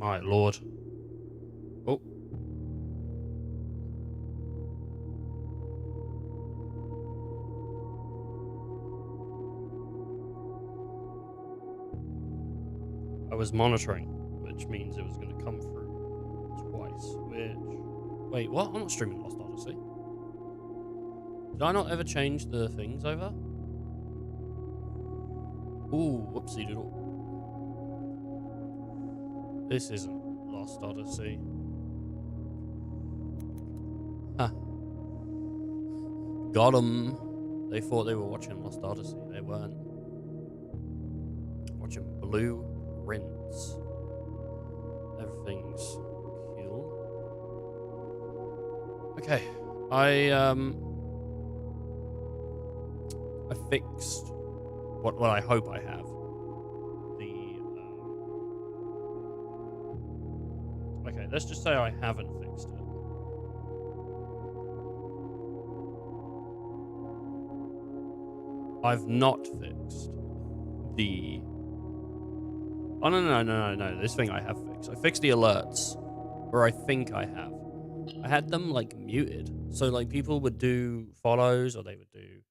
My lord. Oh. I was monitoring, which means it was going to come through twice, which... Wait, what? I'm not streaming Lost Odyssey. Did I not ever change the things over? Ooh, whoopsie doodle. This isn't Lost Odyssey. Huh. Got 'em. They thought they were watching Lost Odyssey. They weren't. Watching Blue Rinse. Everything's cool. Okay. I fixed what I hope I have. Okay, let's just say I haven't fixed it. I've not fixed the... Oh, no. This thing I have fixed. I fixed the alerts. Or I think I have. I had them, like, muted. So, like, people would do follows or they would do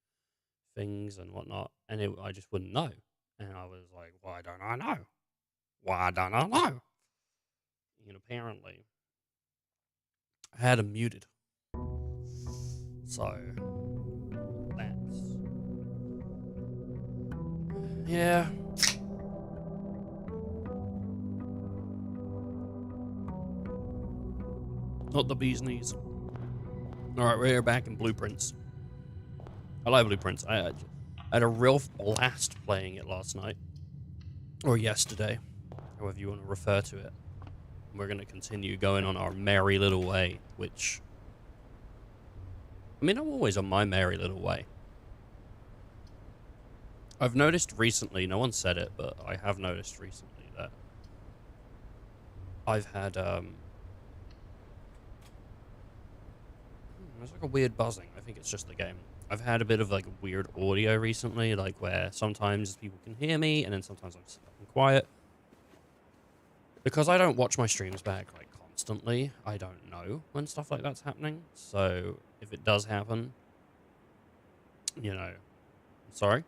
things and whatnot. And I just wouldn't know. And I was like, why don't I know? Why don't I know? And apparently, I had them muted. So, that's... Yeah. Not the bee's knees. Alright, we're back in Blueprints. I like Blueprints. I had a real blast playing it last night. Or yesterday. However you want to refer to it. We're going to continue going on our merry little way, which... I mean, I'm always on my merry little way. I've noticed recently, no one said it, but I have noticed recently that I've had, there's like a weird buzzing. I think it's just the game. I've had a bit of like weird audio recently, like where sometimes people can hear me and then sometimes I'm quiet. Because I don't watch my streams back like constantly, I don't know when stuff like that's happening. So if it does happen, you know, I'm sorry.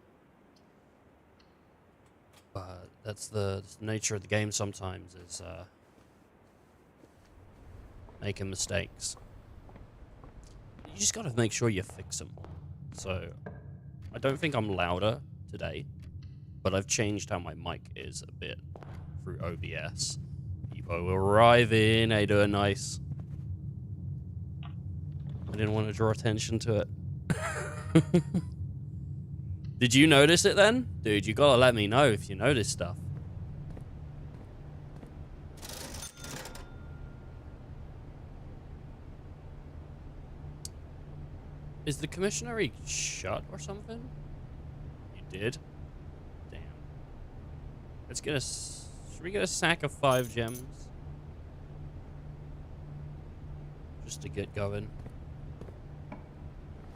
But that's the nature of the game sometimes, is making mistakes. You just gotta make sure you fix them. So, I don't think I'm louder today, but I've changed how my mic is a bit through OBS. People arriving, how you doing? Nice. I didn't want to draw attention to it. Did you notice it then? Dude, you gotta let me know if you notice stuff. Is the commissionary shut or something? You did? Damn. Let's get a... Should we get a sack of 5 gems? Just to get going.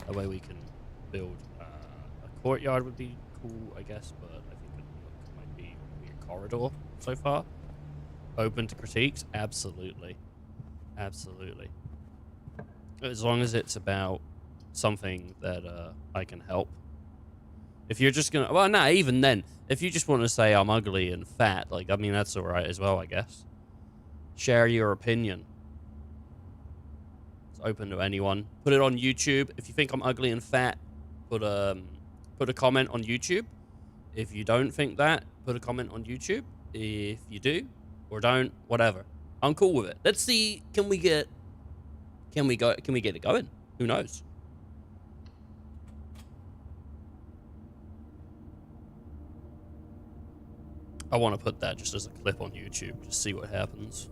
That way we can build... a courtyard would be cool, I guess, but I think it might be a corridor so far. Open to critiques? Absolutely. Absolutely. As long as it's about something that I can help. If you're just gonna... Well, nah, even then. If you just want to say I'm ugly and fat, like, I mean, that's alright as well, I guess. Share your opinion. It's open to anyone. Put it on YouTube. If you think I'm ugly and fat, put a comment on YouTube. If you don't think that, put a comment on YouTube. If you do or don't, whatever. I'm cool with it. Let's see, can we get it going? Who knows? I want to put that just as a clip on YouTube, just see what happens.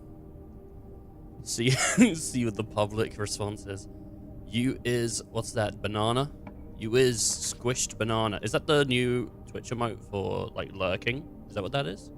See see what the public response is. You is, what's that, banana? You is squished banana. Is that the new Twitch emote for, like, lurking? Is that what that is?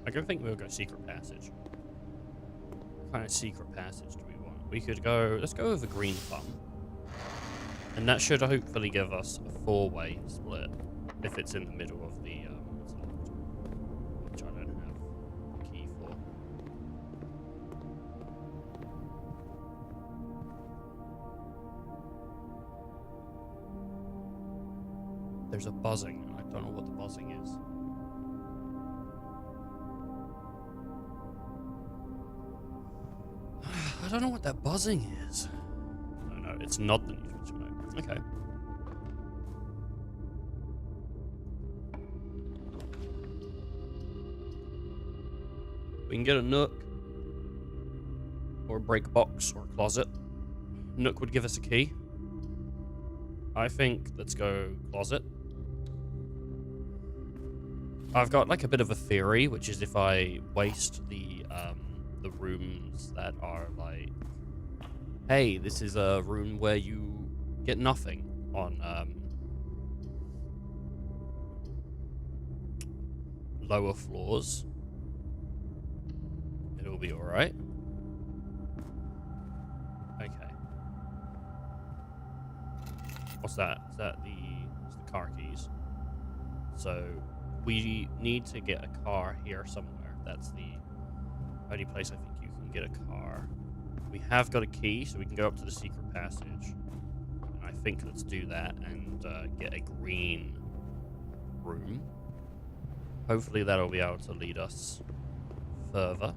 I don't think we'll go secret passage. What kind of secret passage do we want? We could go... Let's go with a green thumb. And that should hopefully give us a 4-way split. If it's in the middle of the... which I don't have a key for. There's a buzzing, and I don't know what the buzzing is. I don't know what that buzzing is. No, it's not the new switch mode. Okay. We can get a nook, or a break box, or a closet. Nook would give us a key. I think let's go closet. I've got like a bit of a theory, which is if I waste the rooms that are like, hey, this is a room where you get nothing on lower floors, it'll be all right. Okay. What's that? Is that it's the car keys? So we need to get a car here somewhere. That's the only place I think you can get a car. We have got a key, so we can go up to the secret passage. And I think let's do that and get a green room. Hopefully that'll be able to lead us further.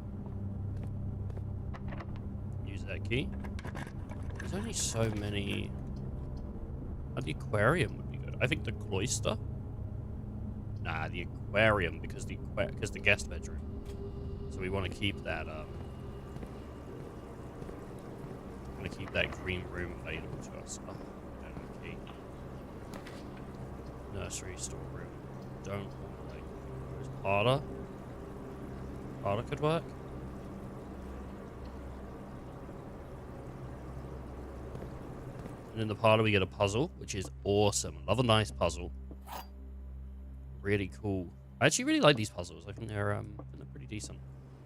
Use that key. There's only so many... The aquarium would be good. I think the cloister. Nah, the aquarium because the guest bedroom. So we want to keep that green room available to us. Oh, I don't have a key. Nursery storeroom. Don't like. Where's parlor? Parlor could work. And in the parlor we get a puzzle, which is awesome. Love a nice puzzle. Really cool. I actually really like these puzzles. I think they're pretty decent.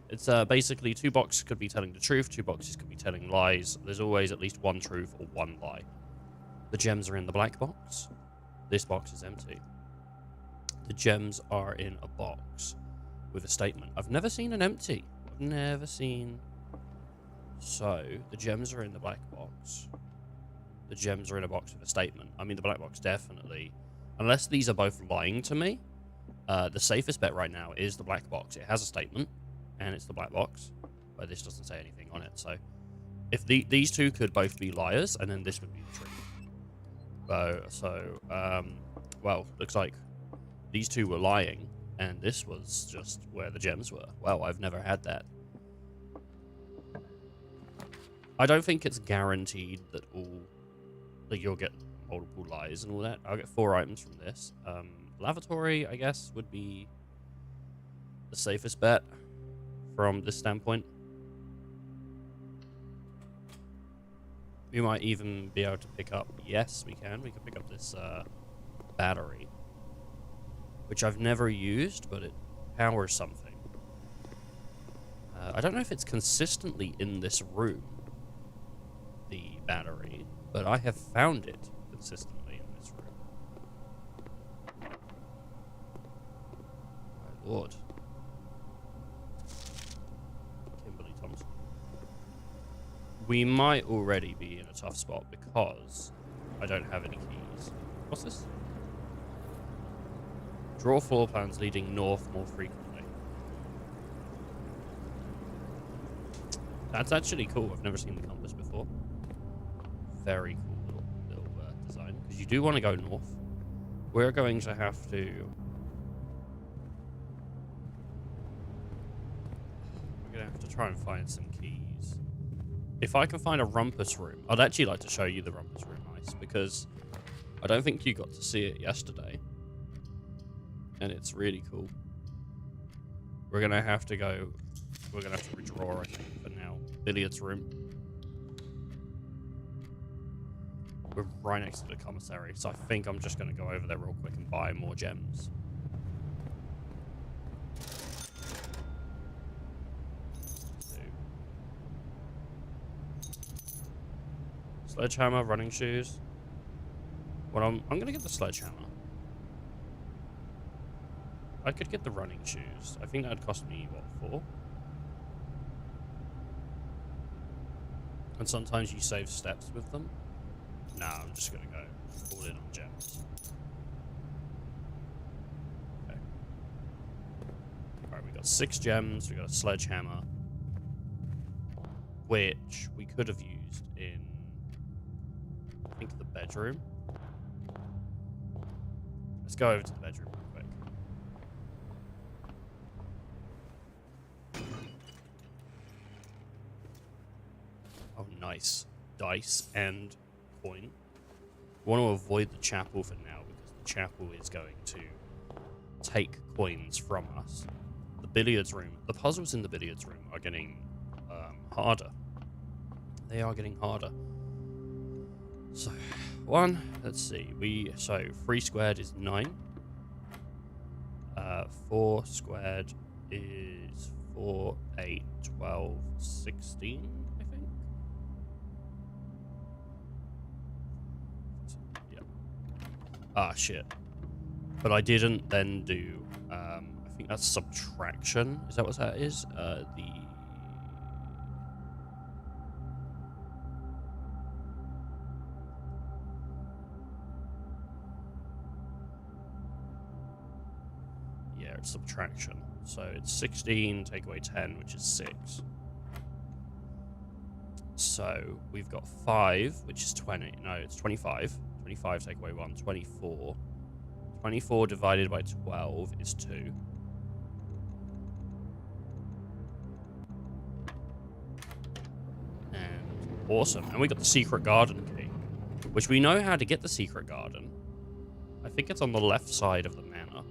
It's basically 2 boxes could be telling the truth, 2 boxes could be telling lies. There's always at least 1 truth or 1 lie. The gems are in the black box. This box is empty. The gems are in a box with a statement. I've never seen an empty. I've never seen... So, the gems are in the black box. The gems are in a box with a statement. I mean, the black box definitely. Unless these are both lying to me, the safest bet right now is the black box. It has a statement, and it's the black box, but this doesn't say anything on it. So, if these two could both be liars, and then this would be the truth. Well, looks like these two were lying, and this was just where the gems were. Well, I've never had that. I don't think it's guaranteed that you'll get multiple lies and all that. I'll get 4 items from this. Lavatory, I guess, would be the safest bet from this standpoint. We might even be able to pick up... Yes, we can. We can pick up this battery, which I've never used, but it powers something. I don't know if it's consistently in this room, the battery, but I have found it consistently in this room. My lord. Kimberly Thompson. We might already be in a tough spot because I don't have any keys. What's this? Draw floor plans leading north more frequently. That's actually cool. I've never seen the compass before. Very cool little design. Because you do want to go north. We're going to have to... We're going to have to try and find some keys. If I can find a rumpus room... I'd actually like to show you the rumpus room, Ice, because I don't think you got to see it yesterday. And it's really cool. We're going to have to go... We're going to have to redraw, I think, for now. Billiards room. We're right next to the commissary, so I think I'm just going to go over there real quick and buy more gems. Sledgehammer, running shoes. Well, I'm gonna get the sledgehammer. I could get the running shoes. I think that'd cost me, what, 4? And sometimes you save steps with them. Nah, I'm just gonna go all in on gems. Okay. Alright, we got 6 gems, we got a sledgehammer. Which we could have used in, I think, the bedroom. Let's go over to the bedroom real quick. Oh, nice. Dice and coin. We want to avoid the chapel for now, because the chapel is going to take coins from us. The billiards room, the puzzles in the billiards room are getting harder. They are getting harder. So, 1, let's see. So 3 squared is 9. 4 squared is 4, 8, 12, 16, I think. Yeah. Ah, shit. But I didn't then do, I think that's subtraction. Is that what that is? Subtraction. So it's 16, take away 10, which is 6. So we've got 5, which is 20. No, it's 25. 25 take away 1, 24. 24 divided by 12 is 2. And awesome. And we got the secret garden key, which we know how to get the secret garden. I think it's on the left side of the manor.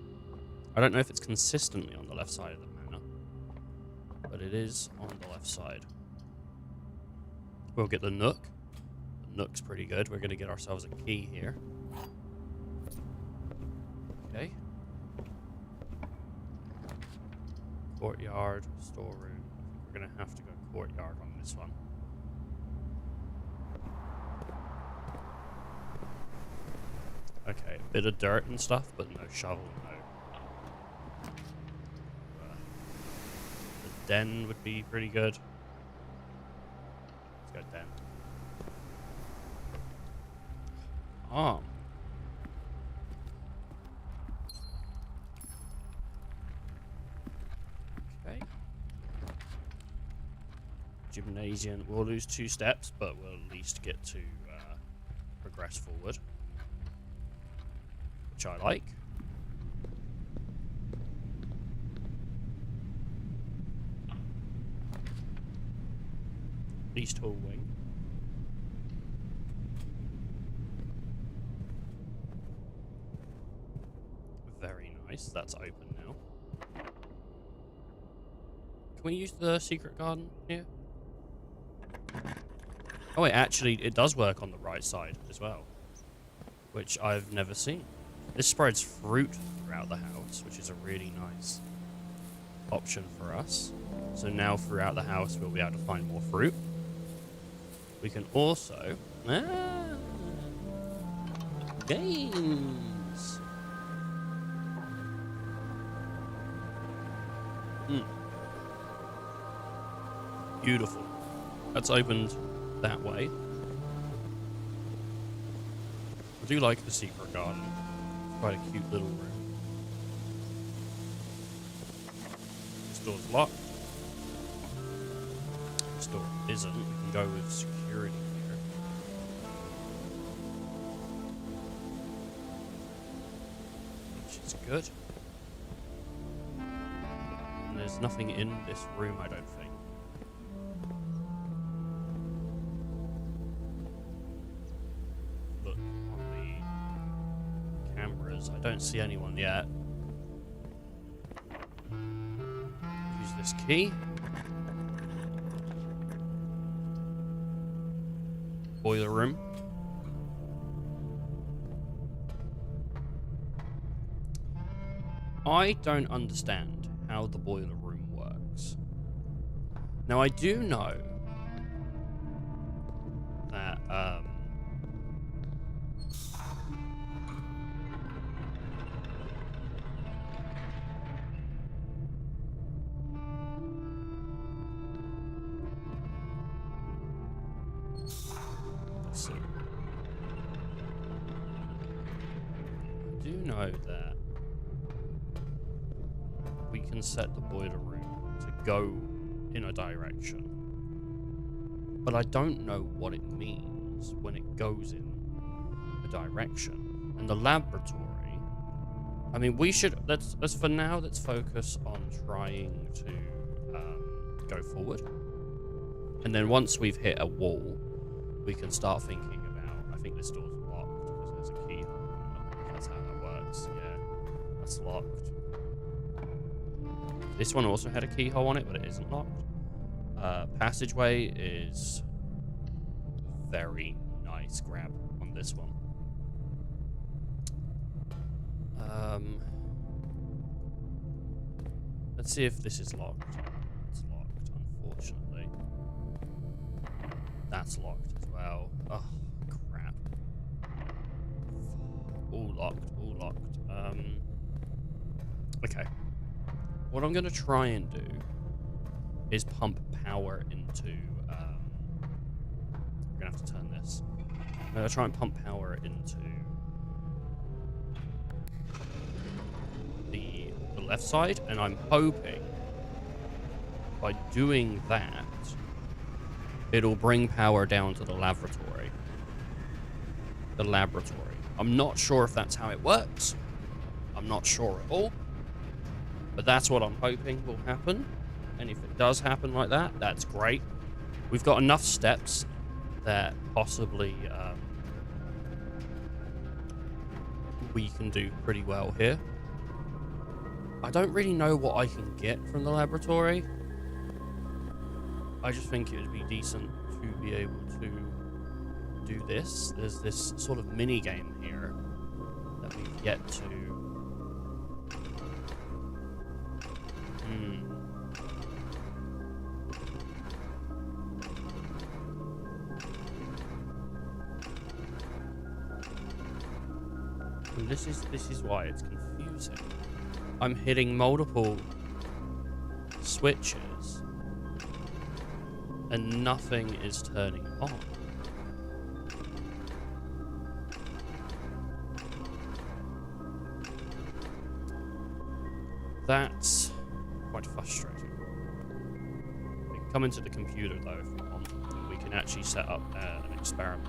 I don't know if it's consistently on the left side of the manor, but it is on the left side. We'll get the nook. The nook's pretty good. We're going to get ourselves a key here. Okay. Courtyard, storeroom. We're going to have to go courtyard on this one. Okay, a bit of dirt and stuff, but no shovel, no. The den would be pretty good. Let's go den. Arm. Okay. Gymnasium. We'll lose 2 steps, but we'll at least get to progress forward, which I like. East Hall wing. Very nice. That's open now. Can we use the secret garden here? Oh wait, actually it does work on the right side as well, which I've never seen. This spreads fruit throughout the house, which is a really nice option for us. So now throughout the house we'll be able to find more fruit. We can also... games! Beautiful. That's opened that way. I do like the secret garden. It's quite a cute little room. This door's locked. This door isn't. We can go with security here. Which is good. And there's nothing in this room, I don't think. Look on the cameras. I don't see anyone yet. Use this key. Boiler room. I don't understand how the boiler room works. Now I do know that know that we can set the boiler room to go in a direction, but I don't know what it means when it goes in a direction. And the laboratory, I mean, we should, let's for now, let's focus on trying to go forward. And then once we've hit a wall, we can start thinking about, I think this door's locked because there's a keyhole. That's how that works. Yeah, that's locked. This one also had a keyhole on it, but it isn't locked. Passageway is very nice grab on this one. Let's see if this is locked. It's locked, unfortunately. That's locked as well. Oh, crap. All locked, all locked. Okay. What I'm going to try and do is pump power into... I'm going to have to turn this. I'm going to try and pump power into the left side, and I'm hoping by doing that, it'll bring power down to the laboratory. I'm not sure if that's how it works. I'm not sure at all. But that's what I'm hoping will happen. And if it does happen like that, that's great. We've got enough steps that possibly we can do pretty well here. I don't really know what I can get from the laboratory. I just think it would be decent to be able to do this. There's this sort of mini game here that we've yet to... And this is why it's confusing. I'm hitting multiple switches and nothing is turning on. That's quite frustrating. We can come into the computer though if we want, and we can actually set up an experiment.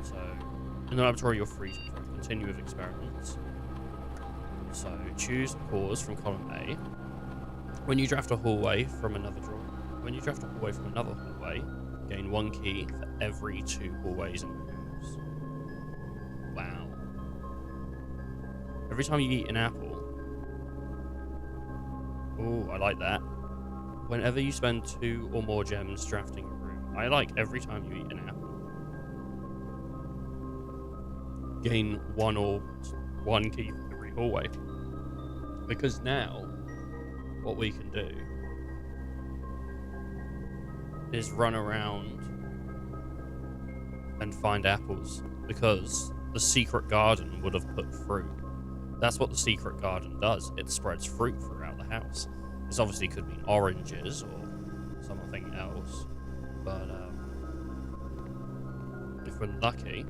So, in the laboratory you're free to continue with experiments. So, choose cause from column A. When you draft a hallway from another hallway, gain 1 key for every 2 hallways and rooms. Wow. Every time you eat an apple. Oh, I like that. Whenever you spend 2 or more gems drafting a room. I like every time you eat an apple. Gain 1 key for every hallway. Because now, what we can do is run around and find apples, because the secret garden would have put fruit. That's what the secret garden does. It spreads fruit throughout the house. This obviously could be oranges or something else, but if we're lucky,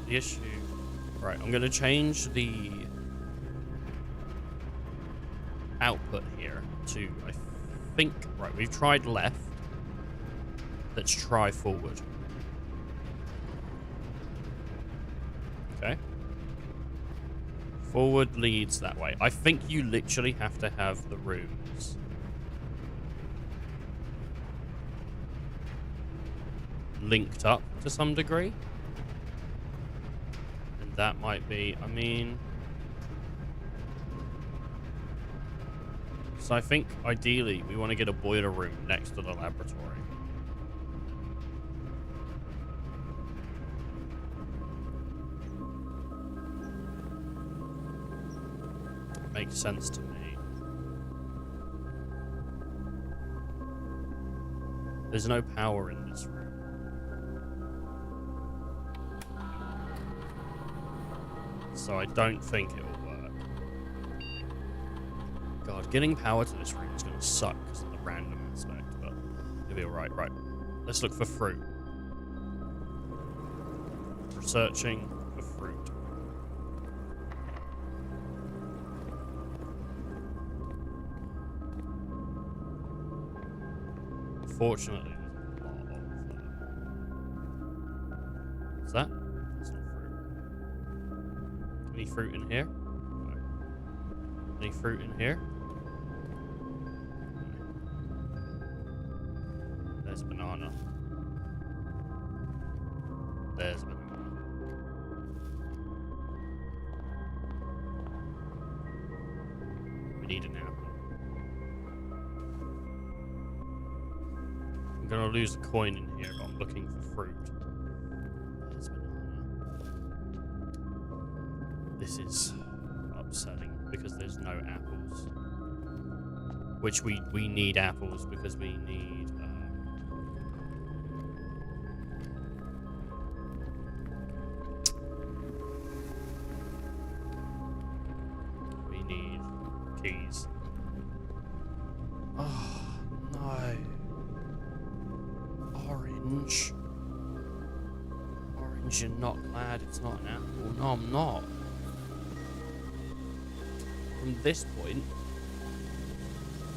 the issue... Right, I'm going to change the output here to, I think... Right, we've tried left. Let's try forward. Okay. Forward leads that way. I think you literally have to have the rooms linked up to some degree. That might be, I mean... So I think, ideally, we want to get a boiler room next to the laboratory. Makes sense to me. There's no power in this room. So I don't think it will work. God, getting power to this room is going to suck because of the random aspect, but it Should be alright. Right. Let's look for fruit. We're searching for fruit. Fortunately, there's a lot of what's that? That's not fruit. Any fruit in here? No. Any fruit in here? No. There's a banana. There's a banana. We need an apple. I'm gonna lose a coin in here, but I'm looking for fruit. There's banana. This is upsetting because there's no apples. Which we need apples because we need keys. Oh no. Orange. Orange, you're not glad it's not an apple. No, I'm not. From this point,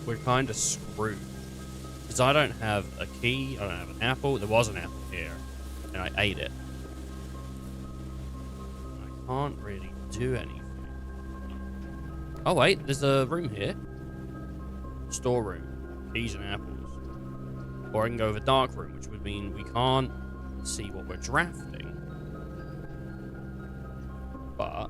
we're kind of screwed. Because I don't have a key, I don't have an apple. There was an apple here, and I ate it. I can't really do anything. Oh wait, there's a room here. Storeroom. Keys and apples. Or I can go over dark room, which would mean we can't see what we're drafting. But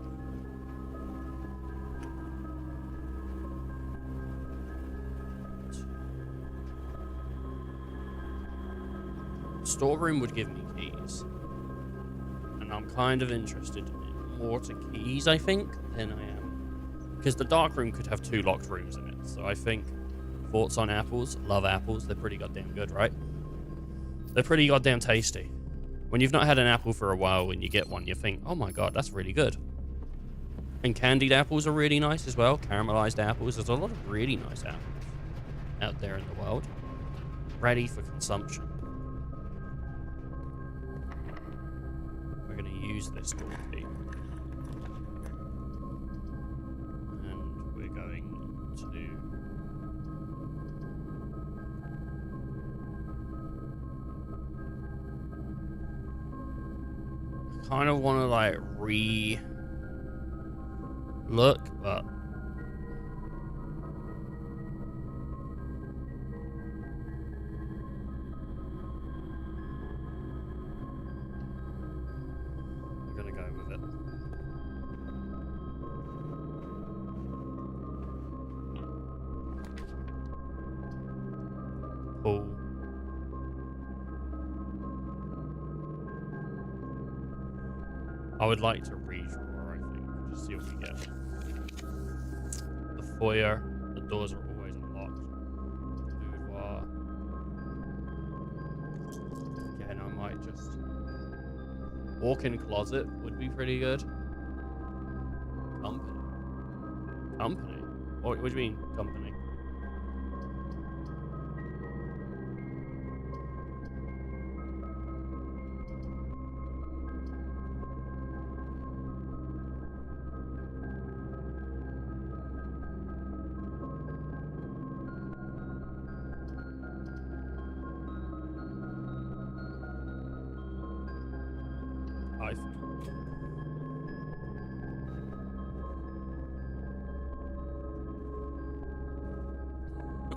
storeroom would give me keys. And I'm kind of interested in more to keys, I think, than I am. Because the dark room could have 2 locked rooms in it. So I think thoughts on apples. Love apples. They're pretty goddamn good, right? They're pretty goddamn tasty. When you've not had an apple for a while, when you get one, you think, oh my god, that's really good. And candied apples are really nice as well. Caramelized apples. There's a lot of really nice apples out there in the world. Ready for consumption. We're going to use this door key. And we're going to... kind of want to like look, but I'm gonna go with it. Pull. I would like to redraw, I think. Just see what we get. The foyer. The doors are always unlocked. Boudoir. Again, I might just... walk-in closet would be pretty good. Company. Company? What do you mean, company?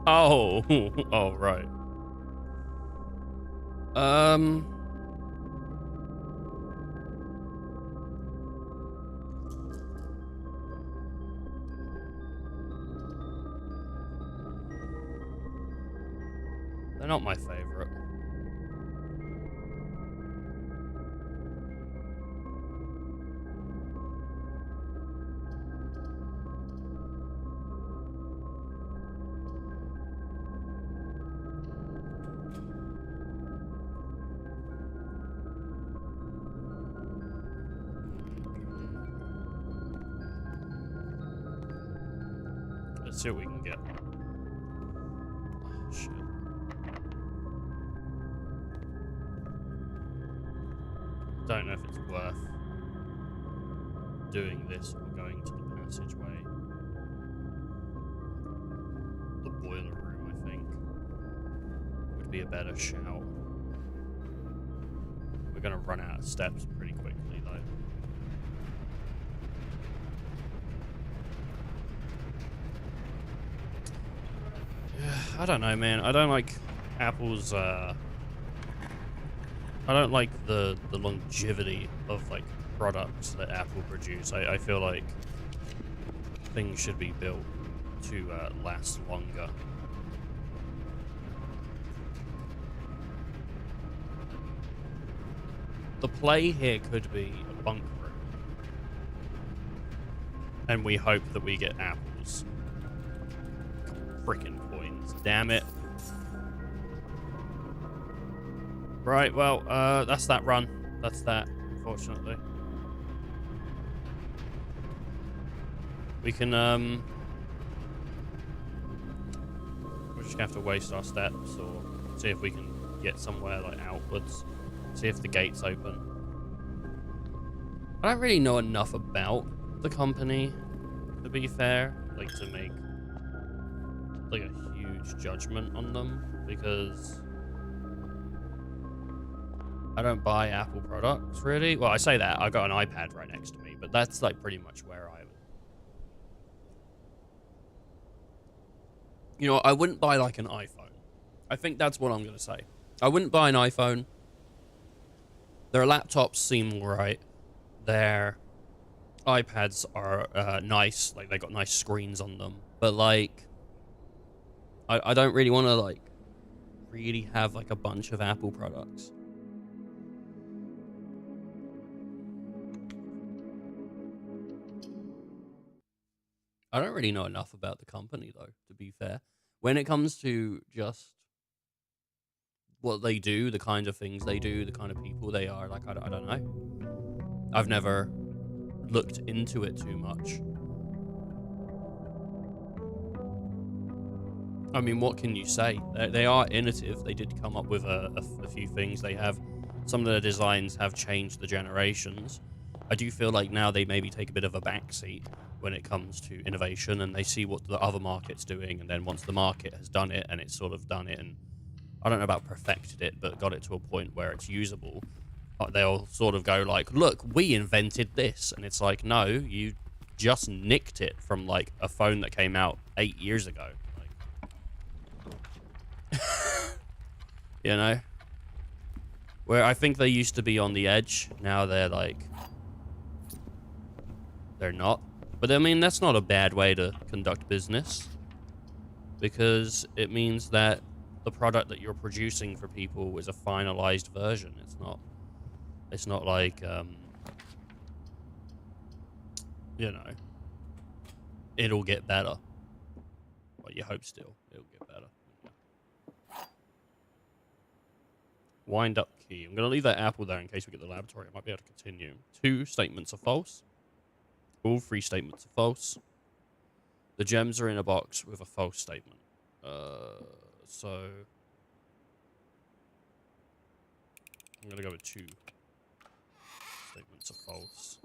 Oh, oh, right. They're not my favorite. Let's see what we can get. Oh, shit. Don't know if it's worth doing this or going to the passageway. The boiler room, I think, would be a better shout. We're going to run out of steps pretty quickly, though. I don't know, man. I don't like Apple's, I don't like the longevity of, like, products that Apple produce. I feel like things should be built to last longer. The play here could be a bunk room. And we hope that we get apples. Frickin' coins. Damn it. Right, well, that's that run. That's that, unfortunately. We can, we're just gonna have to waste our steps or see if we can get somewhere, like, outwards. See if the gate's open. I don't really know enough about the company, to be fair, like, to make, like, a huge judgment on them, because I don't buy Apple products, really. Well, I say that, I got an iPad right next to me, but that's, like, pretty much where I would. You know, I wouldn't buy, like, an iPhone. I think that's what I'm going to say. I wouldn't buy an iPhone. Their laptops seem right. Their iPads are nice. Like, they got nice screens on them. But, like, I don't really want to, like, really have, like, a bunch of Apple products. I don't really know enough about the company, though, to be fair. When it comes to just what they do, the kind of things they do, the kind of people they are, like, I don't know. I've never looked into it too much. I mean, what can you say? They are innovative. They did come up with a few things. They have, some of their designs have changed the generations. I do feel like now they maybe take a bit of a backseat when it comes to innovation, and they see what the other market's doing, and then once the market has done it and it's sort of done it, and I don't know about perfected it, but got it to a point where it's usable, they'll sort of go like, look, we invented this. And it's like, no, you just nicked it from, like, a phone that came out 8 years ago. Like, you know? Where I think they used to be on the edge. Now they're, like, they're not. But, I mean, that's not a bad way to conduct business. Because it means that the product that you're producing for people is a finalized version. It's not like, you know, it'll get better. Well, you hope still it'll get better. Wind up key. I'm going to leave that apple there in case we get the laboratory. I might be able to continue. 2 statements are false. All 3 statements are false. The gems are in a box with a false statement. So I'm going to go with 2 statements are false.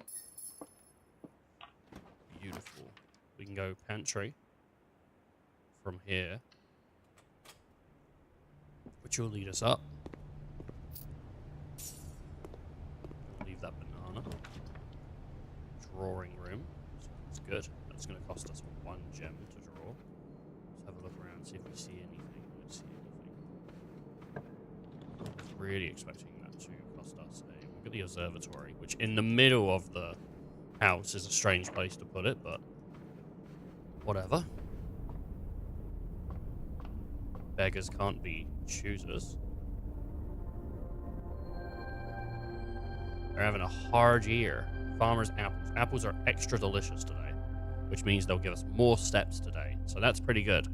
Beautiful. We can go pantry from here, which will lead us up. Leave that banana. Drawing room. That's good. That's going to cost us 1 gem to draw. Let's have a look around, see if we see anything. We don't see anything. I was really expecting that to cost us a... Look at the observatory, which in the middle of the house is a strange place to put it, but whatever. Beggars can't be choosers. They're having a hard year. Farmers' apples. Apples are extra delicious today, which means they'll give us more steps today. So that's pretty good.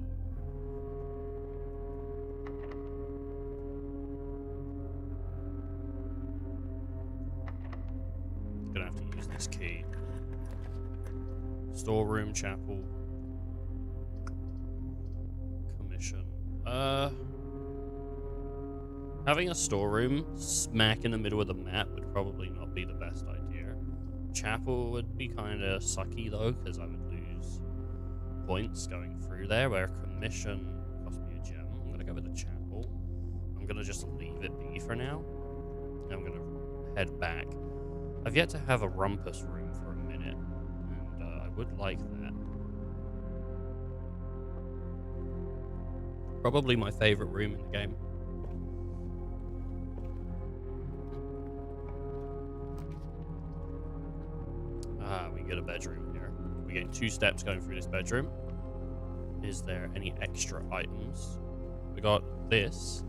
Gonna have to use this key. Storeroom, chapel. Commission. Having a storeroom smack in the middle of the map would probably not be the best idea. Chapel would be kind of sucky though, because I would lose points going through there, where commission cost me a gem. I'm gonna go with the chapel. I'm gonna just leave it be for now. And I'm gonna head back. I've yet to have a rumpus room for a minute, and I would like that. Probably my favorite room in the game. We get a bedroom here. We're getting 2 steps going through this bedroom. Is there any extra items? We got this,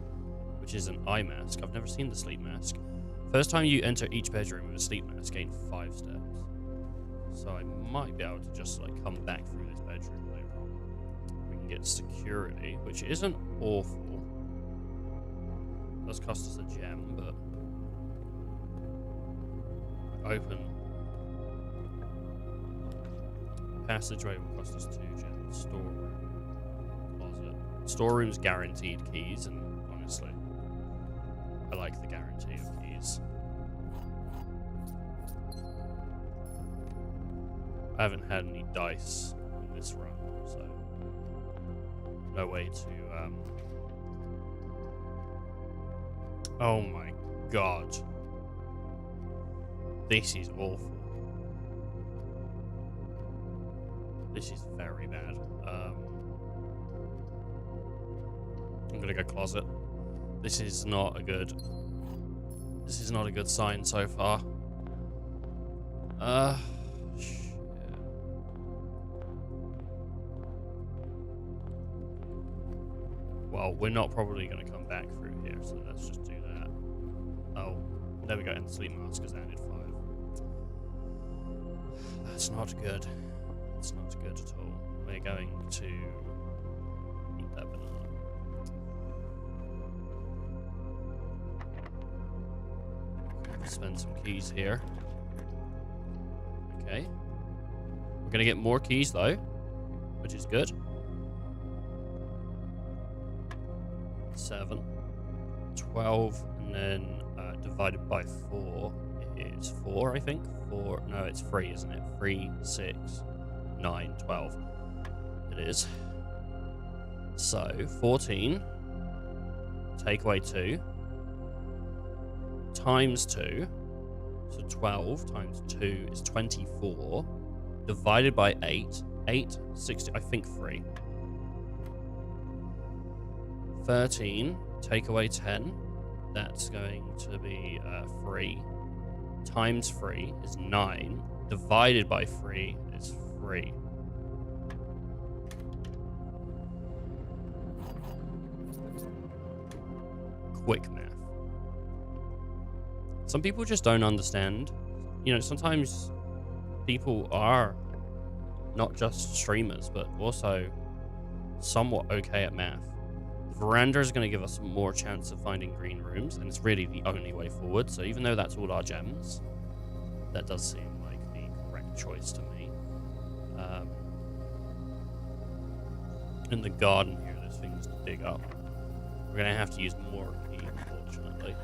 which is an eye mask. I've never seen the sleep mask. First time you enter each bedroom with a sleep mask, gain 5 steps. So I might be able to just like come back through this bedroom later on. We can get security, which isn't awful. Does cost us a gem, but open passageway will cost us 2 gems. Storeroom, closet. Storeroom's guaranteed keys, and honestly, I like the guarantee of keys. I haven't had any dice in this run, so no way to. Oh my god, this is awful. This is very bad. I'm gonna go closet. This is not a good sign so far. Shit. Well, we're not probably gonna come back through here, so let's just do that. Oh, there we go, and the sleep mask has added 5. That's not good. It's not good at all. We're going to eat that banana. Spend some keys here. Okay. We're going to get more keys though, which is good. 7, 12, and then divided by 4 is 4, I think. 4, no, it's 3, isn't it? 3, 6, 9, 12. It is. So, 14, take away 2, times 2, so 12 times 2 is 24, divided by 8, 8, 60, I think 3. 13, take away 10, that's going to be 3, times 3 is 9, divided by 3 is 3. Quick math. Some people just don't understand. You know, sometimes people are not just streamers, but also somewhat okay at math. The veranda is going to give us more chance of finding green rooms, and it's really the only way forward. So even though that's all our gems, that does seem like the correct choice to me. In the garden here, there's things to dig up. We're going to have to use more key, unfortunately.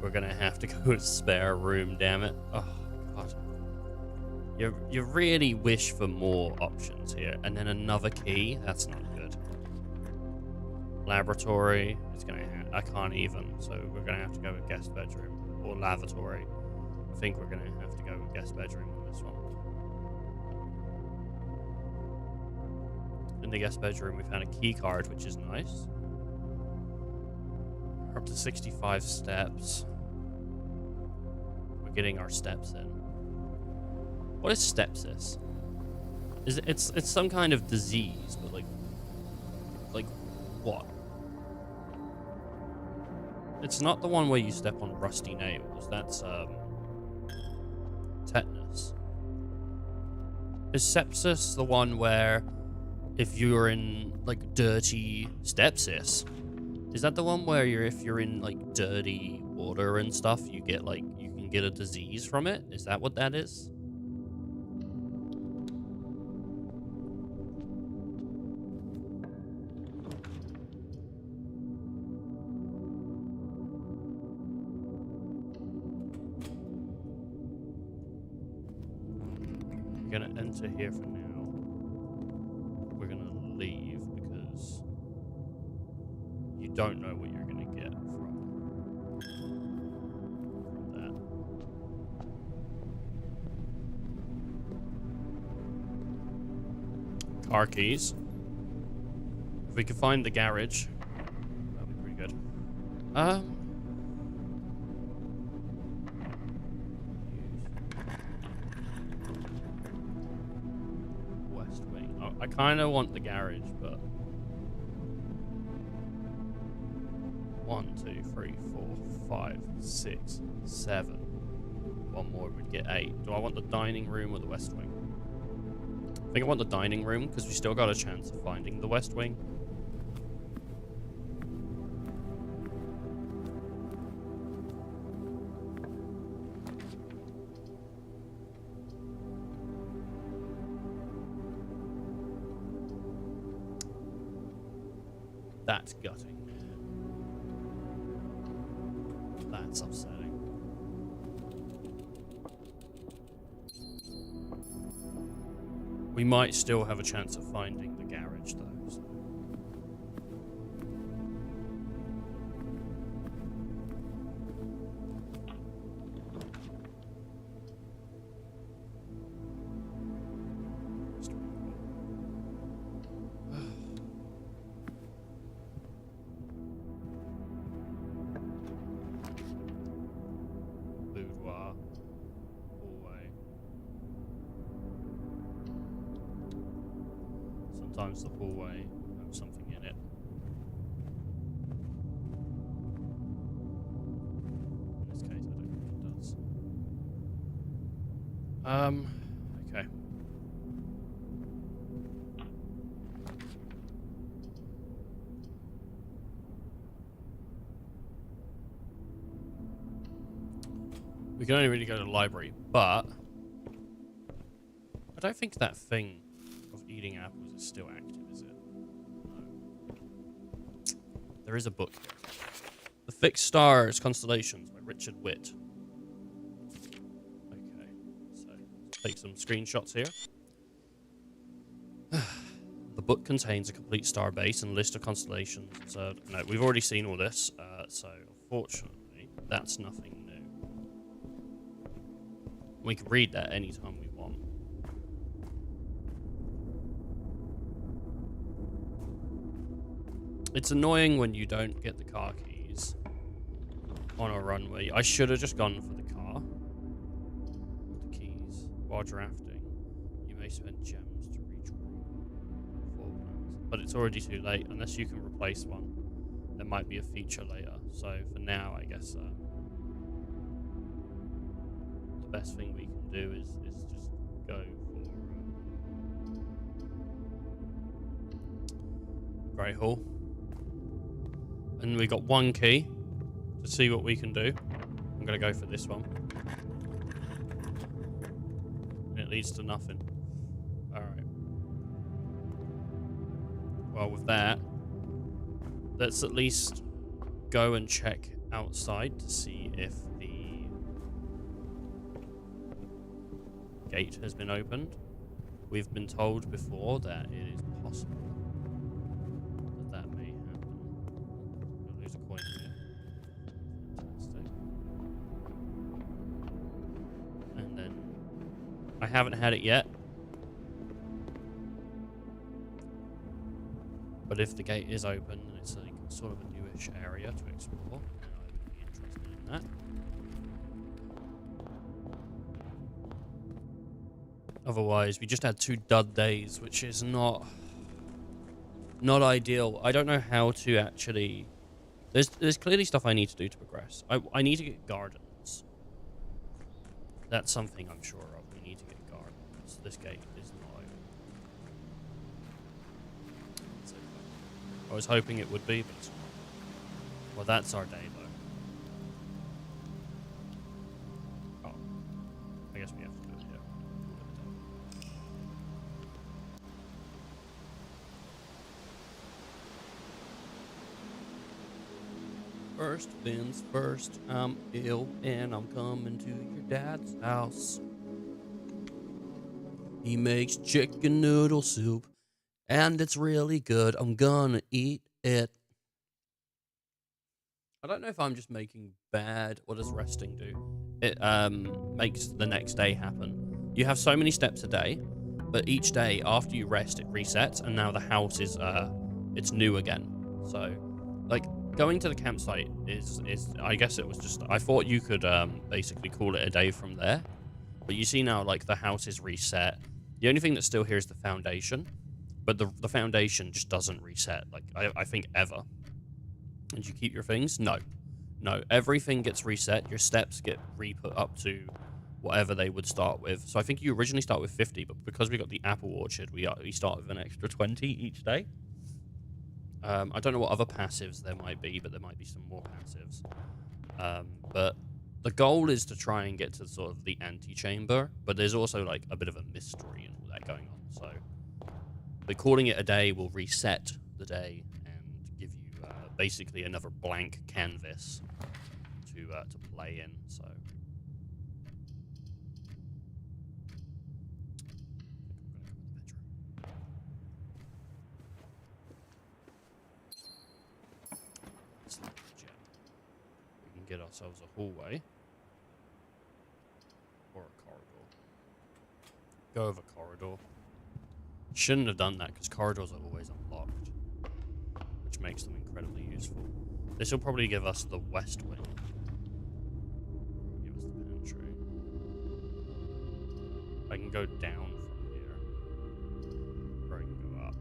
We're going to have to go with spare room, damn it. Oh, God. You really wish for more options here. And then another key? That's not good. Laboratory. It's going to I can't even. So we're going to have to go with guest bedroom. Or lavatory. I think we're going to have to go with guest bedroom on this one. In the guest bedroom, we found a key card, which is nice. We're up to 65 steps. We're getting our steps in. What is sepsis? It's some kind of disease, but like what? It's not the one where you step on rusty nails. That's tetanus. Is sepsis the one where if you're in like dirty sepsis? Is that the one where if you're in like dirty water and stuff, you can get a disease from it? Is that what that is? We're going to enter here for now. We're going to leave because you don't know what you're going to get from that. Car keys. If we could find the garage, that'd be pretty good. West wing. Oh, I kind of want the garage, but 1, 2, 3, 4, 5, 6, 7. One more would get 8. Do I want the dining room or the west wing? I think I want the dining room because we still got a chance of finding the west wing. That's gutting. That's upsetting. We might still have a chance of finding the garage, though. So. Boudoir. Hallway. Sometimes the hallway has something in it. In this case, I don't think it does. Okay. We can only really go to the library, but I don't think that thing of eating apples is still active, is it? No. There is a book here. The Fixed Stars Constellations by Richard Witt. Okay, so let's take some screenshots here. The book contains a complete star base and list of constellations observed. No, we've already seen all this, so unfortunately, that's nothing new. We can read that anytime we want. It's annoying when you don't get the car keys on a runway. I should have just gone for the car. With the keys. While drafting, you may spend gems to reach floor plans. But it's already too late. Unless you can replace one, there might be a feature later. So for now, I guess the best thing we can do is just go for Grey Hall. And we got one key to see what we can do. I'm going to go for this one. And it leads to nothing. Alright. Well, with that, let's at least go and check outside to see if the gate has been opened. We've been told before that it is possible that may happen. We'll lose a coin here. Fantastic. And then I haven't had it yet. But if the gate is open and it's like sort of a newish area to explore, then I would be interested in that. Otherwise, we just had 2 dud days, which is not ideal. I don't know how to actually... There's clearly stuff I need to do to progress. I need to get gardens. That's something I'm sure of. We need to get gardens. This gate is not open. It's okay. I was hoping it would be, but it's not. Well, that's our day, though. Oh. I guess we have to do it, yeah. First things first, I'm ill and I'm coming to your dad's house. He makes chicken noodle soup, and it's really good. I'm gonna eat it. I don't know if I'm just making bad. What does resting do? It makes the next day happen. You have so many steps a day, but each day after you rest, it resets, and now the house is it's new again. So, like going to the campsite is I guess it was just I thought you could basically call it a day from there, but you see now like the house is reset. The only thing that's still here is the foundation, but the foundation just doesn't reset. Like I think ever. And you keep your things? No. No. Everything gets reset. Your steps get re-put up to whatever they would start with. So I think you originally start with 50, but because we got the apple orchard, we start with an extra 20 each day. I don't know what other passives there might be, but there might be some more passives. But the goal is to try and get to sort of the antechamber, but there's also like a bit of a mystery and all that going on. So, but calling it a day will reset the day and give you basically another blank canvas to play in. So, we can get ourselves a hallway or a corridor. Go over corridor. Shouldn't have done that because corridors are always unlocked, which makes them incredibly useful. This will probably give us the west wing. Give us the pantry. I can go down from here, or I can go up.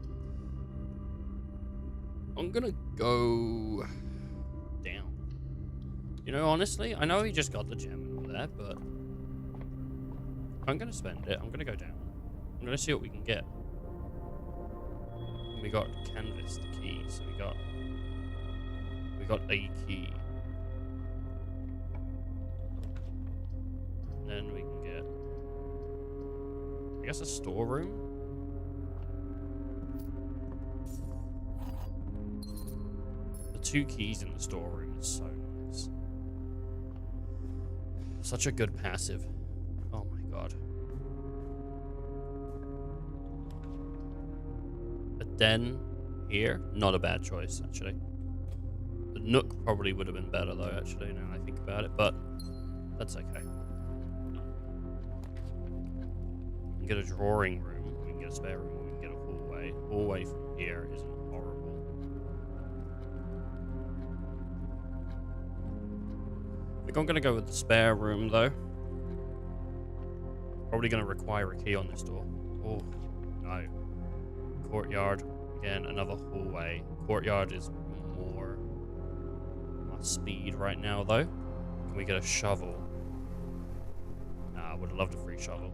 I'm gonna go down. You know, honestly, I know he just got the gem and all that, but I'm gonna spend it. I'm gonna go down. I'm gonna see what we can get. We got canvas, the key, so we got a key. And then we can get, I guess, a storeroom. The 2 keys in the storeroom is so nice. Such a good passive. Oh my god. A den here, not a bad choice actually. The nook probably would have been better though, actually, now I think about it, but that's okay. We can get a drawing room, we can get a spare room, we can get a hallway. Hallway from here isn't horrible. I think I'm gonna go with the spare room though. Probably gonna require a key on this door. Oh, no. Courtyard, again, another hallway. Courtyard is more my speed right now, though. Can we get a shovel? Nah, I would have loved a free shovel.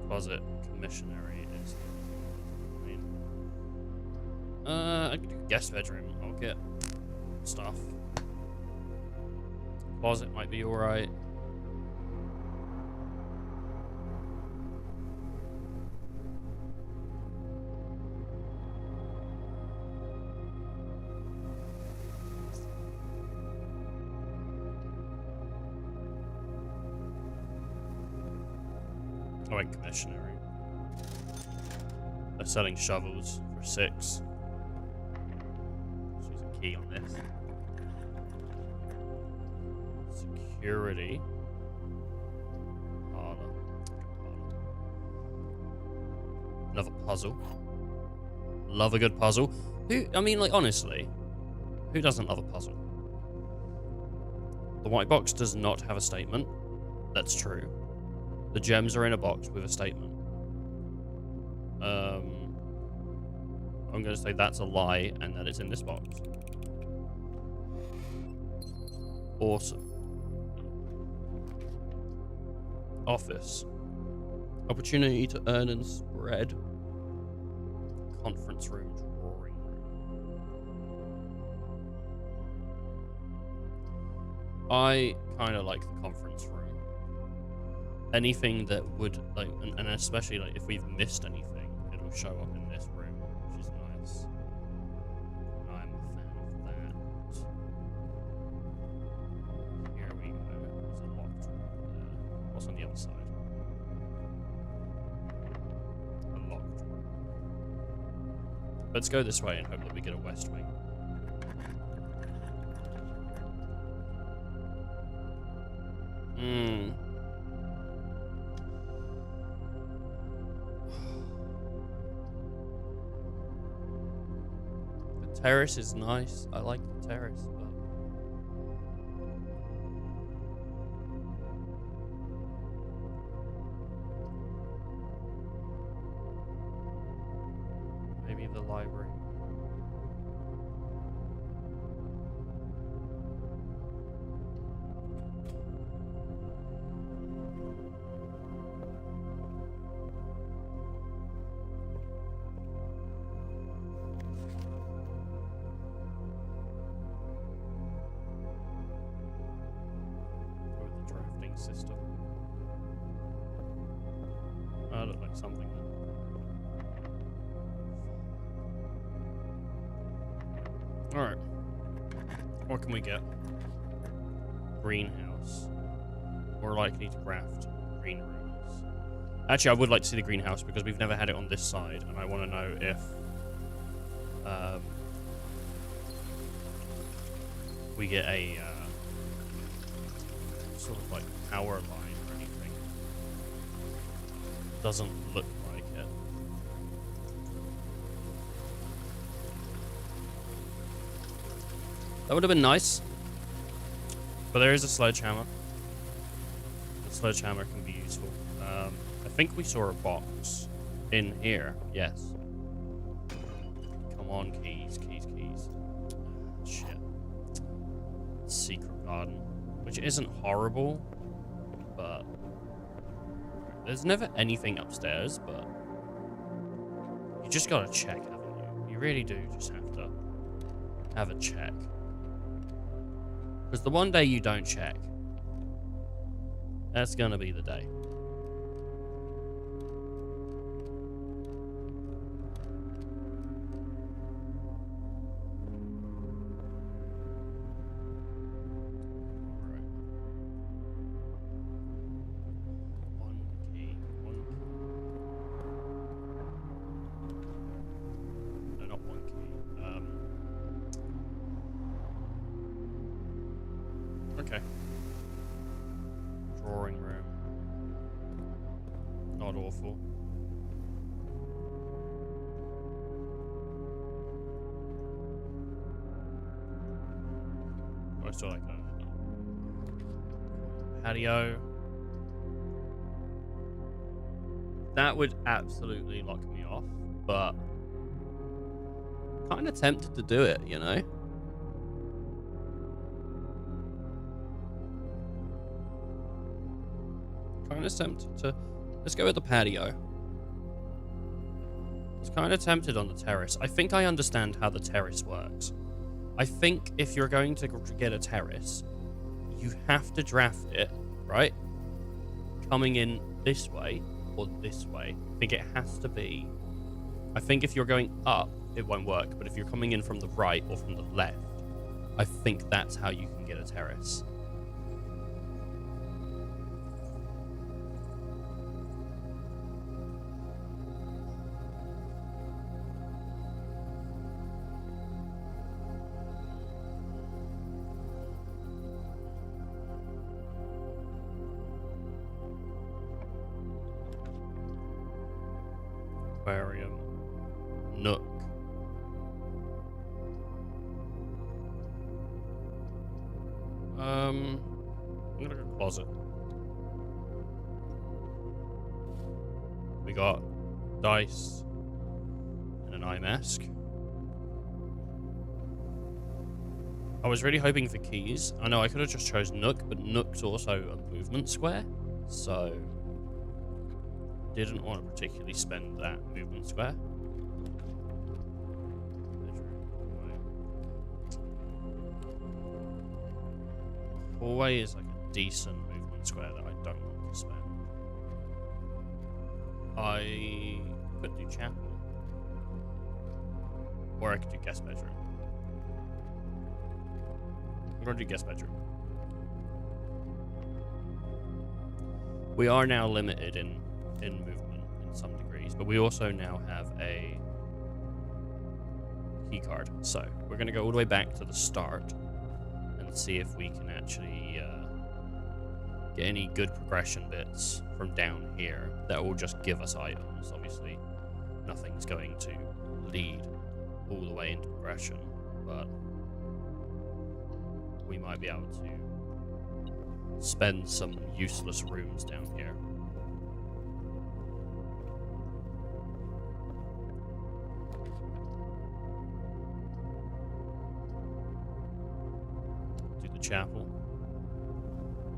Closet commissionary is. I mean, I could do guest bedroom. I'll get stuff. Closet might be alright. I went commissionary. They're selling shovels for 6. Let's use a key on this. Security. Parlor. Another puzzle. Love a good puzzle. I mean, like, honestly, who doesn't love a puzzle? The white box does not have a statement. That's true. The gems are in a box with a statement. I'm going to say that's a lie and that it's in this box. Awesome. Office. Opportunity to earn and spread. Conference room, drawing room. I kind of like the conference room. Anything that would, like, and especially, like, if we've missed anything, it'll show up in this room, which is nice. I'm a fan of that. Here we go. There's a locked room there. What's on the other side? Let's go this way and hope that we get a west wing. The terrace is nice. I like the terrace, but maybe the library. System. I look like something. Alright. What can we get? Greenhouse. More likely to craft green rooms. Actually, I would like to see the greenhouse because we've never had it on this side, and I want to know if we get a sort of like power line or anything. Doesn't look like it. That would have been nice. But there is a sledgehammer. The sledgehammer can be useful. I think we saw a box in here. Yes. Come on, keys, keys, keys. Shit. Secret garden. Which isn't horrible, but there's never anything upstairs, but you just gotta check, haven't you? You really do just have to have a check. Because the one day you don't check, that's gonna be the day. Okay. Drawing room. Not awful. I still like that. Patio. That would absolutely lock me off, but kind of tempted to do it, you know? Kind of tempted to... Let's go with the patio. I was kind of tempted on the terrace. I think I understand how the terrace works. I think if you're going to get a terrace, you have to draft it, right? Coming in this way or this way. I think it has to be... I think if you're going up, it won't work. But if you're coming in from the right or from the left, I think that's how you can get a terrace. Aquarium. Nook. I'm gonna go closet. We got dice and an eye mask. I was really hoping for keys. I know I could have just chose Nook, but Nook's also a movement square, so didn't want to particularly spend that movement square. Hallway is like a decent movement square that I don't want to spend. I could do chapel. Or I could do guest bedroom. I'm going to do guest bedroom. We are now limited in movement in some degrees, but we also now have a key card. So we're going to go all the way back to the start and see if we can actually get any good progression bits from down here that will just give us items. Obviously, nothing's going to lead all the way into progression, but we might be able to spend some useless rooms down here. Do the chapel.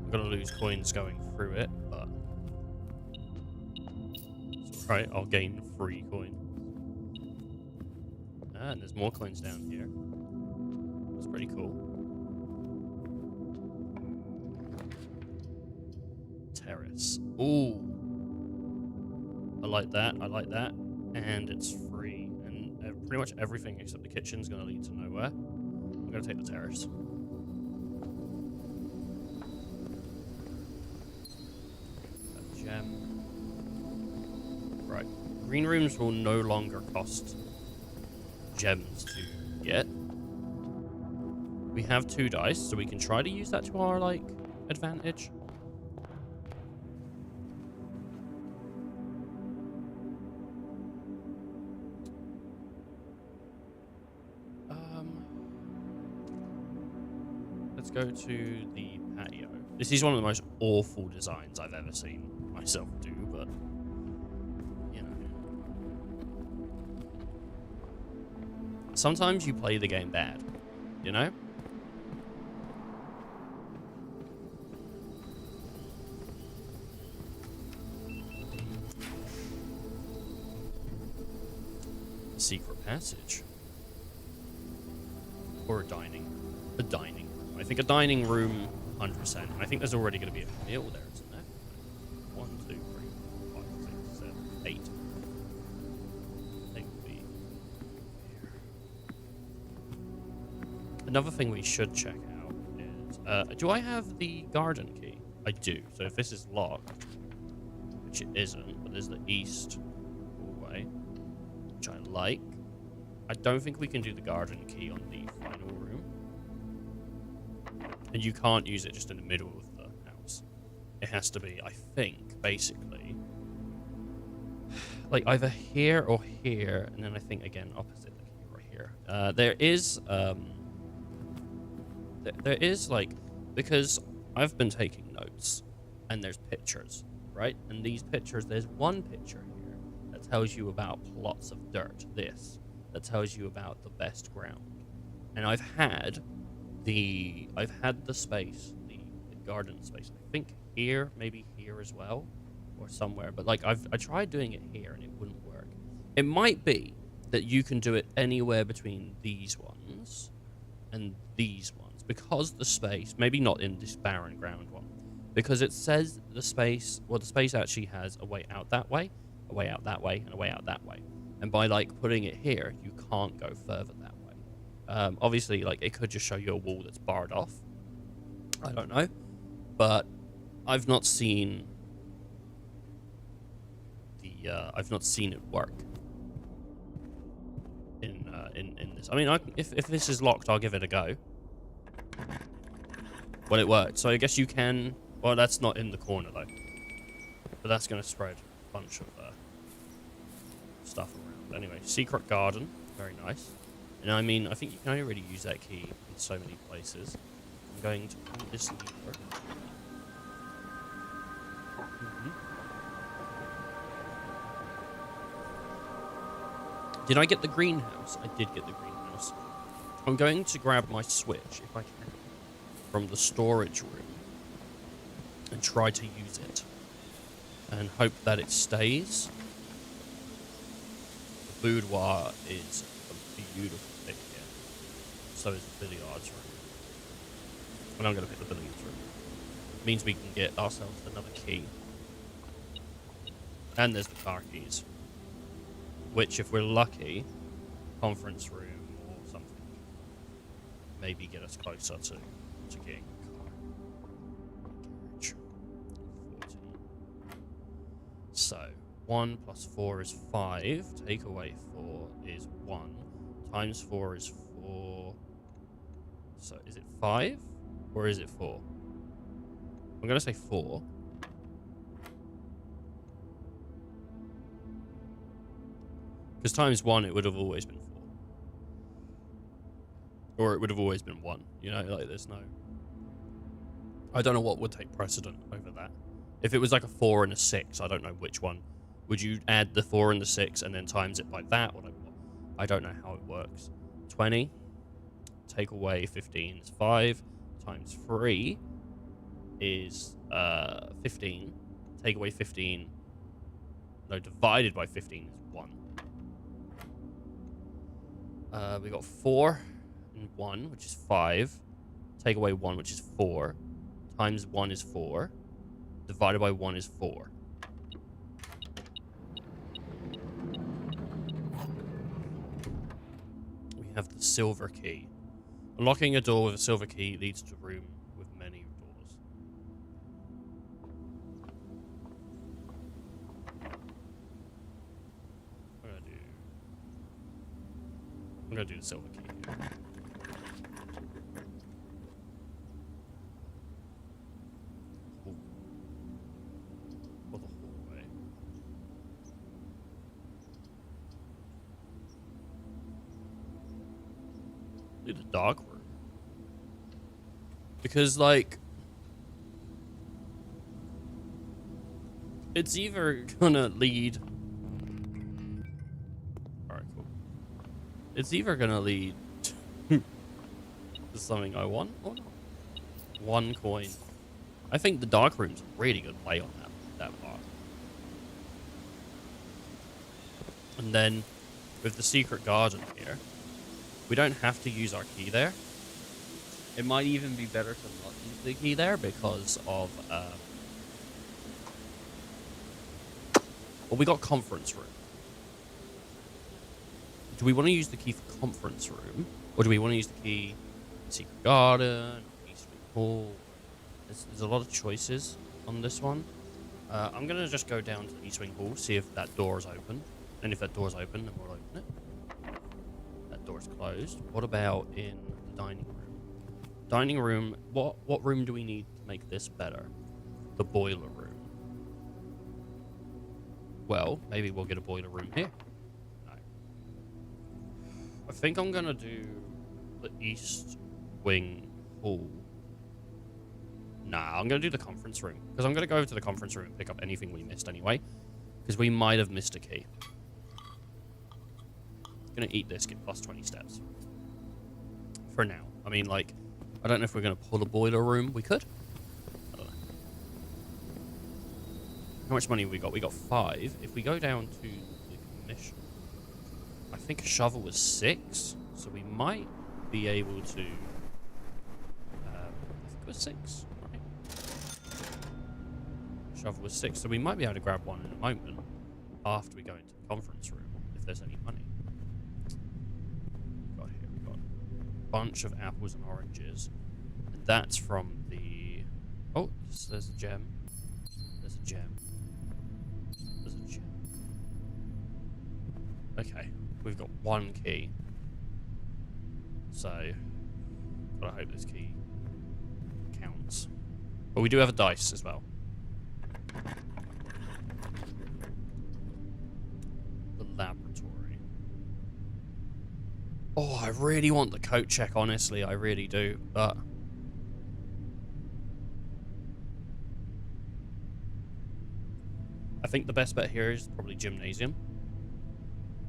I'm gonna lose coins going through it, but it's alright, I'll gain 3 coins. Ah, and there's more coins down here. That's pretty cool. Terrace. Ooh. I like that, I like that. And it's free. And pretty much everything except the kitchen's gonna lead to nowhere. I'm gonna take the terrace. A gem. Right. Green rooms will no longer cost gems to get. We have 2 dice, so we can try to use that to our, like, advantage. Let's go to the patio. This is one of the most awful designs I've ever seen myself do, but you know. Sometimes you play the game bad, you know? Secret passage. Or a dining room. A dining room. I think a dining room, 100%. I think there's already going to be a meal there, isn't there? 1, 2, 3, 4, 5, 6, 7, 8. I think we here. Another thing we should check out is, do I have the garden key? I do. So if this is locked, which it isn't, but there's the east hallway, which I like. I don't think we can do the garden key on the final room. And you can't use it just in the middle of the house. It has to be, I think, basically, like either here or here, and then I think again opposite the key right here. There is like, because I've been taking notes, and there's pictures, right? And these pictures, there's one picture here that tells you about plots of dirt. This that tells you about the best ground, and I've had the space, the garden space. I think here, maybe here as well, or somewhere. But like I tried doing it here and it wouldn't work. It might be that you can do it anywhere between these ones and these ones, because the space, maybe not in this barren ground one, because it says the space, well, the space actually has a way out that way, a way out that way, and a way out that way. And by like putting it here, you can't go further that way. Obviously, like it could just show you a wall that's barred off. I don't know, but I've not seen the I've not seen it work in this. I mean, if this is locked, I'll give it a go. Well, it worked, so I guess you can. Well, that's not in the corner though, but that's going to spread a bunch of stuff around. Anyway, secret garden, very nice. And I mean, I think you can only really use that key in so many places. I'm going to pull this lever. Did I get the greenhouse? I did get the greenhouse. I'm going to grab my switch, if I can, from the storage room and try to use it. And hope that it stays. The boudoir is a beautiful thing here. So is the billiards room. And I'm going to pick the billiards room. It means we can get ourselves another key. And there's the car keys. Which, if we're lucky, conference room or something, maybe get us closer to getting the car. Garage. 14. So, 1 plus 4 is 5. Take away 4 is 1. times 4 is 4. So is it 5 or is it 4? I'm going to say 4. Because times 1, it would have always been 4. Or it would have always been 1. You know, like there's no... I don't know what would take precedent over that. If it was like a 4 and a 6, I don't know which one. Would you add the 4 and the 6 and then times it by that? Or like what? I don't know how it works. 20. Take away 15 is 5. Times 3 is 15. Take away 15. No, divided by 15 is 1. We got 4 and 1, which is 5. Take away 1, which is 4. Times 1 is 4. Divided by 1 is 4. We have the silver key. Unlocking a door with a silver key leads to a room with many doors. I'm gonna do the silver key here. Or the hallway. Do the dark room. Because, like, it's either gonna lead... Alright, cool. It's either gonna lead to something I want or not. 1 coin. I think the dark room's a really good play on that part. And then, with the secret garden here, we don't have to use our key there. It might even be better to not use the key there because of... well, we got conference room. Do we want to use the key for conference room? Or do we want to use the key for secret garden, East Wing Hall? There's a lot of choices on this one. I'm going to just go down to the East Wing Hall, see if that door is open. And if that door's open, then we'll open it. That door's closed. What about in the dining room? Dining room, what room do we need to make this better? The boiler room. Well, maybe we'll get a boiler room here. No. I think I'm going to do the East Wing Hall. Nah, I'm going to do the conference room. Because I'm going to go to the conference room and pick up anything we missed anyway. Because we might have missed a key. Going to eat this, get plus 20 steps. For now. I mean, like, I don't know if we're going to pull a boiler room. We could. I don't know. How much money have we got? We got 5. If we go down to the commission, I think a shovel was 6. So we might be able to... I think it was 6. Shovel was 6, so we might be able to grab one in a moment after we go into the conference room, if there's any money. We've got a bunch of apples and oranges. And that's from the... Oh, there's a gem. There's a gem. There's a gem. Okay, we've got 1 key. So, gotta hope this key counts. But we do have a dice as well. The laboratory. Oh, I really want the coat check, honestly. I really do, but... I think the best bet here is probably gymnasium.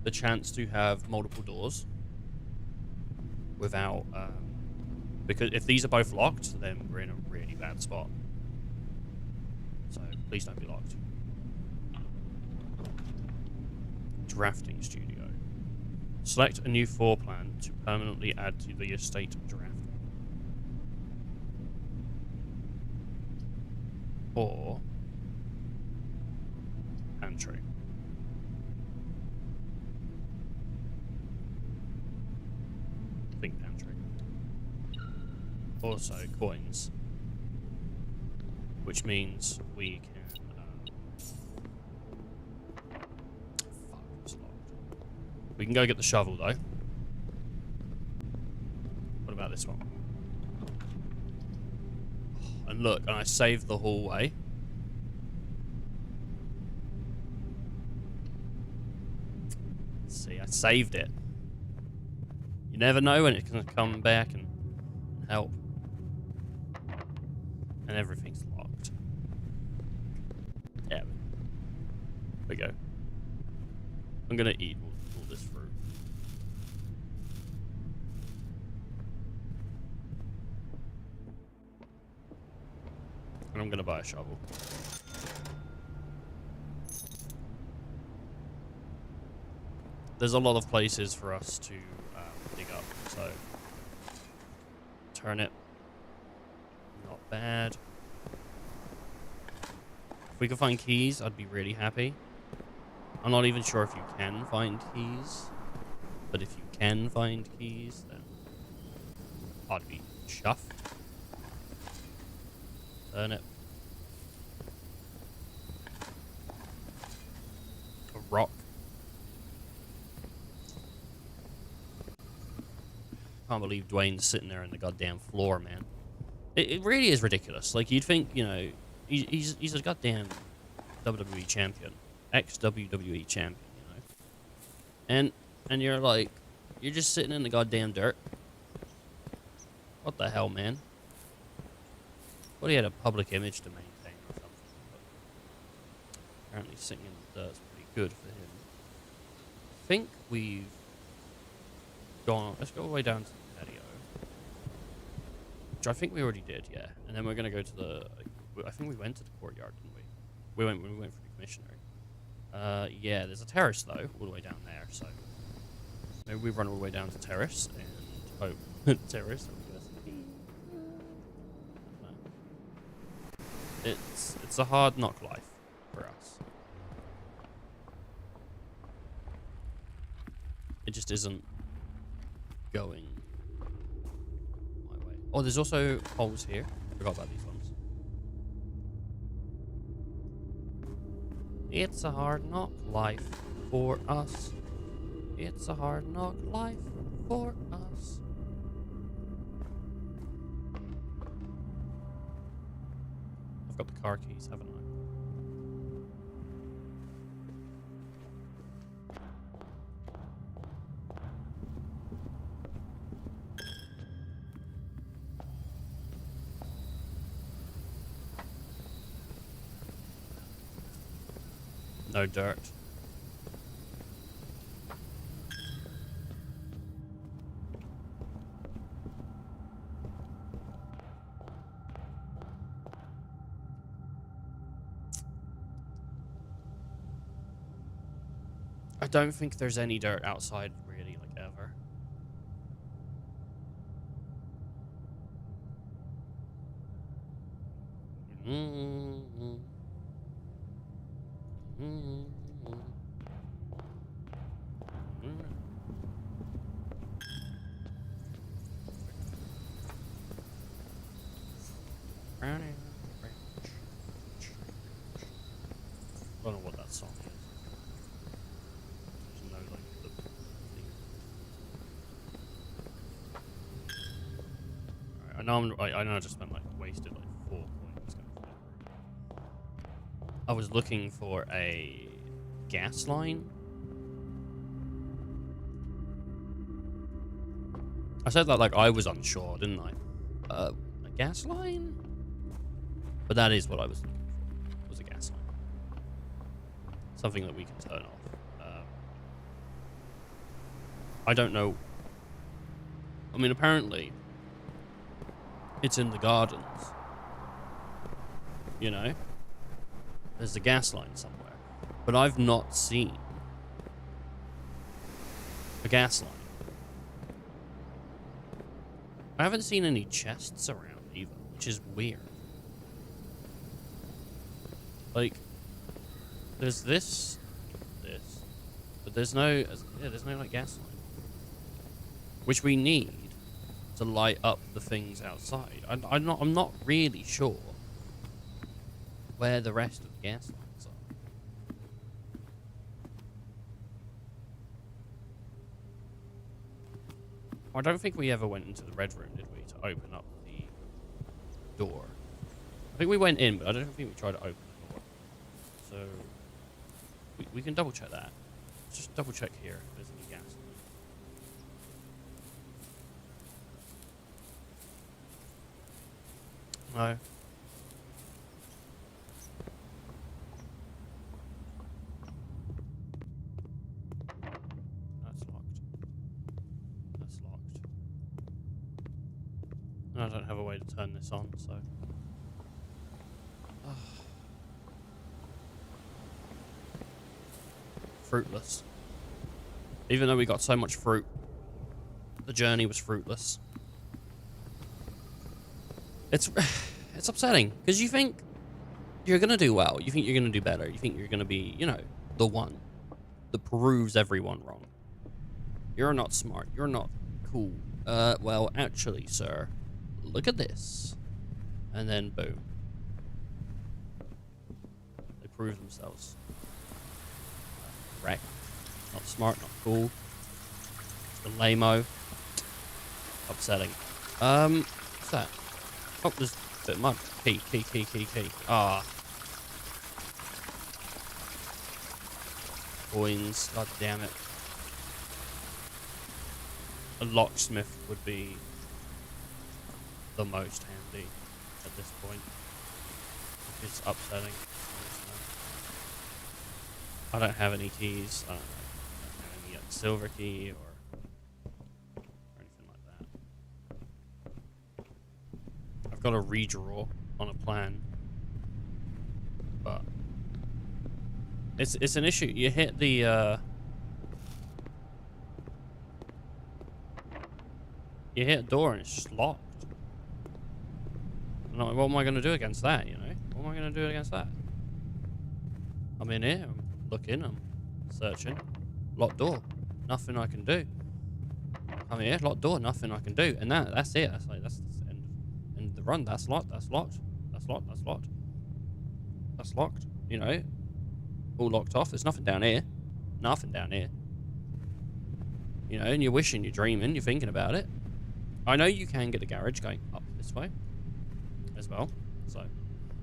The chance to have multiple doors without... because if these are both locked, then we're in a really bad spot. So, please don't be locked. Drafting studio. Select a new floor plan to permanently add to the estate draft. Or pantry. Think pantry. Also coins. Which means we can... fuck, it's locked. We can go get the shovel, though. about this one? And look, and I saved the hallway. See, I saved it. You never know when it's going to come back and help. And everything's locked. Yeah. There we go. I'm going to eat all this fruit. And I'm going to buy a shovel. There's a lot of places for us to dig up, so turnip, not bad. If we could find keys, I'd be really happy. I'm not even sure if you can find keys, but if you can find keys, then I'd be chuffed. Turnip. A rock. Can't believe Dwayne's sitting there on the goddamn floor, man. It really is ridiculous. Like, you'd think, you know, he's a goddamn WWE champion, ex-WWE champion, you know. And you're like, you're just sitting in the goddamn dirt. What the hell, man? Well, he had a public image to maintain or something. But apparently sitting in the dirt's pretty good for him. I think we've gone. Let's go all the way down to the patio, which I think we already did, yeah. And then we're gonna go to the. I think we went to the courtyard, didn't we? We went for the commissioner. Yeah. There's a terrace though, all the way down there. So maybe we run all the way down to terrace and hope terrace. It's a hard knock life for us. It just isn't going my way. Oh, there's also holes here. Forgot about these ones. It's a hard knock life for us. It's a hard knock life for us. I've got the car keys, haven't I? No dirt. I don't think there's any dirt outside, really, like, ever. I don't know what that song is. Just know, like, the thing. Alright, I know I just spent, like, wasted, like, 4 points going for that. I was looking for a gas line. I said that like I was unsure, didn't I? A gas line? But that is what I was looking for, was a gas line. Something that we can turn off. I don't know. I mean, apparently, it's in the gardens. You know? There's a gas line somewhere. But I've not seen a gas line. I haven't seen any chests around either, which is weird. Like, there's this, but there's no, there's no like gas line, which we need to light up the things outside. I'm not really sure where the rest of the gas lines are. I don't think we ever went into the red room, did we, to open up the door? I think we went in, but I don't think we tried to open the door. So we can double check that. Let's just double check here if there's any gas. No. That's locked. That's locked. And I don't have a way to turn this on, so. Fruitless. Even though we got so much fruit, the journey was fruitless. It's upsetting because you think you're gonna do well, you think you're gonna do better, you think you're gonna be, you know, the one that proves everyone wrong. You're not smart, you're not cool. Well, actually, sir, look at this, and then boom, they prove themselves. Right. Not smart, not cool. It's the lame-o. Upsetting. What's that? Oh, there's a bit of mud. Key. Ah. Coins. God damn it. A locksmith would be the most handy at this point. It's upsetting. I don't have any keys. I don't have any silver key or anything like that. I've got a redraw on a plan, but it's an issue. You hit the you hit a door and it's just locked. And I'm like, what am I going to do against that? You know, what am I going to do against that? I'm in here. I'm looking, I'm searching. Locked door. Nothing I can do. I'm here, locked door, nothing I can do. And that's it. That's the end of the run. That's locked, that's locked. That's locked, that's locked. That's locked. You know. All locked off. There's nothing down here. Nothing down here. You know, and you're wishing, you're dreaming, you're thinking about it. I know you can get a garage going up this way as well. So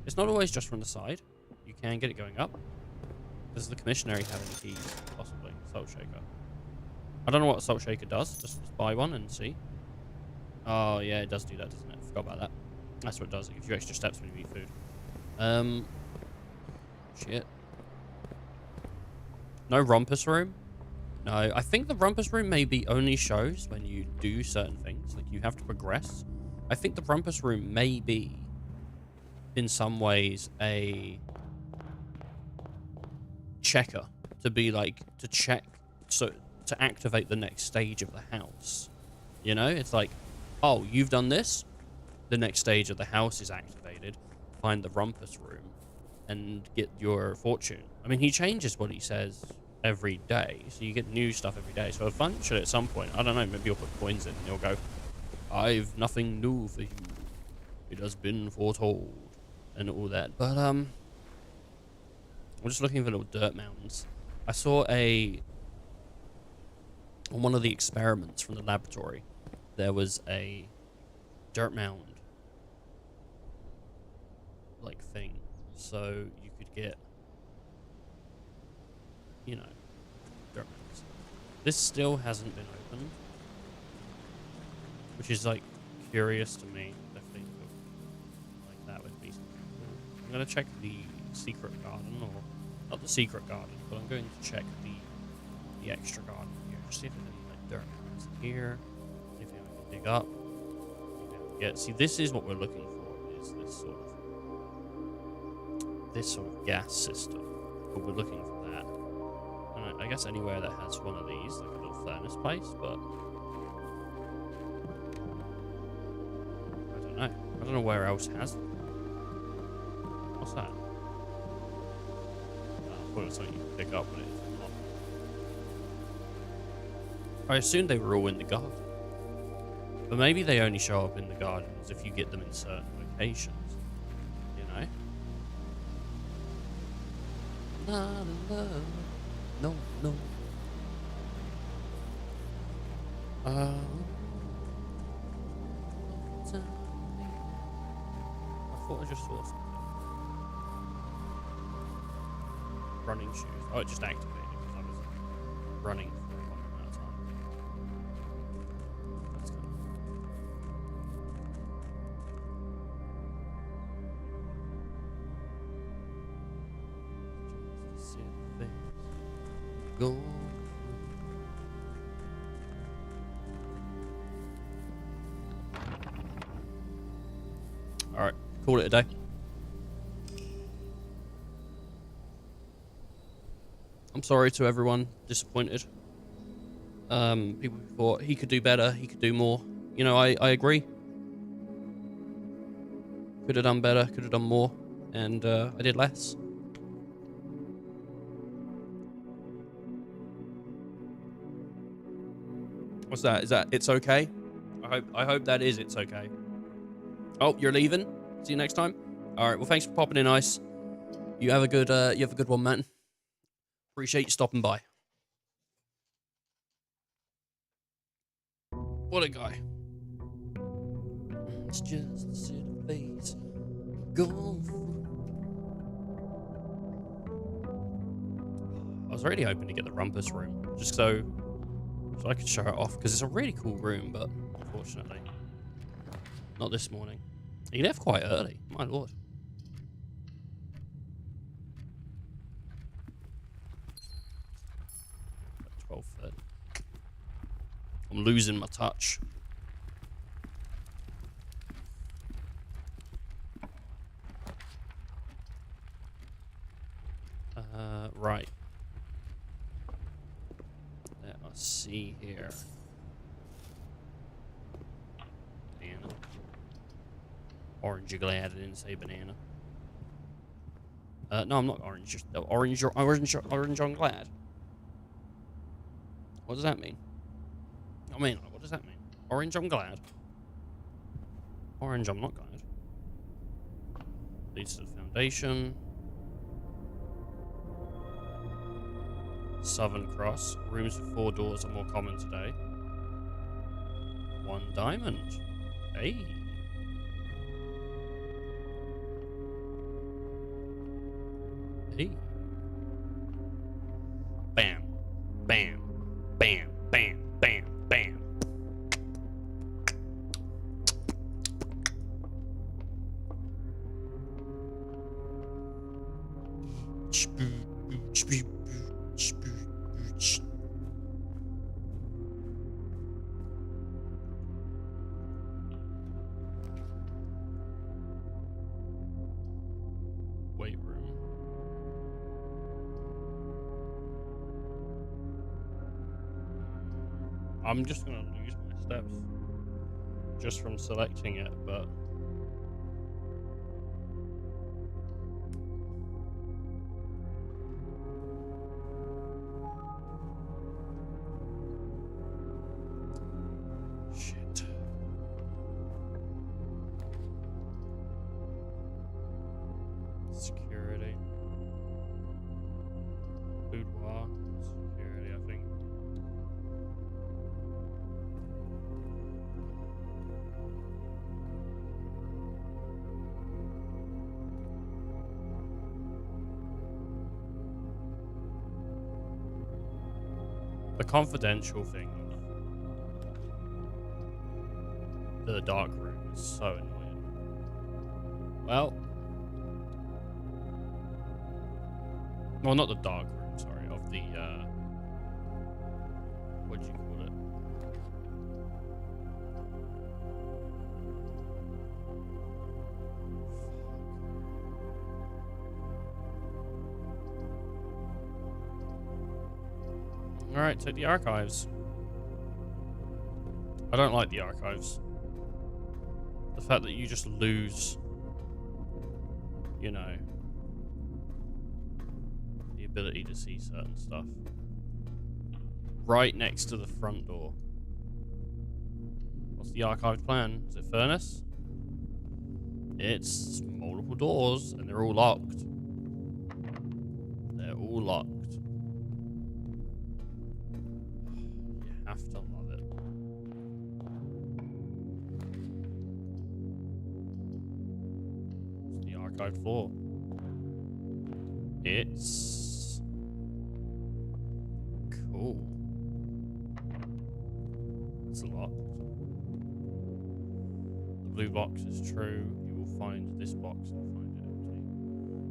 it's not always just from the side. You can get it going up. Does the commissionary have any keys? Possibly. Salt shaker. I don't know what a salt shaker does. Just buy one and see. Oh, yeah, it does do that, doesn't it? I forgot about that. That's what it does. It gives you extra steps when you eat food. Shit. No rumpus room? No, I think the rumpus room maybe only shows when you do certain things. Like, you have to progress. I think the rumpus room may be, in some ways, a checker, to be like, to check, so to activate the next stage of the house. You know, it's like, oh, you've done this, the next stage of the house is activated. Find the rumpus room and get your fortune. I mean, he changes what he says every day, so you get new stuff every day. So eventually, at some point, I don't know, maybe you'll put coins in and you'll go, I've nothing new for you, it has been foretold, and all that. But I'm just looking for little dirt mounds. I saw on one of the experiments from the laboratory, there was a dirt mound like thing, so you could get, you know, dirt mounds. This still hasn't been opened, which is like curious to me. Definitely like that would be something cool. I'm gonna check the secret garden, or not the secret garden, but I'm going to check the extra garden here. Just see if there's any like dirt mounds here. See if I can dig up. Yeah, see, this is what we're looking for, is this sort of gas system. But we're looking for that. And I guess anywhere that has one of these, like a little furnace place, but I don't know where else has them. What's that? I thought it was something you could pick up, but it's not. I assumed they were all in the garden. But maybe they only show up in the gardens if you get them in certain locations. You know? Not in love. No, no. I thought I just saw something. Running shoes. Oh, it just activated because I was running for a long amount of time. That's kind of just to see the things go. All right, call it a day. I'm sorry to everyone disappointed. People who thought he could do better, he could do more. You know, I agree. Could have done better, could have done more, and I did less. What's that? Is that it's okay? I hope that is it's okay. Oh, you're leaving? See you next time. All right. Well, thanks for popping in, Ice. You have a good one, man. Appreciate you stopping by. What a guy. It's just a city face. Go. I was really hoping to get the rumpus room, just so I could show it off, because it's a really cool room, but unfortunately, not this morning. He left quite early. My lord. Like 12:30. I'm losing my touch. Right. Let us see here. Banana. Orange, glad I didn't say banana. No, I'm not orange. Just orange on glad. What does that mean? I mean, what does that mean? Orange, I'm glad. Orange, I'm not glad. Leads to the foundation. Southern Cross. Rooms with 4 doors are more common today. 1 diamond. Hey. Hey. Bam. Bam. Bam. Bam. Bam. Bam. Weight room. I'm just gonna lose my steps just from selecting it, but shit. Security. Boudoir. Security, I think. The confidential thing of the dark room is so annoying. Well, not the dark room, sorry, of the, what do you call it? Alright, take the archives. I don't like the archives. The fact that you just lose, you know, the ability to see certain stuff. Right next to the front door. What's the archived plan? Is it furnace? It's multiple doors, and they're all locked. They're all locked. You have to love it. archived for? It's cool. It's a lot. The blue box is true. You will find this box and find it empty.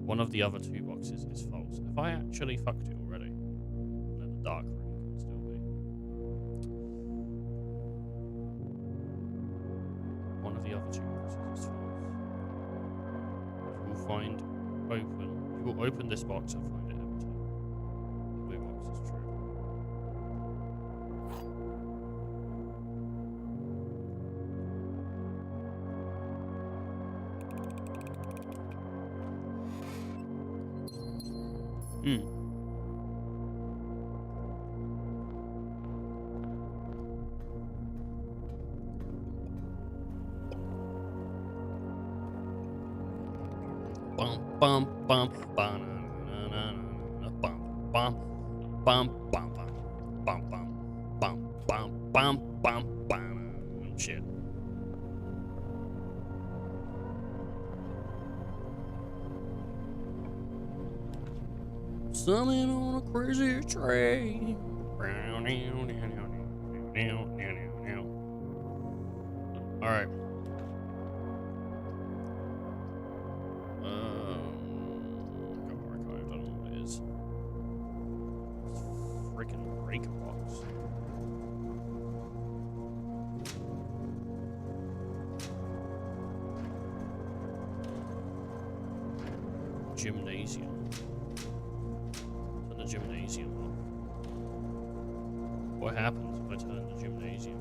One of the other two boxes is false. Have I actually fucked it already? No, the dark room can still be. One of the other two boxes is false. You will find open. You will open this box and find it empty. The blue box is true. Bum bum bum bum bum bum bum bum bum bum bum bum bum bum bum. Shit. Something on a crazy train. All right. Go archive. I don't know what it is. Freaking break box. Gymnasium. Turn the gymnasium off. What happens if I turn the gymnasium off?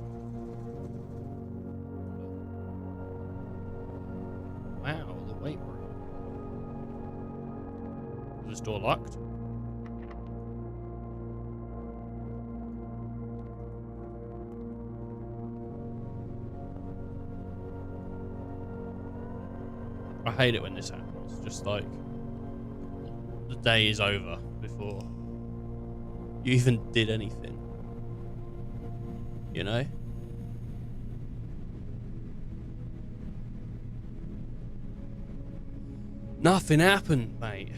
Wow, the weight room. Is this door locked? I hate it when this happens. Just like the day is over before you even did anything. You know? Nothing happened, mate.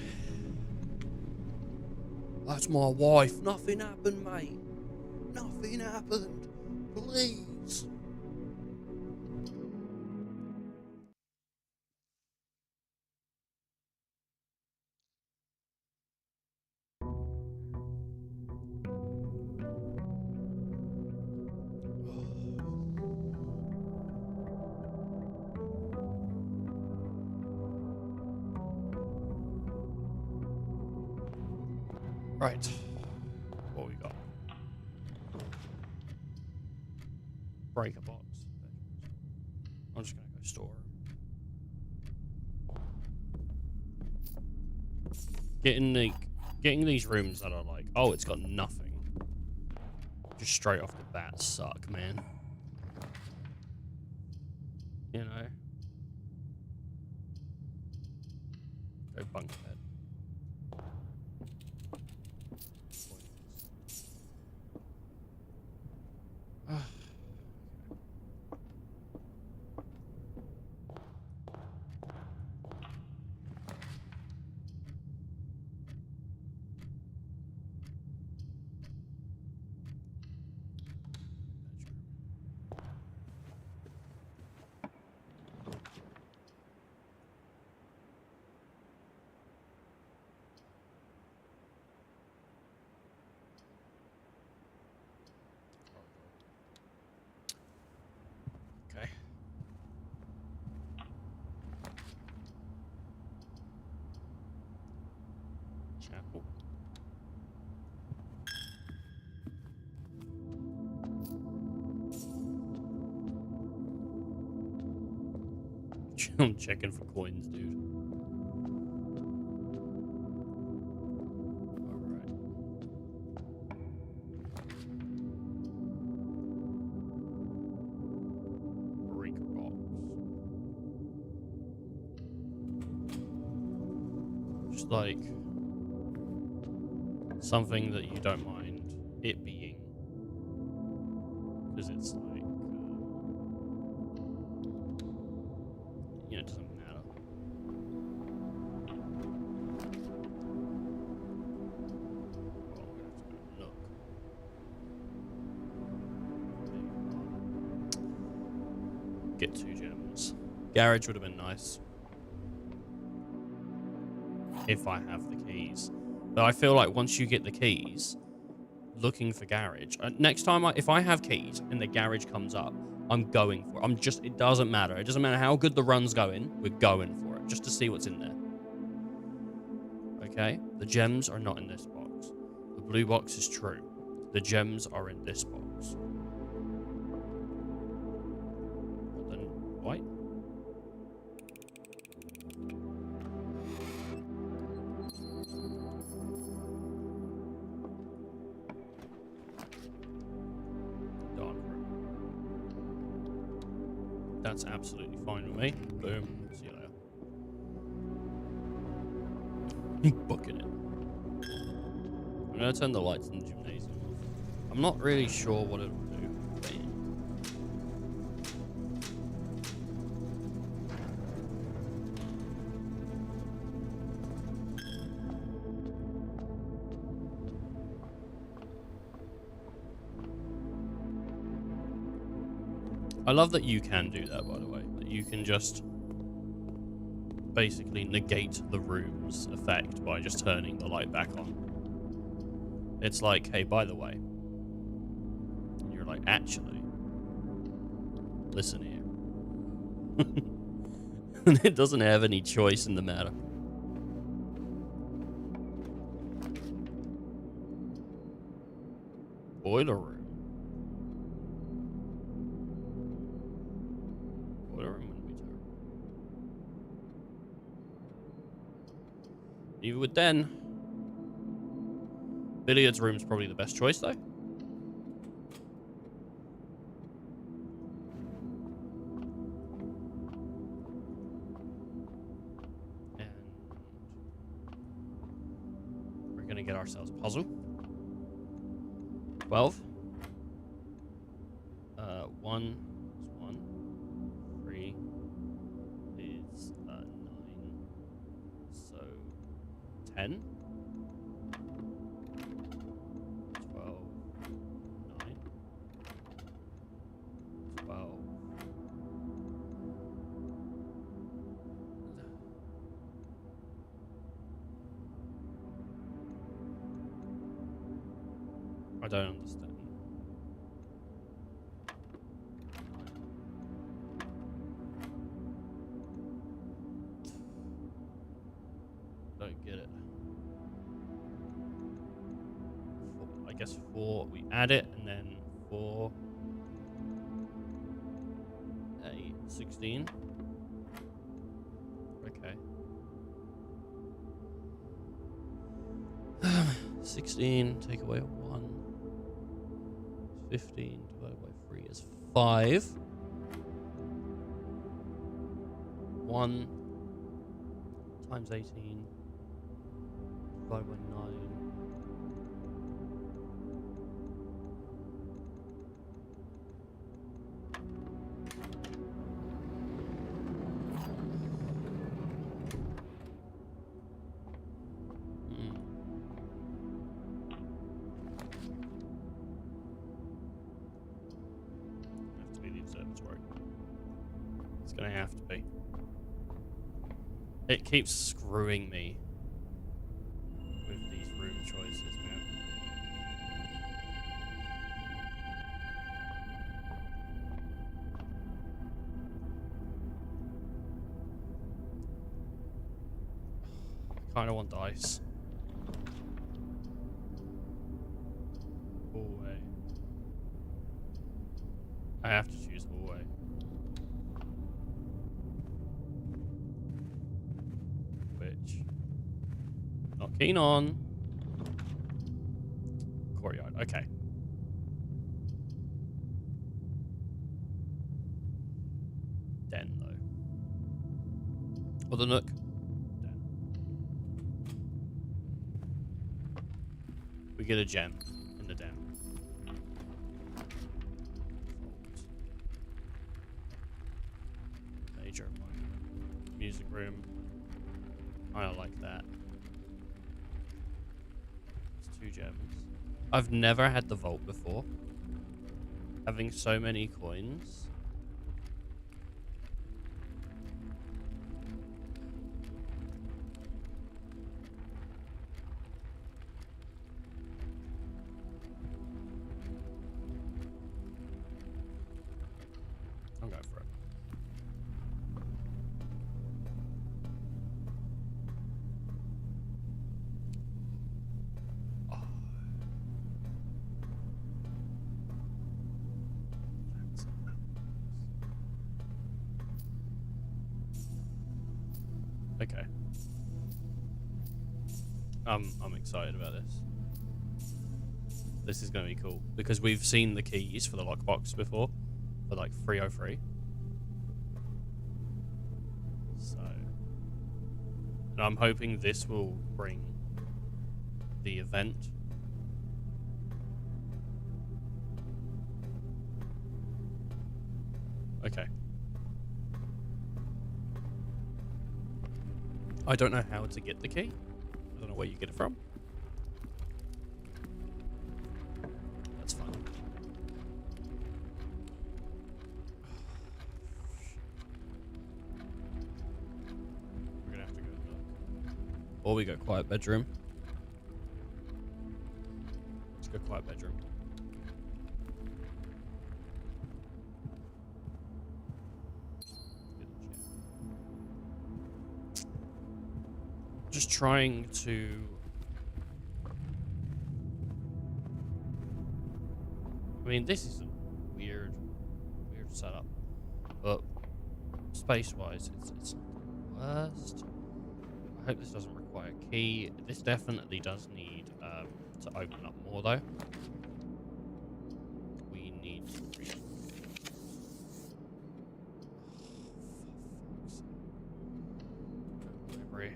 That's my wife. Nothing happened, mate. Nothing happened. Please. Right. What we got? Break a box. I'm just gonna go store. Getting these rooms that are like, oh, it's got nothing. Just straight off the bat suck, man. You know? Go bunk bed. Okay. Chapel. I'm checking for coins, dude. Alright. Break box. Just like something that you don't mind it being. Because it's like, you know, it doesn't matter. get 2 gems. Garage would have been nice. If I have the keys. But I feel like once you get the keys, looking for garage. Next time, if I have keys and the garage comes up, I'm going for it. It doesn't matter. It doesn't matter how good the run's going. We're going for it just to see what's in there. Okay? The gems are not in this box. The blue box is true. The gems are in this box. Then white? That's absolutely fine with me. Boom. See you later. Booking it. I'm going to turn the lights in the gymnasium off. I'm not really sure what it'll do. I love that you can do that, by the way. That you can just basically negate the room's effect by just turning the light back on. It's like, hey, by the way. And you're like, actually, listen here. And it doesn't have any choice in the matter. Boiler room. Even with Den. Billiards room's probably the best choice, though. And we're going to get ourselves a puzzle. 12. 1 is 1. 3 is 9. So 10. 12. 9. 12. I don't understand. Don't get it. I guess 4, we add it, and then 4, 8, 16. Okay. 16, take away 1. 15 divided by 3 is 5. 1 times 18 divided by 9. Have to be the observatory. It's gonna have to be. It keeps screwing me with these room choices, man. I kind of want dice. Hallway. I have to choose hallway. Which? Not keen on. Courtyard. Okay. Den, though. Or the Nook. Den. We get a gem in the den. Major monument. Music room. I don't like that. It's 2 gems. I've never had the vault before. Having so many coins Okay. I'm excited about this. This is going to be cool because we've seen the keys for the lockbox before for like 303. So, and I'm hoping this will bring the event. Okay. I don't know how to get the key. I don't know where you get it from. That's fine. We're gonna have to go look. Or we go quiet bedroom. Let's go quiet bedroom. Just trying to I mean, this is a weird setup, but space-wise, it's not the worst. I hope this doesn't require a key. This definitely does need to open up more, though. We need to library.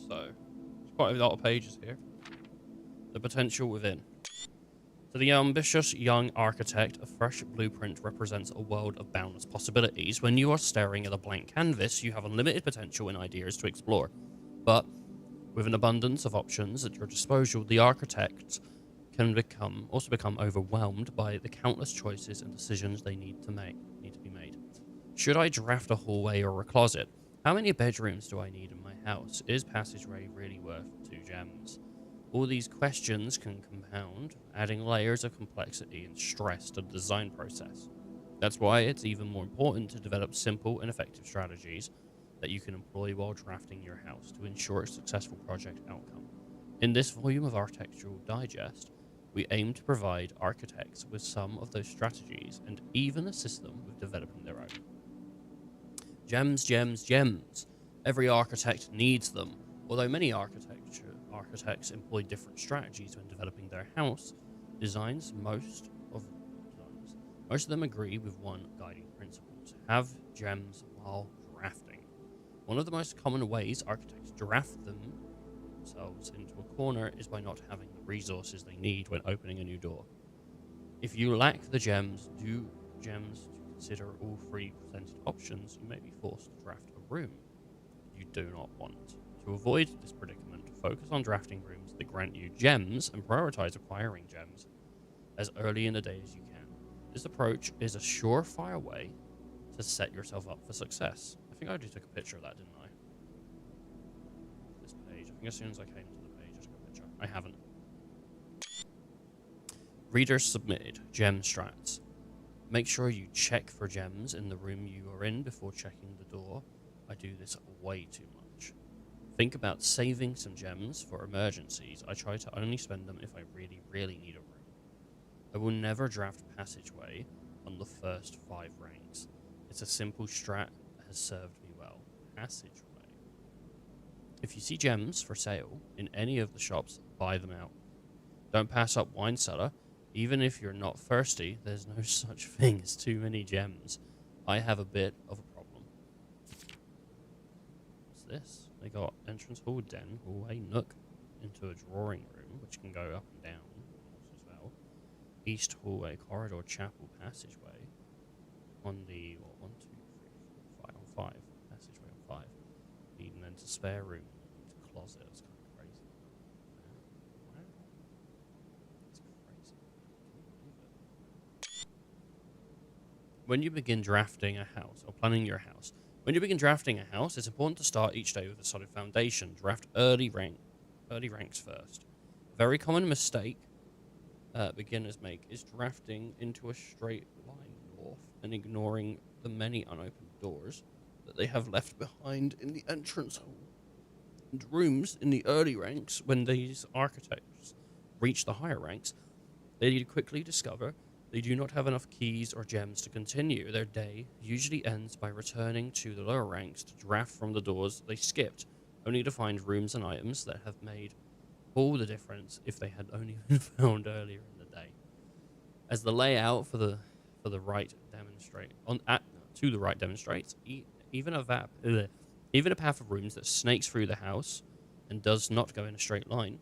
So, there's quite a lot of pages here. The potential within. To the ambitious young architect, a fresh blueprint represents a world of boundless possibilities. When you are staring at a blank canvas, you have unlimited potential and ideas to explore. But with an abundance of options at your disposal, the architect can also become overwhelmed by the countless choices and decisions they need to be made. Should I draft a hallway or a closet? How many bedrooms do I need in my house? Is passageway really worth 2 gems? All these questions can compound, adding layers of complexity and stress to the design process. That's why it's even more important to develop simple and effective strategies that you can employ while drafting your house to ensure a successful project outcome. In this volume of Architectural Digest, we aim to provide architects with some of those strategies and even assist them with developing their own. Gems, gems, gems. Every architect needs them. Although many architects employ different strategies when developing their house designs, most of them agree with one guiding principle: to have gems while drafting. One of the most common ways architects draft themselves into a corner is by not having the resources they need when opening a new door. If you lack the gems to consider all 3 presented options, you may be forced to draft a room you do not want. To avoid this predicament, focus on drafting rooms that grant you gems and prioritize acquiring gems as early in the day as you can. This approach is a surefire way to set yourself up for success. I think I already took a picture of that, didn't I? This page. I think as soon as I came to the page, I took a picture. I haven't. Readers submitted gem strats. Make sure you check for gems in the room you are in before checking the door. I do this way too much. Think about saving some gems for emergencies. I try to only spend them if I really, really need a room. I will never draft passageway on the first 5 ranks. It's a simple strat that has served me well. Passageway. If you see gems for sale in any of the shops, buy them out. Don't pass up wine cellar. Even if you're not thirsty, there's no such thing as too many gems. I have a bit of a problem. What's this? They got entrance hall, den, hallway, nook, into a drawing room, which can go up and down as well. East hallway, corridor, chapel, passageway. On the, 1, 2, 3, 4, 5, on 5. Passageway on 5. Leading then to spare room, to closet. That's kind of crazy. Wow. That's crazy. Can you believe it? When you begin drafting a house, or planning your house, when you begin drafting a house, it's important to start each day with a solid foundation. Draft early ranks first. A very common mistake beginners make is drafting into a straight line north and ignoring the many unopened doors that they have left behind in the entrance hall and rooms in the early ranks. When these architects reach the higher ranks, they quickly discover They do not have enough keys or gems to continue. Their day usually ends by returning to the lower ranks to draft from the doors they skipped, only to find rooms and items that have made all the difference if they had only been found earlier in the day. As the layout for the right demonstrate on at to the right demonstrates, even even a path of rooms that snakes through the house and does not go in a straight line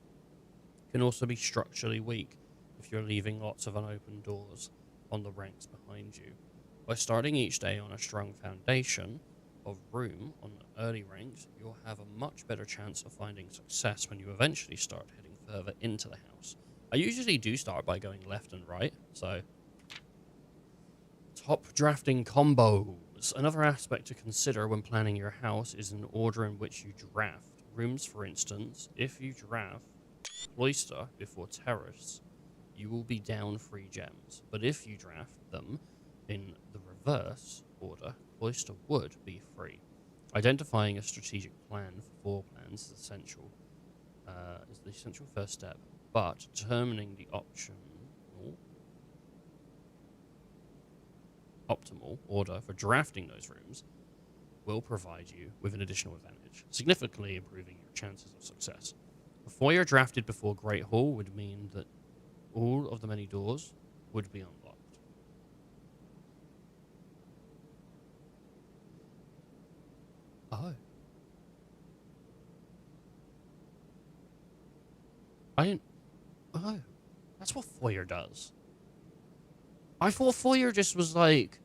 can also be structurally weak if you're leaving lots of unopened doors on the ranks behind you. By starting each day on a strong foundation of room on the early ranks, you'll have a much better chance of finding success when you eventually start heading further into the house. I usually do start by going left and right, so top drafting combos. Another aspect to consider when planning your house is an order in which you draft. Rooms, for instance, if you draft Cloister before Terrace, you will be down 3 gems. But if you draft them in the reverse order, Cloister would be free. Identifying a strategic plan for floor plans is the essential first step, but determining the optimal order for drafting those rooms will provide you with an additional advantage, significantly improving your chances of success. A foyer drafted before Great Hall would mean that all of the many doors would be unlocked. Oh. I didn't... Oh. That's what foyer does. I thought foyer just was like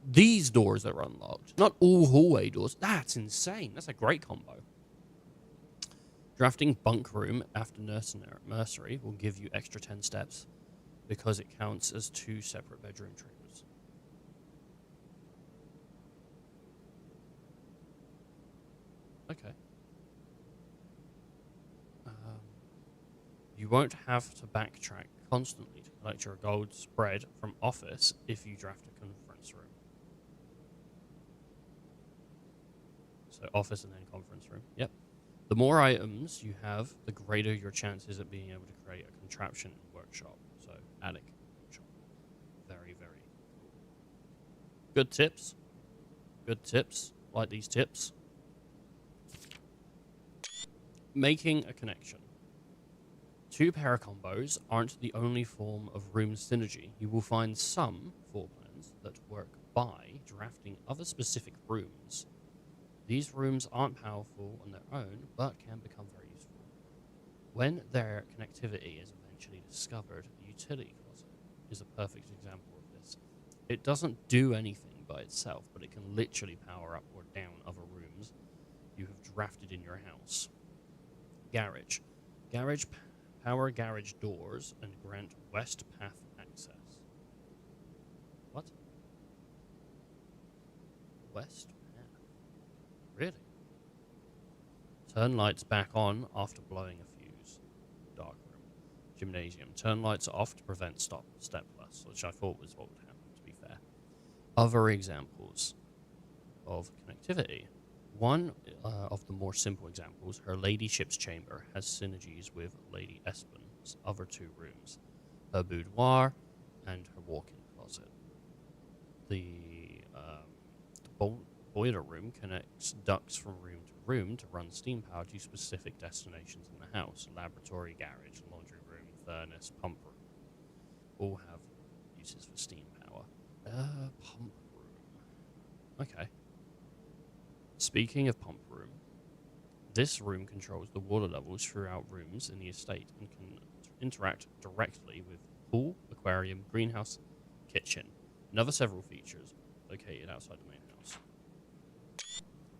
these doors that are unlocked, not all hallway doors. That's insane. That's a great combo. Drafting bunk room after nursery will give you extra 10 steps because it counts as 2 separate bedroom triggers. Okay. You won't have to backtrack constantly to collect your gold spread from office if you draft a conference room. So office and then conference room. Yep. The more items you have, the greater your chances of being able to create a contraption in workshop. So attic workshop. Very, very cool. Good tips. Good tips. Like these tips. Making a connection. 2 pair combos aren't the only form of room synergy. You will find some floor plans that work by drafting other specific rooms. These rooms aren't powerful on their own, but can become very useful. When their connectivity is eventually discovered, the utility closet is a perfect example of this. It doesn't do anything by itself, but it can literally power up or down other rooms you have drafted in your house. Garage. Power garage doors and grant west path access. What? West path? Really? Turn lights back on after blowing a fuse. Dark room. Gymnasium. Turn lights off to prevent step plus, which I thought was what would happen, to be fair. Other examples of connectivity. One of the more simple examples, her ladyship's chamber has synergies with Lady Espen's other 2 rooms, her boudoir and her walk-in closet. The boiler room connects ducts from room to room to run steam power to specific destinations in the house. Laboratory, garage, laundry room, furnace, pump room all have uses for steam power. Pump room. Okay. Speaking of pump room, this room controls the water levels throughout rooms in the estate and can interact directly with pool, aquarium, greenhouse, kitchen, and other several features located outside the main house.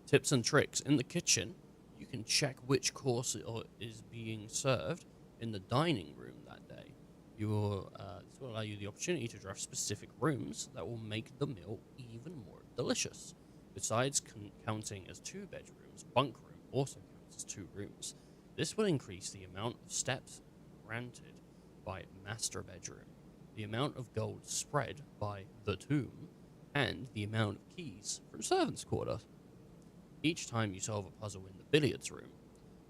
Tips and tricks. In the kitchen, you can check which course is being served in the dining room that day. This will allow you the opportunity to draft specific rooms that will make the meal even more delicious. Besides counting as 2 bedrooms, bunk room also counts as 2 rooms. This will increase the amount of steps granted by master bedroom, the amount of gold spread by the tomb, and the amount of keys from servants' quarter. Each time you solve a puzzle in the billiards room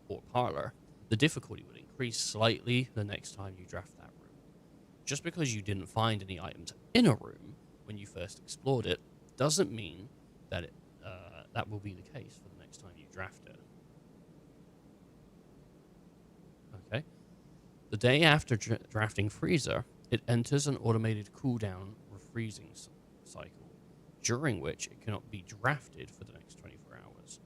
or parlor, the difficulty would increase slightly the next time you draft that room. Just because you didn't find any items in a room when you first explored it doesn't mean that that will be the case for the next time you draft it. Okay. The day after drafting Freezer, it enters an automated cooldown refreezing cycle, during which it cannot be drafted for the next 24 hours.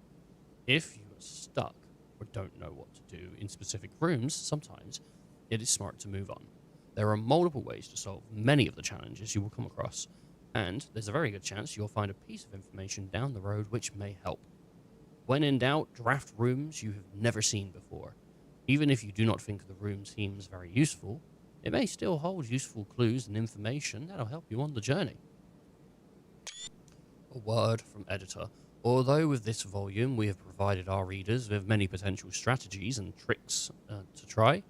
If you are stuck or don't know what to do in specific rooms, sometimes it is smart to move on. There are multiple ways to solve many of the challenges you will come across, and there's a very good chance you'll find a piece of information down the road which may help. When in doubt, draft rooms you have never seen before. Even if you do not think the room seems very useful, it may still hold useful clues and information that'll help you on the journey. A word from editor. Although with this volume we have provided our readers with many potential strategies and tricks to try,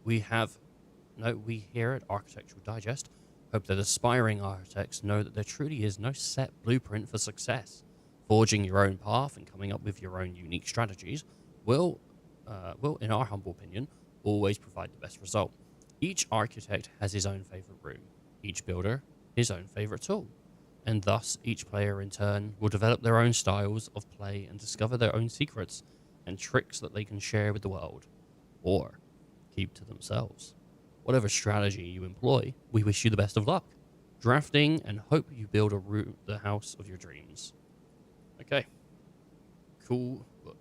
we here at Architectural Digest hope that aspiring architects know that there truly is no set blueprint for success. Forging your own path and coming up with your own unique strategies will, in our humble opinion, always provide the best result. Each architect has his own favorite room, each builder his own favorite tool, and thus each player in turn will develop their own styles of play and discover their own secrets and tricks that they can share with the world, or keep to themselves. Whatever strategy you employ, we wish you the best of luck, drafting, and hope you build the house of your dreams. Okay. Cool book.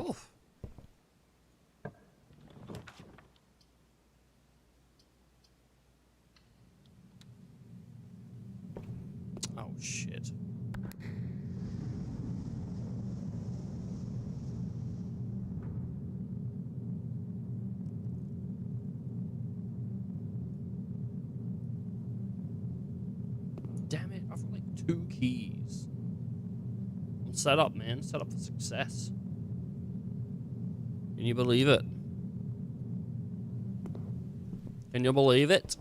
Oof. Oh, shit. Damn it, I've got like 2 keys. I'm set up, man. Set up for success. Can you believe it? Can you believe it?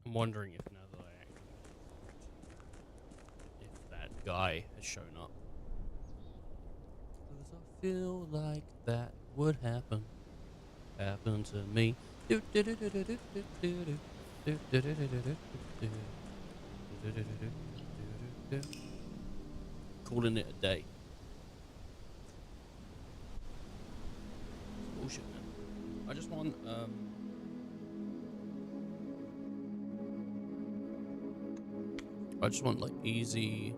I'm wondering if now that I actually if that guy has shown up. 'Cause I feel like that would happen to me. Calling it a day. Bullshit, man. I just want like easy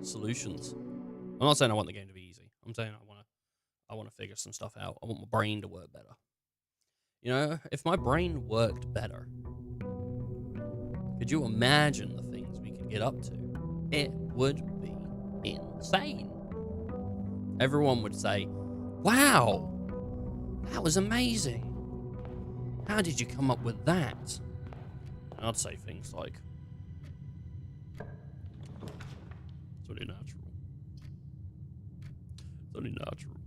solutions. I'm not saying I want the game to be easy. I'm saying I want to figure some stuff out. I want my brain to work better. You know, if my brain worked better, could you imagine the things we could get up to? It would be insane. Everyone would say, "Wow, that was amazing. How did you come up with that?" And I'd say things like, "It's only natural. It's only natural.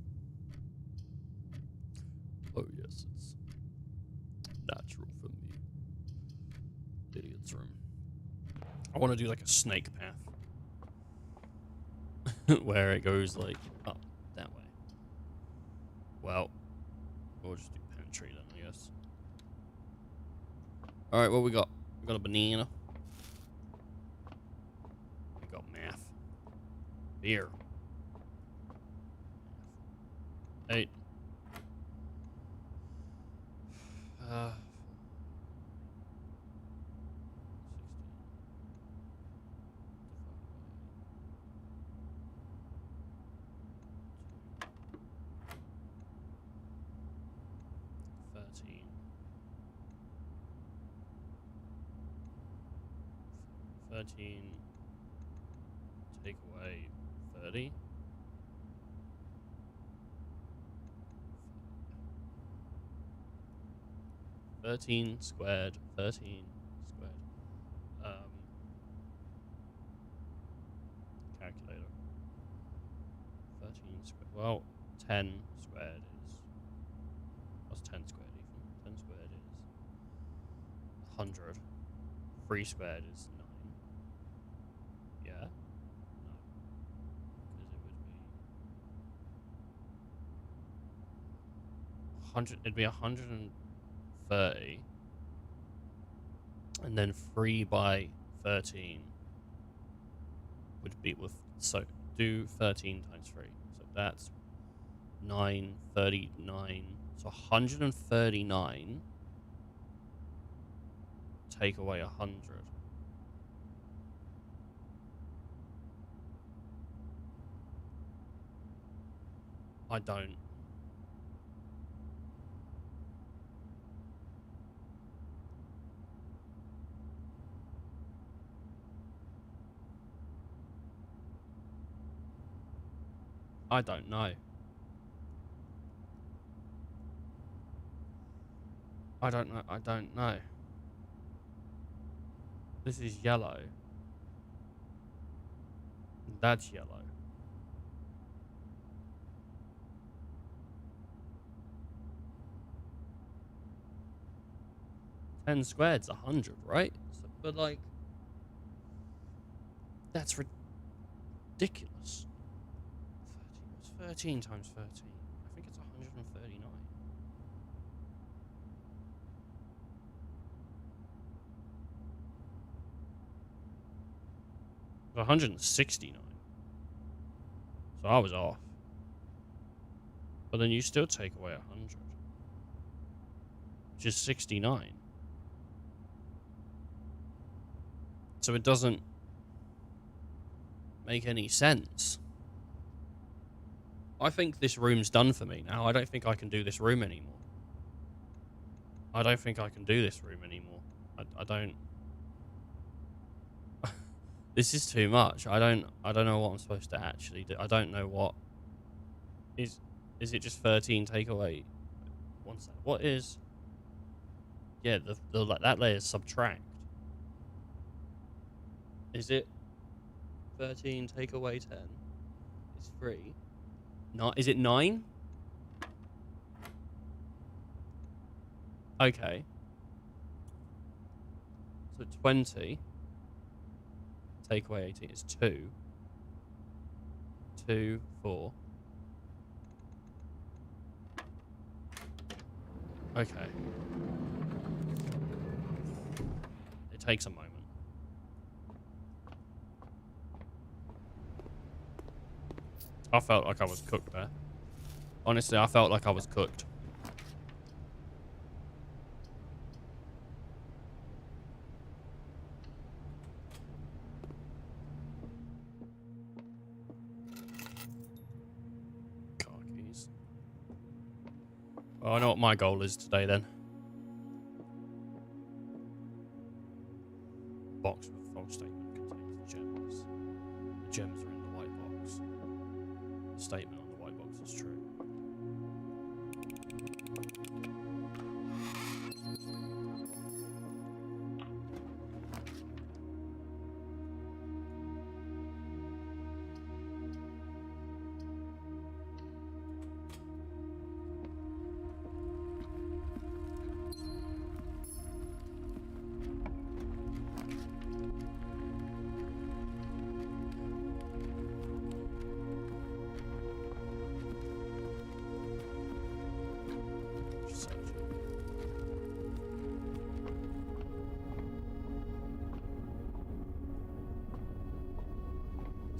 Oh yes, it's natural for me." Idiot's room. I want to do like a snake path. Where it goes like up that way. Well, we'll just do penetrate then, I guess. Alright, what we got? We got a banana. We got math. Beer. 8. Uh, 16. 13. 13. Take away 30. 13 squared. 13 squared. Calculator. 13 squared. Well, 10 squared is. What's 10 squared even? 10 squared is 100. 3 squared is 9. Yeah? No. Because it would be 100. It'd be 130. And then 3 by 13 would be with. So do 13 times 3. So that's 939. So 139 take away 100. I don't. I don't know. I don't know. I don't know. This is yellow. That's yellow. Ten squared's 100, right? So, but like, that's ridiculous. 13 times 13? I think it's 139. 169. So I was off. But then you still take away 100. Which is 69. So it doesn't make any sense. I think this room's done for me now. I don't think I can do this room anymore. I don't think I can do this room anymore. I don't. This is too much. I don't know what I'm supposed to actually do. I don't know what is it just 13 take away? One sec. What is? Yeah, the that layer is subtract. Is it 13 take away 10? It's 3. Not is it 9? Okay. So 20 take away 18 is 2. 2, 4. Okay. It takes a moment. I felt like I was cooked there. Honestly, I felt like I was cooked. Car keys. Well, I know what my goal is today then. Box with false statement contains gems. The gems are in the white box. The statement on the white box is true.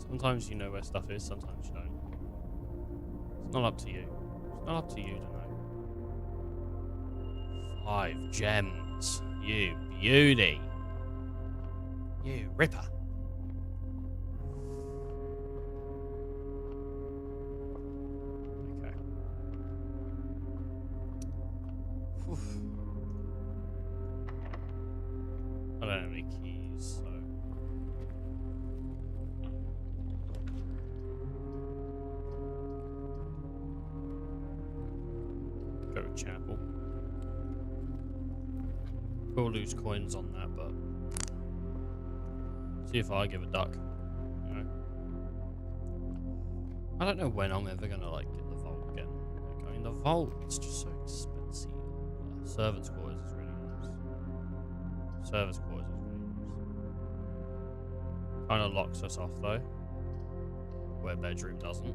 Sometimes you know where stuff is, sometimes you don't. It's not up to you. It's not up to you to know. 5 gems. You beauty. You ripper. Okay. Whew. keys, so. Go to chapel. We'll lose coins on that, but see if I give a duck. You know? I don't know when I'm ever gonna like get the vault again. Like, I mean, the vault is just so expensive. Servants' quarters is really nice. Servants' quarters is really nice. Kind of locks us off though, where bedroom doesn't.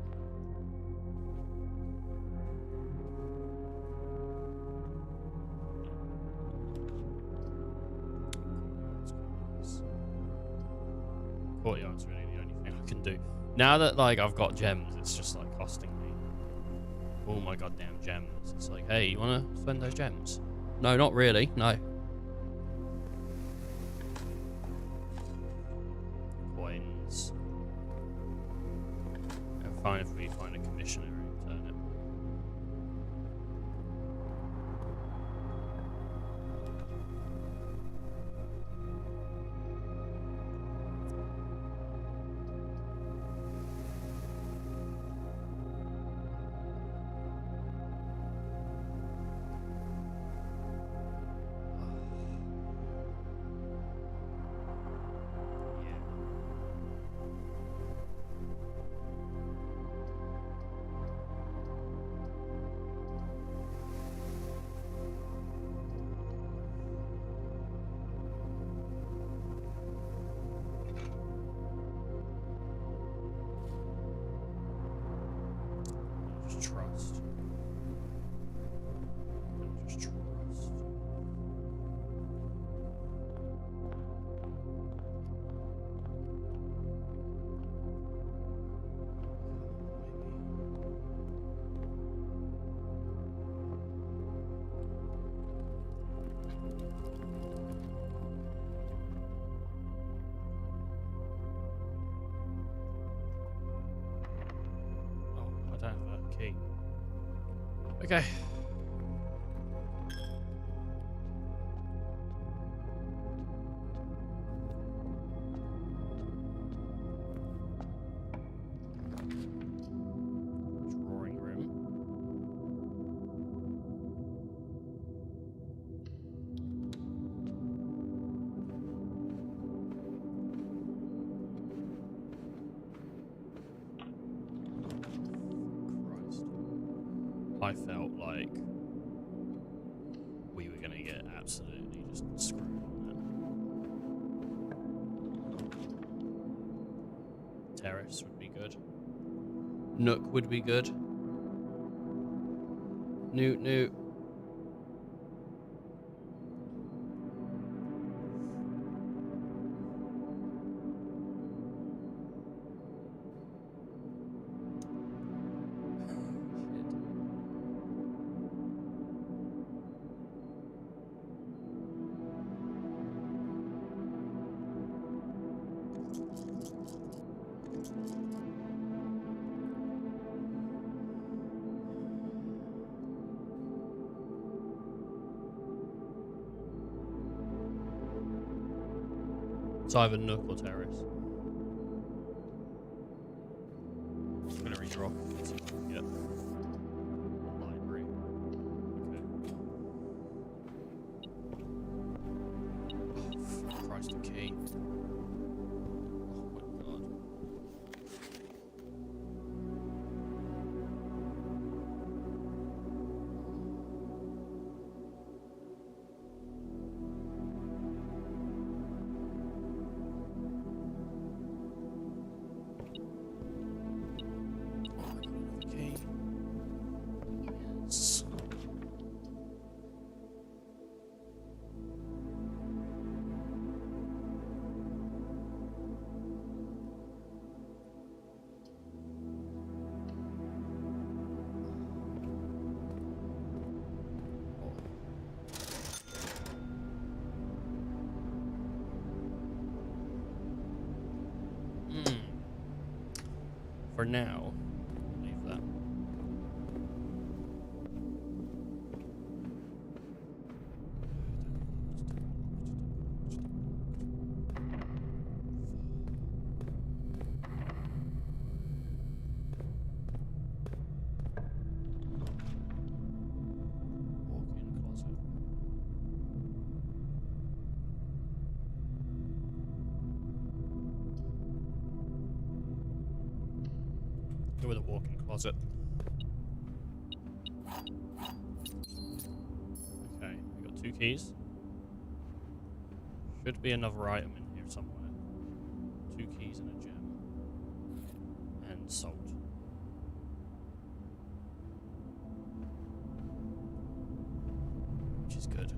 Courtyard's really the only thing I can do. Now that like I've got gems, it's just like costing me all my goddamn gems. It's like, hey, you wanna spend those gems? No, not really. No. Coins. And fine if we find a commissioner and turn it. Trust. Just trust. Oh, I don't have that key. Okay. Drawing room. Christ. I felt like we were gonna get absolutely just screwed on that. Terrace would be good. Nook would be good. Newt Newt. It's either Nook or Terrace. I'm gonna redraw. Let's see if I can get library. Okay. Oh, Christ, the key. Oh my god. Okay. Yes. For now, leave that. Go with a walk-in closet. Okay, we got 2 keys. Should be another item in here somewhere. 2 keys and a gem. And salt. Which is good.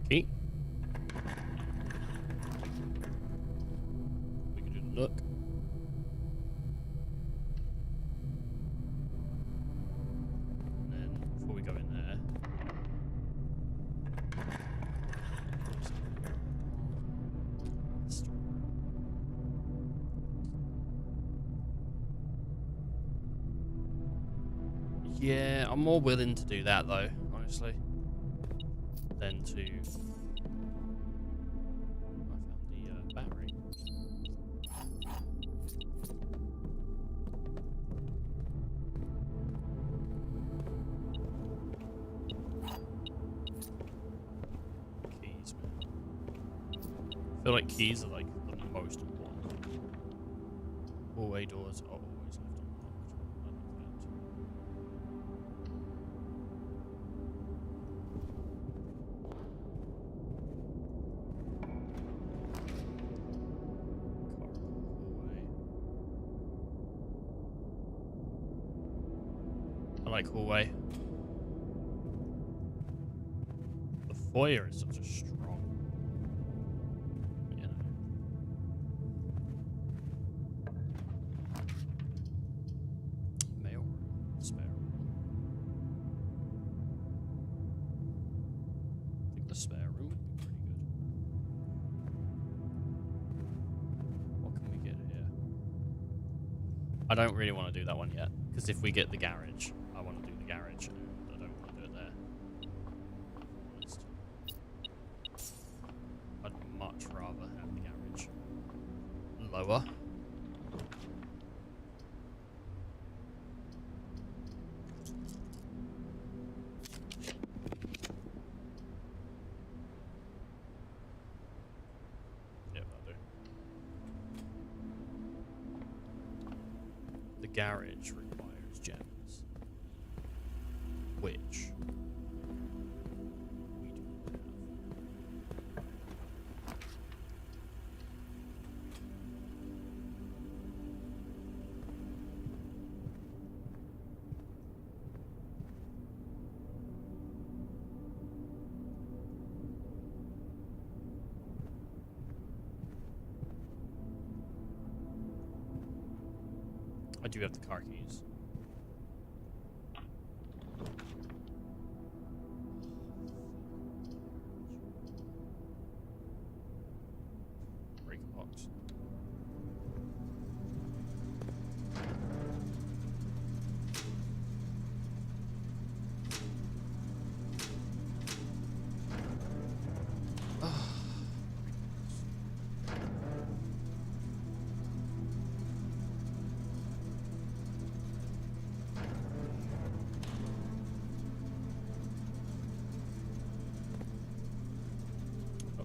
Key. We can do the nook. And then before we go in there. Yeah, I'm more willing to do that though, honestly, than to. I found the battery. Keys, man. I feel like keys are like the most important. Hallway doors are always left unlocked. I like hallway. The foyer is such a strong, you know. Mail room, spare room. I think the spare room would be pretty good. What can we get here? I don't really want to do that one yet, because if we get the garage, I want to do the garage, and I don't want to do it there. I'd much rather have the garage lower. Yeah, that'll do. The garage requires gems, which we do not have. I do have the car keys. Break box.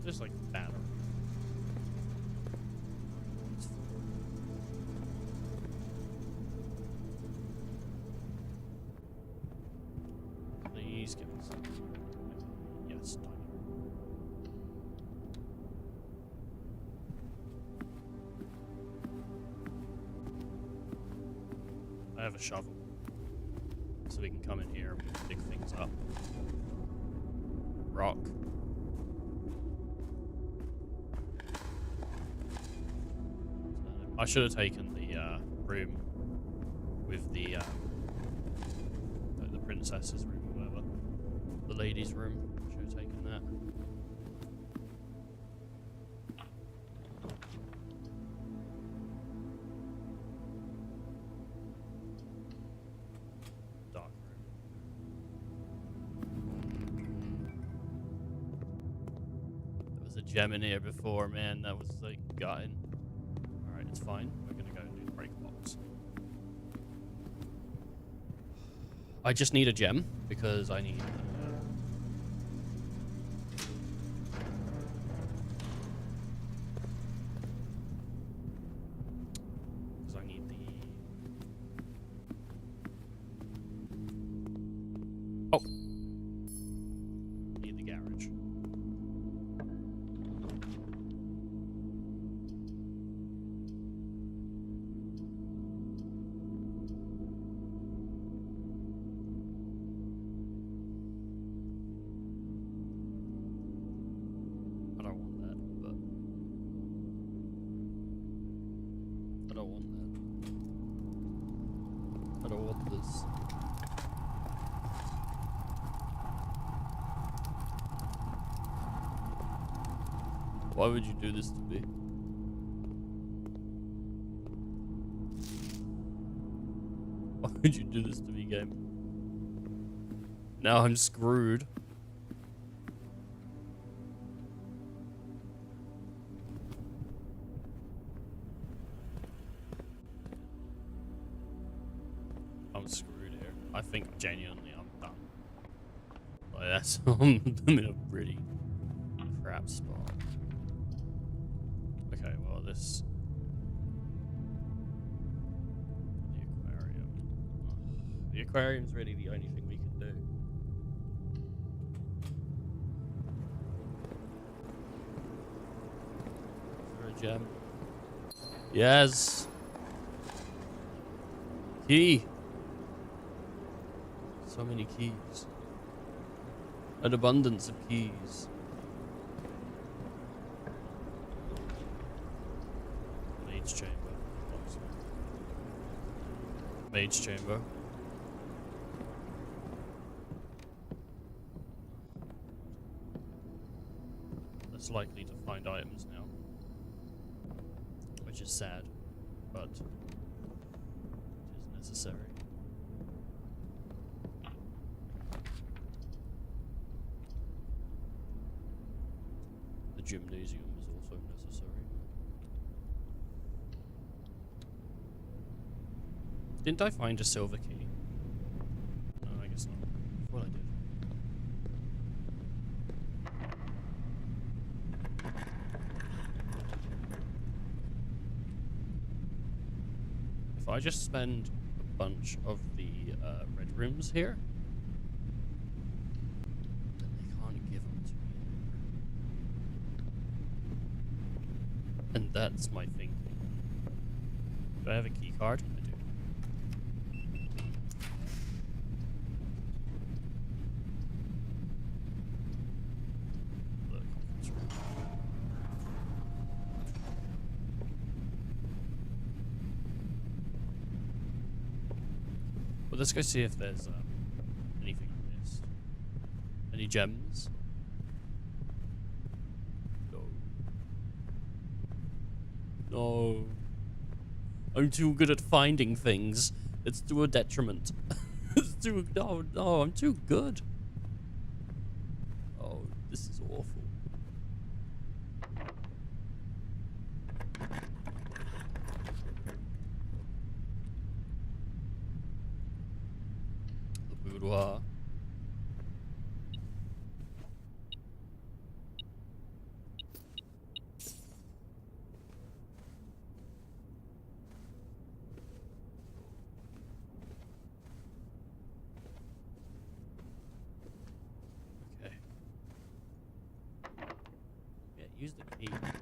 Just like battery. Please give us something. Yes, done. I have a shovel, so we can come in here and dig things up. Rock. I should have taken the room with the princess's room or whatever. The ladies' room. Should have taken that. Dark room. There was a gem in here before, man. That was like gutting. It's fine. We're gonna go and do the break box. I just need a gem because I need. Because I need the this. Why would you do this to me? Why would you do this to me, game? Now I'm screwed. I'm screwed here. I think genuinely I'm done. Like that's I'm in a pretty crap spot. Okay, well this the aquarium's really the only thing we can do. For a gem. Yes. Key. So many keys. An abundance of keys. Mage chamber. Mage chamber. Less likely to find items now. Which is sad. But it is necessary. The gymnasium is also necessary. Didn't I find a silver key? No, I guess not. Well, I did. If I just spend a bunch of the red rooms here, then they can't give them to me. And that's my thinking. Do I have a key card? I do. The conference room. Well, let's go see if there's anything I missed. Any gems? No. No. I'm too good at finding things. It's to a detriment. It's too... No, no, I'm too good. Oh, this is awful. The boudoir. Use the key. Come on.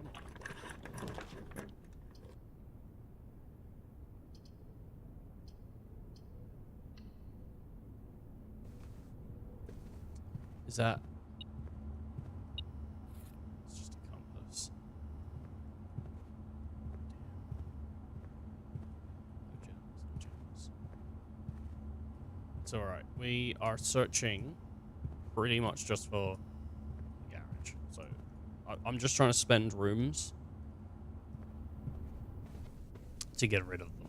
Is that? It's just a compass. Damn. No gems, no gems. It's alright. We are searching pretty much just for the garage. So I'm just trying to spend rooms to get rid of them.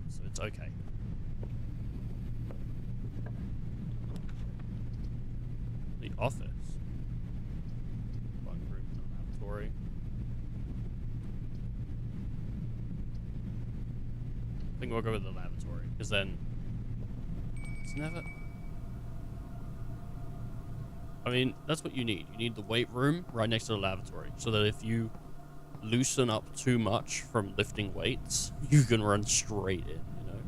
So it's okay. The office. One room in the laboratory. I think we'll go with the lavatory, because then it's never... I mean, that's what you need. You need the weight room right next to the lavatory, so that if you loosen up too much from lifting weights, you can run straight in, you know?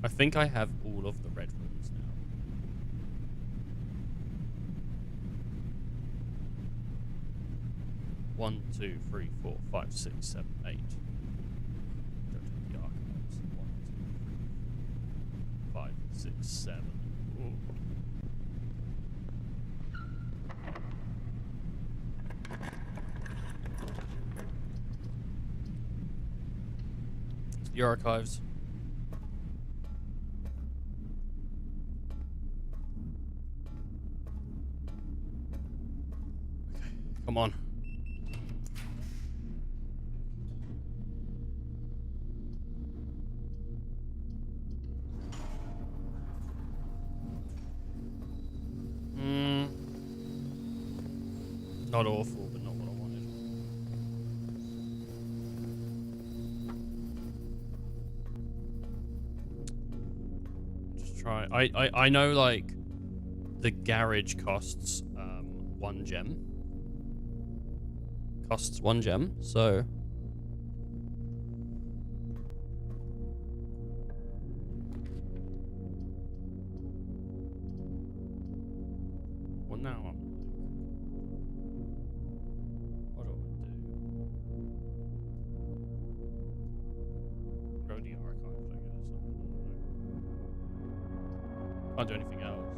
I think I have all of the red rooms now. One, two, three, four, five, six, seven, eight. Go to the archives. 1, 2, 3, 5, 6, 7. Ooh. the archives. Okay, come on. Not awful, but not what I wanted. Just try. I know, like, the garage costs 1 gem. Costs 1 gem, so... Well, now I'm... What do I do? Go to the archives, I guess. Can't do anything else.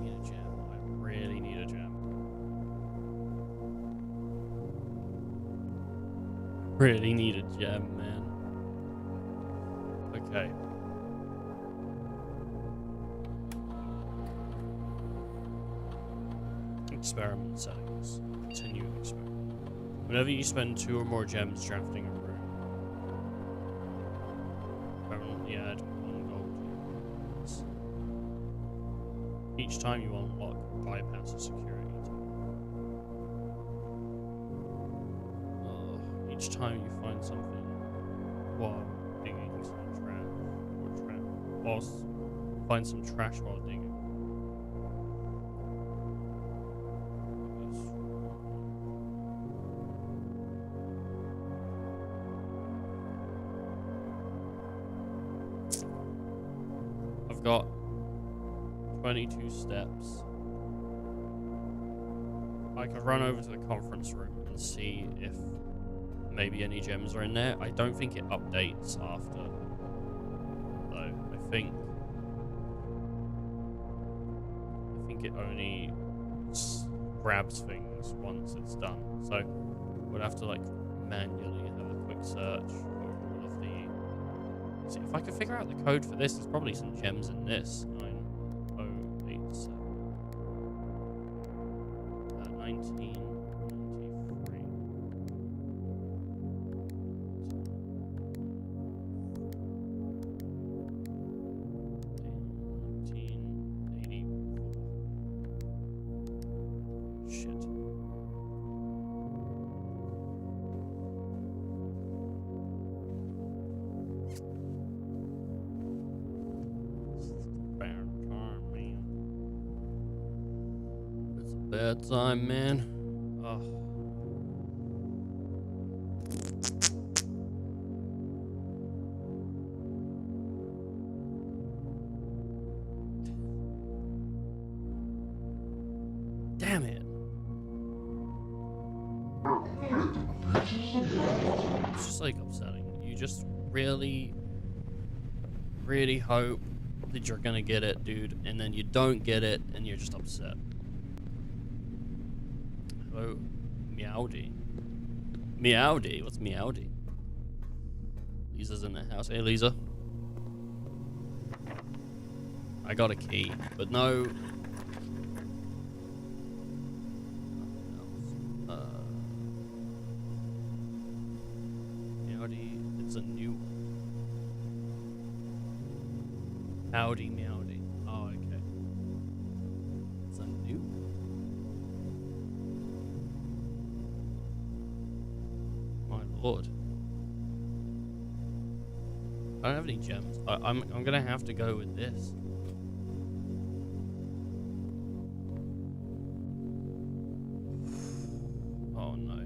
Need a gem. I really need a gem. Really need a gem, man. Okay. Experiment settings. Continue experiment. Whenever you spend 2 or more gems drafting a room, permanently add 1 gold. Each time you unlock or bypass a security. Each time you find something while digging some trash find some trash while digging. I've got 22 steps. I could run over to the conference room and see if maybe any gems are in there. I don't think it updates after, though. I think it only grabs things once it's done. So we'll have to, like, manually have a quick search for all of the... See, if I could figure out the code for this, there's probably some gems in this. 9087. 1993. 1984. Shit. It's a bad time, man. Oh. Damn it. It's just, like, upsetting. You just really, really hope that you're gonna get it, dude, and then you don't get it, and you're just upset. Hello, Meowdy. Meowdy? What's Meowdy? Lisa's in the house. Hey, Lisa. I got a key, but no... It's a new one. Howdy, meowdy. Oh, okay. It's a new one. My lord. I don't have any gems. I'm gonna have to go with this. Oh no.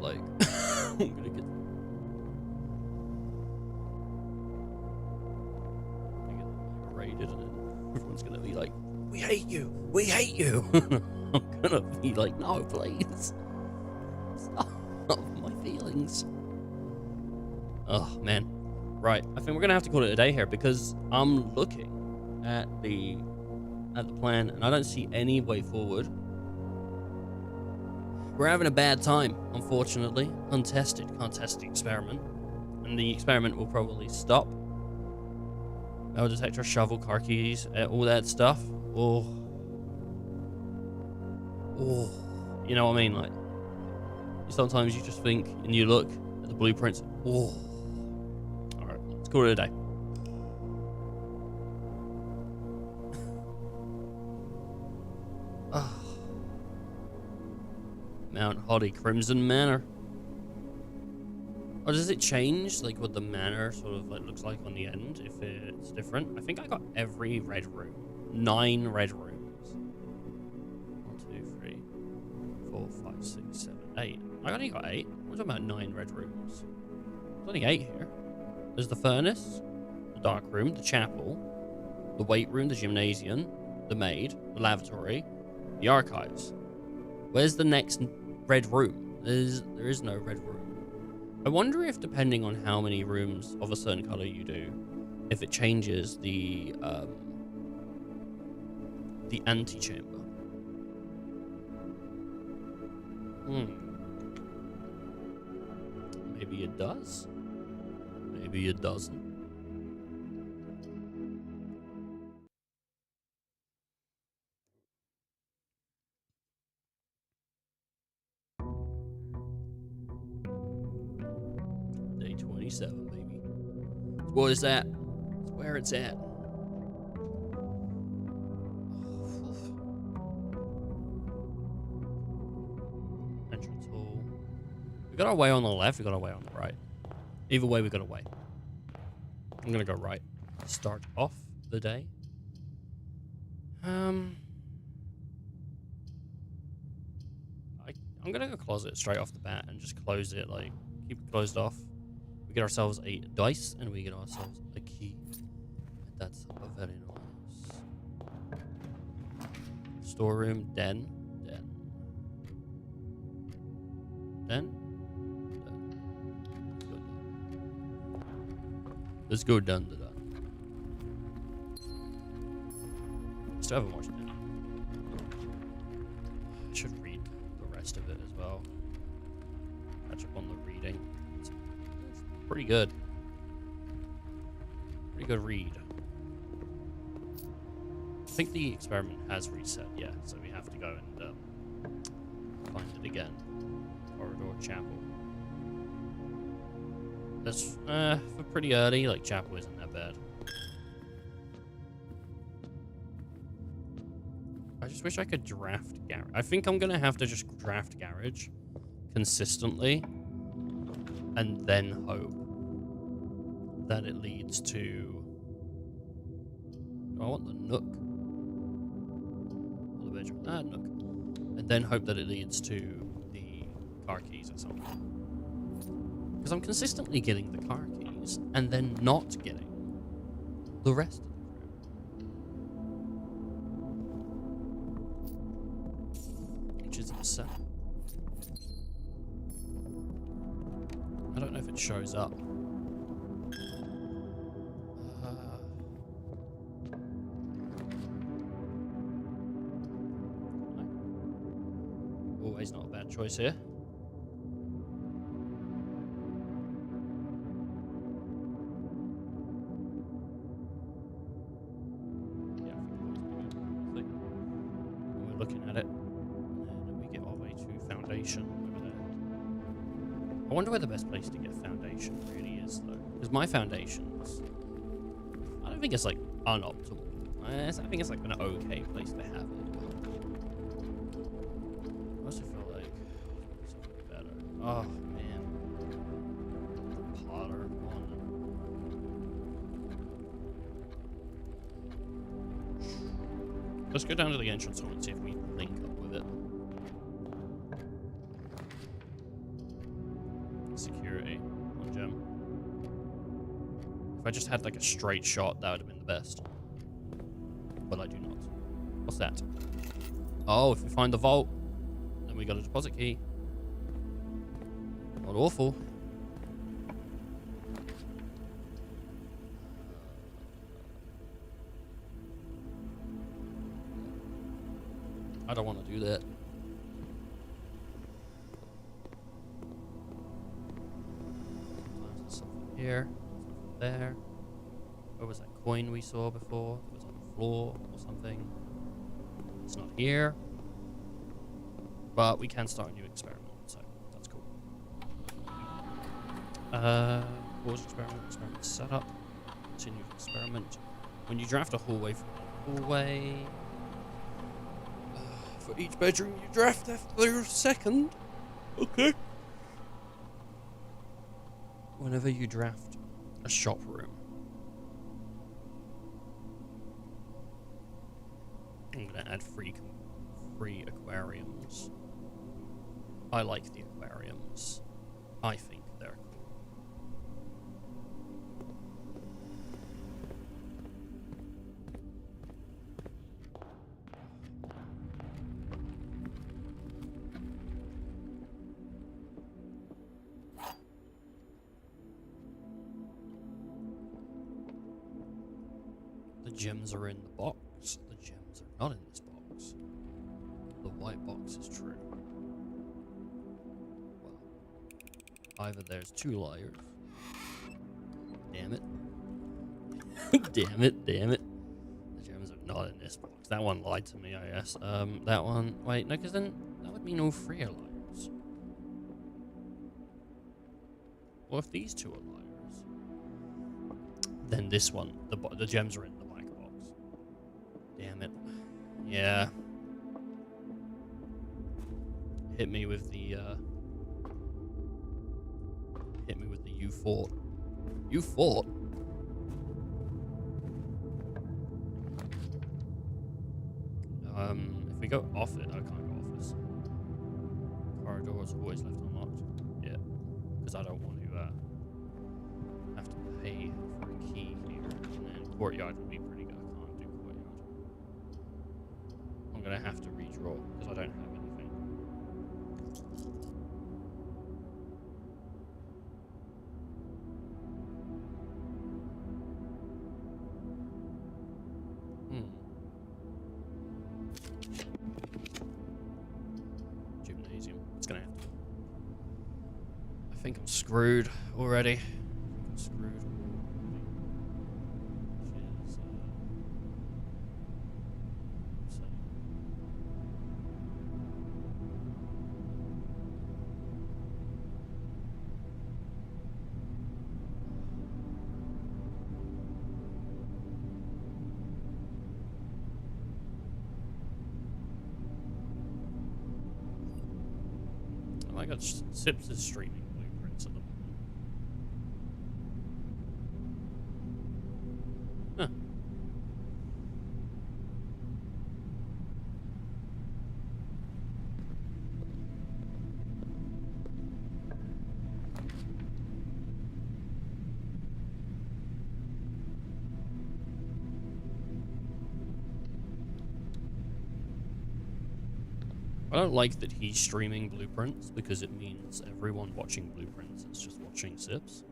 Like, I'm gonna get we hate you. We hate you. I'm gonna be like, no, please. Stop my feelings. Oh, man. Right, I think we're gonna have to call it a day here because I'm looking at the plan and I don't see any way forward. We're having a bad time, unfortunately. Untested. Can't test the experiment. And the experiment will probably stop. Metal detector, shovel, car keys, all that stuff. Oh. Oh. You know what I mean? Like, sometimes you just think and you look at the blueprints. Oh. Alright, let's call it a day. Ah. Mount Holly Crimson Manor. Or does it change, like, what the manor sort of, like, looks like on the end, if it's different? I think I got every red room. 9 red rooms. 1, 2, 3, 4, 5, 6, 7, 8. I only got 8. We're talking about 9 red rooms. There's only 8 here. There's the furnace, the dark room, the chapel, the weight room, the gymnasium, the maid, the lavatory, the archives. Where's the next red room? There is no red room. I wonder if, depending on how many rooms of a certain color you do, if it changes the antechamber. Maybe it does. Maybe it doesn't. Day 27, baby. What is that? It's where it's at. Entrance hall. We got our way on the left, we got our way on the right. Either way, we got a way. I'm gonna go right. Start off the day. I'm gonna go closet straight off the bat and just close it, like, keep it closed off. We get ourselves a dice and we get ourselves a key. And that's very nice. Storeroom, den. Let's go down to that. Still haven't watched it. I should read the rest of it as well. Catch up on the reading. It's pretty good. Pretty good read. I think the experiment has reset, yeah, so we have to go and find it again. Corridor, chapel. That's for pretty early, like, chapel isn't that bad. I just wish I could draft garage. I think I'm gonna have to just draft garage consistently and then hope that it leads to... I want the nook. Or the bedroom. Nook. And then hope that it leads to the car keys or something. Because I'm consistently getting the car keys and then not getting the rest of the room. Which is upsetting. I don't know if it shows up. Always not a bad choice here. Looking at it, and then we get our way to foundation over there. I wonder where the best place to get foundation really is, though, because my foundations, I don't think it's like unoptimal. I think it's like an okay place to have it. I also feel like something better. Oh man, Potter one. Let's go down to the entrance hall and see if we link up with it. Security. 1 gem. If I just had like a straight shot, that would have been the best. But I do not. What's that? Oh, if we find the vault, then we got a deposit key. Not awful. I don't want to do that. There's something here, something there. Where was that coin we saw before? It was on the floor or something. It's not here. But we can start a new experiment, so that's cool. Pause experiment, experiment setup. Continue experiment. When you draft a hallway from the hallway. For each bedroom you draft after a second. Okay. Whenever you draft a shop room. I'm gonna add free aquariums. I like the aquariums. I think they're cool. The gems are in the box. The gems are not in this box. The white box is true. Well, either there's two liars. Damn it. Damn it, damn it. The gems are not in this box. That one lied to me, I guess. That one... Wait, no, because then that would mean all three are liars. Well, if these two are liars, then this one, the gems are in the black box. Damn it. Yeah. Hit me with the you fought. You fought? If we go off it, I can't go off this. Corridor is always left unlocked. Yeah. Because I don't want to have to pay for a key here. And then courtyard would be pretty good. I can't do courtyard. I'm gonna have to redraw because I don't have anything. Gymnasium. It's gonna have to. I think I'm screwed already. I'm screwed already. Which is, I got Sips is streaming blueprints at the moment. Huh. I don't like that he's streaming blueprints because it means everyone watching blueprints is just watching Sips.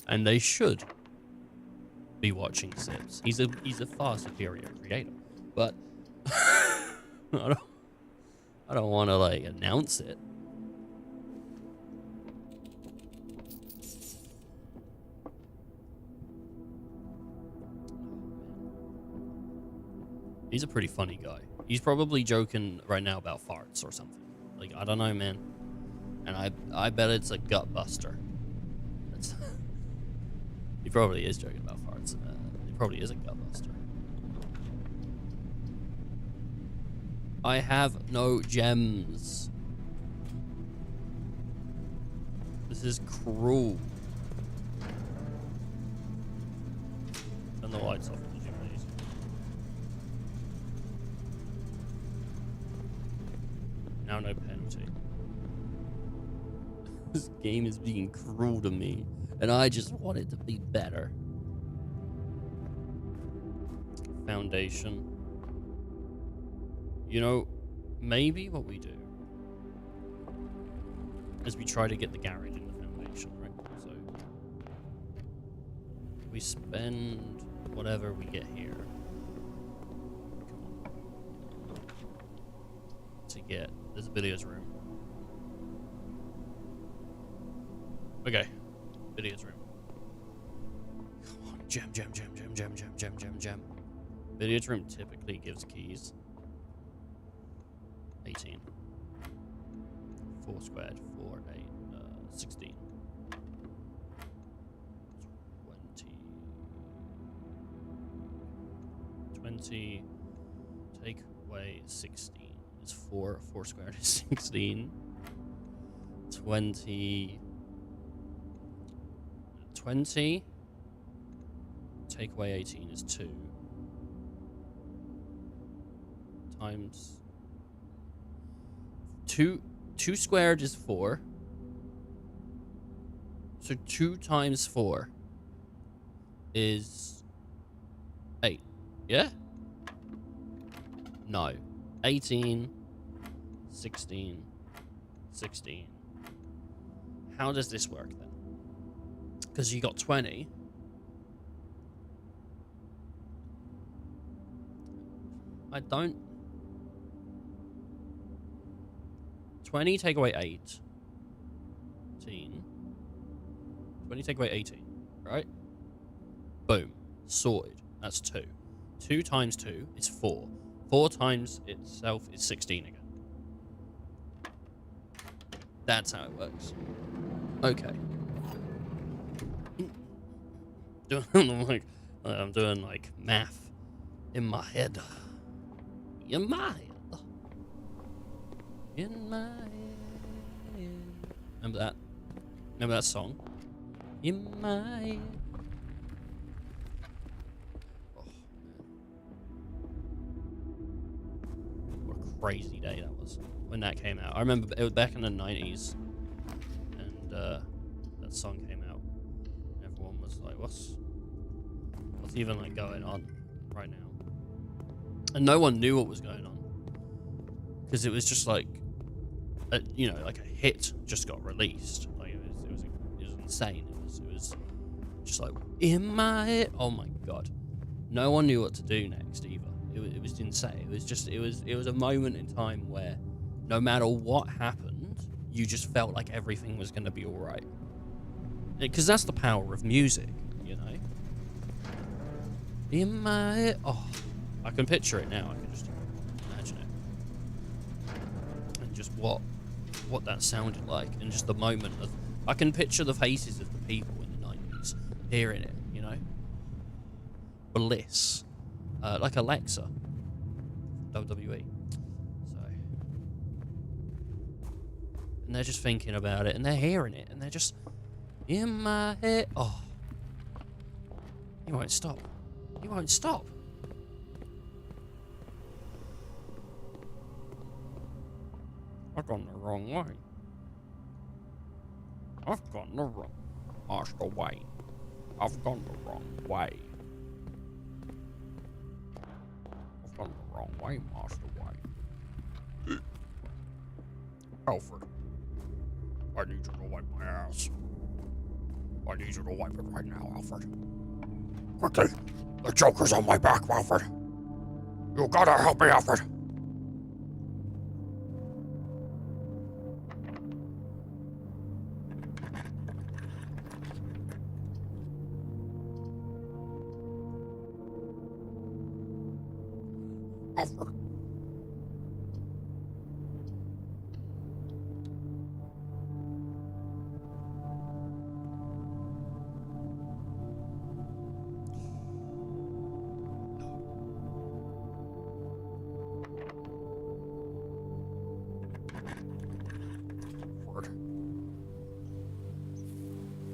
And they should be watching Sips. He's a far superior creator. But I don't want to like announce it. He's a pretty funny guy. He's probably joking right now about farts or something. Like, I don't know, man. And I bet it's a gut buster. That's he probably is joking about farts. He probably is a gut buster. I have no gems. This is cruel. Turn the lights off. Now no penalty. This game is being cruel to me, and I just want it to be better. Foundation. You know, maybe what we do is we try to get the garage in the foundation, right? So we spend whatever we get here. Come on. To get, there's a billiards room. Okay, billiards room. Come on, gem. Billiards room typically gives keys. 18. 4 squared, 4, 8, 16. 20. Take away 16 is 4. 4 squared is 16. 20. Take away 18 is 2. Times 2 squared is 4. So 2 times 4 is 8. Yeah? No. 18, 16, 16. How does this work then? Because you got 20. I don't... 20 take away 18. 20 take away 18, right? Boom. Sorted. That's 2. 2 times 2 is 4. 4 times itself is 16 again. That's how it works. Okay. I'm doing like math in my head. In my head. In my head. Remember that? Remember that song? In my head. Oh, man. What a crazy day that was when that came out. I remember it was back in the 90s. And that song came out. Everyone was like, what's even like going on right now? And no one knew what was going on. Because it was just like, you know, like a hit just got released. Like it was insane. It was just like in my head. Oh my god, no one knew what to do next either. It was insane. It was a moment in time where no matter what happened, you just felt like everything was going to be all right. Because that's the power of music, you know. In my head. Oh, I can picture it now. I can just imagine it. And just what that sounded like. And just the moment of... I can picture the faces of the people in the 90s hearing it, you know. Bliss. Like Alexa. WWE. So... And they're just thinking about it. And they're hearing it. And they're just... In my head. Oh. He won't stop. He won't stop. I've gone the wrong way. I've gone the wrong Master way. I've gone the wrong way. I've gone the wrong way, Master way. Alfred, I need you to wipe my ass. I need you to wipe it right now, Alfred. Quickly! The Joker's on my back, Alfred. You gotta help me, Alfred. Alfred.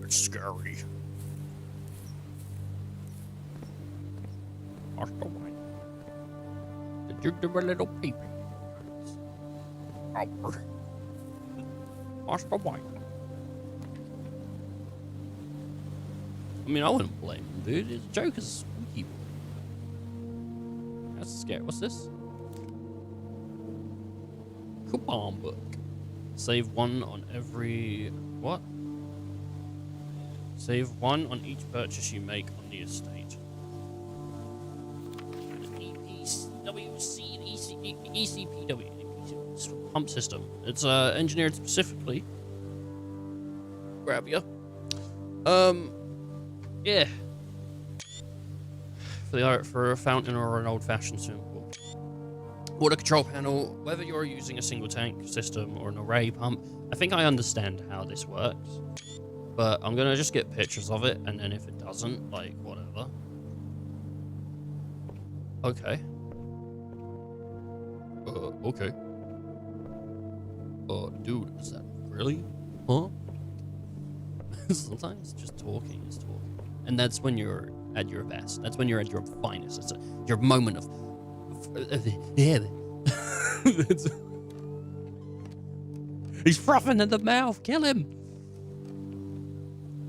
It's scary. Master Wayne. Did you do a little peeping? Alfred. Master Wayne. I mean, I wouldn't blame him, dude. His Joker's spooky. That's scary. What's this? Coupon book. Save one on every... What? Save one on each purchase you make on the estate. ECPW. Pump system. It's engineered specifically. Grab ya. Yeah. For a fountain or an old-fashioned swimming pool. Water control panel. Whether you're using a single tank system or an array pump, I think I understand how this works. But I'm gonna just get pictures of it, and then if it doesn't, like, whatever. Okay. Okay. Dude, is that really? Huh? Sometimes just talking is talking. And that's when you're at your best. That's when you're at your finest. It's your moment of yeah. He's frothing at the mouth. Kill him.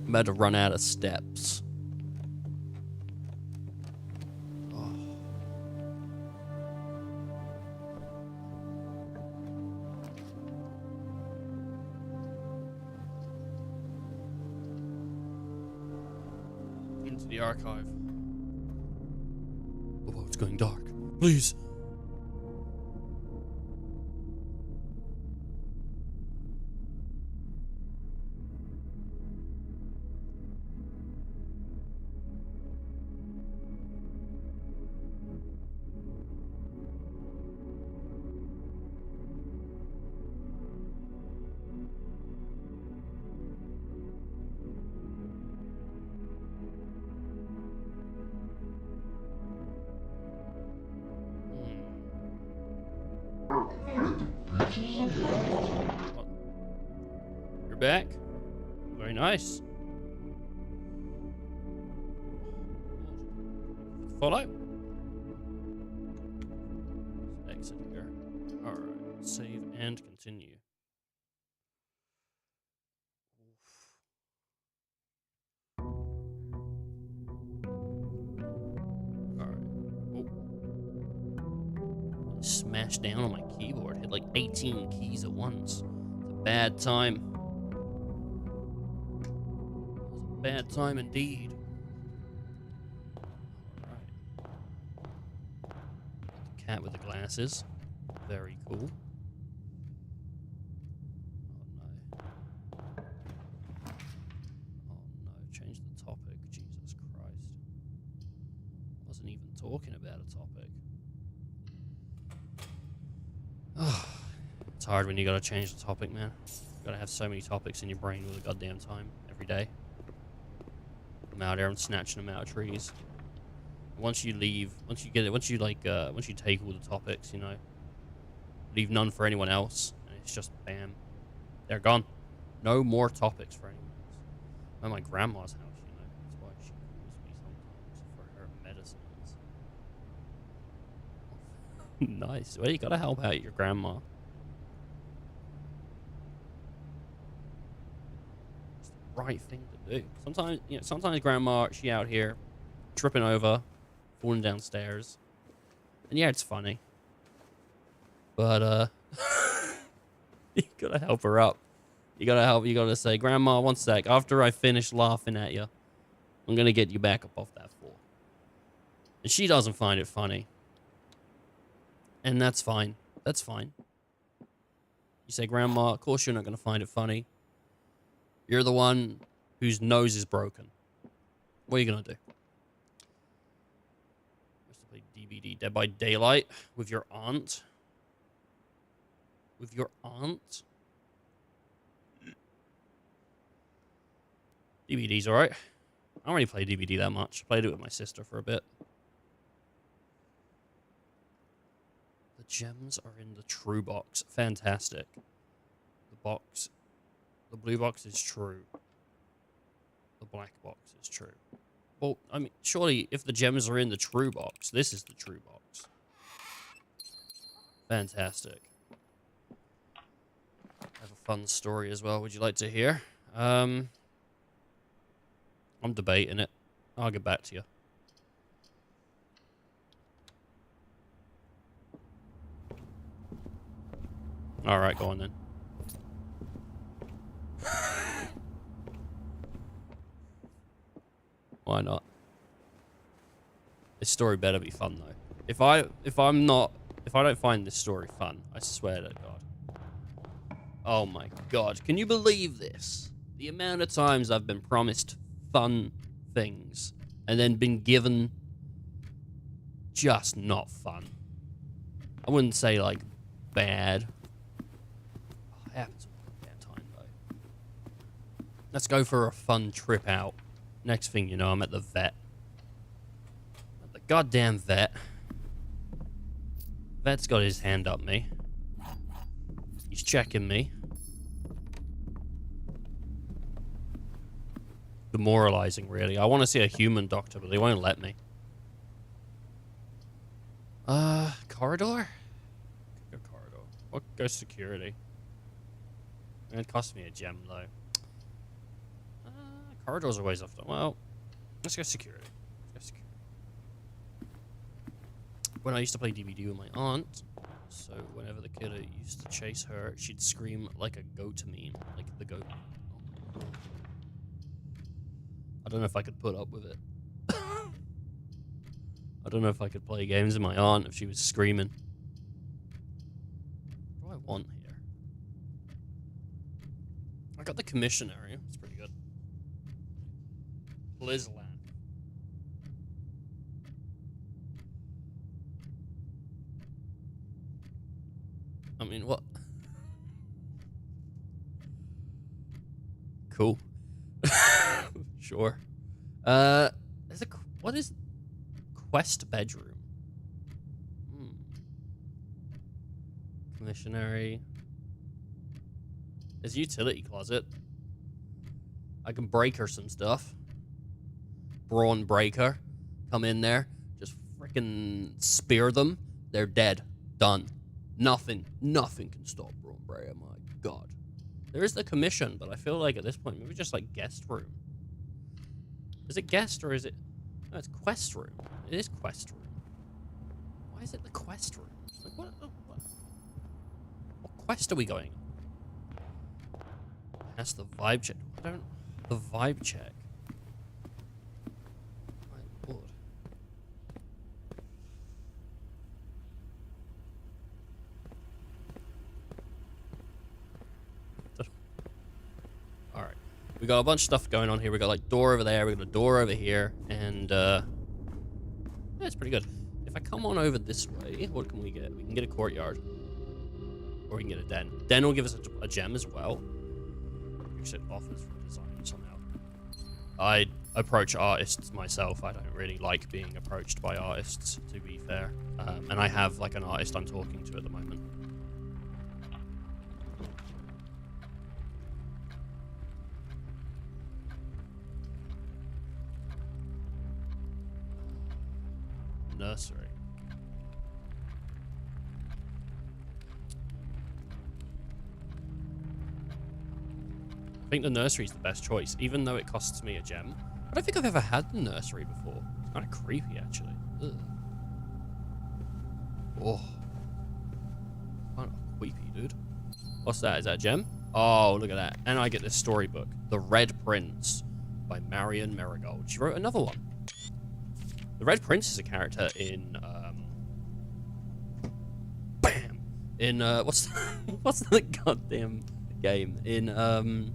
I'm about to run out of steps. Into the archive. Oh, it's going dark. Please. You're back. Very nice. Follow. Let's exit here. Alright. Save and continue. Alright. Oh. Smashed down on my keyboard. Hit like 18 keys at once. It's a bad time. Bad time indeed. Alright. The cat with the glasses. Very cool. Oh no, change the topic. Jesus Christ. Wasn't even talking about a topic. It's hard when you gotta change the topic, man. You gotta have so many topics in your brain all the goddamn time, every day. I'm out there, I'm snatching them out of trees. Once you leave, once you take all the topics, you know, leave none for anyone else, and it's just bam, they're gone. No more topics for anyone else. I'm at my grandma's house, you know, that's why she calls me sometimes for her medicines. Nice. Well, you gotta help out your grandma. It's the right thing to do. Sometimes grandma, she out here tripping over, falling downstairs. And yeah, it's funny. But you gotta help her up. You gotta say, Grandma, one sec. After I finish laughing at you, I'm gonna get you back up off that floor. And she doesn't find it funny. And that's fine. That's fine. You say, Grandma, of course you're not gonna find it funny. You're the one whose nose is broken. What are you gonna do? Used to play DVD Dead by Daylight with your aunt. With your aunt? DVD's alright. I don't really play DVD that much. I played it with my sister for a bit. The gems are in the true box. Fantastic. The blue box is true. The black box is true. Well, I mean, surely if the gems are in the true box, this is the true box. Fantastic. I have a fun story as well. Would you like to hear? I'm debating it. I'll get back to you. Alright, go on then. Why not? This story better be fun though. If I don't find this story fun, I swear to God. Oh my God. Can you believe this? The amount of times I've been promised fun things and then been given just not fun. I wouldn't say like bad. Oh, it happens all the damn time though. Let's go for a fun trip out. Next thing you know, I'm at the vet. At the goddamn vet. Vet's got his hand up me. He's checking me. Demoralizing, really. I want to see a human doctor, but they won't let me. Corridor? Go corridor. Or go security. It cost me a gem, though. Corridors are always off. Well, let's go security. Let's go security. When I used to play DVD with my aunt, so whenever the killer used to chase her, she'd scream like a goat meme. Like the goat. Oh. I don't know if I could put up with it. I don't know if I could play games with my aunt if she was screaming. What do I want here? I got the commission area. It's pretty good. Blizzland. I mean, what? Cool. Sure. What is quest bedroom? Commissionary. There's utility closet. I can break her some stuff. Brawn breaker. Come in there. Just freaking spear them. They're dead. Done. Nothing can stop Brawn breaker. My God. There is the commission, but I feel like at this point, maybe just like guest room. Is it guest or is it... No, it's quest room. It is quest room. Why is it the quest room? Like, what quest are we going? That's the vibe check. The vibe check. My Lord. Alright. We got a bunch of stuff going on here. We got like door over there. We got a door over here. And yeah, it's pretty good. If I come on over this way, what can we get? We can get a courtyard. Or we can get a den. Den will give us a gem as well. Exit offers for design somehow. I approach artists myself. I don't really like being approached by artists, to be fair. And I have like an artist I'm talking to at the moment. Nursery. I think the nursery is the best choice, even though it costs me a gem. I don't think I've ever had the nursery before. It's kind of creepy, actually. Ugh. Oh. Kind of creepy, dude. What's that? Is that a gem? Oh, look at that. And I get this storybook, The Red Prince by Marion Marigold. She wrote another one. The Red Prince is a character in, bam! In, what's the goddamn game? In,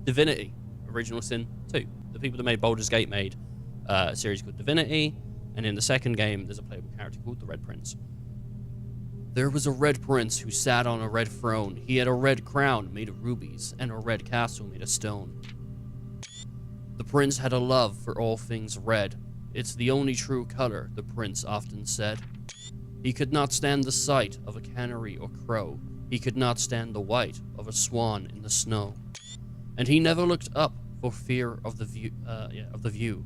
Divinity. Original Sin 2. The people that made Baldur's Gate made a series called Divinity, and in the second game, there's a playable character called the Red Prince. There was a red prince who sat on a red throne. He had a red crown made of rubies, and a red castle made of stone. The prince had a love for all things red. It's the only true color, the prince often said. He could not stand the sight of a canary or crow. He could not stand the white of a swan in the snow. And he never looked up for fear of the view.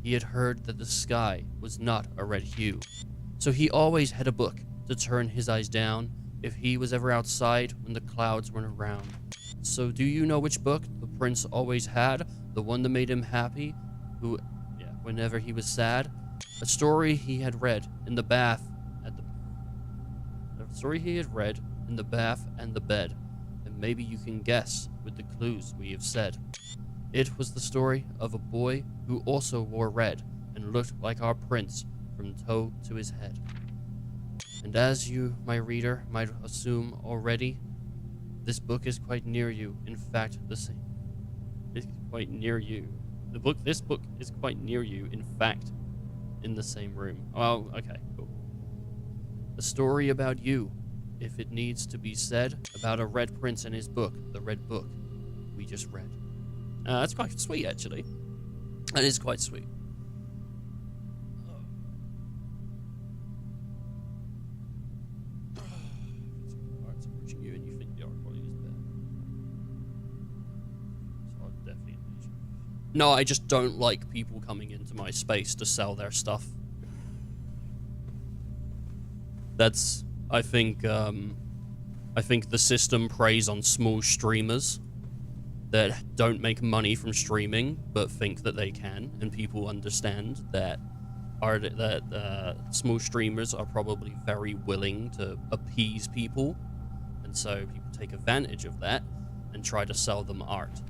He had heard that the sky was not a red hue. So he always had a book to turn his eyes down if he was ever outside when the clouds weren't around. So do you know which book the prince always had? The one that made him happy, whenever he was sad? A story he had read in the bath at the The story he had read in the bath and the bed, and maybe you can guess with the clues we have said. It was the story of a boy who also wore red and looked like our prince from toe to his head. And as you, my reader, might assume already, this book is quite near you. In fact, the same. It's quite near you. This book is quite near you. In fact, in the same room. Oh, okay, cool. A story about you, if it needs to be said, about a red prince and his book, the red book we just read. That's quite sweet, actually. That is quite sweet. You and you think the art quality is better. So I'll definitely. No, I just don't like people coming into my space to sell their stuff. That's, I think the system preys on small streamers that don't make money from streaming, but think that they can, and people understand that small streamers are probably very willing to appease people, and so people take advantage of that and try to sell them art.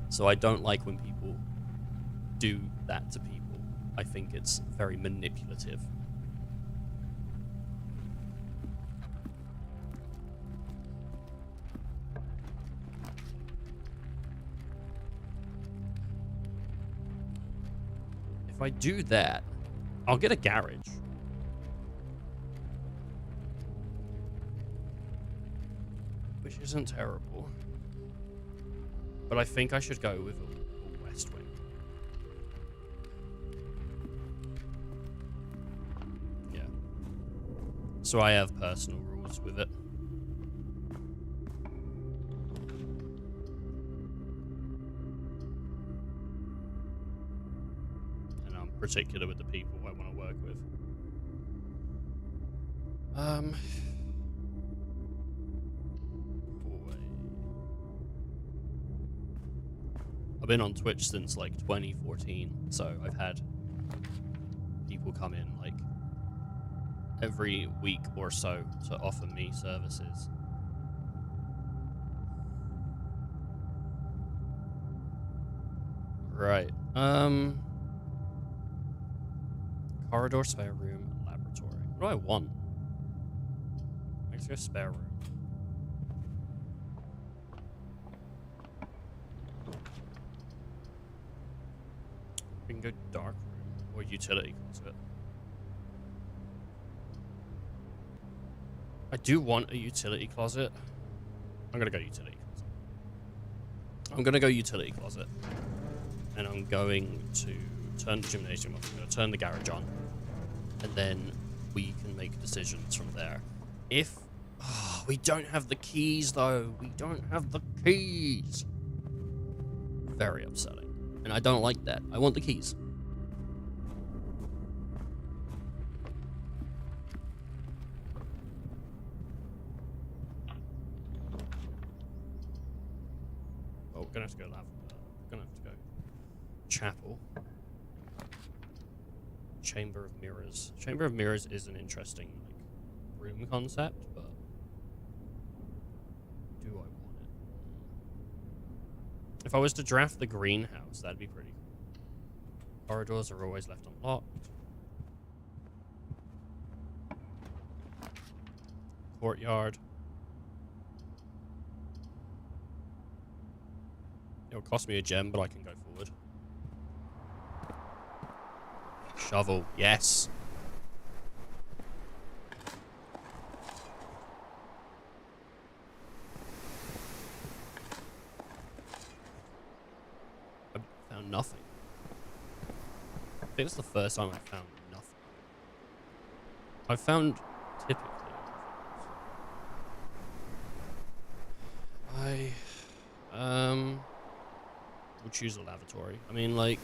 So I don't like when people do that to people. I think it's very manipulative. If I do that, I'll get a garage. Which isn't terrible. But I think I should go with a west wing. Yeah. So I have personal rules with it. And I'm particular with the people I want to work with. I've been on Twitch since like 2014, so I've had people come in like every week or so to offer me services. Right. Corridor, spare room, laboratory. What do I want? Let's go spare room. We can go dark room or utility closet. I do want a utility closet. I'm gonna go utility closet. I'm gonna go utility closet. And I'm going to turn the gymnasium off. I'm gonna turn the garage on. And then we can make decisions from there. If... Oh, we don't have the keys, though. We don't have the keys. Very upsetting. And I don't like that. I want the keys. Oh, we're gonna have to go lab. We're gonna have to go chapel. Chamber of Mirrors. Chamber of Mirrors is an interesting like room concept, but do I want it? If I was to draft the greenhouse, that'd be pretty cool. Corridors are always left unlocked. Courtyard. It'll cost me a gem, but I can go forward. Shovel, yes. I found nothing. I think it's the first time I found nothing. I found typically. We'll choose a lavatory. I mean, like,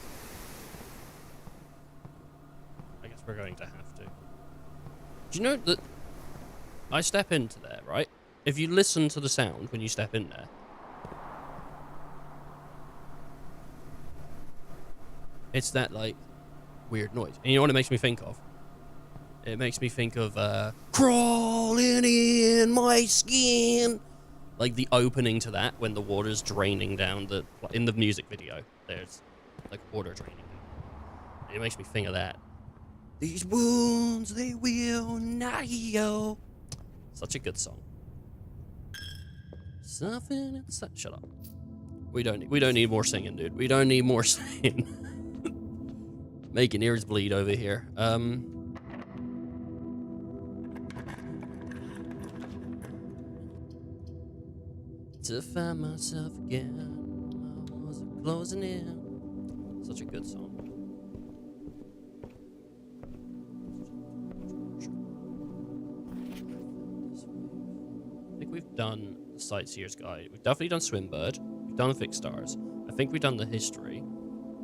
I guess we're going to have to. Do you know that I step into there, right? If you listen to the sound when you step in there, it's that, like, weird noise. And you know what it makes me think of? It makes me think of crawling in my skin. Like the opening to that when the water's draining down in the music video. There's like water draining down. It makes me think of that. These wounds, they will not heal. Such a good song. Something inside. Shut up. We don't need more singing, dude. We don't need more singing. Making ears bleed over here. To find myself again, I was closing in. Such a good song. I think we've done the Sightseer's Guide. We've definitely done Swimbird. We've done the Fixed Stars. I think we've done the history.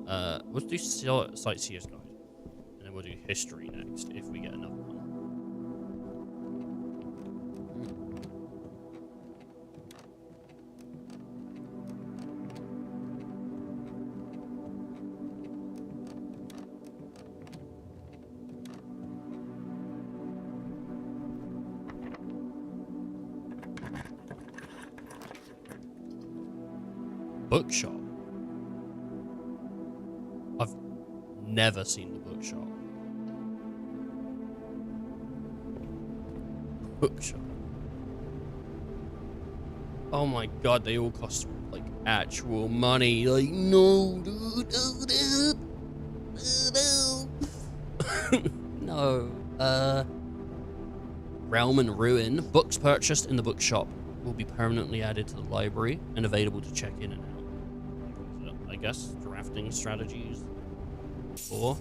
We'll do Sightseer's Guide. And then we'll do history next if we get another one. Bookshop. I've never seen the bookshop. Bookshop. Oh my god, they all cost like actual money. Like, no, dude. No. Realm and Ruin. Books purchased in the bookshop will be permanently added to the library and available to check in and out. I guess drafting strategies. Or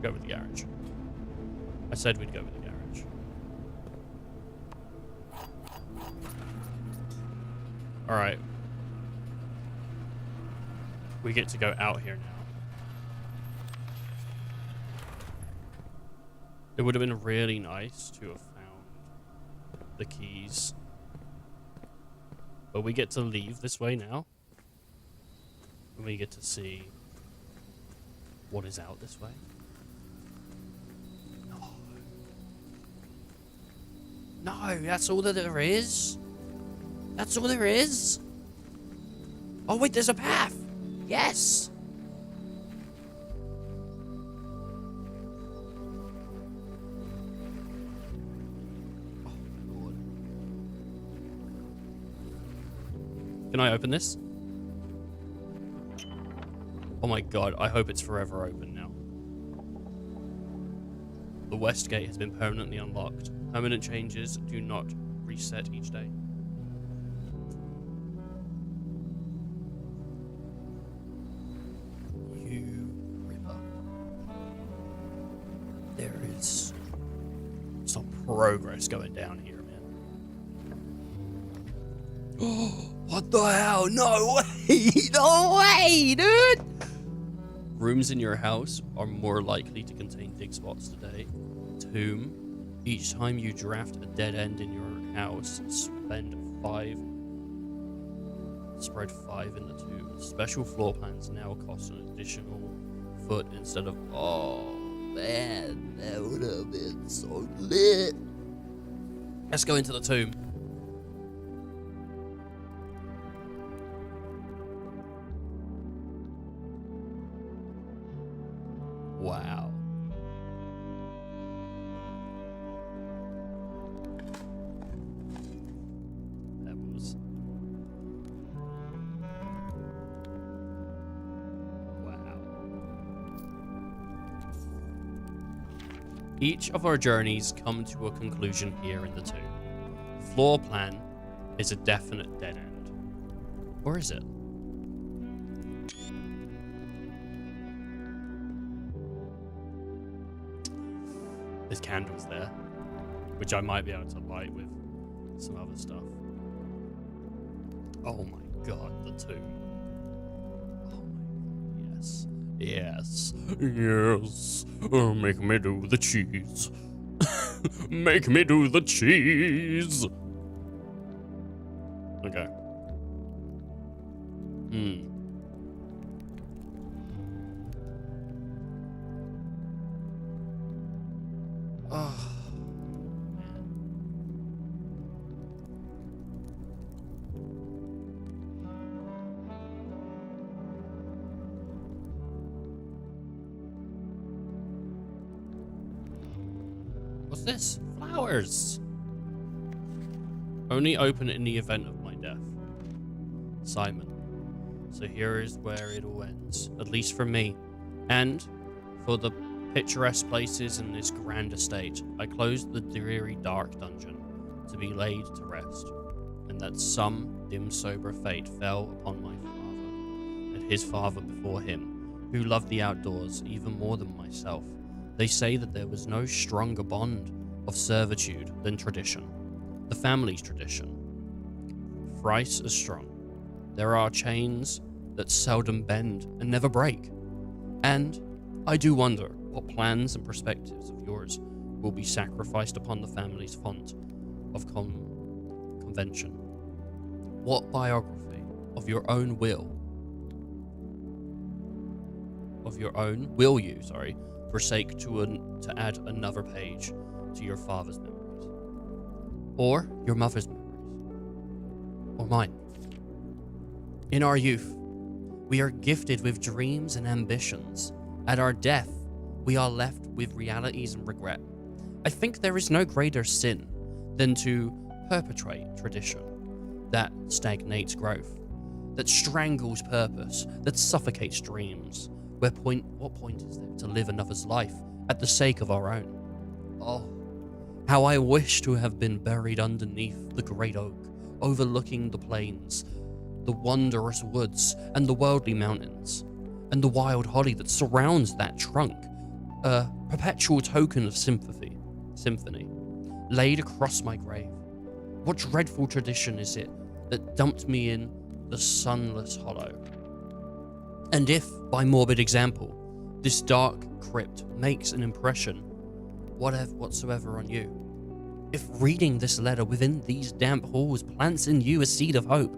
go with the garage. I said we'd go with the garage. All right. We get to go out here now. It would have been really nice to have found the keys. But we get to leave this way now. And we get to see what is out this way. No, that's all that there is? That's all there is? Oh wait, there's a path! Yes! Oh, Lord. Can I open this? Oh my god, I hope it's forever open now. The west gate has been permanently unlocked. Permanent changes do not reset each day. There is some progress going down here, man. Oh, what the hell? No way! No way, dude! Rooms in your house are more likely to contain dig spots today. Tomb. Each time you draft a dead end in your house, spread 5 in the tomb. Special floor plans now cost an additional foot instead of... Oh, man, that would have been so lit. Let's go into the tomb. Wow. That was... Wow. Each of our journeys come to a conclusion here in the tomb. The floor plan is a definite dead end. Or is it? There's candles there, which I might be able to light with some other stuff. Oh my god, the tomb. Oh my god, yes. Yes. Yes. Oh, make me do the cheese. Make me do the cheese. Okay. Oh. What's this? Flowers. Only open in the event of my death. Simon. So here is where it all ends, at least for me. And for the picturesque places in this grand estate, I closed the dreary dark dungeon to be laid to rest, and that some dim sober fate fell upon my father, and his father before him, who loved the outdoors even more than myself. They say that there was no stronger bond of servitude than tradition, the family's tradition. Thrice as strong. There are chains that seldom bend and never break. And I do wonder what plans and perspectives of yours will be sacrificed upon the family's font of convention. What biography of your own will you forsake to add another page to your father's memories, or your mother's memories, or mine? In our youth, we are gifted with dreams and ambitions. At our death, we are left with realities and regret. I think there is no greater sin than to perpetuate tradition that stagnates growth, that strangles purpose, that suffocates dreams. What point is there to live another's life at the sake of our own? Oh, how I wish to have been buried underneath the great oak, overlooking the plains, the wondrous woods, and the worldly mountains, and the wild holly that surrounds that trunk, a perpetual token of symphony, laid across my grave. What dreadful tradition is it that dumped me in the sunless hollow? And if, by morbid example, this dark crypt makes an impression whatsoever on you, if reading this letter within these damp halls plants in you a seed of hope,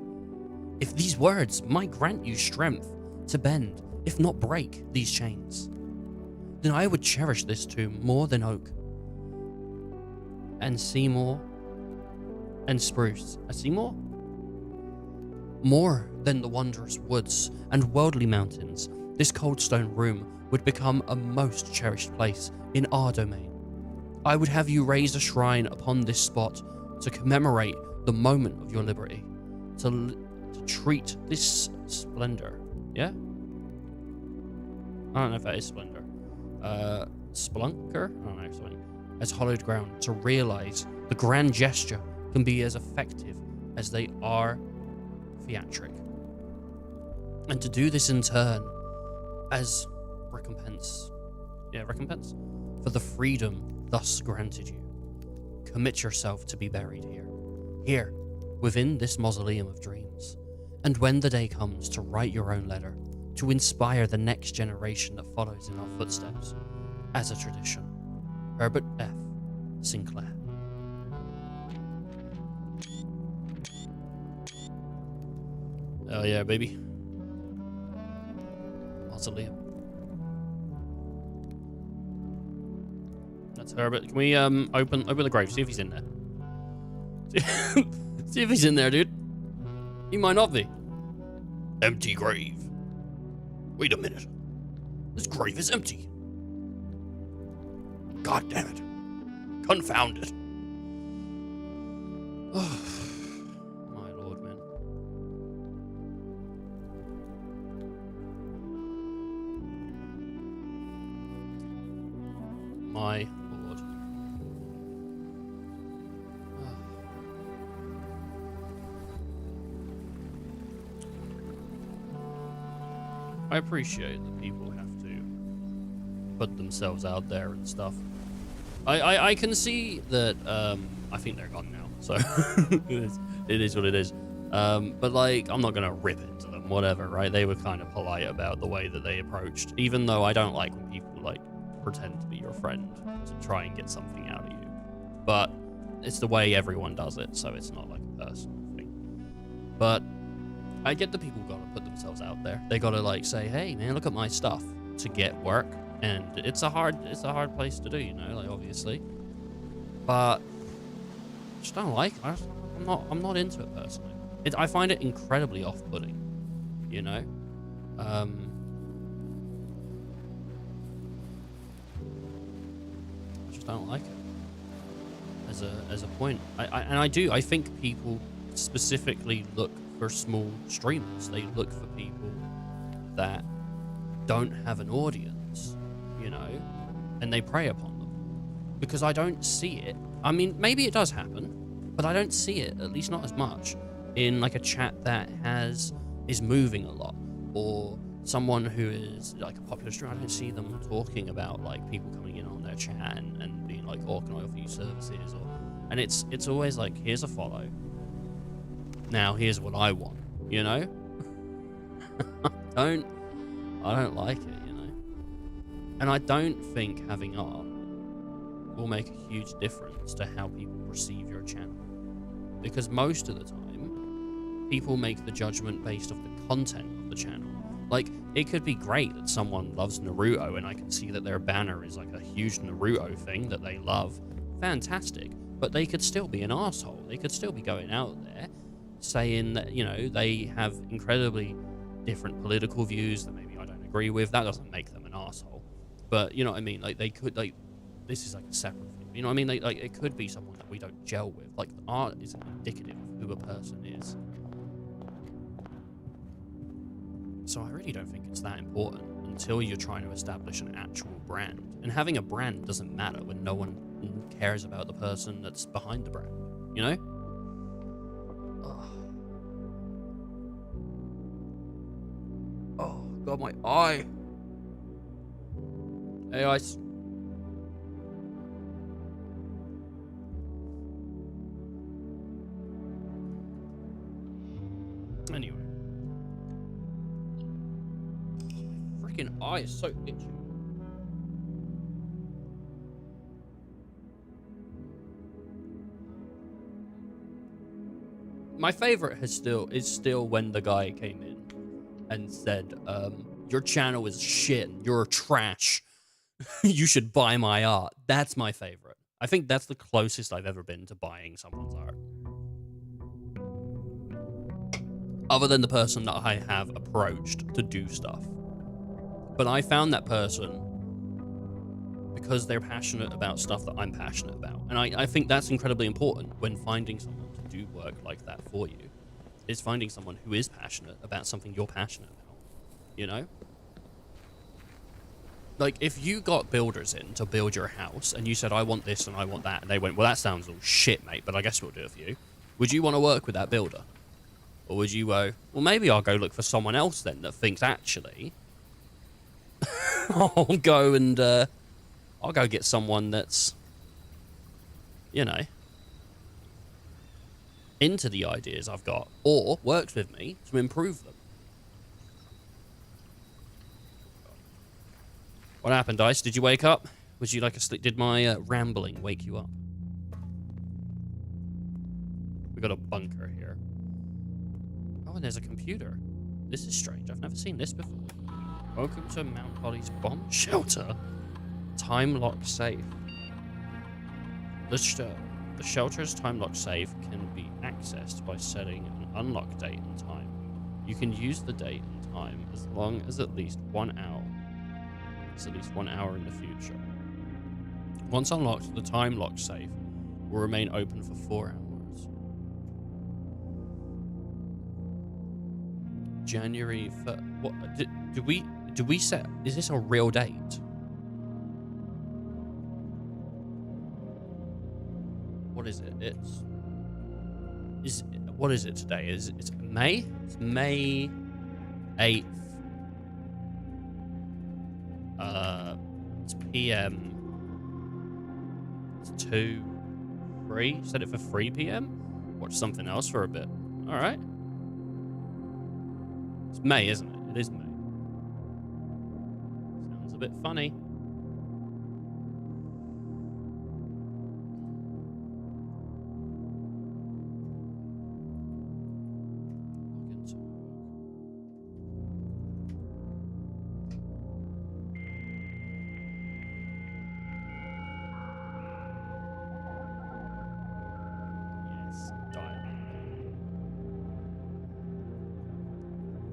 if these words might grant you strength to bend, if not break, these chains, then I would cherish this tomb more than oak and Seymour and spruce. A Seymour? More than the wondrous woods and worldly mountains, this cold stone room would become a most cherished place in our domain. I would have you raise a shrine upon this spot to commemorate the moment of your liberty, to treat this splendor. Yeah? I don't know if that is splendor. Splunker? I don't know, something. As hallowed ground, to realize the grand gesture can be as effective as they are theatric. And to do this in turn as recompense for the freedom thus granted you. Commit yourself to be buried here, within this mausoleum of dreams. And when the day comes to write your own letter, to inspire the next generation that follows in our footsteps, as a tradition. Herbert F. Sinclair. Oh yeah, baby. Mausoleum. That's Herbert. Can we open the grave? See if he's in there. See if he's in there, dude. He might not be. Empty grave. Wait a minute. This grave is empty. God damn it. Confound it. Oh, my lord, man. My lord. I appreciate that people have to put themselves out there and stuff. I can see that, I think they're gone now, so it is what it is. But like, I'm not gonna rip into them, whatever, right? They were kind of polite about the way that they approached, even though I don't like when people like pretend to be your friend to try and get something out of you. But it's the way everyone does it, so it's not like a personal thing. But I get the people gotta put themselves out there. They gotta like say, hey man, look at my stuff to get work. And it's a hard place to do, you know, like obviously. But I just don't like it. I'm not into it personally. I find it incredibly off-putting, you know. I just don't like it as a point. I think people specifically look for small streamers. They look for people that don't have an audience, you know, and they prey upon them because I don't see it. I mean, maybe it does happen, but I don't see it, at least not as much, in like a chat that is moving a lot, or someone who is like a popular streamer. I don't see them talking about like people coming in on their chat and being like, oh, can I offer you services? And it's always like, here's a follow. Now here's what I want, you know? I don't like it, you know? And I don't think having art will make a huge difference to how people perceive your channel. Because most of the time, people make the judgment based off the content of the channel. Like, it could be great that someone loves Naruto and I can see that their banner is like a huge Naruto thing that they love. Fantastic. But they could still be an asshole. They could still be going out there saying that, you know, they have incredibly different political views that maybe I don't agree with. That doesn't make them an asshole. But, you know what I mean? Like, they could, like, this is like a separate thing. You know what I mean? Like it could be someone that we don't gel with. Like, art is indicative of who a person is. So I really don't think it's that important until you're trying to establish an actual brand. And having a brand doesn't matter when no one cares about the person that's behind the brand, you know? Oh, God, my eye. Hey, guys. Anyway. My freaking eye is so itchy. My favorite is still when the guy came in and said, your channel is shit, you're trash. You should buy my art. That's my favorite. I think that's the closest I've ever been to buying someone's art. Other than the person that I have approached to do stuff. But I found that person because they're passionate about stuff that I'm passionate about. And I think that's incredibly important when finding someone to do work like that for you, is finding someone who is passionate about something you're passionate about, you know? Like, if you got builders in to build your house and you said, I want this and I want that, and they went, well, that sounds all shit, mate, but I guess we'll do it for you. Would you want to work with that builder? Or would you go, well, maybe I'll go look for someone else then that thinks, actually, I'll go get someone that's, you know, into the ideas I've got, or works with me to improve them. What happened, Dice? Did you wake up? Would you like a sleep? Did my rambling wake you up? We got a bunker here. Oh, and there's a computer. This is strange. I've never seen this before. Welcome to Mount Holly's bomb shelter. Time lock safe. The shelter's time lock safe can be accessed by setting an unlock date and time. You can use the date and time as long as at least 1 hour. It's at least 1 hour in the future. Once unlocked, the time lock safe will remain open for 4 hours. January 1st. What do we set? Is this a real date? What is it? What is it today? It's May? It's May 8th. It's PM. It's 2, 3. Set it for 3 PM. Watch something else for a bit. All right. It's May, isn't it? It is May. Sounds a bit funny.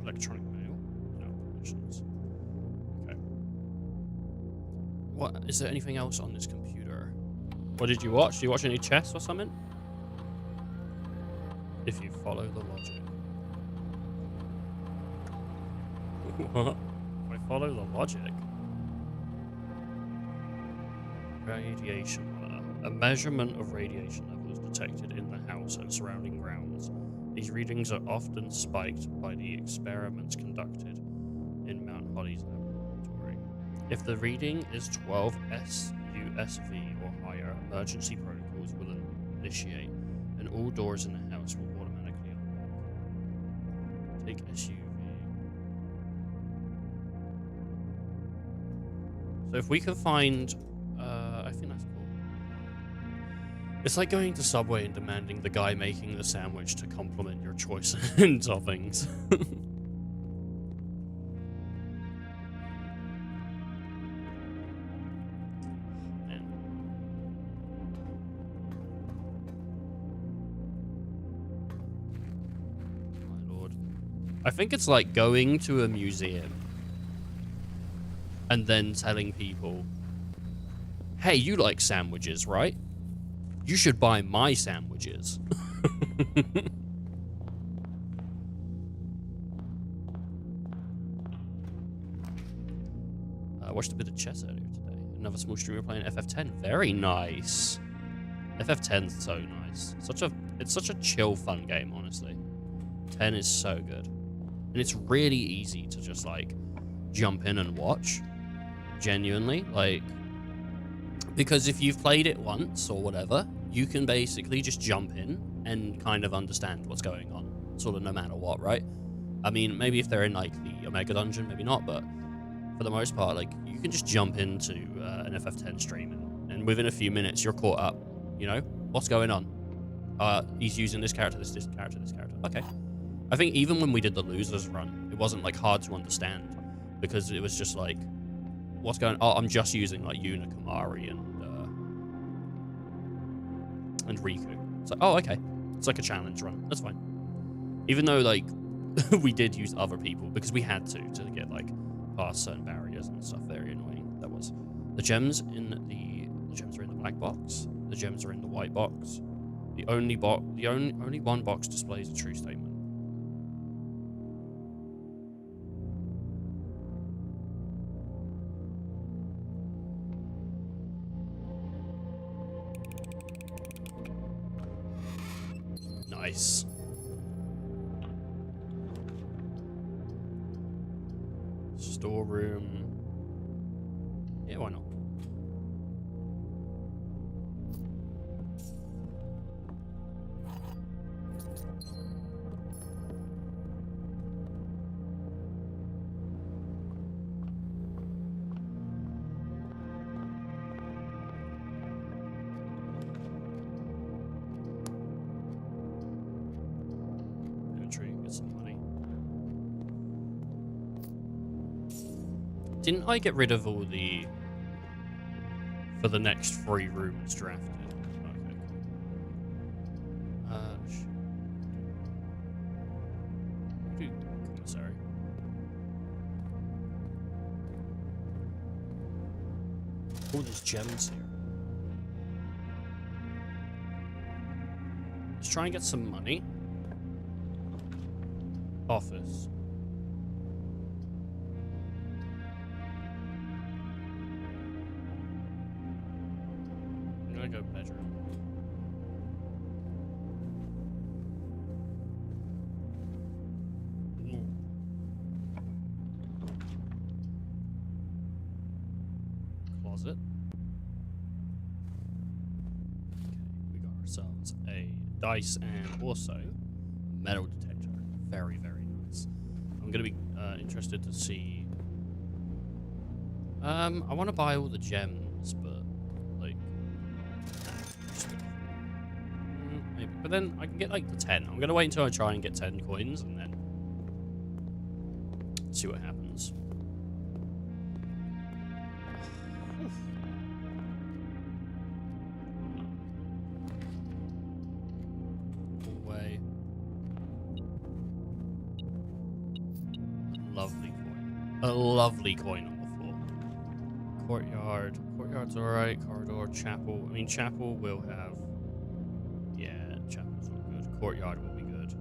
Electronic mail. No permissions. Okay. What is there anything else on this computer? What did you watch? Did you watch any chess or something? If you follow the logic. What? If I follow the logic. Radiation. A measurement of radiation levels detected in the house and surrounding grounds. These readings are often spiked by the experiments conducted in Mount Holly's laboratory. If the reading is 12 SUSV or higher, emergency protocols will initiate, and all doors in the house will automatically unlock. Take SUV. So if we can find, I think that's cool. It's like going to Subway and demanding the guy making the sandwich to complement your choice in toppings. My lord. I think it's like going to a museum and then telling people, hey, you like sandwiches, right? You should buy my sandwiches. I watched a bit of chess earlier today. Another small streamer playing FF10. Very nice. FF10's so nice. It's such a chill, fun game, honestly. 10 is so good. And it's really easy to just, like, jump in and watch. Genuinely. Like, because if you've played it once or whatever, you can basically just jump in and kind of understand what's going on, sort of no matter what, right? I mean, maybe if they're in, like, the Omega Dungeon, maybe not, but for the most part, like, you can just jump into an FF10 stream and within a few minutes, you're caught up, you know? What's going on? He's using this character, this character, this character. Okay. I think even when we did the losers run, it wasn't, like, hard to understand because it was just, like, what's going on? Oh, I'm just using, like, Yuna, Kamari, and Riku. It's like, oh, okay. It's like a challenge run. That's fine. Even though, like, we did use other people because we had to get, like, past certain barriers and stuff. Very annoying. That was. The gems are in the black box. The gems are in the white box. The only one box displays a true statement. Nice. Storeroom. Yeah, why not? Get some money. Didn't I get rid of all the for the next 3 rooms drafted? Okay. Do commissary. All these gems here. Let's try and get some money. Office. I'm gonna go bedroom. Closet. Okay, we got ourselves a dice and also a metal detector. Very, very nice. I'm I'm gonna be interested to see. I want to buy all the gems, but like, just maybe. But then I can get like the 10. I'm gonna wait until I try and get 10 coins and then see what happens. Away. Lovely coin. A lovely coin on the floor. Courtyard. Courtyard's alright. Corridor. Chapel. I mean, chapel will have... Yeah, chapel's not good. Courtyard will be good.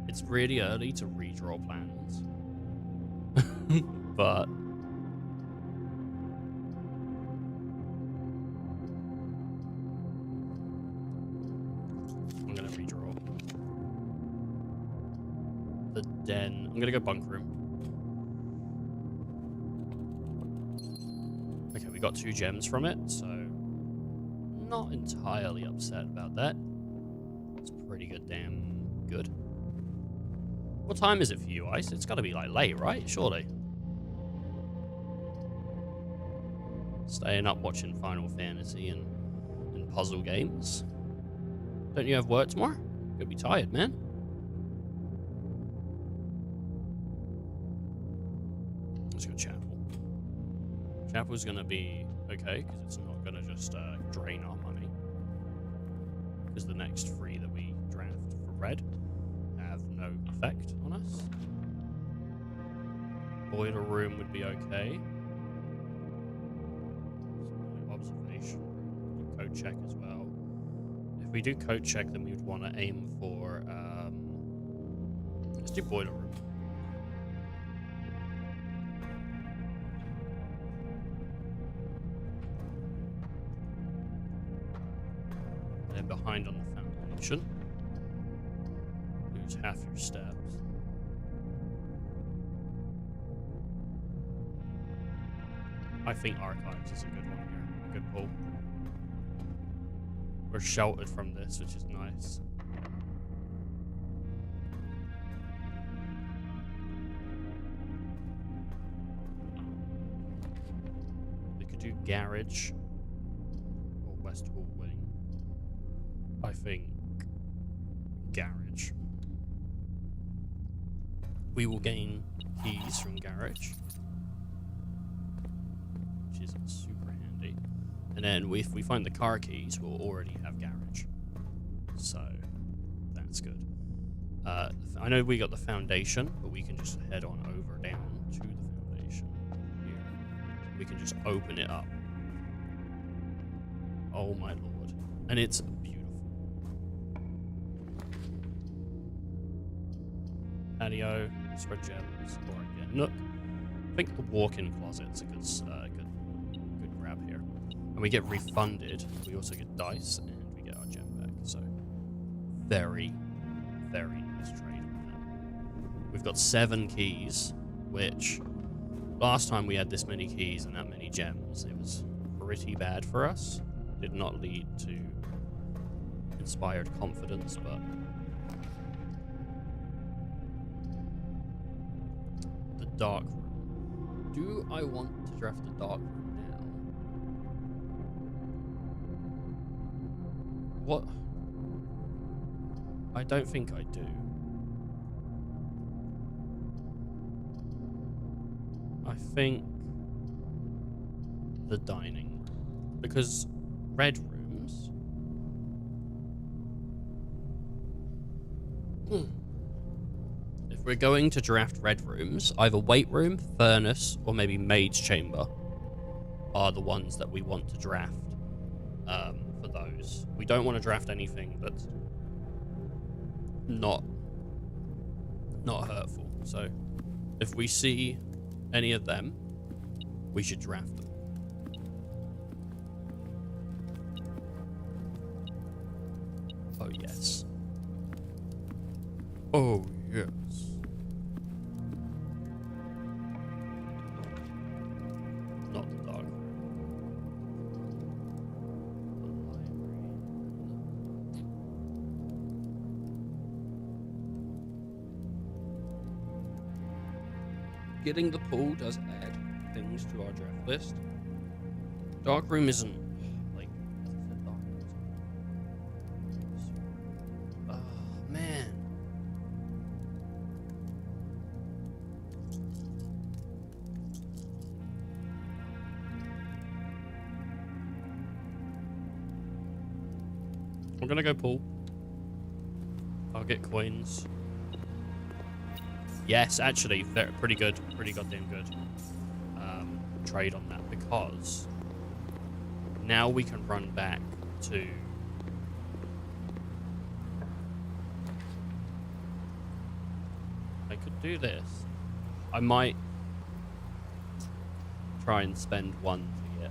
It's really early to redraw plans. But... I'm gonna redraw. The den. I'm gonna go bunk room. Okay, we got 2 gems from it, so not entirely upset about that. It's pretty good, damn good. What time is it for you, Ice? It's gotta be like late, right? Surely. Staying up watching Final Fantasy and puzzle games. Don't you have work tomorrow? You're gonna be tired, man. Let's go chapel. Chapel's gonna be okay, because it's not gonna just drain our money. Because the next 3 that we draft for red have no effect on us. Boiler room would be okay. Observation. Code check as well. If we do code check, then we would want to aim for... let's do boiler room. And then behind on the foundation. Lose half your steps. I think archives is a good one here. A good pull. We're sheltered from this, which is nice. We could do garage or West Hall Wing. I think garage. We will gain keys from garage, which is super handy. And then if we find the car keys, we'll already have garage. So that's good. I know we got the foundation, but we can just head on over down to the foundation here. We can just open it up. Oh my lord. And it's beautiful. Patio, spread gems, or again, nook. I think the walk-in closet's a good grab here. And we get refunded. We also get dice, and we get our gem back. So, very, very nice trade on that. We've got 7 keys, which last time we had this many keys and that many gems, it was pretty bad for us. Did not lead to inspired confidence, but the dark room. Do I want to draft the dark room now? What? I don't think I do. I think the dining room. Because red rooms... If we're going to draft red rooms, either weight room, furnace, or maybe maid's chamber are the ones that we want to draft for those. We don't want to draft anything that's not hurtful. So if we see any of them, we should draft them. Oh yes. Oh yes. Not the dog. The library. getting the pool does add things to our draft list. Dark room isn't like, as I said, dark room isn't. Oh man. I'm gonna go pool. I'll get coins. Yes, actually, pretty good. Pretty goddamn good. Trade on that, because now we can run back to... I could do this. I might try and spend one to get...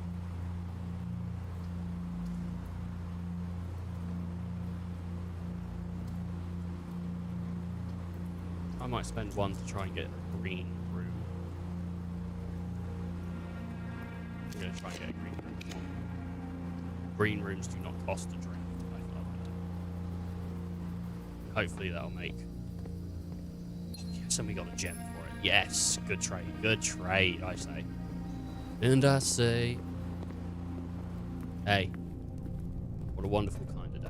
I might spend one to try and get a green room. I'm going to try and get a green room. Green rooms do not cost a drink. I love that. Hopefully that'll make... Oh, yes, and we got a gem for it. Yes, good trade. Good trade, I say. And I say... Hey, what a wonderful kind of day.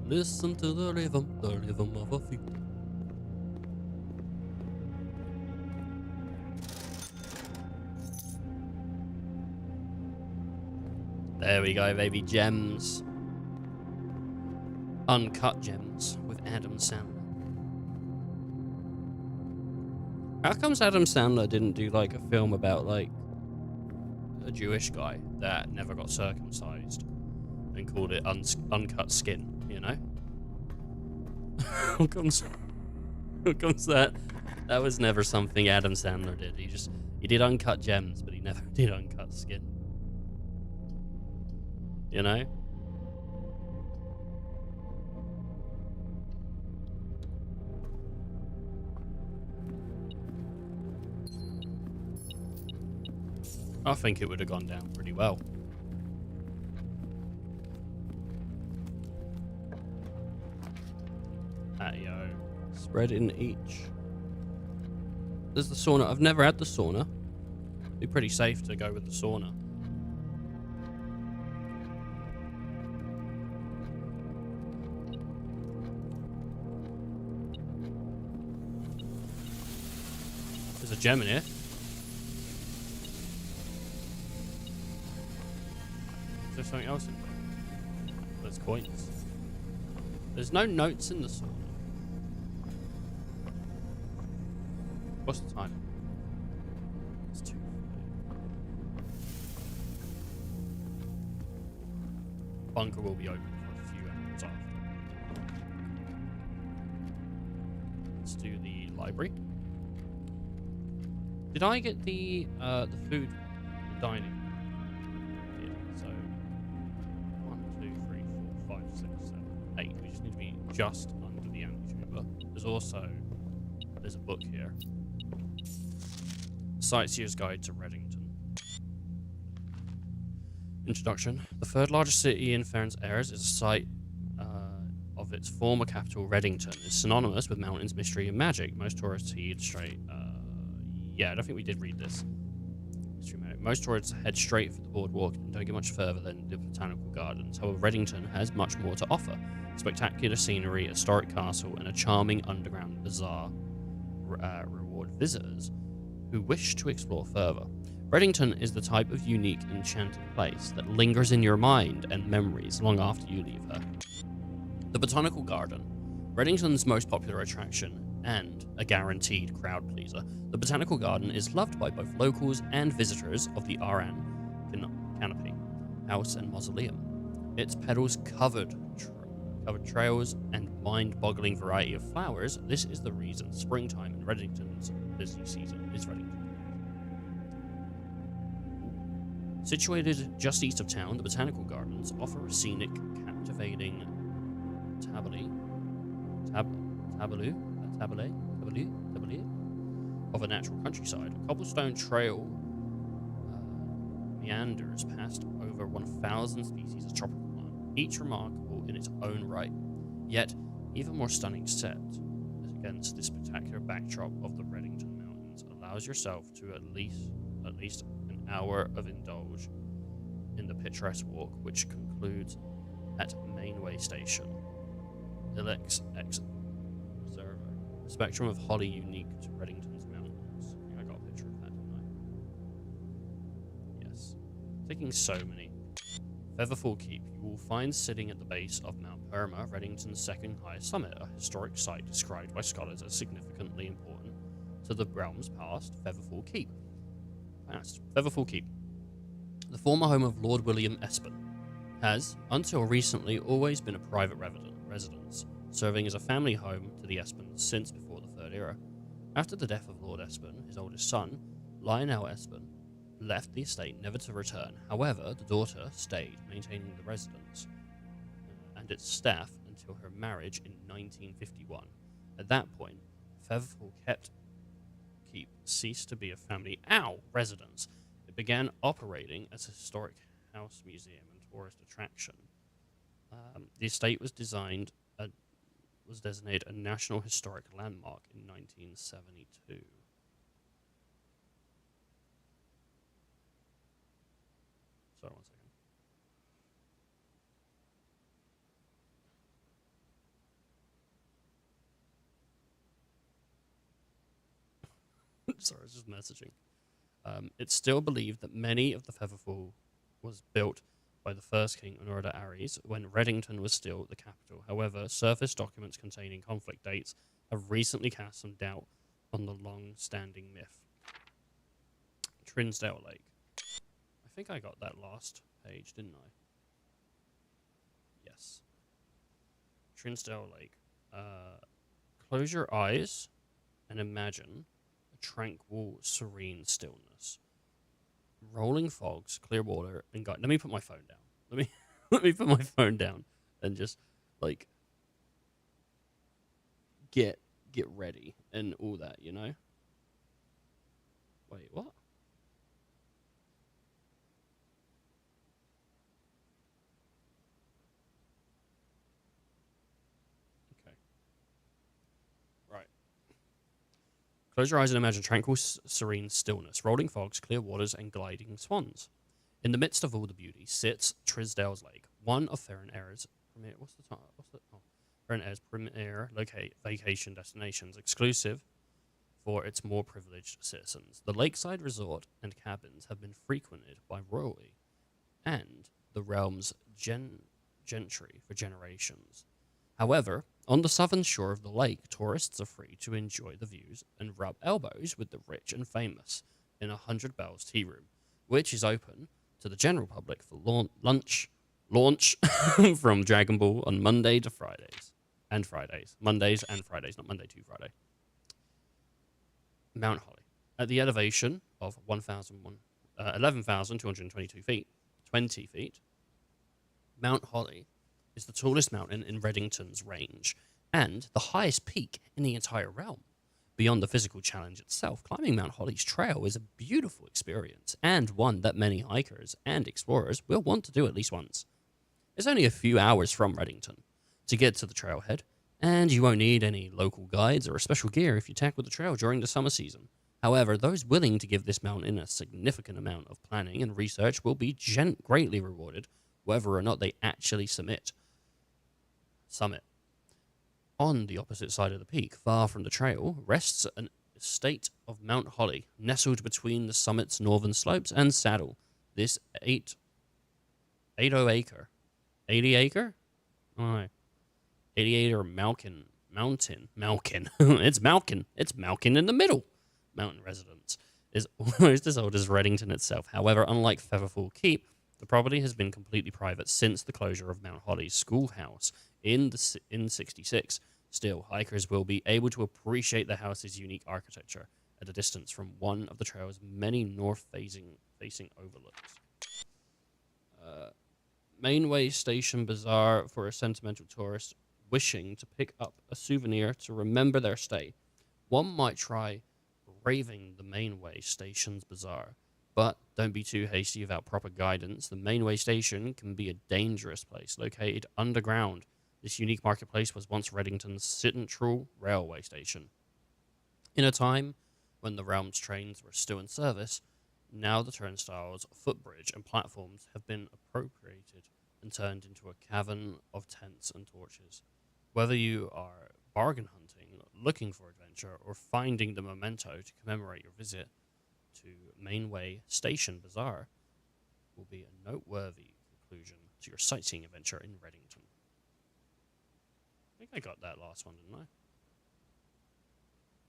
Listen to the rhythm of a feet. There we go, baby. Gems. Uncut gems with Adam Sandler. How comes Adam Sandler didn't do like a film about like a Jewish guy that never got circumcised and called it Uncut Skin? You know? How comes that was never something Adam Sandler did. He did Uncut Gems, but he never did Uncut Skin. You know? I think it would have gone down pretty well. Yo, spread in each. There's the sauna. I've never had the sauna. It'd be pretty safe to go with the sauna. There's a gem in here. Is there something else in there? There's coins. There's no notes in the sauna. What's the time? It's 2:30. Bunker will be open for a few hours after. Let's do the library. Did I get the food, the dining? Yeah, so 1, 2, 3, 4, 5, 6, 7, 8. We just need to be just under the anti-tuber. There's a book here. Sightseer's Guide to Reddington. Introduction. The third largest city in Ferns Airs is a site of its former capital, Reddington. It's synonymous with mountains, mystery, and magic. Most tourists head straight... yeah, I don't think we did read this. Most tourists head straight for the boardwalk and don't get much further than the botanical gardens. However, Reddington has much more to offer. Spectacular scenery, a historic castle, and a charming underground bazaar reward visitors who wish to explore further. Reddington is the type of unique, enchanted place that lingers in your mind and memories long after you leave her. The Botanical Garden, Reddington's most popular attraction and a guaranteed crowd pleaser. The Botanical Garden is loved by both locals and visitors of the Aran Canopy House and Mausoleum. Its petals covered trails and mind-boggling variety of flowers. This is the reason springtime in Reddington's busy season is Reddington. Situated just east of town, the Botanical Gardens offer a scenic, captivating tableau of a natural countryside. A cobblestone trail meanders past over over 1,000 species of tropical plant, each remarkable in its own right. Yet, even more stunning set against the spectacular backdrop of the Reddington Mountains allows yourself to at least an hour of indulge in the picturesque walk, which concludes at Mainway Station. Ilex X Observer. A spectrum of holly unique to Reddington's mountains. I think I got a picture of that, didn't I? Yes. Taking so many. Featherfall Keep. You will find sitting at the base of Mount Perma, Reddington's second highest summit, a historic site described by scholars as significantly important to the realm's past. Featherfall Keep. Featherfall Keep. The former home of Lord William Espen has, until recently, always been a private residence, serving as a family home to the Espens since before the Third Era. After the death of Lord Espen, his oldest son, Lionel Espen, left the estate never to return. However, the daughter stayed, maintaining the residence and its staff until her marriage in 1951. At that point, Featherfall Keep ceased to be a family residence. It began operating as a historic house museum and tourist attraction. The estate was designated a National Historic Landmark in 1972. Sorry, 1 second. Sorry, I was just messaging. It's still believed that many of the Featherfall was built by the first king Honorat Aries when Reddington was still the capital. However, surface documents containing conflict dates have recently cast some doubt on the long-standing myth. Trinsdale Lake. I think I got that last page, didn't I? Yes. Trinsdale Lake. Close your eyes and imagine a tranquil, serene stillness. Rolling fogs, clear water, and let me put my phone down. Let me put my phone down and just like get ready and all that, you know? Wait, what? Okay. Right. Close your eyes and imagine tranquil, serene stillness, rolling fogs, clear waters, and gliding swans. In the midst of all the beauty sits Trisdale's Lake, one of Ferren Air's premier. Ferren Air's premier vacation destinations, exclusive for its more privileged citizens. The lakeside resort and cabins have been frequented by royalty and the realm's gentry for generations. However, on the southern shore of the lake, tourists are free to enjoy the views and rub elbows with the rich and famous in a 100 Bells tea room, which is open to the general public for launch from Dragon Ball on Monday to Fridays. And Fridays. Mondays and Fridays, not Monday to Friday. Mount Holly. At the elevation of 11,222 feet, 20 feet, Mount Holly is the tallest mountain in Reddington's range and the highest peak in the entire realm. Beyond the physical challenge itself, climbing Mount Holly's trail is a beautiful experience and one that many hikers and explorers will want to do at least once. It's only a few hours from Reddington to get to the trailhead, and you won't need any local guides or special gear if you tackle the trail during the summer season. However, those willing to give this mountain a significant amount of planning and research will be greatly rewarded, whether or not they actually summit. On the opposite side of the peak, far from the trail, rests an estate of Mount Holly, nestled between the summit's northern slopes and saddle. This 80 acre? Alright. 80-acre mountain. It's Malkin in the middle. Mountain residence is almost as old as Reddington itself. However, unlike Featherfall Keep, the property has been completely private since the closure of Mount Holly's schoolhouse in 66. Still, hikers will be able to appreciate the house's unique architecture at a distance from one of the trail's many north-facing overlooks. Mainway Station Bazaar for a sentimental tourist wishing to pick up a souvenir to remember their stay. One might try braving the Mainway Station's Bazaar But don't be too hasty without proper guidance. The mainway station can be a dangerous place. Located underground, this unique marketplace was once Reddington's central railway station. In a time when the realm's trains were still in service, now the turnstiles, footbridge, and platforms have been appropriated and turned into a cavern of tents and torches. Whether you are bargain hunting, looking for adventure, or finding the memento to commemorate your visit to Mainway Station Bazaar, will be a noteworthy conclusion to your sightseeing adventure in Reddington. I think I got that last one, didn't I?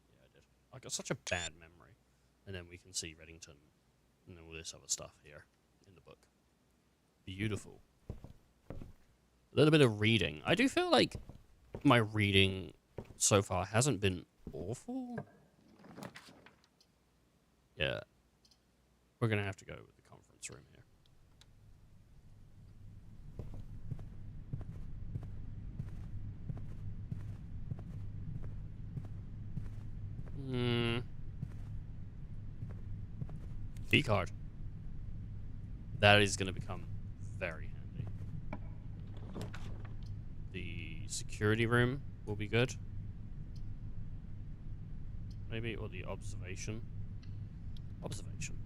Yeah, I did. I got such a bad memory. And then we can see Reddington and all this other stuff here in the book. Beautiful. A little bit of reading. I do feel like my reading so far hasn't been awful. Yeah. We're going to have to go with the conference room here. Key card. That is going to become very handy. The security room will be good. Maybe, or the observation. Observation.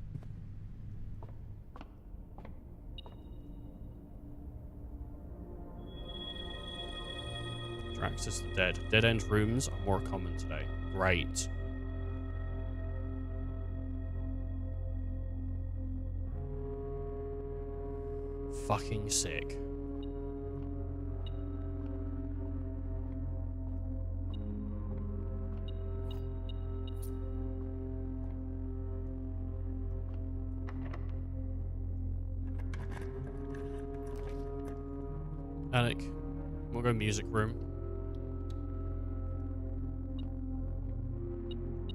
Draxus the Dead. Dead-end rooms are more common today. Great. Fucking sick. Alec, we'll go music room.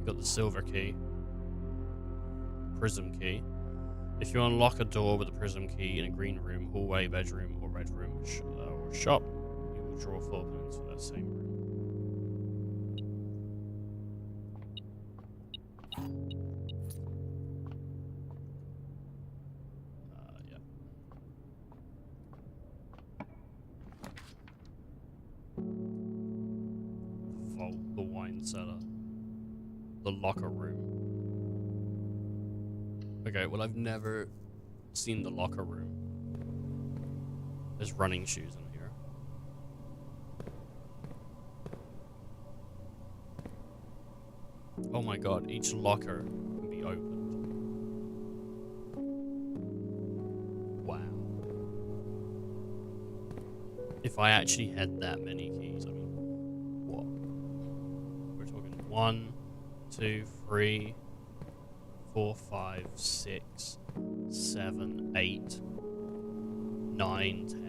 Got the silver key. Prism key. If you unlock a door with a prism key in a green room, hallway, bedroom, or red room, or shop, you will draw 4 points for that same room. Yeah. Vault, the wine cellar. The locker room. Okay, well, I've never seen the locker room. There's running shoes in here. Oh my god, each locker can be opened. Wow. If I actually had that many keys, I mean, what? We're talking 1, 2, 3, 4, 5, 6, 7, 8, 9, 10,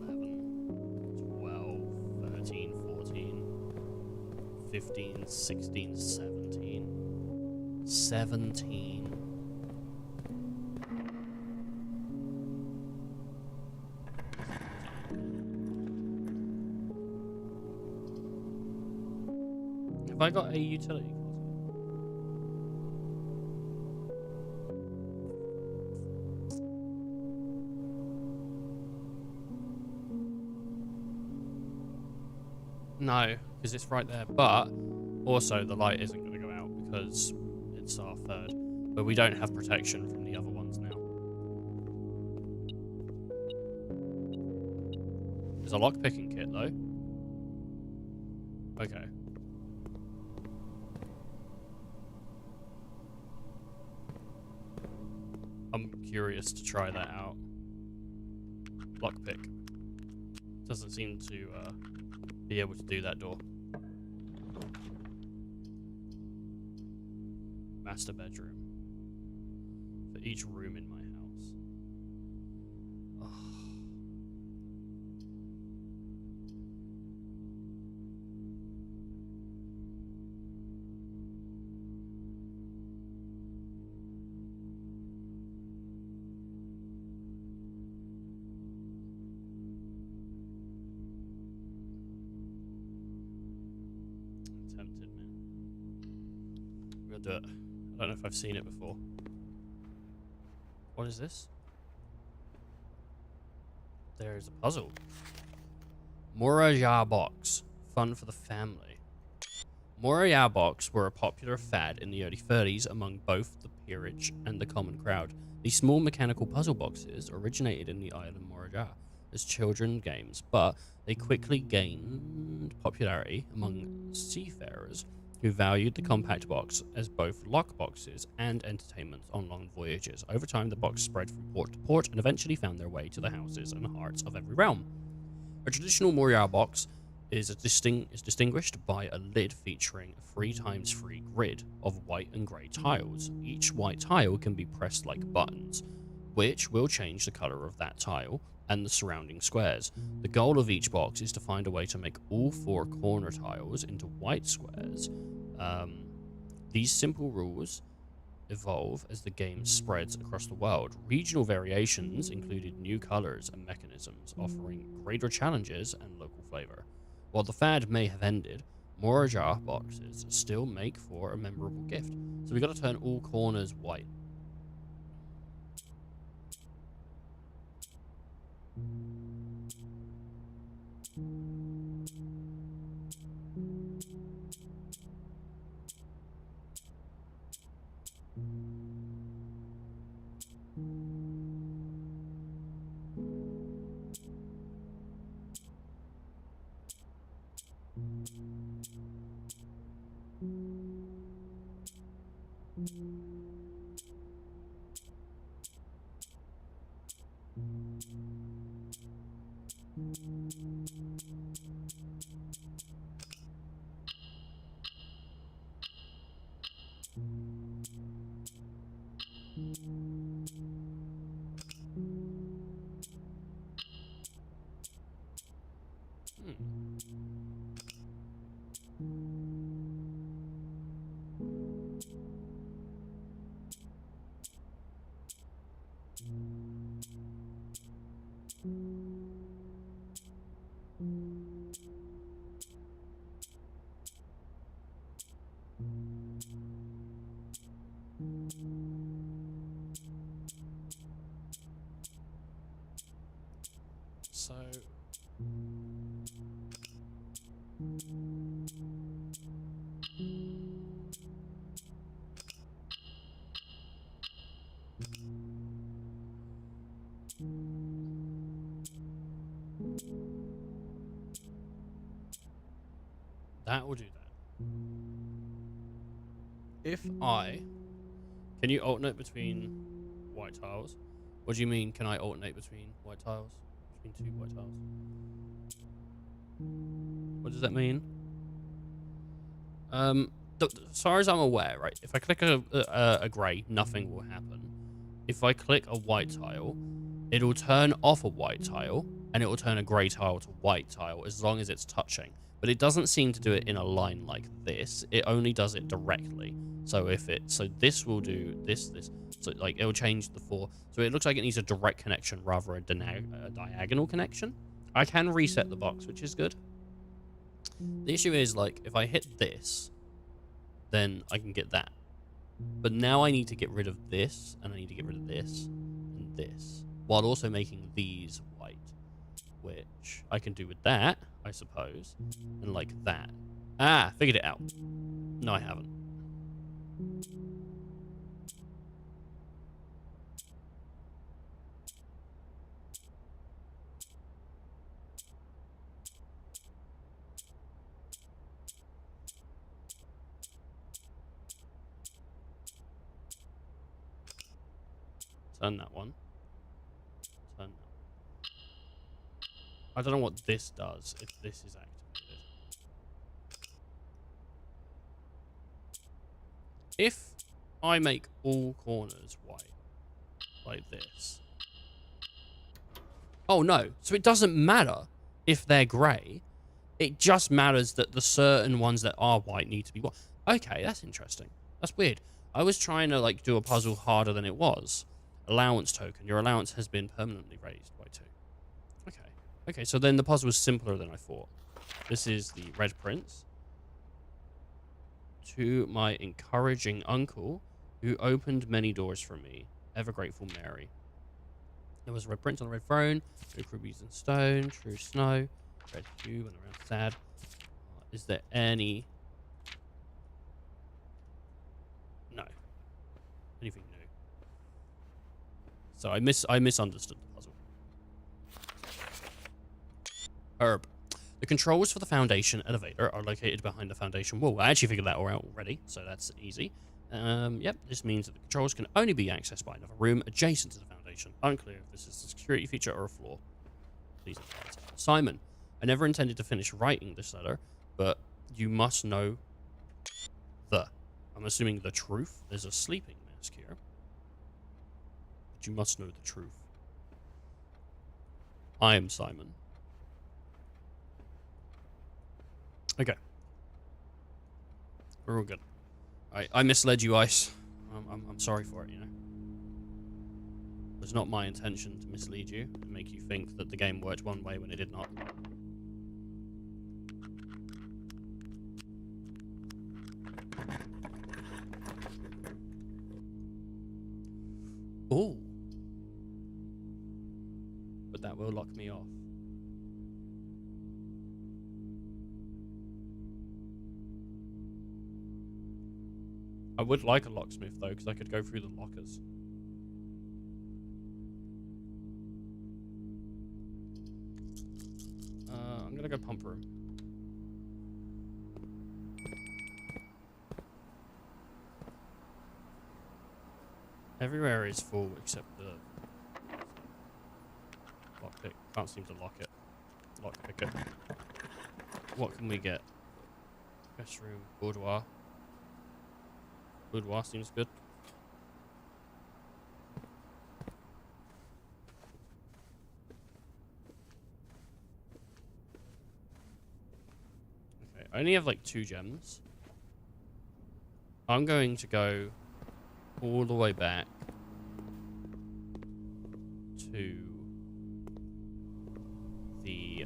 11, 12, 13, 14, 15, 16, 17. 17. Have I got a utility? No, because it's right there. But also the light isn't going to go out because it's our third. But we don't have protection from the other ones now. There's a lockpicking kit though. Okay. I'm curious to try that out. Lockpick. Doesn't seem to be able to do that door. Master bedroom. For each room in my house. Oh. Tempted, man. I'm gonna do it. I don't know if I've seen it before. What is this? There's a puzzle. Muraja box. Fun for the family. Muraja box were a popular fad in the early 30s among both the peerage and the common crowd. These small mechanical puzzle boxes originated in the island Muraja as children games, but they quickly gained popularity among seafarers who valued the compact box as both lock boxes and entertainment on long voyages. Over time, the box spread from port to port and eventually found their way to the houses and hearts of every realm. A traditional Moriar box is distinguished by a lid featuring a 3x3 grid of white and grey tiles. Each white tile can be pressed like buttons, which will change the colour of that tile and the surrounding squares. The goal of each box is to find a way to make all 4 corner tiles into white squares. These simple rules evolve as the game spreads across the world. Regional variations included new colours and mechanisms, offering greater challenges and local flavour. While the fad may have ended, Morajar boxes still make for a memorable gift. So we got to turn all corners white. So that will do that. Can you alternate between white tiles? What do you mean, can I alternate between white tiles? Between 2 white tiles? What does that mean? As far as I'm aware, right, if I click a grey, nothing will happen. If I click a white tile, it'll turn off a white tile, and it will turn a grey tile to white tile as long as it's touching. But it doesn't seem to do it in a line like this. It only does it directly. So this will do this. So like it'll change the 4. So it looks like it needs a direct connection rather than a diagonal connection. I can reset the box, which is good. The issue is, like, if I hit this, then I can get that. But now I need to get rid of this, and I need to get rid of this, and this, while also making these white, which I can do with that, I suppose, and like that. Ah, figured it out. No, I haven't. Turn that one. Turn that one. I don't know what this does, if this is activated. If I make all corners white, like this. Oh no, so it doesn't matter if they're grey. It just matters that the certain ones that are white need to be white. Okay, that's interesting. That's weird. I was trying to, like, do a puzzle harder than it was. Allowance token. Your allowance has been permanently raised by 2. Okay. Okay, so then the puzzle was simpler than I thought. This is the Red Prince. To my encouraging uncle, who opened many doors for me Ever grateful Mary. There was a red prince on a red throne, no rubies and stone, true snow, red hue and around sad. Is there any... No. Anything new? So I misunderstood the puzzle. Herb. The controls for the foundation elevator are located behind the foundation wall. I actually figured that all out already, so that's easy. Yep, this means that the controls can only be accessed by another room adjacent to the foundation. Unclear if this is a security feature or a flaw. Please advise. Simon, I never intended to finish writing this letter, but you must know I'm assuming the truth. There's a sleeping mask here. But you must know the truth. I am Simon. Okay. We're all good. I misled you, Ice. I'm sorry for it, you know. It was not my intention to mislead you and make you think that the game worked one way when it did not. Ooh. But that will lock me off. I would like a locksmith, though, because I could go through the lockers. I'm going to go pump room. Everywhere is full except the lockpick. Can't seem to lock it. Lockpick it. What can we get? Guest room, boudoir. Boudoir seems good. Okay, I only have like 2 gems. I'm going to go all the way back to the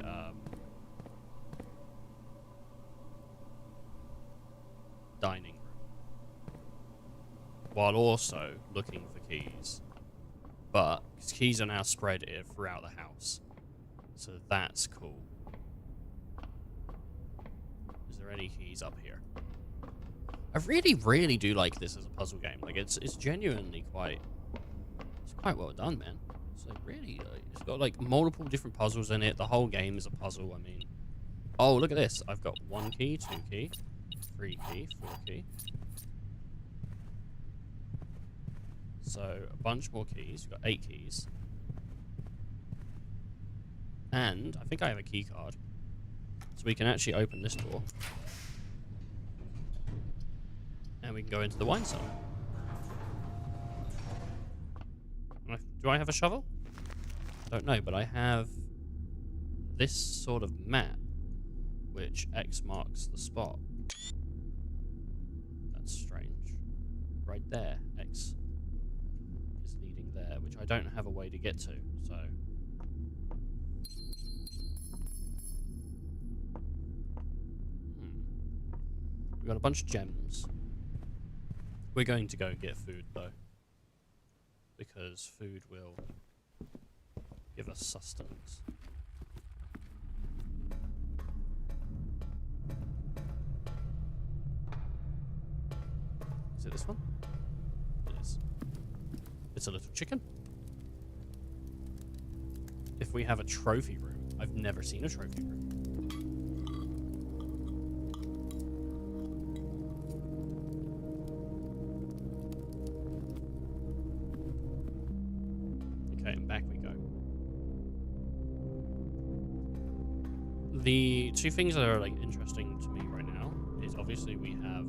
dining room, while also looking for keys. But keys are now spread throughout the house, so that's cool. Is there any keys up here? I really do like this as a puzzle game. Like it's genuinely quite well done, man. It's like really, it's got like multiple different puzzles in it. The whole game is a puzzle. I mean, oh look at this! I've got 1 key, 2 key, 3 key, 4 key. So a bunch more keys. We've got 8 keys, and I think I have a key card, so we can actually open this door. And we can go into the wine cellar. Do I have a shovel? I don't know, but I have this sort of map, which X marks the spot. That's strange. Right there, X is leading there, which I don't have a way to get to, so... We've got a bunch of gems. We're going to go and get food, though, because food will give us sustenance. Is it this one? It is. It's a little chicken. If we have a trophy room, I've never seen a trophy room. Okay, and back we go. The 2 things that are like interesting to me right now is obviously we have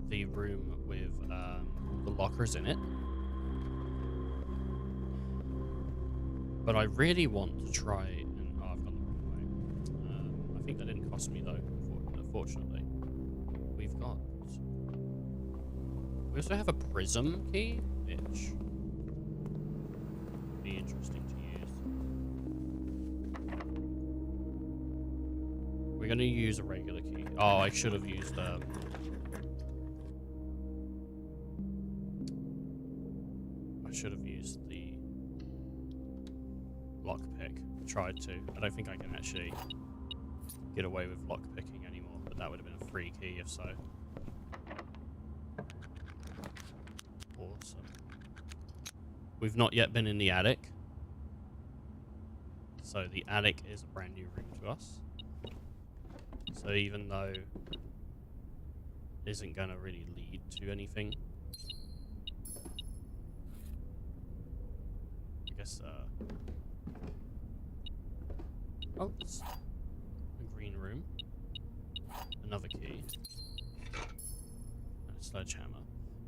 the room with the lockers in it, but I really want to try and I've gone the wrong way. I think that didn't cost me though. Unfortunately, we also have a prism key, which would be interesting to use. We're going to use a regular key. Oh, I should have used lockpick. Tried to. I don't think I can actually get away with lockpicking anymore, but that would have been a free key if so. Awesome. We've not yet been in the attic. So the attic is a brand new room to us. So even though it isn't going to really lead to anything, I guess, oh, it's a green room. Another key. And a sledgehammer.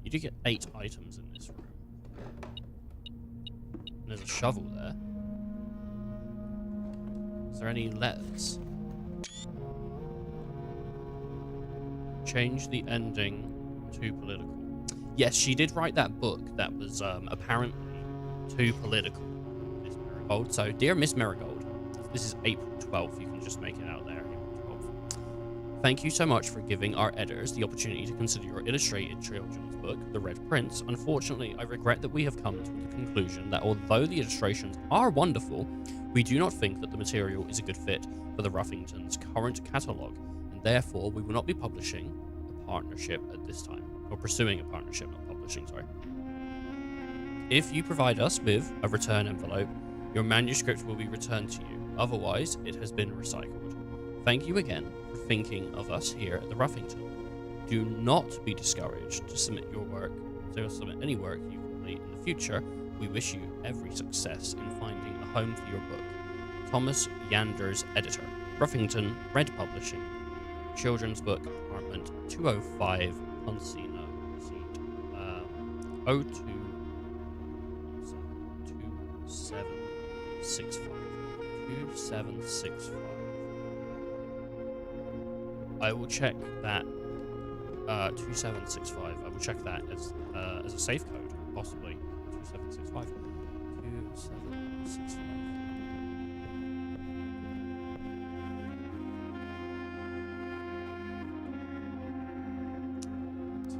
You do get 8 items in this room. And there's a shovel there. Is there any letters? Change the ending to political. Yes, she did write that book that was apparently too political, Miss Marigold. So, dear Miss Marigold, this is April 12th. You can just make it out there. April 12th. Thank you so much for giving our editors the opportunity to consider your illustrated children's book, The Red Prince. Unfortunately, I regret that we have come to the conclusion that although the illustrations are wonderful, we do not think that the material is a good fit for the Ruffingtons' current catalogue, and therefore we will not be publishing a partnership at this time. Or pursuing a partnership, not publishing, sorry. If you provide us with a return envelope, your manuscript will be returned to you. Otherwise, it has been recycled. Thank you again for thinking of us here at the Ruffington. Do not be discouraged to submit your work, to submit any work you complete in the future. We wish you every success in finding a home for your book. Thomas Yanders, Editor, Ruffington, Red Publishing, Children's Book Department, 205 Poncino Seat, 2765. 2765. I will check that 2765. I will check that as a safe code, possibly 2765. 2765.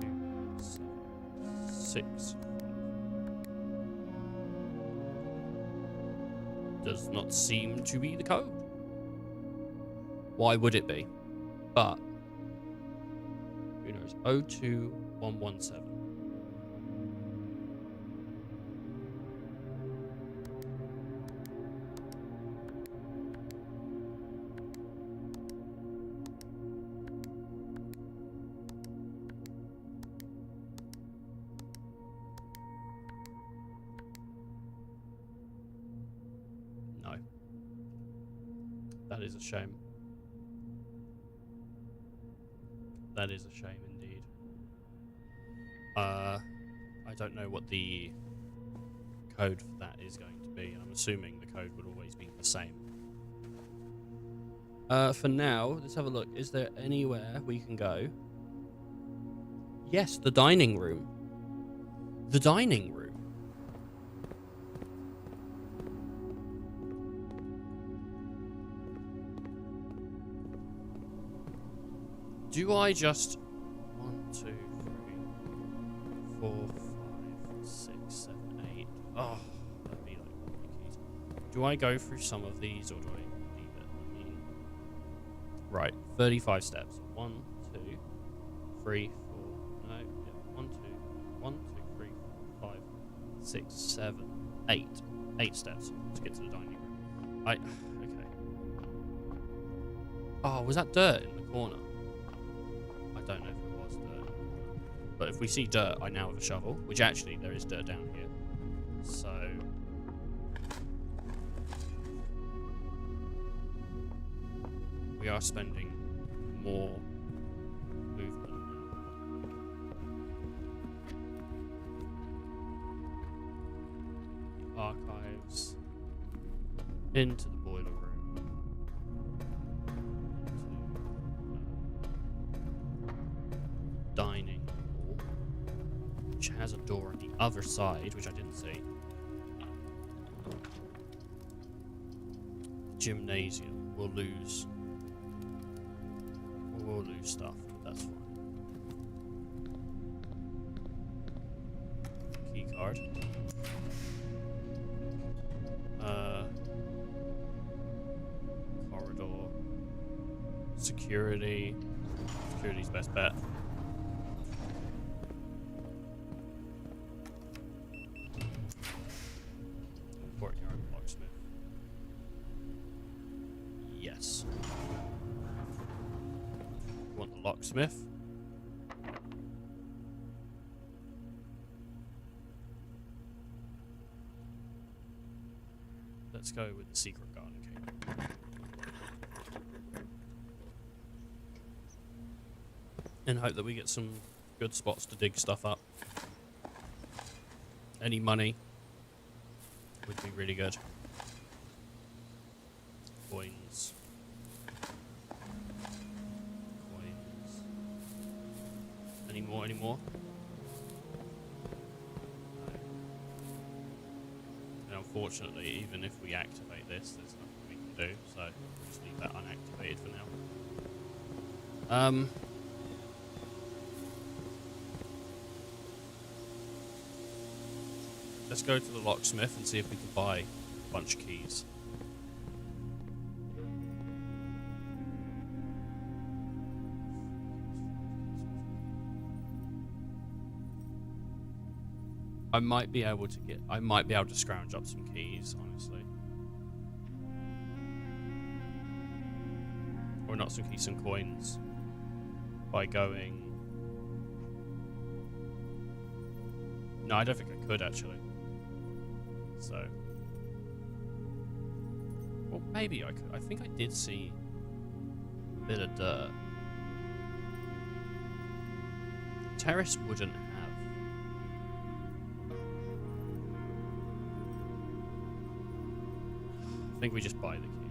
276 does not seem to be the code. Why would it be? But who knows? 02117. No. That is a shame. That is a shame indeed. I don't know what the code for that is going to be. I'm assuming the code would always be the same. For now, let's have a look. Is there anywhere we can go? Yes, the dining room. The dining room. Do I just 1, 2, 3, 4, 5, 6, 7, 8? Oh, that'd be like one keys. Do I go through some of these or do I leave it? I mean, right, 35 steps. 1, 2, 3, 4. No, yeah. 1, 2, 1, 2, 3, 4, 5, 6, 7, 8. 8 steps to get to the dining room. Okay. Oh, was that dirt in the corner? I don't know if it was dirt. But if we see dirt, I now have a shovel, which actually there is dirt down here. So we are spending more movement now. The archives into the boiler room. Dining hall, which has a door on the other side, which I didn't see. Gymnasium. We'll lose stuff. That's fine. Key card. Security. Security's best bet. Courtyard locksmith. Yes. You want the locksmith? Let's go with the secret garden key. And hope that we get some good spots to dig stuff up. Any money would be really good. Coins. Coins. Any more? Any more? No. And unfortunately, even if we activate this, there's nothing we can do. So we'll just leave that unactivated for now. Let's go to the locksmith and see if we can buy a bunch of keys. I might be able to scrounge up some keys, honestly. Or not some keys, some coins. By going... No, I don't think I could, actually. So, well, maybe I could. I think I did see a bit of dirt. Terrace wouldn't have. I think we just buy the key.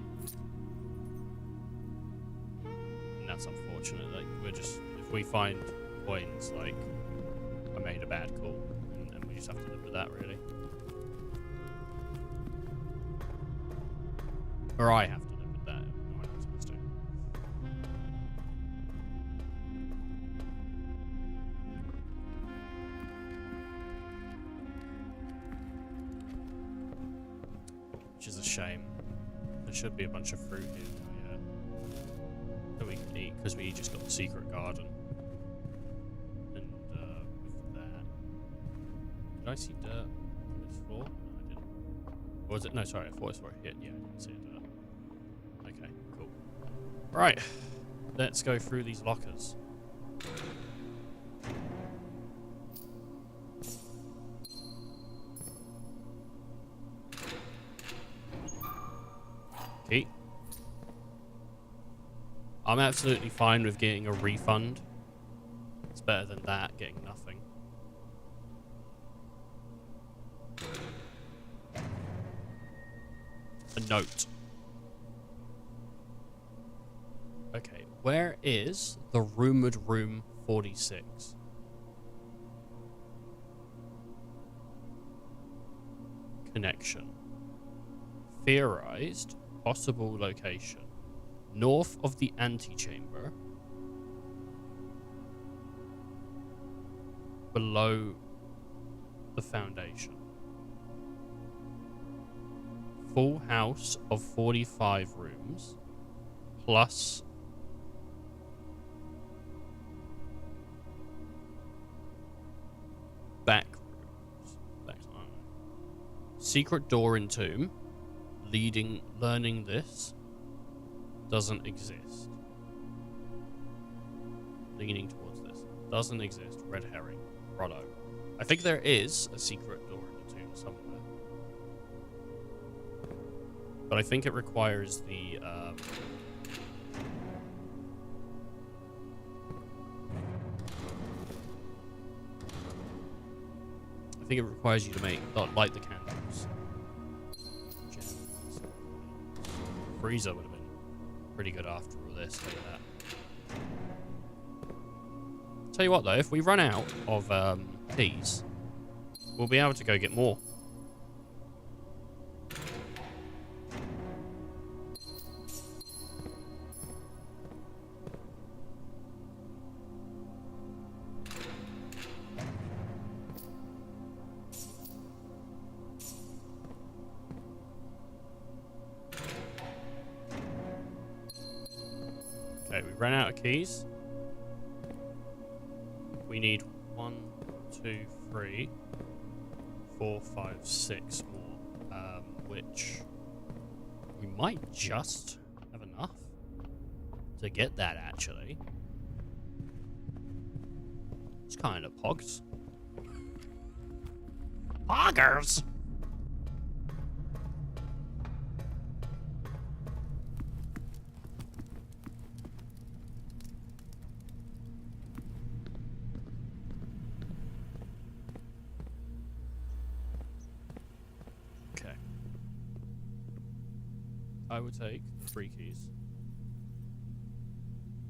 And that's unfortunate. Like, we're just, if we find coins, like, I made a bad call. And we just have to live with that, really. Or I have to live with that. No one else has to. Which is a shame. There should be a bunch of fruit here that we can eat, because we just got the secret garden. And with that... Did I see dirt on this floor? No, I didn't. Or was it? No, sorry, I thought I saw it hit. Yeah, I didn't see it. Okay, cool. Right, let's go through these lockers. Key. I'm absolutely fine with getting a refund. It's better than that, getting nothing. A note. Okay, where is the rumored room 46? Connection. Theorized possible location. North of the antechamber. Below the foundation. Full house of 45 rooms. Plus back rooms. Secret door in tomb. Learning this doesn't exist. Leaning towards this doesn't exist. Red herring. Righto. I think there is a secret door in the tomb somewhere, but I think it requires the I think it requires you to light the candles. Freezer would have been pretty good after all this. Look at that. Tell you what though, if we run out of keys, we'll be able to go get more. Okay, we ran out of keys. We need 1, 2, 3, 4, 5, 6 more, which we might just have enough to get that, actually. It's kind of pogs. Poggers! Okay. I would take the 3 keys.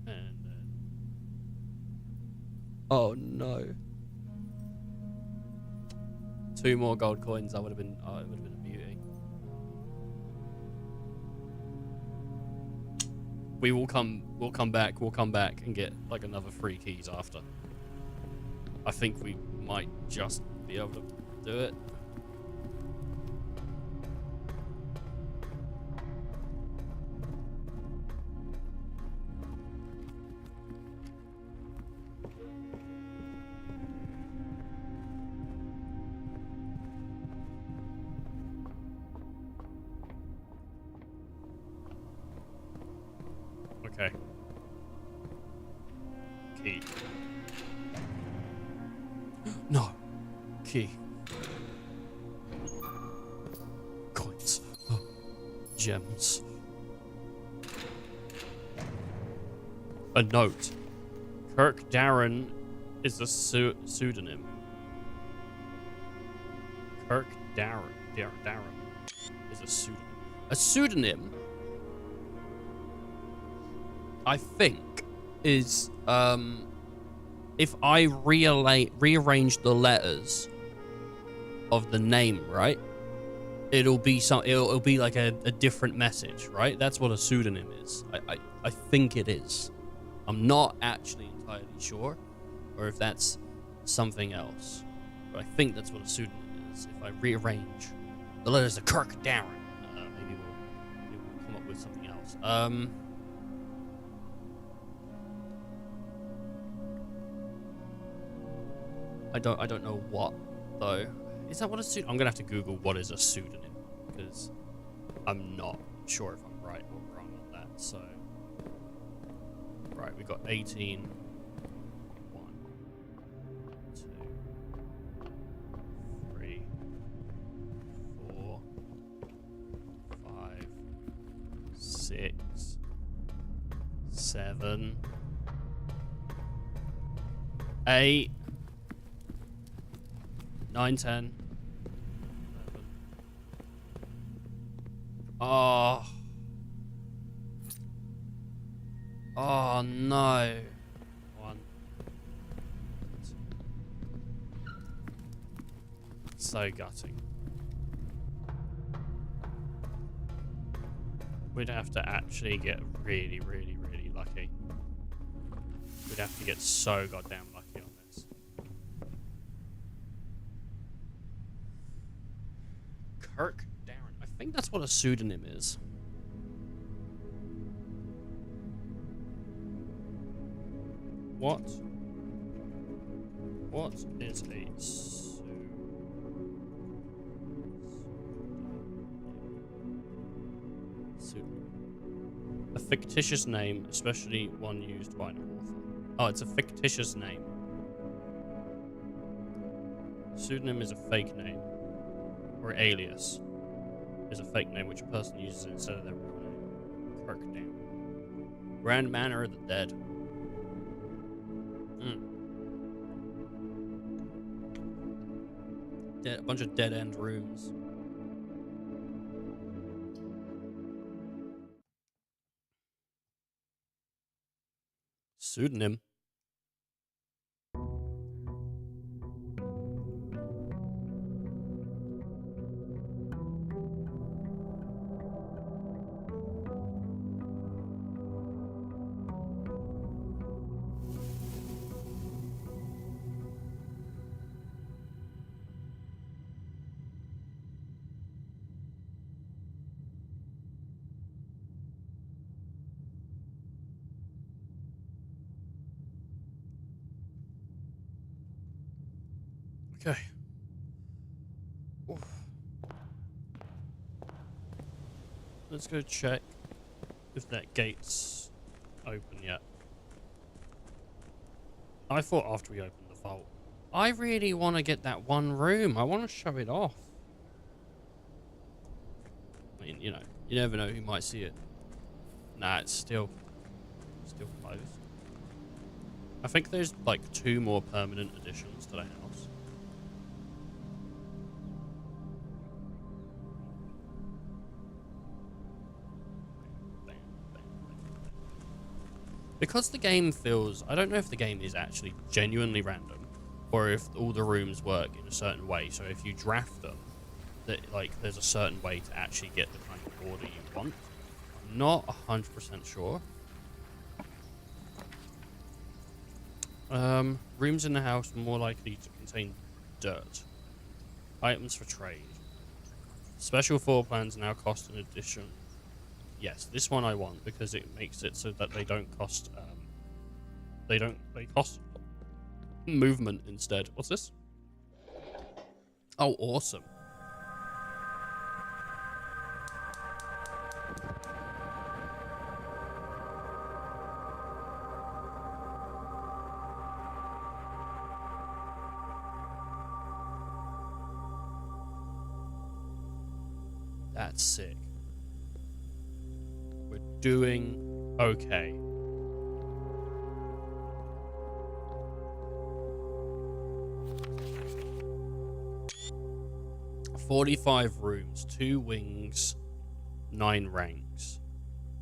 And then... Oh, no. 2 more gold coins. That would have been... Oh, it would have been a beauty. We'll come back and get like another 3 keys after. I think we might just be able to do it. Okay. Key. No. Key. Coins. Gems. A note. Kirk Darren is a pseudonym. Kirk Darren is a pseudonym. A pseudonym, I think, is if I rearrange the letters of the name, right? It'll be it'll be like a different message, right? That's what a pseudonym is. I think it is. I'm not actually entirely sure, or if that's something else. But I think that's what a pseudonym is. If I rearrange the letters of Kirk Darren, maybe we'll come up with something else. I don't know what though. Is that what a pseudonym? I'm gonna have to Google what is a pseudonym, because I'm not sure if I'm right or wrong on that. So, right, we got 18. 1, 2, 3, 4, 5, 6, 7, 8, 9, 10, 11. Oh. Oh no. 1. So gutting. We'd have to actually get really, really, really lucky. We'd have to get so goddamn lucky on this. Kirk Darren. I think that's what a pseudonym is. What is a pseudonym? A fictitious name, especially one used by an author. Oh, it's a fictitious name. Pseudonym is a fake name, or alias is a fake name which a person uses instead of their real name. Kirk Darren. Grand Manor of the Dead. A bunch of dead-end rooms. Pseudonym. Okay. Oof. Let's go check if that gate's open yet. I thought after we opened the vault. I really want to get that one room. I want to show it off. I mean, you know, you never know who might see it. Nah, it's still closed. I think there's like 2 more permanent additions to the house. Because the game feels... I don't know if the game is actually genuinely random or if all the rooms work in a certain way. So if you draft them, that like there's a certain way to actually get the kind of order you want. I'm not 100% sure. Rooms in the house are more likely to contain dirt. Items for trade. Special floor plans now cost an addition. Yes, this one I want because it makes it so that they don't cost. They cost movement instead. What's this? Oh, awesome. That's sick. We're doing okay. $45 rooms, 2 wings, 9 ranks,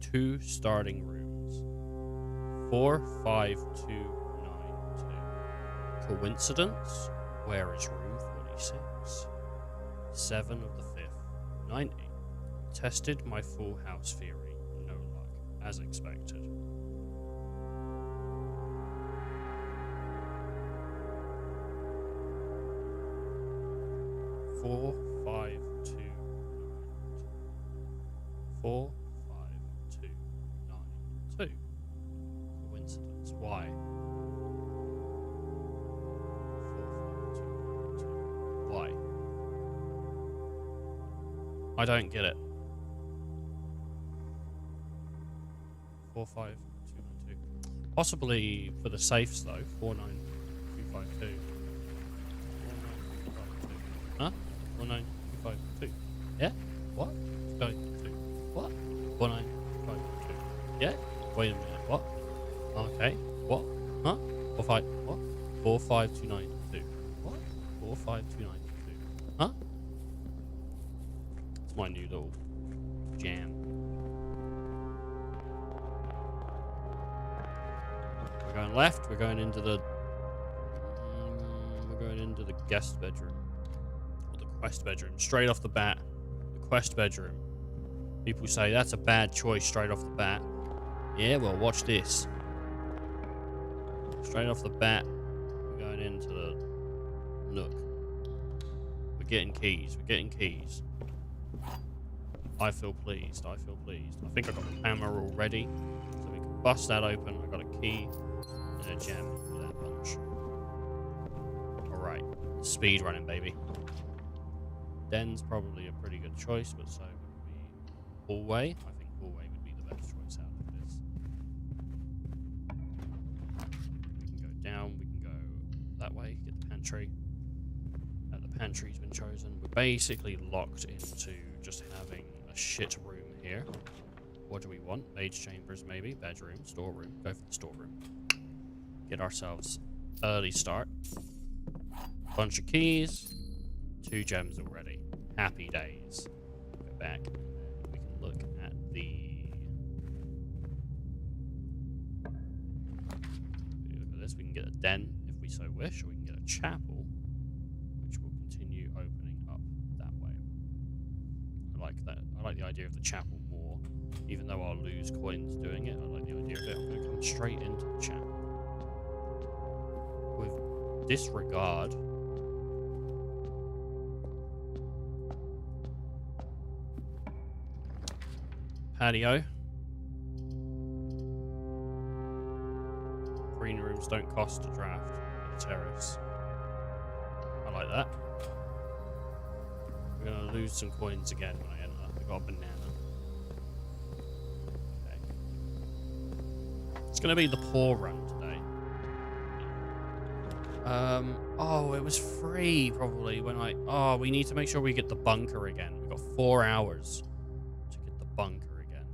2 starting rooms. 4, 5, 2, 9, 2. Coincidence? Where is room 46? 7 of the 5th. 90. Tested my full house theory. No luck, as expected. Four, 5, 2, 9, 4, 5, 2, 9, 2. Coincidence? Why? 4, 5, 2, 9, 2. Why? I don't get it. 4, 5, 2, 9, 2. Possibly for the safes though. 4, 9, 2, 5, 2. 4, 9, 2, 5, 2. Huh? 4, 9, 2, 5, 2. Yeah? What? 2, 5, 2. What? 4, 9, 2, 5, 2. Yeah? Wait a minute. What? Okay. What? Huh? 4, 5. What? 4, 5, 2, 9, 2. What? 4, 5, 2, 9, 2. Huh? It's my new little jam. We're going left. We're going into the. We're going into the guest bedroom. Or the quest bedroom. Straight off the bat. The quest bedroom. People say that's a bad choice straight off the bat. Yeah, well, watch this. Straight off the bat, we're going into the nook. We're getting keys. We're getting keys. I feel pleased. I feel pleased. I think I got the hammer already, so we can bust that open. I got a key and a gem for that bunch. Alright. Speed running, baby. Den's probably a pretty good choice, but so would be hallway. I think hallway would be the best choice out of this. We can go down, we can go that way, get the pantry. The pantry's been chosen. We're basically locked into just having a shit room here. What do we want? Mage chambers, maybe. Bedroom, storeroom. Go for the storeroom. Get ourselves early start. Bunch of keys. 2 gems already. Happy days. Go back. We can look at the... Look at this. We can get a den if we so wish, or we can get a chapel, which will continue opening up that way. I like that. I like the idea of the chapel more. Even though I'll lose coins doing it, I like the idea of it. I'm going to come straight into the chapel. With disregard... Patio. Green rooms don't cost a draft. The terrace. I like that. We're gonna lose some coins again when I enter. I got a banana. Okay. It's gonna be the poor run today. Oh, it was free probably when I... Oh, we need to make sure we get the bunker again. We've got 4 hours to get the bunker again.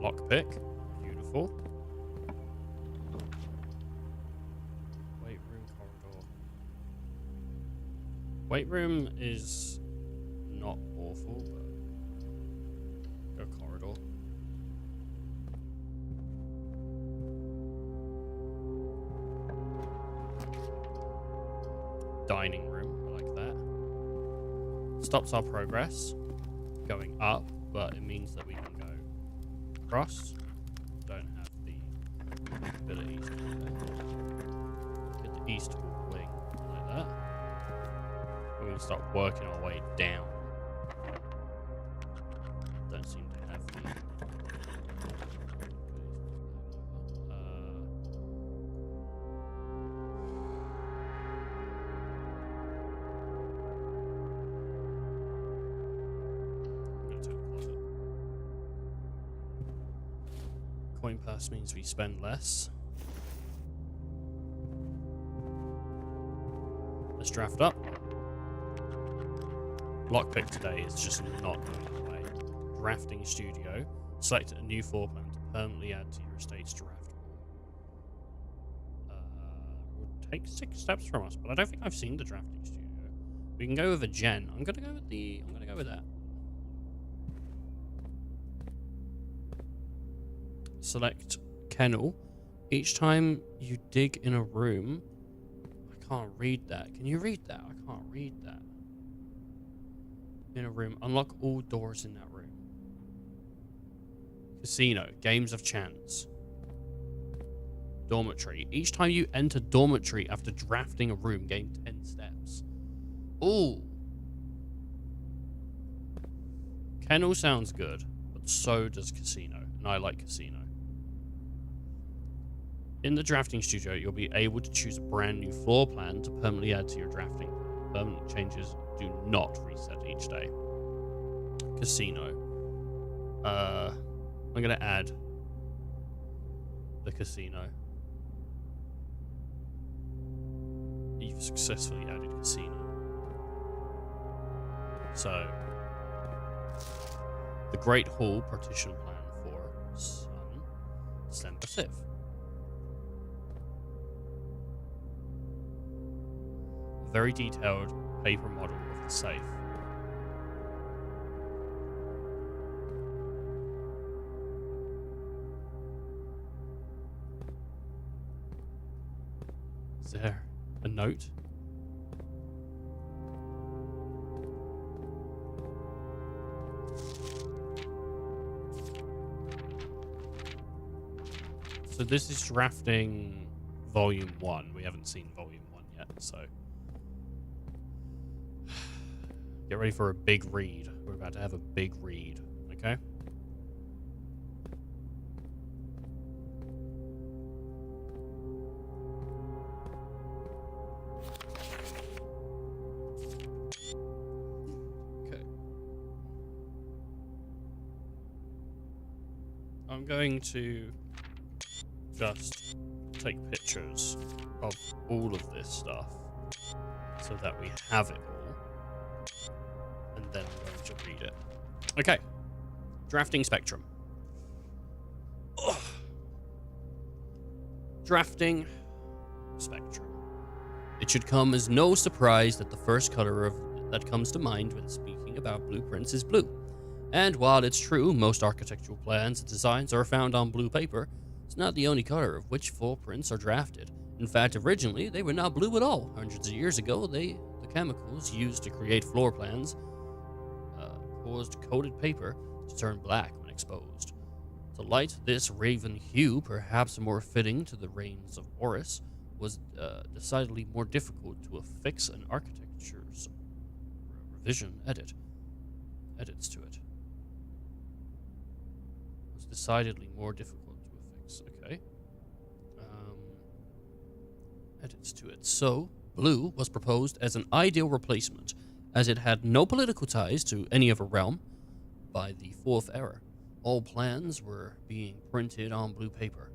Lockpick. Beautiful. Weight room corridor. Weight room is not awful, but go corridor. Dining room, I like that. Stops our progress going up, but it means that we can go across. Don't have the ability to do that. Get the east wing like that. We can start working our way down. Don't seem to have the... I'm going to take the closet. Coin pass means we spend less. Let's draft up. Lockpick today is just not going away. Drafting studio. Select a new floor plan to permanently add to your estate's draft. Would take 6 steps from us, but I don't think I've seen the drafting studio. We can go with a gen. I'm gonna go with that. Select kennel. Each time you dig in a room, I can't read that. Can you read that? I can't read that. In a room, unlock all doors in that room. Casino, games of chance. Dormitory. Each time you enter dormitory after drafting a room, gain 10 steps. Ooh. Kennel sounds good, but so does casino, and I like casino. In the drafting studio, you'll be able to choose a brand new floor plan to permanently add to your drafting. Permanent changes do not reset each day. Casino. I'm gonna add the casino. You've successfully added casino. So, the Great Hall partition plan for Sun, December 5th. A very detailed paper model of the safe. Is there a note? So this is drafting volume 1. We haven't seen volume 1 yet, so get ready for a big read. We're about to have a big read, okay? I'm going to just take pictures of all of this stuff so that we have it all, and then I'm going to read it. Okay, drafting spectrum. Ugh. Drafting spectrum. It should come as no surprise that the first color that comes to mind when speaking about blueprints is blue. And while it's true most architectural plans and designs are found on blue paper, it's not the only color of which floor prints are drafted. In fact, originally, they were not blue at all. Hundreds of years ago, the chemicals used to create floor plans caused coated paper to turn black when exposed. To light this raven hue, perhaps more fitting to the reigns of Horus, was decidedly more difficult to affix an architecture's revision edits to it. decidedly more difficult to affix. Okay. Edits to it. So, blue was proposed as an ideal replacement, as it had no political ties to any other realm by the fourth era. All plans were being printed on blue paper.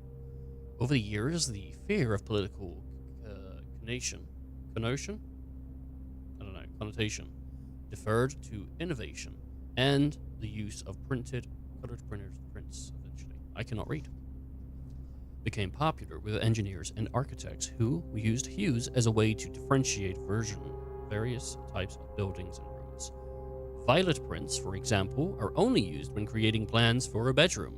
Over the years, the fear of political connotation deferred to innovation and the use of colored prints eventually. I cannot read. Became popular with engineers and architects who used hues as a way to differentiate various types of buildings and rooms. Violet prints, for example, are only used when creating plans for a bedroom,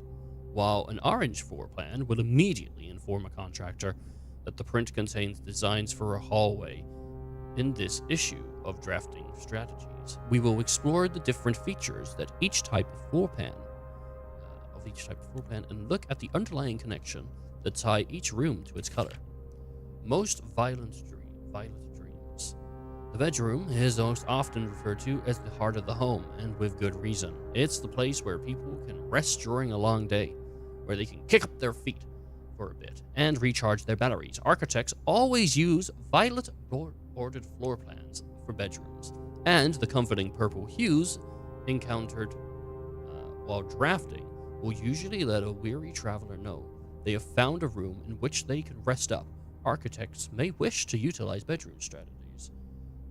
while an orange floor plan will immediately inform a contractor that the print contains designs for a hallway. In this issue of Drafting Strategies, we will explore the different features that each type of floor plan and look at the underlying connection that tie each room to its color. Most violet dreams. The bedroom is most often referred to as the heart of the home, and with good reason. It's the place where people can rest during a long day, where they can kick up their feet for a bit and recharge their batteries. Architects always use violet bordered floor plans for bedrooms, and the comforting purple hues encountered while drafting will usually let a weary traveler know they have found a room in which they can rest up. Architects may wish to utilize bedroom strategies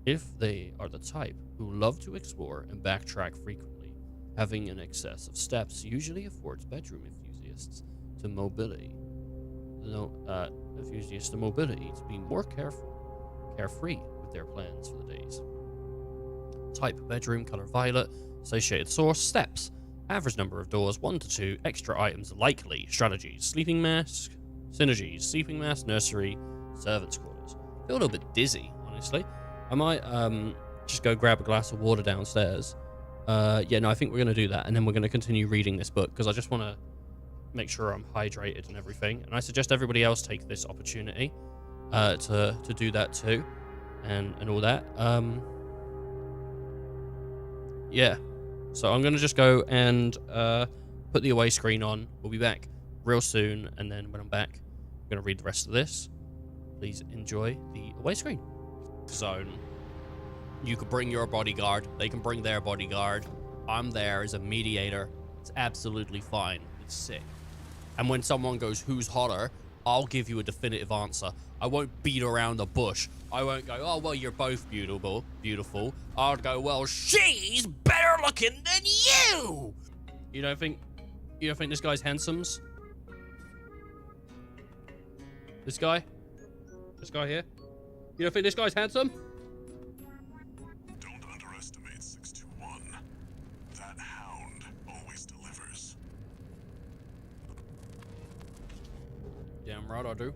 if they are the type who love to explore and backtrack frequently. Having an excess of steps usually affords bedroom enthusiasts to mobility to be more carefree with their plans for the days. Type bedroom, color violet, associated source, steps, average number of doors 1 to 2, extra items likely, strategies, sleeping mask, synergies, sleeping mask, nursery, servants' quarters. I feel a little bit dizzy, honestly. I might just go grab a glass of water downstairs. I think we're going to do that, and then we're going to continue reading this book, because I just want to make sure I'm hydrated and everything. And I suggest everybody else take this opportunity to do that too, and all that. So I'm going to just go and put the away screen on. We'll be back real soon, and then when I'm back, I'm going to read the rest of this. Please enjoy the away screen. Zone. You could bring your bodyguard. They can bring their bodyguard. I'm there as a mediator. It's absolutely fine. It's sick. And when someone goes, who's hotter, I'll give you a definitive answer. I won't beat around the bush. I won't go, oh, well, you're both beautiful. I'll go, well, she's better looking than you. You don't think this guy's handsome? This guy here? You don't think this guy's handsome? Don't underestimate 621. That hound always delivers. Damn right I do.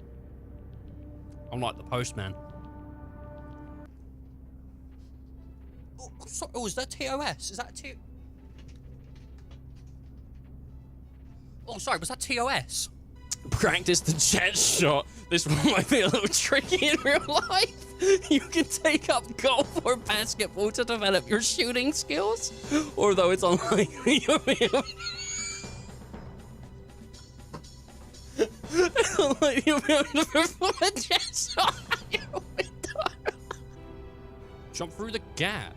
I'm like the postman. Oh, is that TOS? Is that T? Oh, sorry, was that TOS? Practice the jet shot. This one might be a little tricky in real life. You can take up golf or basketball to develop your shooting skills, although it's unlikely you'll be able to perform a jet shot out your window. Jump through the gap.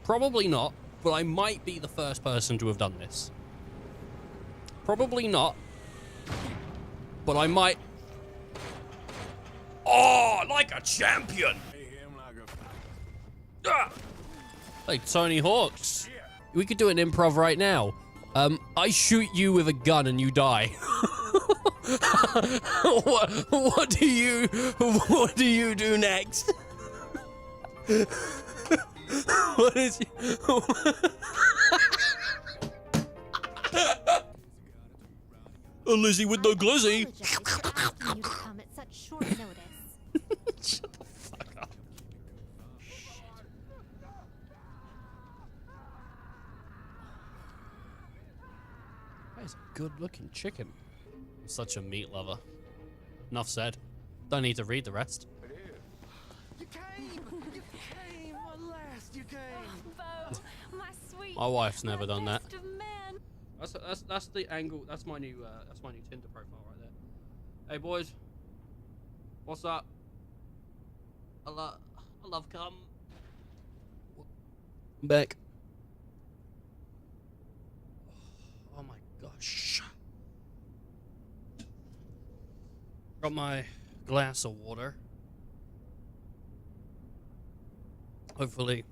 Probably not, but I might be the first person to have done this. Probably not, but I might. Oh, like a champion! Like Tony Hawk's. We could do an improv right now. I shoot you with a gun and you die. What do you do next? What is Lizzie with the glizzy. You to come at such short notice. Shut the fuck up. That is a good looking chicken. I'm such a meat lover. Enough said. Don't need to read the rest. You came! You came! At last, you came! Bo, my sweet. My wife's never done that. best of men. That's the angle. That's my new Tinder profile right there. Hey boys, what's up? I love cum. I'm back. Oh my gosh. Got my glass of water. Hopefully.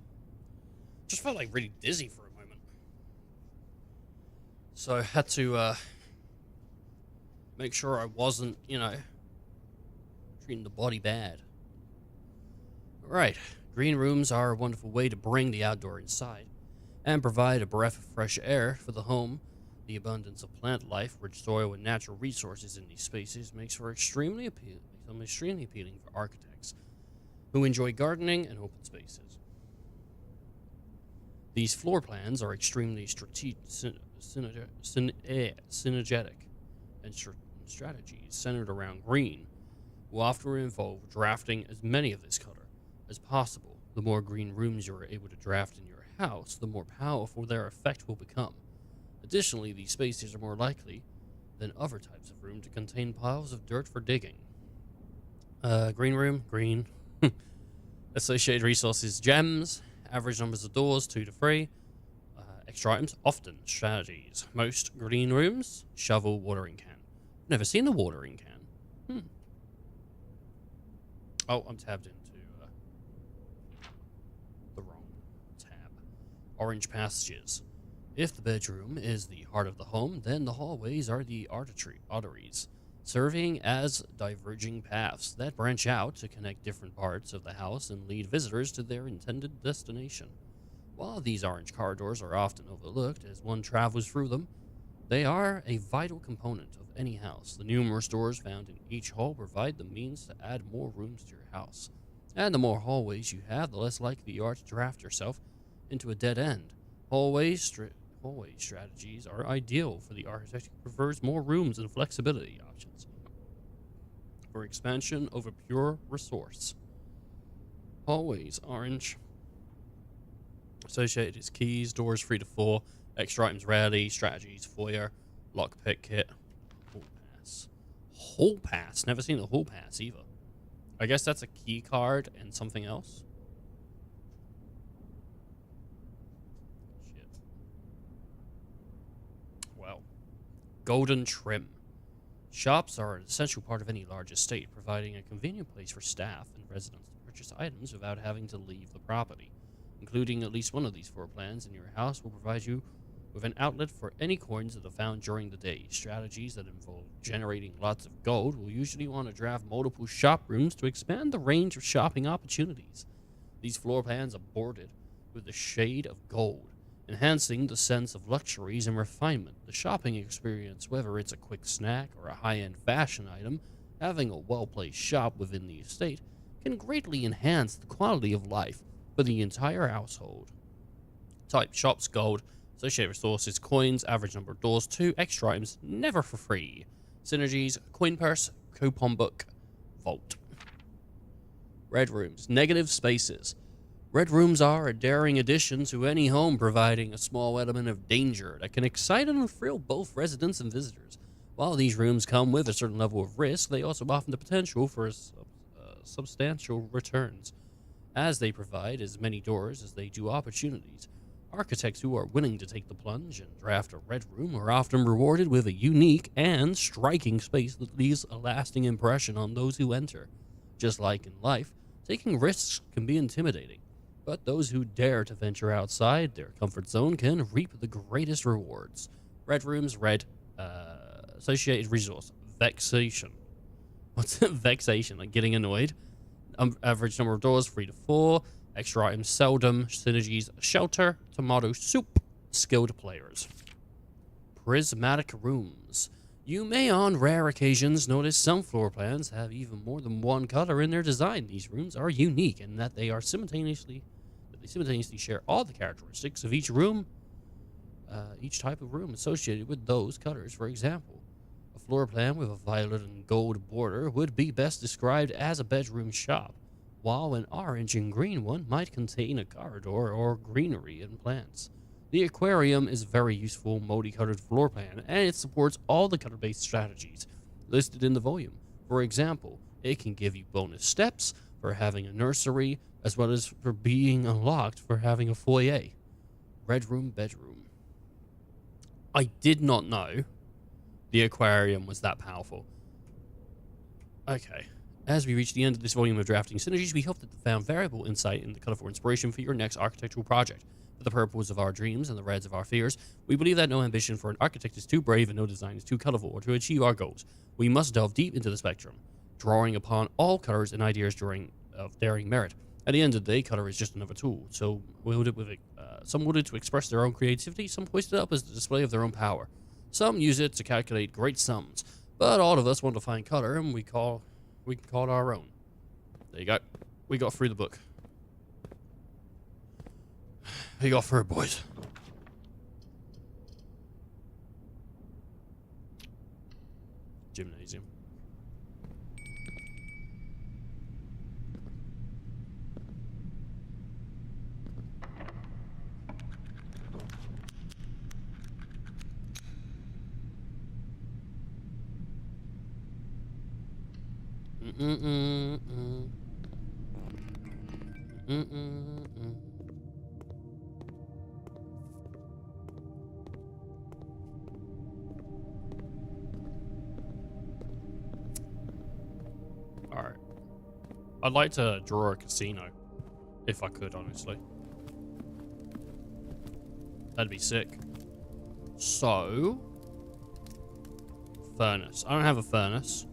Just felt like really dizzy for a moment. So I had to make sure I wasn't, treating the body bad. Alright. Green rooms are a wonderful way to bring the outdoor inside and provide a breath of fresh air for the home. The abundance of plant life, rich soil, and natural resources in these spaces makes them extremely appealing for architects who enjoy gardening and open spaces. These floor plans are extremely synergetic and strategies centered around green will often involve drafting as many of this color as possible. The more green rooms you are able to draft in your house, the more powerful their effect will become. Additionally, these spaces are more likely than other types of room to contain piles of dirt for digging. Green room, green. Associated resources, gems. Average numbers of doors, 2 to 3. Extra items, often strategies. Most green rooms, shovel, watering can. Never seen the watering can. Oh, I'm tabbed into the wrong tab. Orange passages. If the bedroom is the heart of the home, then the hallways are the arteries, serving as diverging paths that branch out to connect different parts of the house and lead visitors to their intended destination. While these orange corridors are often overlooked as one travels through them, they are a vital component of any house. The numerous doors found in each hall provide the means to add more rooms to your house. And the more hallways you have, the less likely you are to draft yourself into a dead end. Hallway strategies are ideal for the architect who prefers more rooms and flexibility options for expansion over pure resource. Hallways, orange. Associated is keys, doors 3 to 4, extra items rarely, strategies, foyer, lockpick kit, hall pass. Hall pass? Never seen the hall pass either. I guess that's a key card and something else. Shit. Well. Golden trim. Shops are an essential part of any large estate, providing a convenient place for staff and residents to purchase items without having to leave the property. Including at least one of these floor plans in your house will provide you with an outlet for any coins that are found during the day. Strategies that involve generating lots of gold will usually want to draft multiple shop rooms to expand the range of shopping opportunities. These floor plans are bordered with a shade of gold, enhancing the sense of luxuries and refinement. The shopping experience, whether it's a quick snack or a high-end fashion item, having a well-placed shop within the estate can greatly enhance the quality of life for the entire household. Type shops, gold. Associated resources, coins. Average number of doors, 2. Extra items, never for free. Synergies, coin purse, coupon book, vault. Red rooms, negative spaces. Red rooms are a daring addition to any home, providing a small element of danger that can excite and thrill both residents and visitors. While these rooms come with a certain level of risk, they also offer the potential for substantial returns, as they provide as many doors as they do opportunities. Architects who are willing to take the plunge and draft a red room are often rewarded with a unique and striking space that leaves a lasting impression on those who enter. Just like in life, taking risks can be intimidating, but those who dare to venture outside their comfort zone can reap the greatest rewards. Red rooms, red, associated resource, vexation. What's vexation? Like getting annoyed? Average number of doors, 3 to 4. Extra items, seldom. Synergies, shelter, tomato soup. Skilled players. Prismatic rooms. You may on rare occasions notice some floor plans have even more than one color in their design. These rooms are unique in that they simultaneously share all the characteristics of each room, each type of room associated with those colors. For example, A floor plan with a violet and gold border would be best described as a bedroom shop, while an orange and green one might contain a corridor or greenery and plants. The aquarium is a very useful multicolored floor plan, and it supports all the color-based strategies listed in the volume. For example, it can give you bonus steps for having a nursery, as well as for being unlocked for having a foyer. Red room, bedroom. I did not know the aquarium was that powerful. Okay. As we reach the end of this volume of Drafting Synergies, we hope that you found valuable insight and colorful inspiration for your next architectural project. For the purples of our dreams and the reds of our fears, we believe that no ambition for an architect is too brave and no design is too colorful or to achieve our goals. We must delve deep into the spectrum, drawing upon all colors and ideas of daring merit. At the end of the day, color is just another tool. So wielded with some wield it to express their own creativity, some hoist it up as a display of their own power. Some use it to calculate great sums, but all of us want to find color, and we can call it our own. There you go. We got through the book. We got through it, boys. Gymnasium. Alright. I'd like to draw a casino. If I could, honestly. That'd be sick. So... furnace. I don't have a furnace.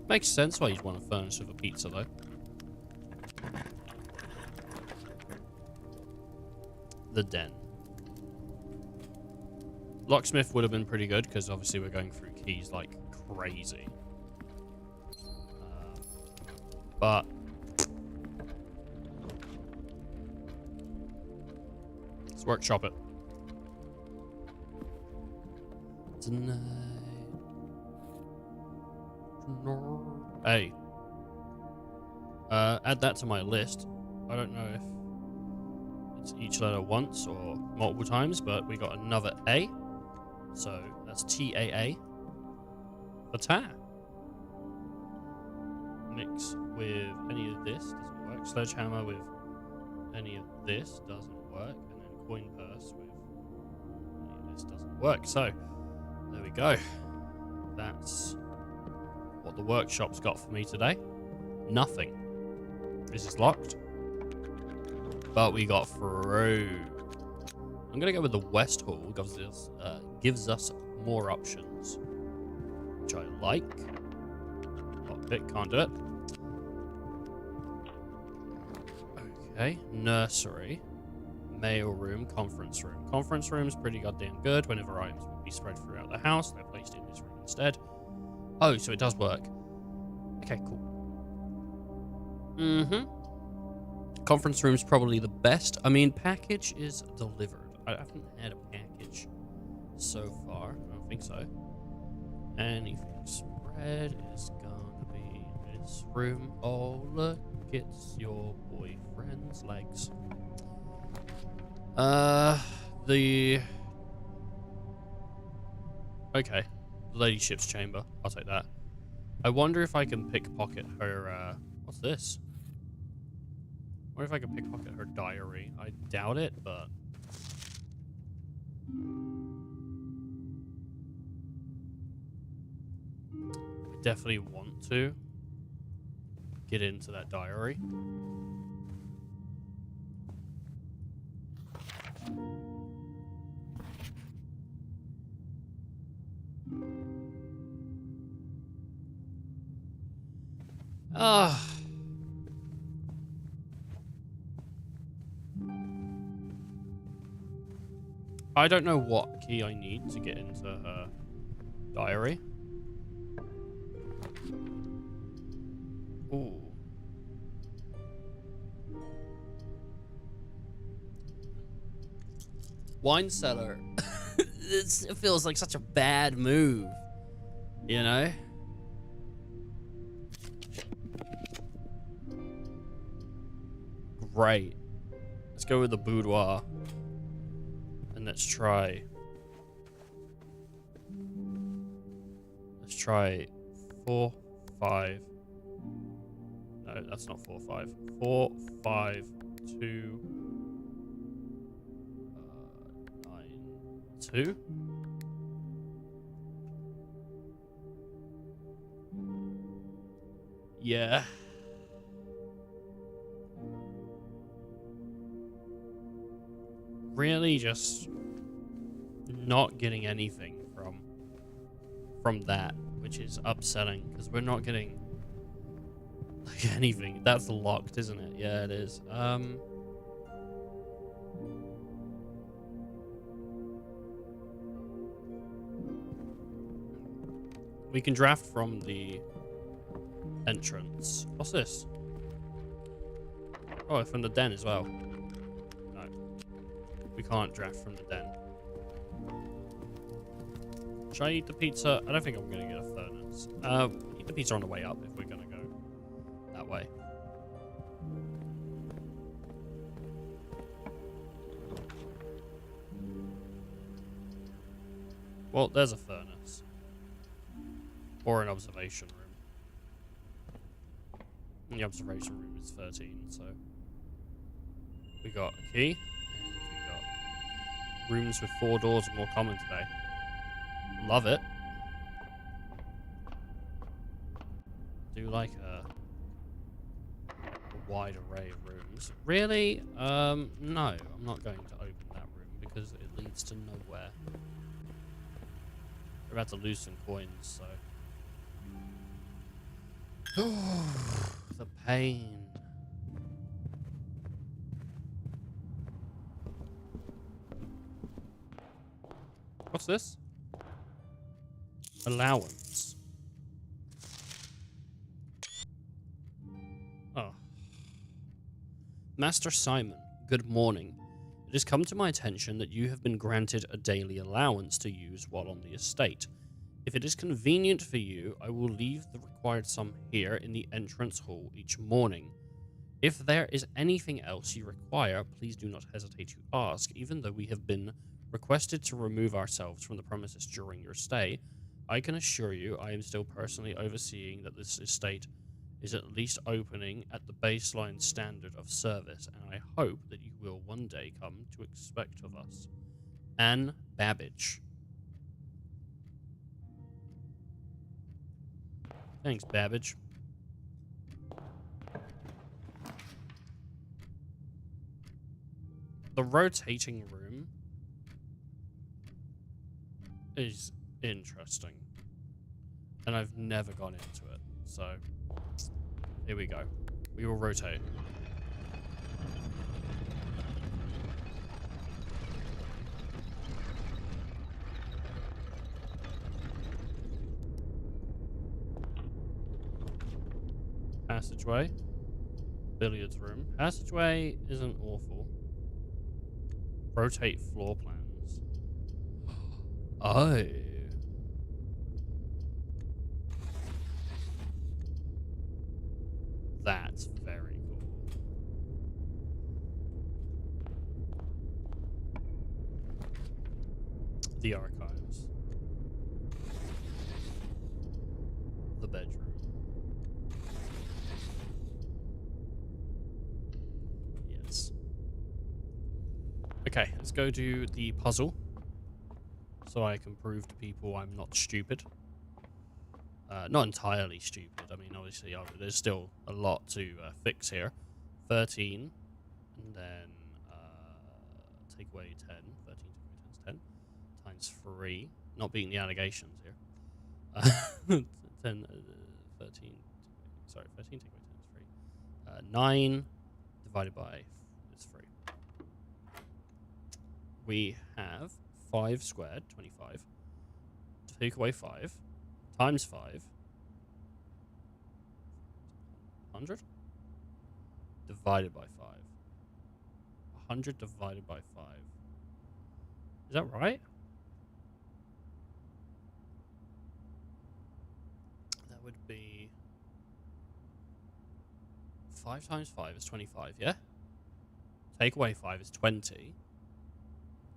Makes sense why you'd want a furnace with a pizza, though. The den. Locksmith would have been pretty good, because obviously we're going through keys like crazy. But... let's workshop it. Tonight... Hey. Add that to my list. I don't know if it's each letter once or multiple times, but we got another A. So that's T-A-A. For tar. Mix with any of this doesn't work. Sledgehammer with any of this doesn't work. And then coin purse with any of this doesn't work. So, there we go. That's what the workshop's got for me today. Nothing. This is locked. But we got through. I'm gonna go with the West Hall. Gives us more options, which I like. Lockpick, can't do it. Okay, nursery, mail room, conference room. Conference room's pretty goddamn good. Whenever items would be spread throughout the house, they're placed in this room instead. Oh, so it does work. Okay, cool. Conference room's probably the best. I mean, package is delivered. I haven't had a package so far. I don't think so. Anything spread is gonna be in this room. Oh, look, it's your boyfriend's legs. Okay. The ladyship's chamber. I'll take that. I wonder if I can pickpocket her, what's this? I wonder if I can pickpocket her diary. I doubt it, but... I definitely want to get into that diary. I don't know what key I need to get into her diary. Ooh. Wine cellar. It feels like such a bad move. You know? Great. Let's go with the boudoir. And let's try 4, 5. No, that's not 4, 5. 4, 5, 2, 9, 2. Yeah. Really just not getting anything from that, which is upsetting because we're not getting like anything. That's locked, isn't it? Yeah, it is. We can draft from the entrance. What's this? Oh, from the den as well. No. We can't draft from the den. Should I eat the pizza? I don't think I'm going to get a furnace. Eat the pizza on the way up if we're going to go that way. Well, there's a furnace. Or an observation room. And the observation room is 13, so... We got a key. And we got rooms with 4 doors are more common today. Love it. Do like a wide array of rooms. Really? No, I'm not going to open that room because it leads to nowhere. We're about to lose some coins, so... the pain. What's this? Allowance. Oh. Master Simon, good morning. It has come to my attention that you have been granted a daily allowance to use while on the estate. If it is convenient for you, I will leave the required sum here in the entrance hall each morning. If there is anything else you require, please do not hesitate to ask. Even though we have been requested to remove ourselves from the premises during your stay, I can assure you I am still personally overseeing that this estate is at least opening at the baseline standard of service, and I hope that you will one day come to expect of us. Anne Babbage. Thanks, Babbage. The rotating room is interesting. And I've never gone into it. So, here we go. We will rotate. Passageway. Billiards room. Passageway isn't awful. Rotate floor plans. Oh. That's very cool. The archives. The bedroom. Yes. Okay, let's go do the puzzle. So I can prove to people I'm not stupid. Not entirely stupid. I mean, obviously, there's still a lot to fix here. 13, and then take away 10. 13 take away 10 is 10. Times 3. Not beating the allegations here. 10, 13. Sorry, 13 take away 10 is 3. 9 divided by is 3. We have 5 squared, 25. Take away 5. Times 5. 100? Divided by 5. 100 divided by 5. Is that right? 5 times 5 is 25, yeah? Take away 5 is 20.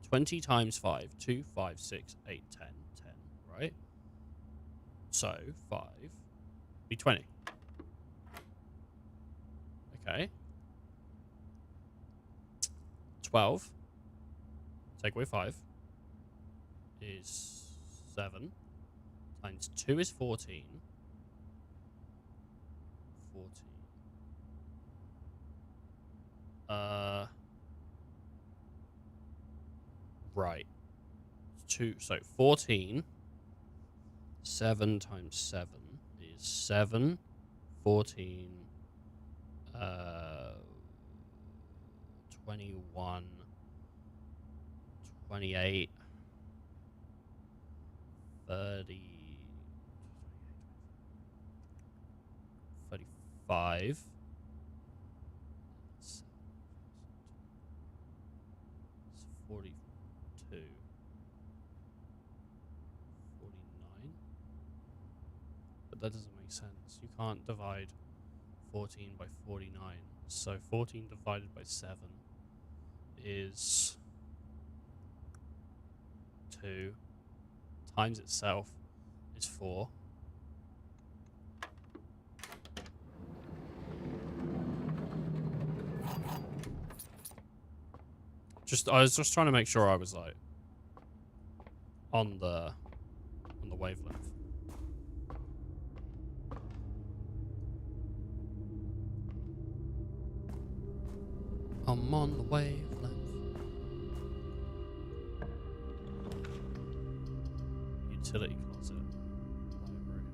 20 times 5, 2, 5, 6, 8, 10, 10, right? So, 5 be 20. Okay. 12. Take away 5 is 7. Times 2 is 14. 14. Right. 2, so 14. 7 times 7 is 7. 14. 21. 28. 30. 35. 42. 49. But that doesn't make sense. You can't divide 14 by 49. So 14 divided by 7 is 2. Times itself is 4. I was just trying to make sure I was like on the wavelength. I'm on the wavelength. Utility closet. Library.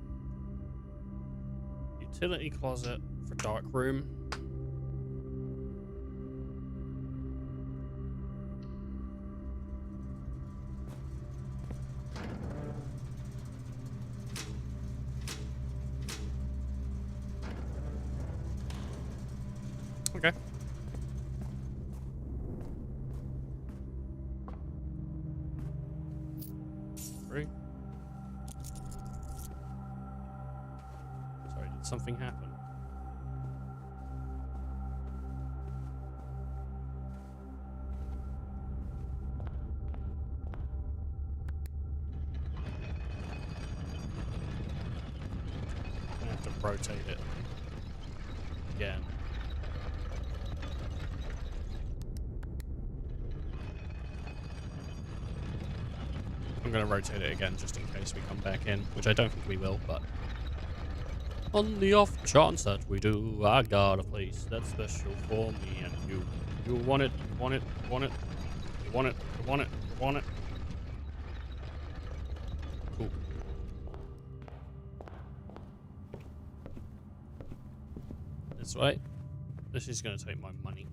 Utility closet for dark room. Okay. Sorry, did something happen? I have to rotate it again. I'm going to rotate it again just in case we come back in, which I don't think we will, but on the off chance that we do, I got a place that's special for me and you. You want it, you want it, you want it, you want it, you want it, you want it. Cool. That's right. This is going to take my money.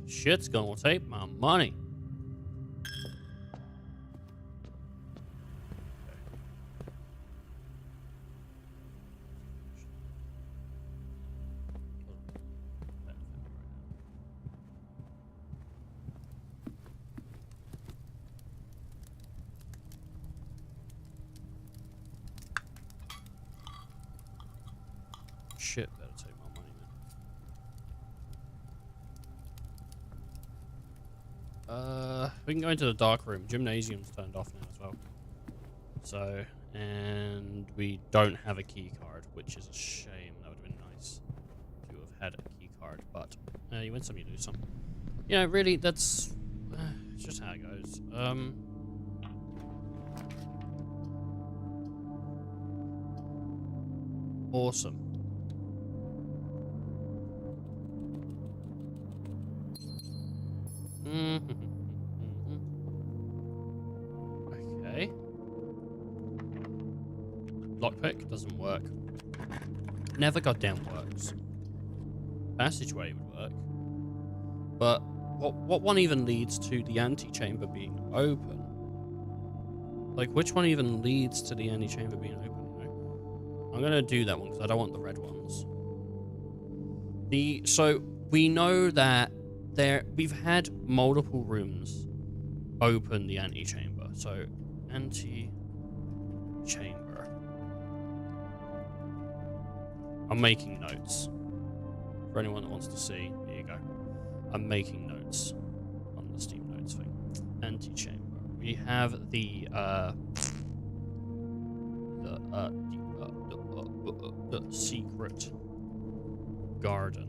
Shit's going to take my money. Shit, that'll take my money, man. We can go into the dark room. Gymnasium's turned off now as well. So, and we don't have a key card, which is a shame. That would have been nice to have had a key card, but you win some, you lose some. Yeah, really, that's it's just how it goes. Awesome. Okay. Lockpick doesn't work. Never goddamn works. Passageway would work. But what one even leads to the antechamber being open? Like, which one even leads to the antechamber being open, you know? I'm gonna do that one because I don't want the red ones. So we know that we've had multiple rooms open the antechamber. So antechamber. I'm making notes. For anyone that wants to see, here you go. I'm making notes on the Steam Notes thing. Antechamber. We have the secret garden.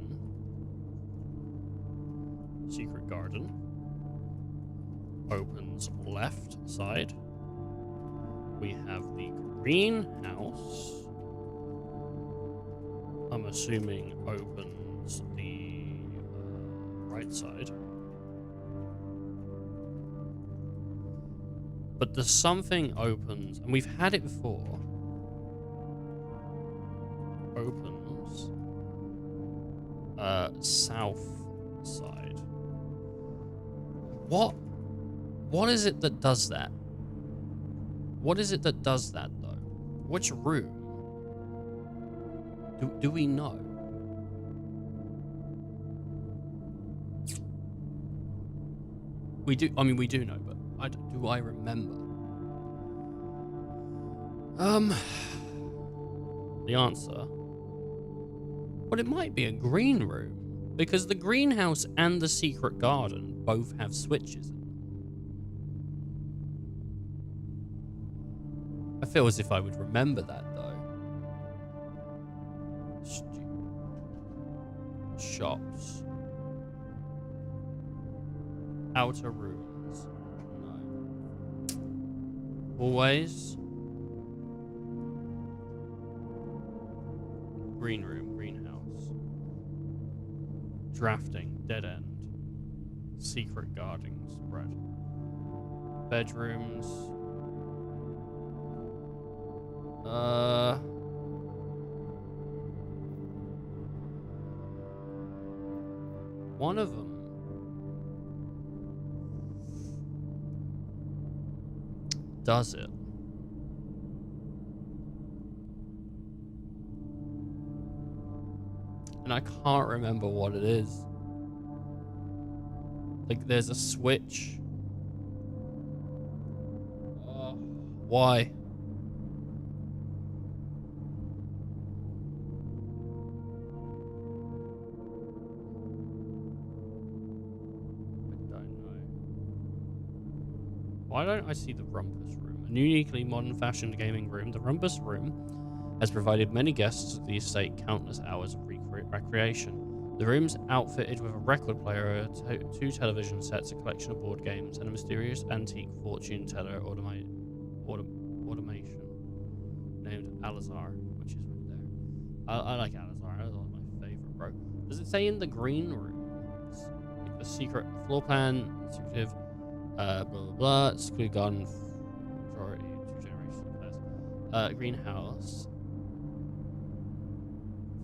Secret garden. Opens left side. We have the greenhouse. I'm assuming opens the right side. But there's something opens, and we've had it before. Opens south side. What is it that does that? What is it that does that though? Which room? Do we know? We do. I mean, we do know, but do I remember? The answer. Well, it might be a green room because the greenhouse and the secret garden both have switches in them. I feel as if I would remember that though. Shops. Outer rooms. No. Hallways. Green room, greenhouse. Drafting, dead end. Secret guarding spread. Bedrooms. One of them does it. And I can't remember what it is. Like there's a switch. Why? Why don't I see the Rumpus Room? A uniquely modern-fashioned gaming room, the Rumpus Room has provided many guests of the estate countless hours of recreation. The room's outfitted with a record player, two television sets, a collection of board games, and a mysterious antique fortune teller automation named Alizar, which is right there. I like Alizar. Alizar's my favorite, bro. Does it say in the green room? Like the secret floor plan, secretive. Blah blah blah. Secluded garden, majority 2 generations plus. Greenhouse.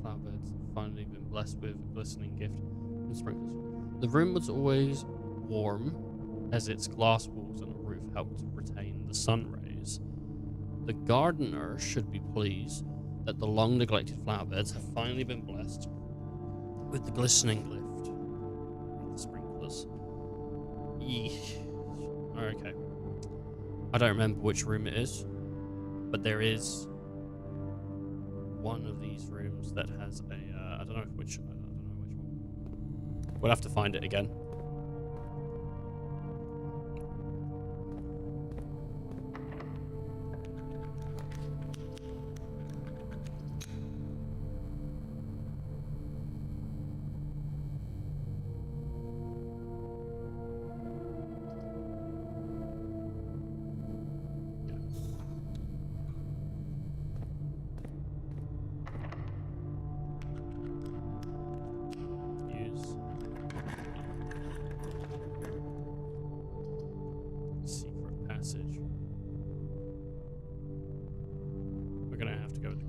Flowerbeds finally been blessed with a glistening gift and sprinklers. The room was always warm, as its glass walls and roof helped to retain the sun rays. The gardener should be pleased that the long neglected flowerbeds have finally been blessed with the glistening lift. The sprinklers. Yeesh. Okay. I don't remember which room it is, but there is one of these rooms that has a, I don't know which one. We'll have to find it again.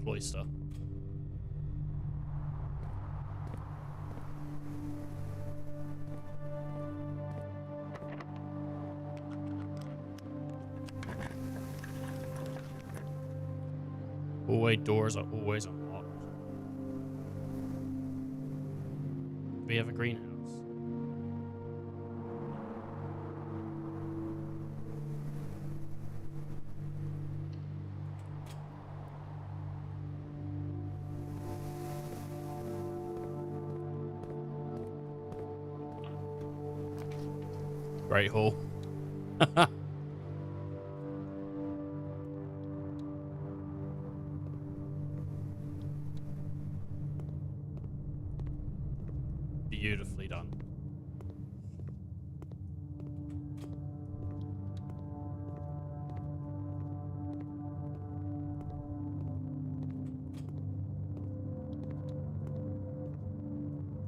Cloister. Hallway doors are always unlocked. We have a greenhouse. Great Hall. Beautifully done.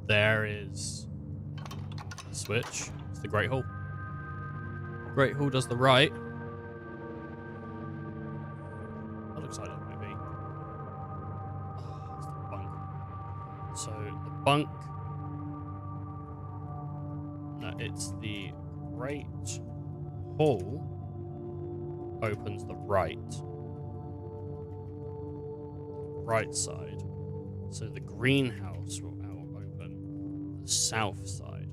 There is the switch. It's the Great Hall. Great Hall does the right. That looks like it might be. Oh, it's the bunk. So the bunk. No, it's the Great Hall opens the right side. So the greenhouse will now open the south side.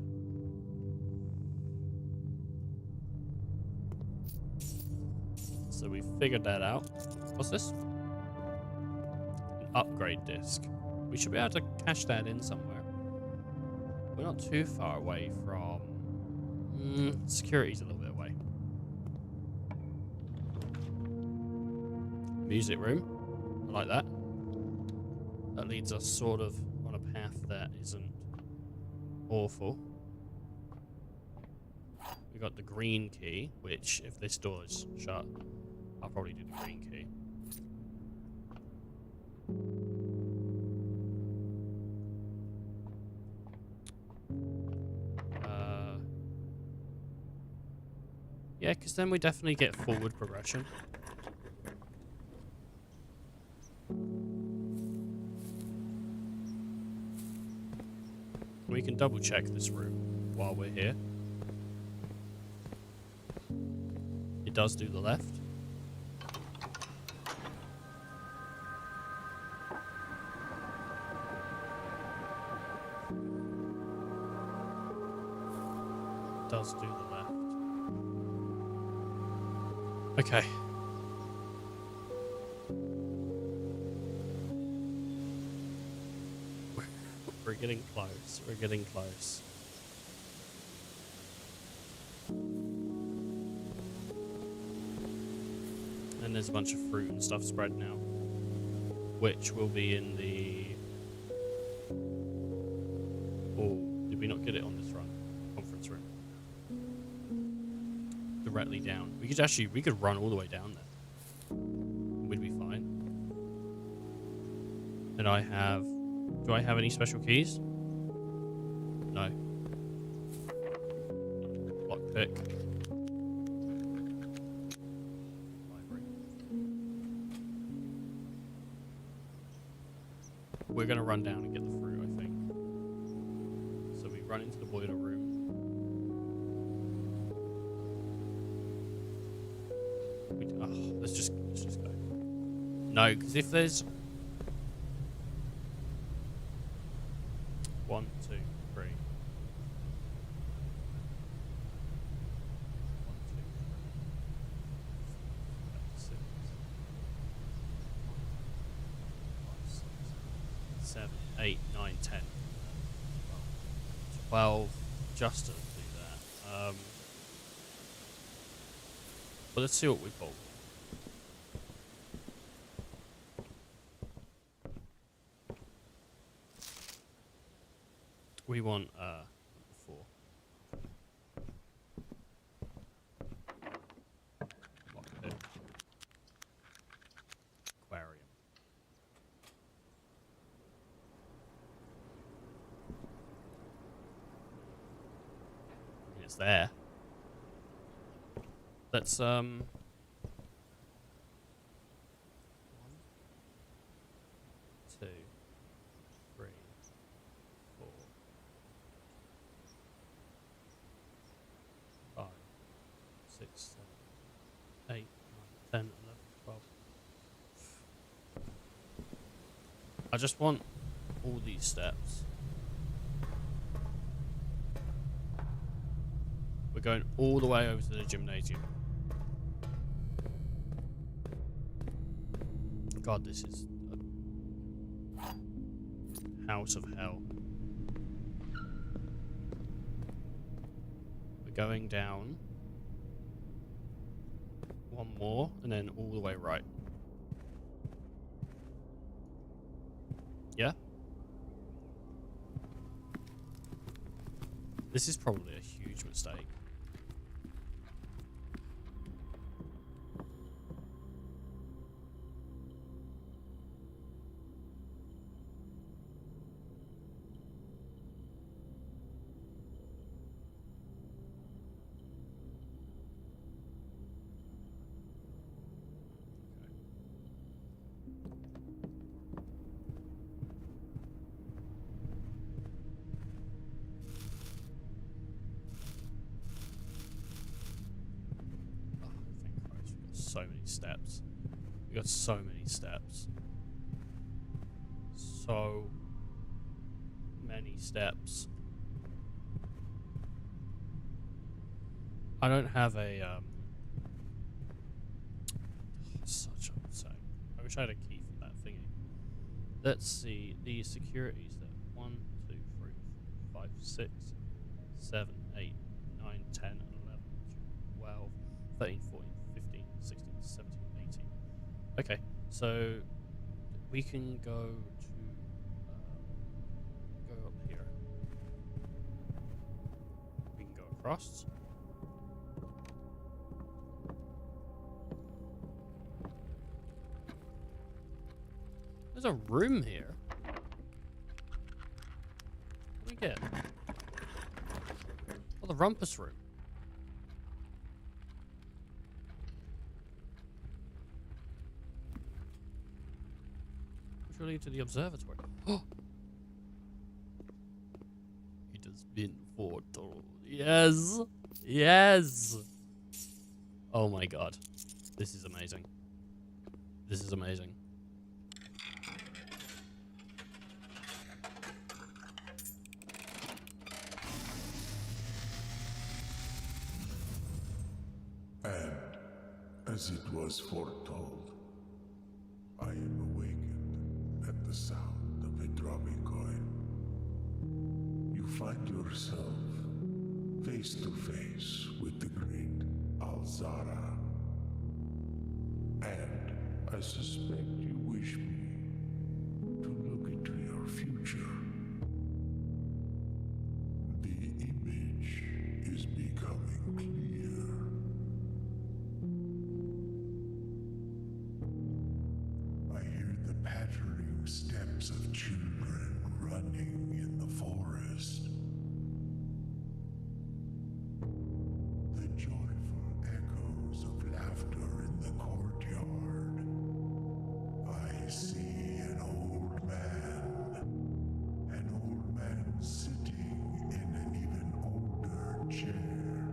So we figured that out. What's this? An upgrade disc. We should be able to cash that in somewhere. We're not too far away from... security's a little bit away. Music room. I like that. That leads us sort of on a path that isn't awful. We got the green key, which if this door is shut, I'll probably do the green key. Yeah, because then we definitely get forward progression. We can double check this room while we're here. It does do the left. It does do the left. Okay. We're getting close. We're getting close. And there's a bunch of fruit and stuff spread now, which will be in the... Oh, did we not get it on this run? Conference room. Directly down. We could run all the way down there. We'd be fine. And do I have any special keys? No. Lockpick. Library. We're gonna run down and get the fruit, I think. So we run into the boiler room. Let's just go. No, because if there's 1, 2, 3. 1, 2, 3. 6, 7, 8, 9, 10. 12. Just to do that. But let's see what we pull. We want 4. Lockpick. Aquarium. It's there. Let's 1, 2, 3, 4, 5, 6, 7, 8, 9, 10, 11, 12. I just want all these steps. We're going all the way over to the gymnasium. God, this is a house of hell. We're going down one more, and then all the way right. Yeah? This is probably a huge mistake. So many steps. We got so many steps. So many steps. I don't have a such a sec. I wish I had a key for that thingy. Let's see the securities there. 1, 2, 3, 4, 5, 6, 7, 8, 9, 10, 11, 12, 13, 14, 15, 16, 17, 18. Okay, so we can go to go up here. We can go across. There's a room here. What do we get? Oh, the rumpus room. Which will lead to the observatory. Oh! It has been foretold. Yes! Yes! Oh my god. This is amazing. This is amazing. And, as it was foretold, I am awakened at the sound of a dropping coin. You find yourself face to face with the great Alzara. And I suspect you wish me to look into your future. The image is becoming clear. I hear the pattering steps of children running in the forest. The joyful echoes of laughter in the courtyard. I see an old man sitting in an even older chair.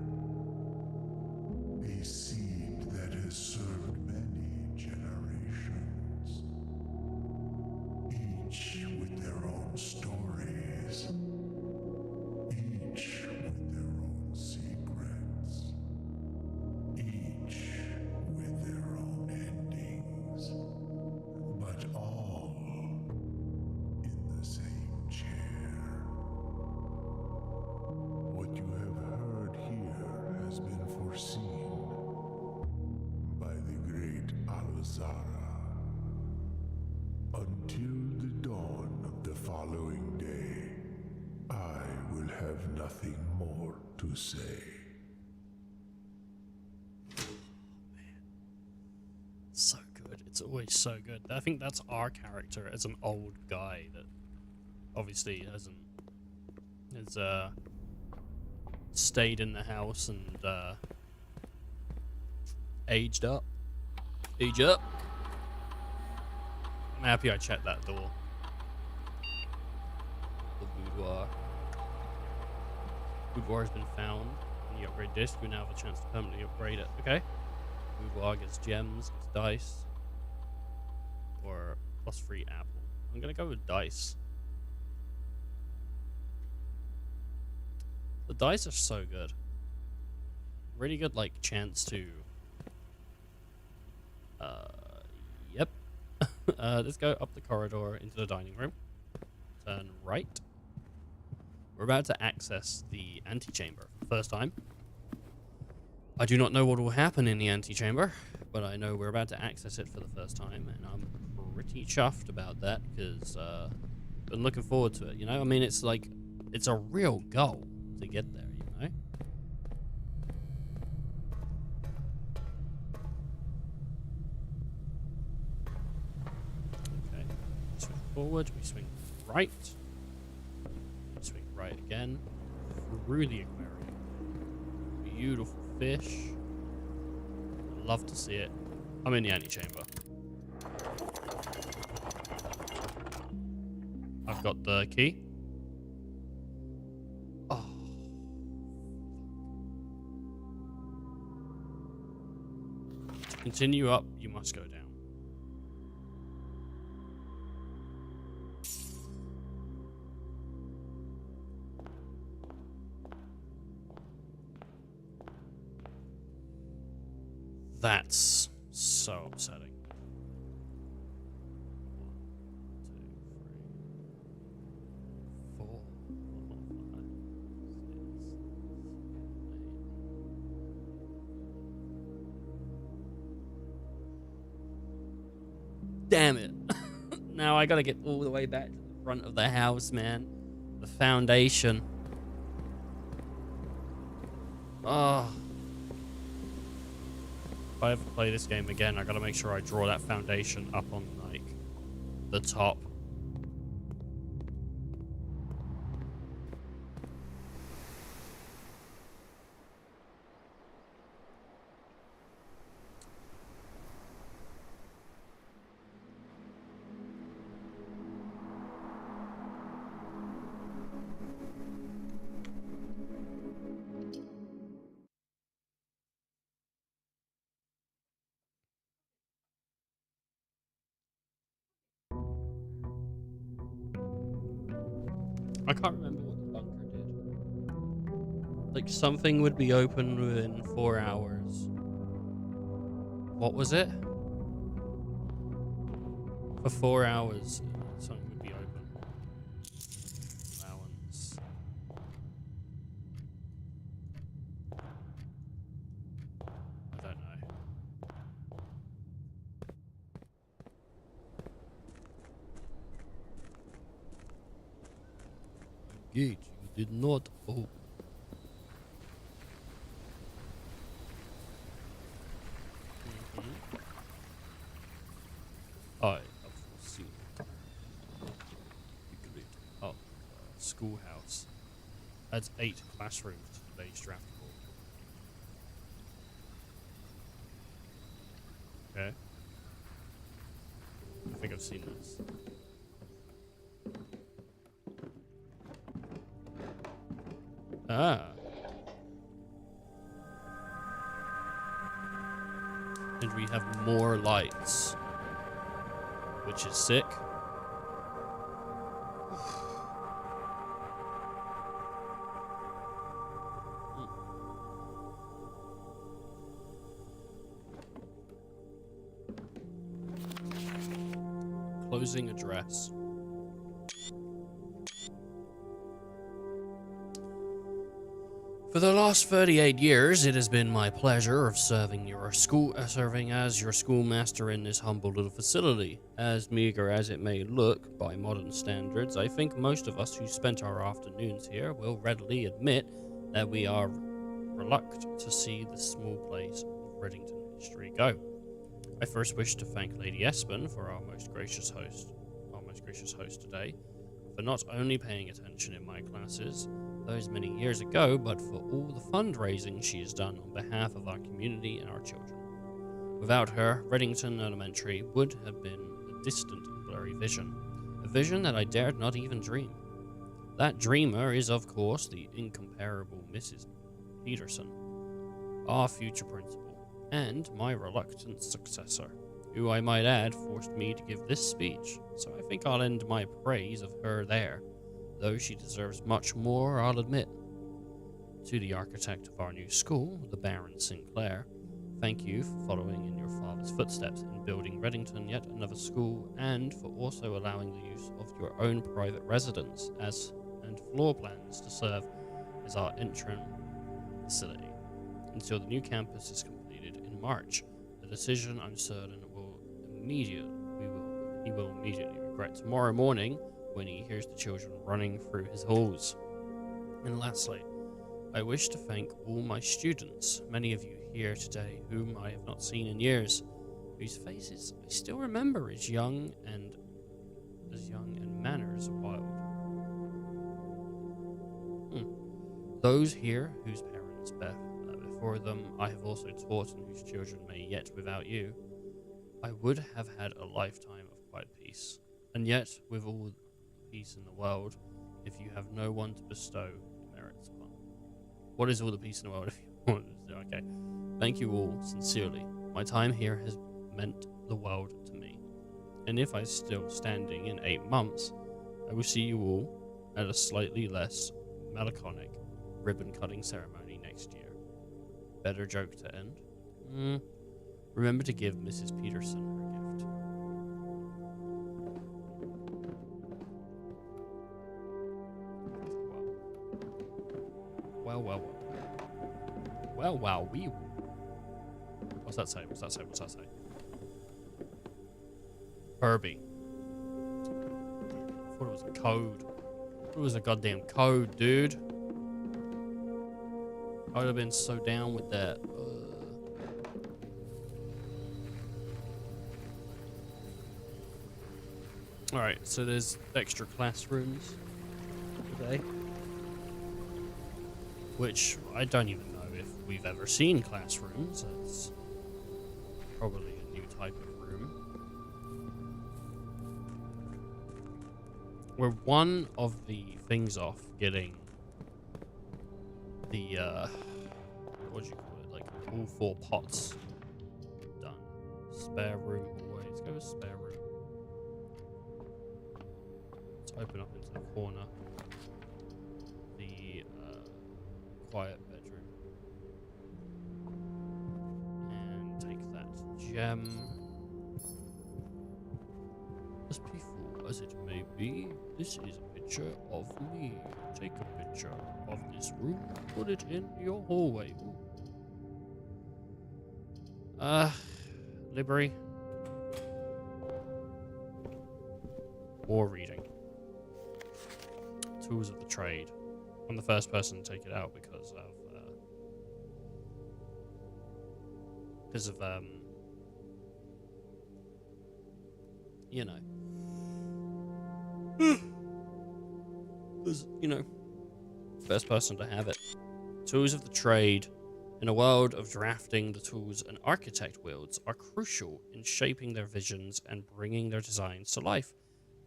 A seed that has served many generations, each with their own stories, each with their own secrets, each with their own endings, but all in the same chair. What you have heard here has been foreseen by the great Alzara. Until the dawn of the following day, I will have nothing more to say. So good. It's always so good. I think that's our character as an old guy that obviously has stayed in the house and aged up. Age up. I'm happy I checked that door. The boudoir. Boudoir has been found. When you upgrade this, we now have a chance to permanently upgrade it. Okay. Boudoir gets gems, gets dice. Or +3 apple. I'm gonna go with dice. The dice are so good. Really good, like, chance to... Yep. Let's go up the corridor into the dining room. Turn right. We're about to access the antechamber for the first time. I do not know what will happen in the antechamber, but I know we're about to access it for the first time, and I'm pretty chuffed about that because been looking forward to it. You know, I mean, it's like it's a real goal to get there. You know. Okay, swing forward. We swing right. We swing right again. Through the aquarium. Beautiful fish. Love to see it. I'm in the antechamber. I've got the key. Oh. To continue up, you must go down. That's so upsetting. 1, 2, 3, 4, 5, 6, 7, 8. Damn it. Now I gotta get all the way back to the front of the house, man. The foundation. Oh. If I ever play this game again, I gotta make sure I draw that foundation up on, like, the top. I can't remember what the bunker did. Like, something would be open within 4 hours. What was it? For 4 hours, something would be open. Allowance. I don't know. Gate, you did not open. I have foreseen the great schoolhouse adds 8 classrooms to today's draft board. Okay. I think I've seen this. Ah. And we have more lights, which is sick. Closing address. For the last 38 years, it has been my pleasure of serving as your schoolmaster in this humble little facility. As meager as it may look by modern standards, I think most of us who spent our afternoons here will readily admit that we are reluctant to see this small place of Reddington history go. I first wish to thank Lady Espen for our most gracious host today, for not only paying attention in my classes those many years ago, but for all the fundraising she has done on behalf of our community and our children. Without her, Reddington Elementary would have been a distant and blurry vision, a vision that I dared not even dream. That dreamer is, of course, the incomparable Mrs. Peterson, our future principal, and my reluctant successor, who I might add forced me to give this speech, so I think I'll end my praise of her there, though she deserves much more, I'll admit. To the architect of our new school, the Baron Sinclair, thank you for following in your father's footsteps in building Reddington yet another school, and for also allowing the use of your own private residence and floor plans to serve as our interim facility. until the new campus is completed in March. The decision, I'm certain, he will immediately regret tomorrow morning when he hears the children running through his halls. And lastly, I wish to thank all my students, many of you here today whom I have not seen in years, whose faces I still remember as young and manners wild. Those here whose parents before them I have also taught and whose children may yet without you, I would have had a lifetime of quiet peace. And yet, with all the peace in the world, if you have no one to bestow merits upon. What is all the peace in the world if you want to bestow? Okay. Thank you all, sincerely. My time here has meant the world to me. And if I'm still standing in 8 months, I will see you all at a slightly less melancholic ribbon-cutting ceremony next year. Better joke to end? Remember to give Mrs. Peterson her gift. Well, we. What's that say? Herbie. I thought it was a code. It was a goddamn code, dude. I would have been so down with that. Alright, so there's extra classrooms today. Which I don't even know if we've ever seen classrooms. It's probably a new type of room. We're one of the things off getting the, what do you call it? Like, all 4 pots done. Spare room hallway. Let's go with spare room. Let's open up into the corner. The, quiet bedroom. And take that gem. As peaceful as it may be, this is a picture of me. Take a picture of this room, put it in your hallway. Library. Or reading. Tools of the trade. I'm the first person to take it out because of you know, because first person to have it. Tools of the trade. In a world of drafting, the tools an architect wields are crucial in shaping their visions and bringing their designs to life.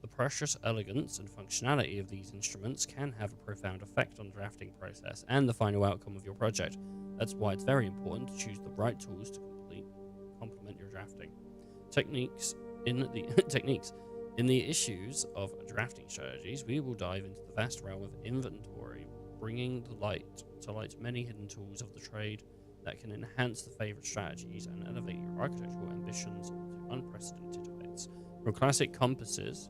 The precious elegance and functionality of these instruments can have a profound effect on the drafting process and the final outcome of your project. That's why it's very important to choose the right tools to complement your drafting. Techniques. In the issues of drafting strategies, we will dive into the vast realm of inventory, bringing to light many hidden tools of the trade that can enhance the favorite strategies and elevate your architectural ambitions to unprecedented heights. From classic compasses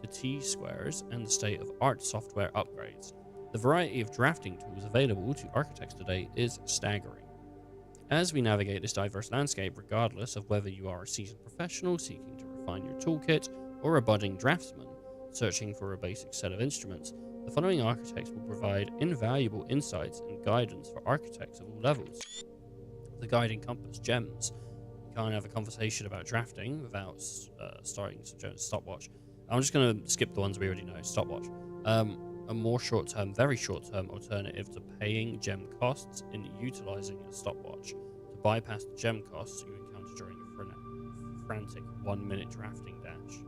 to T-squares and the state-of-art software upgrades, the variety of drafting tools available to architects today is staggering. As we navigate this diverse landscape, regardless of whether you are a seasoned professional seeking to refine your toolkit or a budding draftsman searching for a basic set of instruments, the following architects will provide invaluable insights and guidance for architects of all levels. The guiding compass, gems. You can't have a conversation about drafting without starting stopwatch. I'm just going to skip the ones we already know. Stopwatch. A more short-term, very short-term alternative to paying gem costs in utilizing a stopwatch to bypass the gem costs you encounter during a frantic 1-minute drafting dash.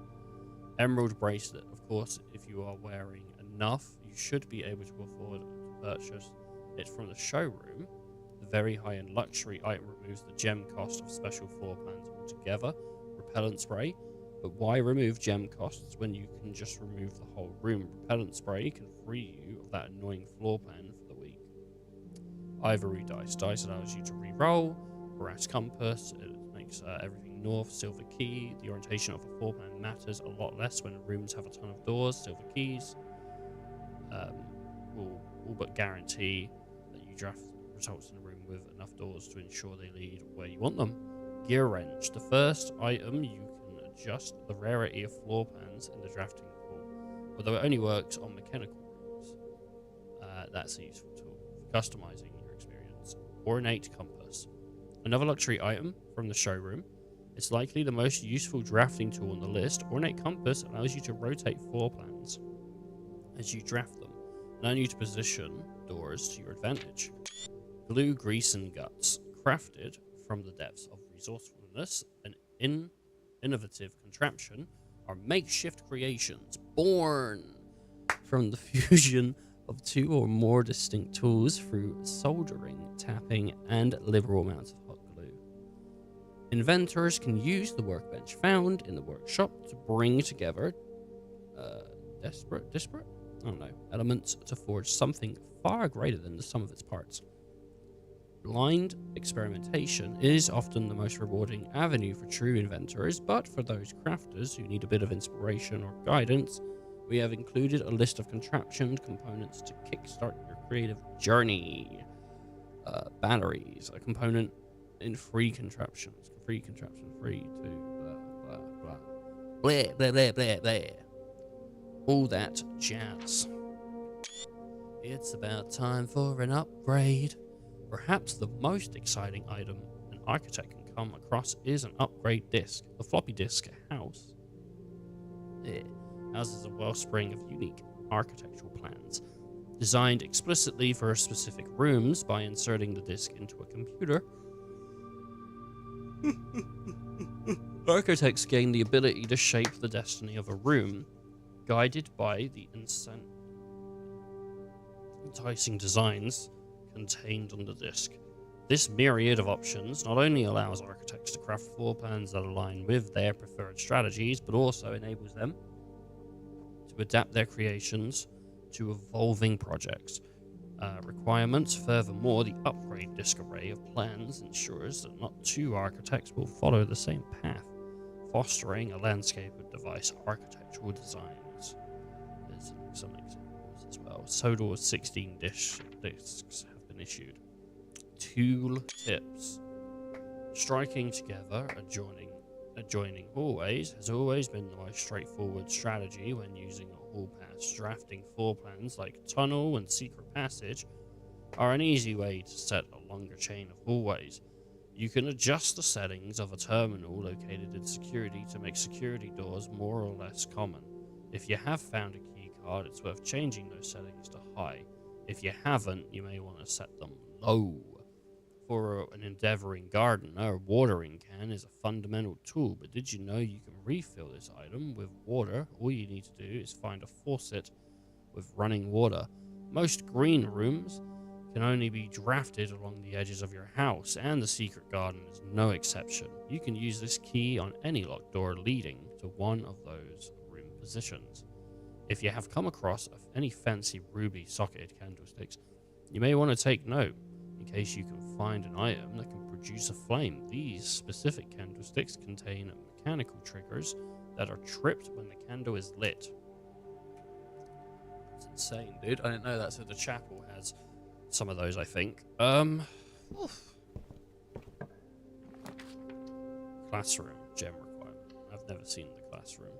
Emerald bracelet. Of course, if you are wearing enough, you should be able to afford to purchase it from the showroom. The very high-end luxury item removes the gem cost of special floor plans altogether. Repellent spray. But why remove gem costs when you can just remove the whole room? Repellent spray can free you of that annoying floor plan for the week. Ivory dice. Dice allows you to re-roll. Brass compass. It makes everything north. Silver key. The orientation of a floor plan matters a lot less when rooms have a ton of doors. Silver keys will all but guarantee that you draft results in a room with enough doors to ensure they lead where you want them. Gear wrench. The first item, you can adjust the rarity of floor plans in the drafting pool, although it only works on mechanical rooms. That's a useful tool for customizing your experience. Ornate compass. Another luxury item from the showroom. It's likely the most useful drafting tool on the list. Ornate compass allows you to rotate floor plans as you draft them, allowing you to position doors to your advantage. Glue, grease, and guts. Crafted from the depths of resourcefulness, an innovative contraption are makeshift creations born from the fusion of two or more distinct tools through soldering, tapping, and liberal amounts of hot glue. Inventors can use the workbench found in the workshop to bring together disparate? I don't know, elements to forge something far greater than the sum of its parts. Blind experimentation is often the most rewarding avenue for true inventors, but for those crafters who need a bit of inspiration or guidance, we have included a list of contraption components to kickstart your creative journey. Batteries, a component in free to blah, blah, blah, blah, blah, blah, blah. All that jazz. It's about time for an upgrade. Perhaps the most exciting item an architect can come across is an upgrade disk. The floppy disk houses a wellspring of unique architectural plans, designed explicitly for specific rooms. By inserting the disk into a computer, architects gain the ability to shape the destiny of a room, guided by the enticing designs contained on the disk. This myriad of options not only allows architects to craft floor plans that align with their preferred strategies, but also enables them to adapt their creations to evolving projects requirements. Furthermore, the upgrade disk array of plans ensures that not two architects will follow the same path, fostering a landscape of device architectural designs. There's some examples as well. Total of 16 disks have been issued. Tool tips. Striking together adjoining hallways has always been the most straightforward strategy when using a hall pass. Drafting floor plans like tunnel and secret passage are an easy way to set a longer chain of hallways. You can adjust the settings of a terminal located in security to make security doors more or less common. If you have found a key card, it's worth changing those settings to high. If you haven't, you may want to set them low. For an endeavoring gardener, a watering can is a fundamental tool, but did you know you can refill this item with water? All you need to do is find a faucet with running water. Most green rooms can only be drafted along the edges of your house, and the secret garden is no exception. You can use this key on any locked door leading to one of those room positions. If you have come across any fancy ruby socketed candlesticks, you may want to take note, in case you can find an item that can produce a flame. These specific candlesticks contain mechanical triggers that are tripped when the candle is lit. It's insane, dude. I didn't know that. So the chapel has some of those, I think. Classroom gem requirement. I've never seen the classroom.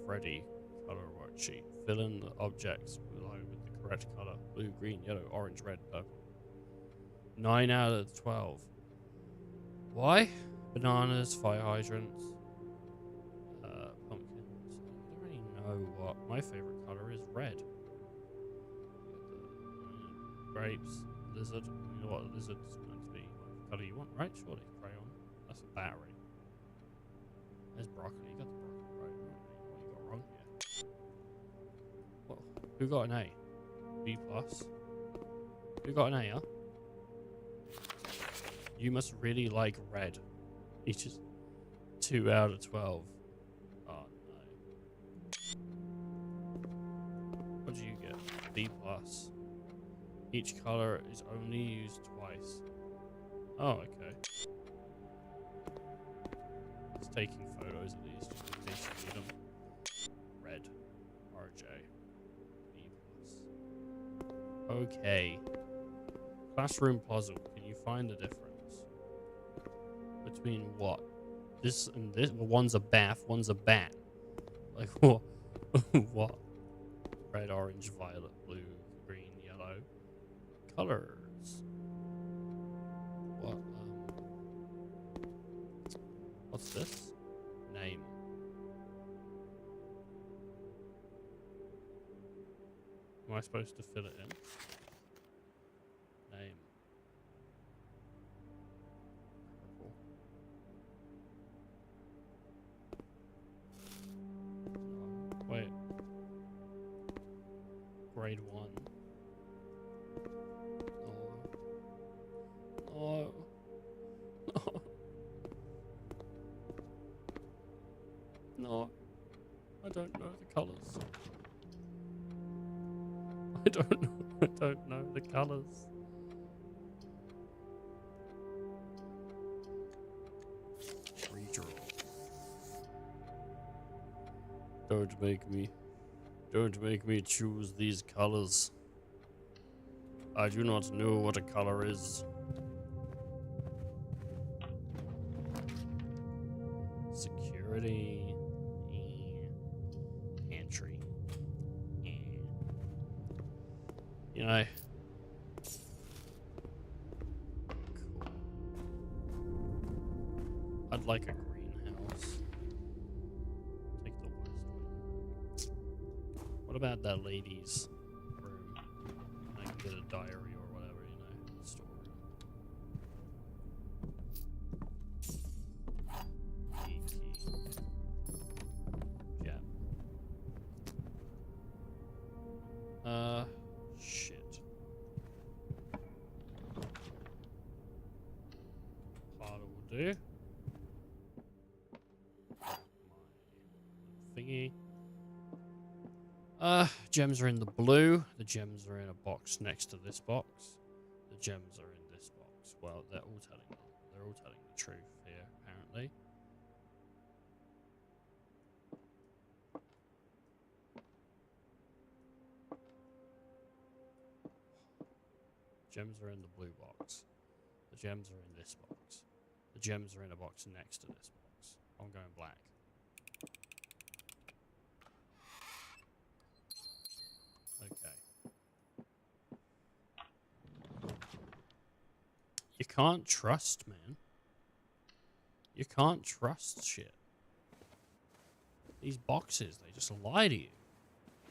Freddy color worksheet. Fill in the objects below with the correct color: blue, green, yellow, orange, red, purple. 9 out of 12. Why? Bananas, fire hydrants, pumpkins. I don't really know what my favorite color is. Red. Grapes, lizard. You know what a lizard's meant to be. What color you want, right? Surely. Crayon. That's a battery. There's broccoli. You got the broccoli right. What you got wrong here? What? Who got an A? B plus. Who got an A, huh? You must really like red. Each is 2 out of 12. Oh no. What do you get? B plus. Each color is only used twice. Oh, okay. It's taking photos at least, just in case you need them. Red. RJ. B plus. Okay. Classroom puzzle. Can you find the difference between what? This and this? Well, one's a bath, one's a bat. Like what? What? Red, orange, violet, blue, green, yellow. Colors. What? What's this? Name. Am I supposed to fill it in? Name. Purple. No. Wait. Grade 1. No. No. No. I don't know the colors. I don't know the colors. Redraw. Don't make me choose these colors. I do not know what a color is. Security. Entry. You know. Cool. I'd like a greenhouse. Take the west one. What about that lady's room? I can get a diary or whatever, you know, storeroom. Key. Yeah. Shit. Harder will do. My thingy. Gems are in the blue. The gems are in a box next to this box. The gems are in this box. Well, they're all telling the truth here, apparently. Gems are in the blue box. The gems are in this box. The gems are in a box next to this box. I'm going black. Okay. You can't trust, man. You can't trust shit. These boxes, they just lie to you.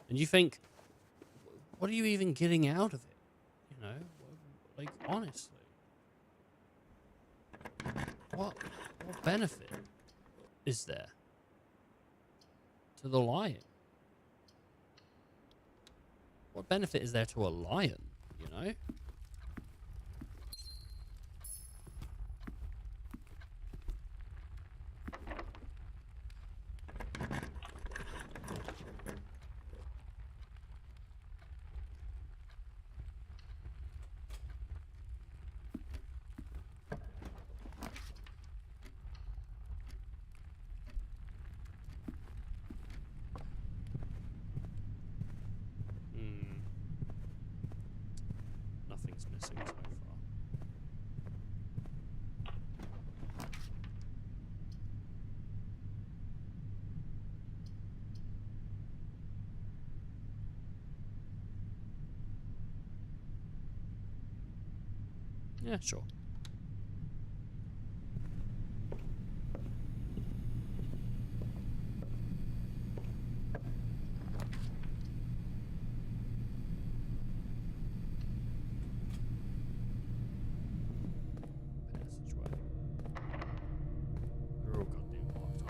And you think, what are you even getting out of it? You know? Like, honestly. What benefit is there to the lion? What benefit is there to a lion, you know? Nothing's missing so far. Yeah, sure. Passageway. They're all goddamn locked.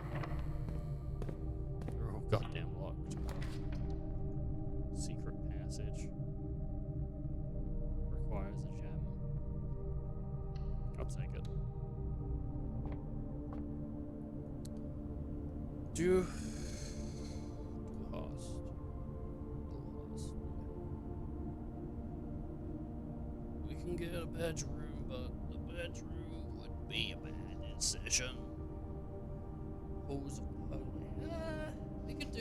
They're all goddamn locked. Secret passage. Requires a gem. I'll take it. Do host. We can get a bedroom, but the bedroom would be a bad decision. Halls of holy. We could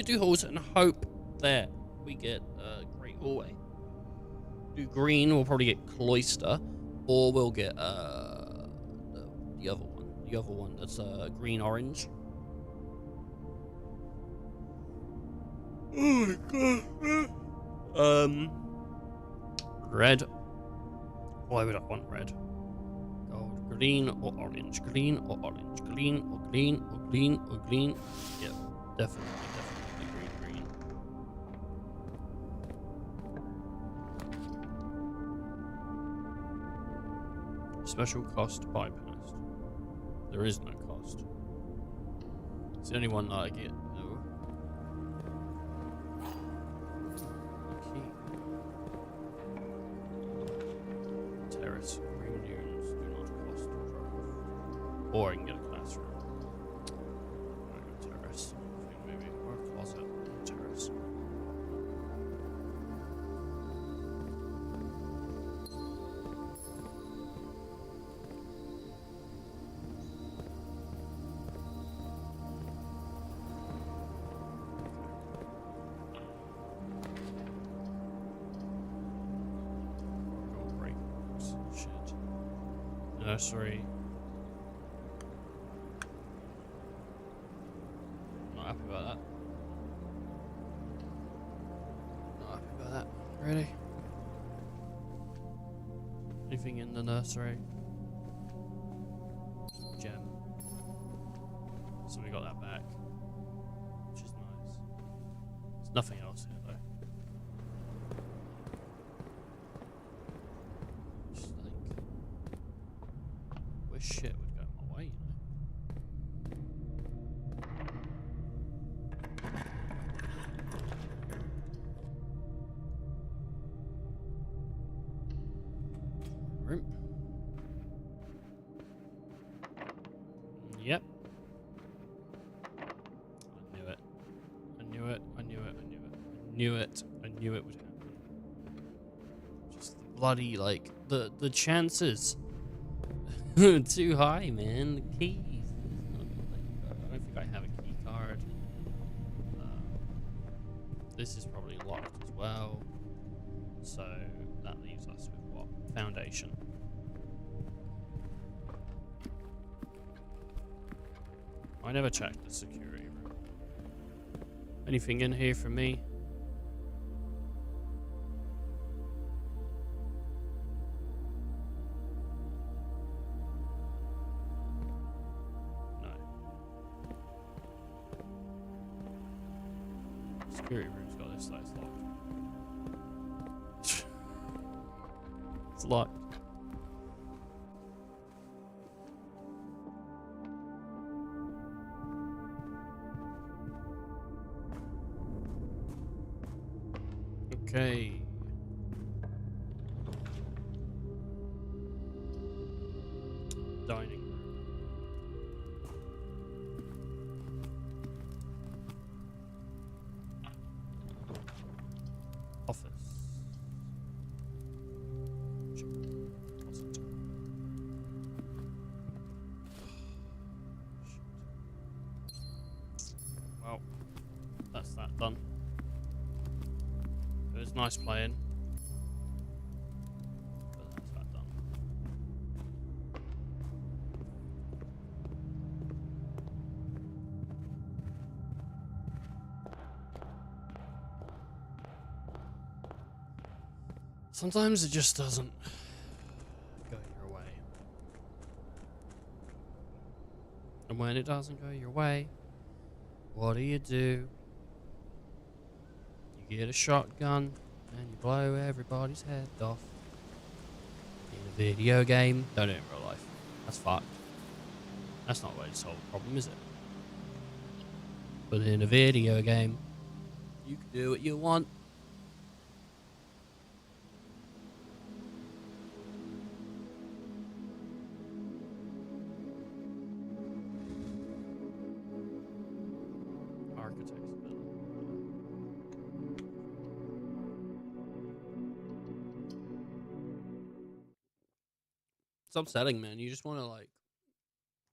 do halls and hope that we get a great hallway. do green, we'll probably get cloister, or we'll get the other one. The other one that's green orange. Oh my god. Red. Why would I want red? Gold, green or orange? Green or orange? Green or green or green or green? Yep, definitely green. Special cost bypassed. There is no cost. It's the only one that I get. No. Okay. Terrace. Green dunes do not cost to drop. Or I can get a classroom. Terrace. Maybe. Or a closet. Terrace. Shit. Nursery. Not happy about that. Not happy about that. Really? Anything in the nursery? Gem. So we got that back. Which is nice. There's nothing else here though. Shit would go my way, you know. Room. Yep. I knew it. I knew it. I knew it. I knew it. I knew it. I knew it would happen. Just the bloody, like, the chances. Too high, man. The keys. I don't think I have a key card. This is probably locked as well. So that leaves us with what? Foundation. I never checked the security room. Anything in here for me? Security room's got this, that's locked. It's locked. Okay. Dining room. Office. Closet. Well, that's that done. It was nice playing. But that's that done. Sometimes it just doesn't go your way. And when it doesn't go your way, what do? You get a shotgun and you blow everybody's head off. In a video game, don't do it in real life. That's fucked. That's not the way to solve a problem, is it? But in a video game, you can do what you want. It's upsetting, man. You just want to, like,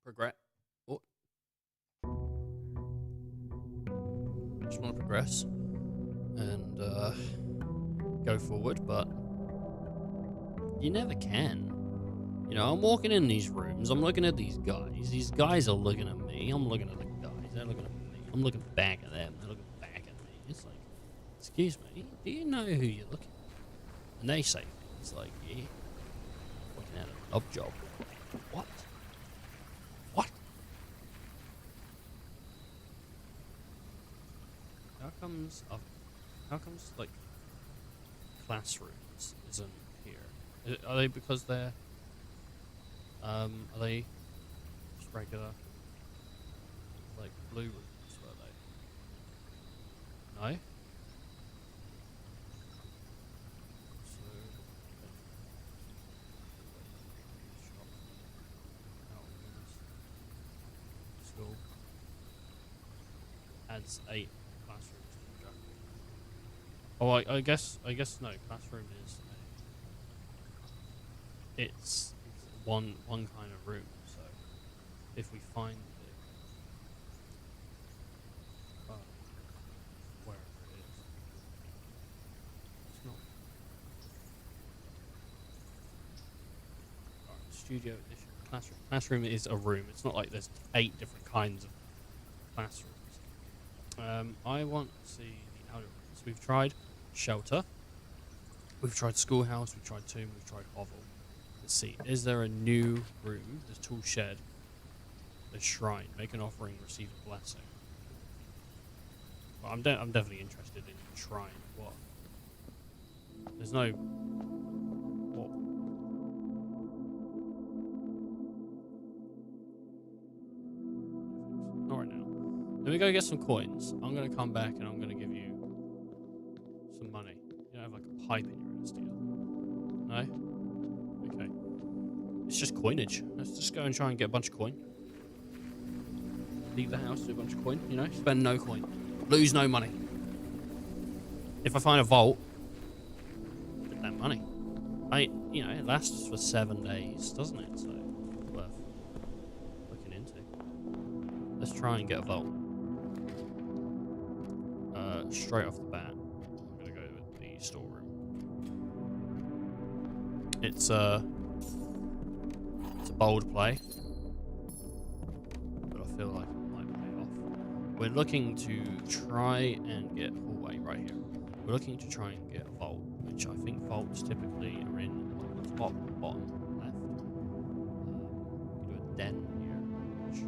progress. Oh. Just want to progress and go forward, but You never can. You know, I'm walking in these rooms. I'm looking at these guys. These guys are looking at me. I'm looking at the guys. They're looking at me. I'm looking back at them. They're looking back at me. It's like, excuse me, do you know who you're looking at? And they say things like, yeah, looking at a job job. What? What? How comes like classrooms isn't here? Are they because they're are they just regular like blue rooms? Were they? No. So school adds 8 classrooms to the draft. Oh, I guess no. Classroom is it's one kind of room. So if we find it, wherever it is, it's not. Alright, studio edition classroom. Classroom is a room. It's not like there's 8 different kinds of classrooms. I want to see the outer rooms. We've tried shelter. We've tried schoolhouse. We've tried tomb. We've tried hovel. Let's see. Is there a new room? There's tool shed. There's shrine. Make an offering. Receive a blessing. Well, I'm definitely interested in shrine. What? There's no. What? Not right now. Let me go get some coins. I'm gonna come back and I'm gonna give you some money. You don't have like a pipe in your ass, do you? No? Okay. It's just coinage. Let's just go and try and get a bunch of coin. Leave the house, do a bunch of coin, you know? Spend no coin. Lose no money. If I find a vault, get that money. You know, it lasts for 7 days, doesn't it? So, worth looking into. Let's try and get a vault. Straight off the bat, I'm gonna go with the storeroom. It's a bold play, but I feel like it might pay off. We're looking to try and get hallway right here. We're looking to try and get a vault, which I think vaults typically are in like the top bottom left. We can do a den here, which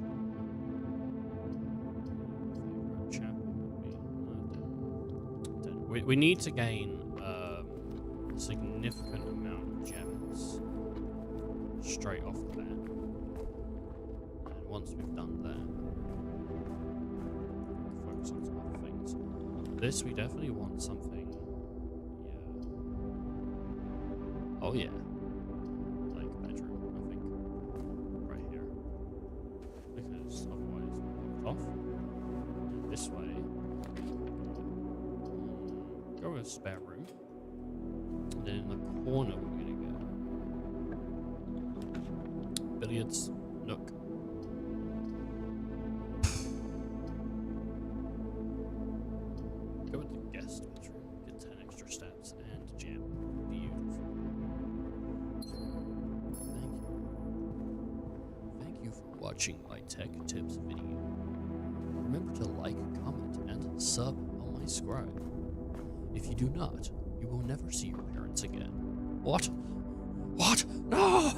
favorite chapel would be den. We need to gain a significant amount of gems straight off the bat. And once we've done that, focus on some other things. This, we definitely want something. Yeah. Oh, yeah. Like bedroom, I think. Right here. Because otherwise we're blocked off. And this way. Go with a spare room. And then in the corner, we're going to go billiards nook. Go with the guest bedroom. Get 10 extra stats and gem. Beautiful. Thank you for watching my tech tips video. Remember to like, comment, and sub on my scribe. If you do not, you will never see your parents again. What? What? No!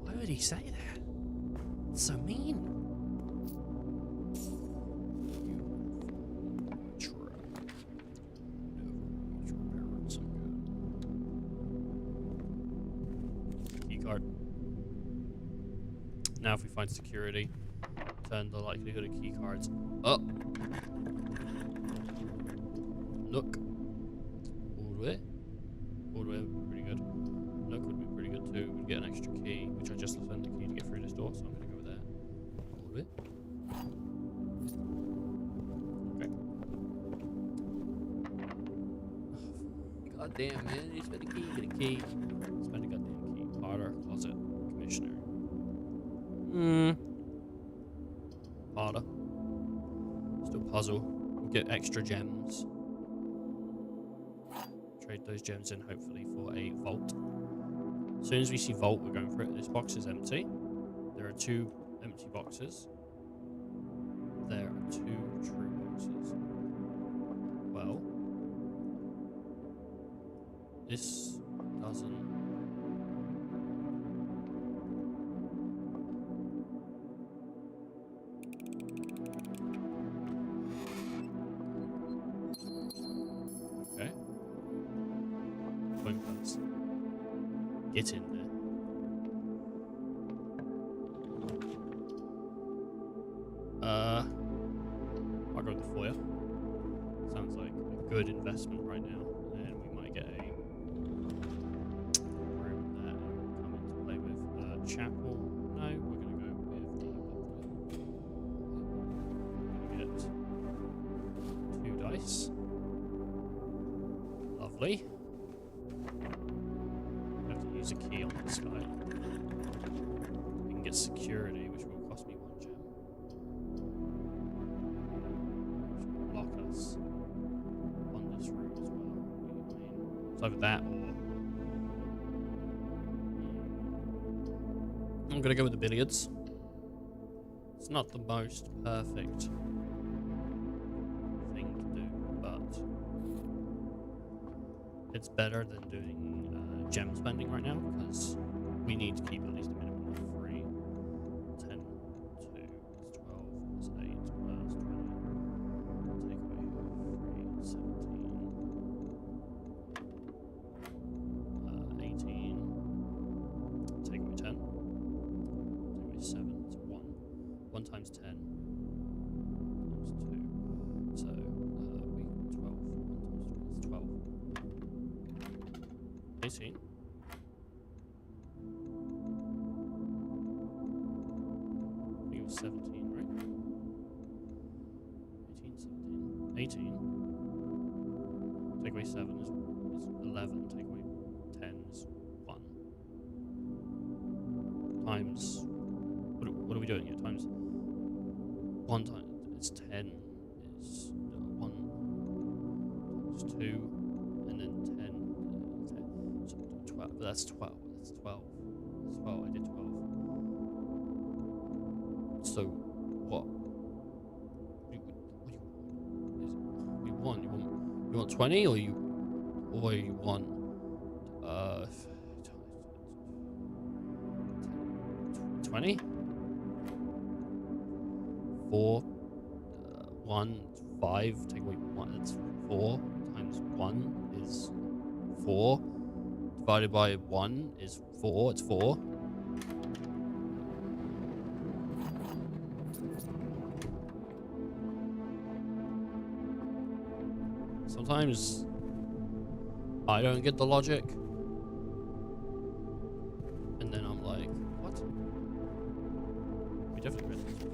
Why would he say that? It's so mean. You try. Never meet your parents again. Keycard. Now if we find security, turn the likelihood of keycards up. Nook. All the way. All the way would be pretty good. Nook would be pretty good too. We'd get an extra key, which I just found the key to get through this door, so I'm going to go with that. All the way. Okay. God damn, man. You spent a key. Get a key. Spend a goddamn key. Potter, closet, commissioner. Potter. Still puzzle. We'll get extra gems. Trade those gems in, hopefully, for a vault. As soon as we see vault, we're going for it. This box is empty. There are 2 empty boxes. There are 2 true boxes. Well, this doesn't... Okay. Coin purse. Get in there. I'll go with the foyer. Sounds like a good investment right now. And we might get a room that will come into play with. Chapel. No, we're going to go with the We're going to get 2 dice. Lovely. We have to use a key on this guy. We can get security, which will cost me 1 gem. Which will lock us on this room as well. It's either that or... I'm gonna go with the billiards. It's not the most perfect thing to do, but it's better than doing gem spending right now, because we need to keep at least a minimum of 3. 10, 2, it's 12, it's 8, plus 20. Take away 3, 17. 18. Take away 10. Take away 7, it's 1. 1 times 10 times 2. So, we 12. 1 times 2 is 12. 18. I think it was 17, right? 18, 17. 18. Take away 7 is 11. Take away 10 is 1. Times... What are we doing here? Times... 1 times... It's 10. Is 1. Times 2. And then 10. 12, but that's 12. That's 12. That's 12. I did 12. So, what? You want? You want 20, or you want 20? 4, 1, 5. Take away 1. That's 4 times 1 is 4. Divided by 1 is 4. It's 4. Sometimes I don't get the logic. And then I'm like, what? We definitely read this before.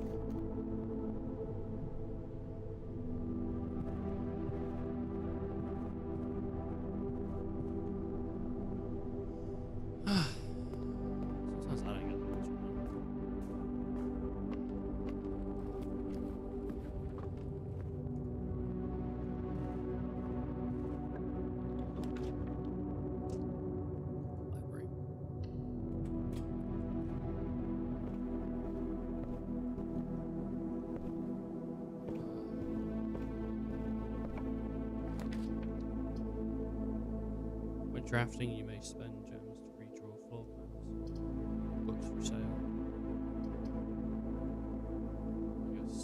Sometimes I don't get the logic. Library. When drafting, you may spend gems to redraw floor plans. Books for sale. I guess.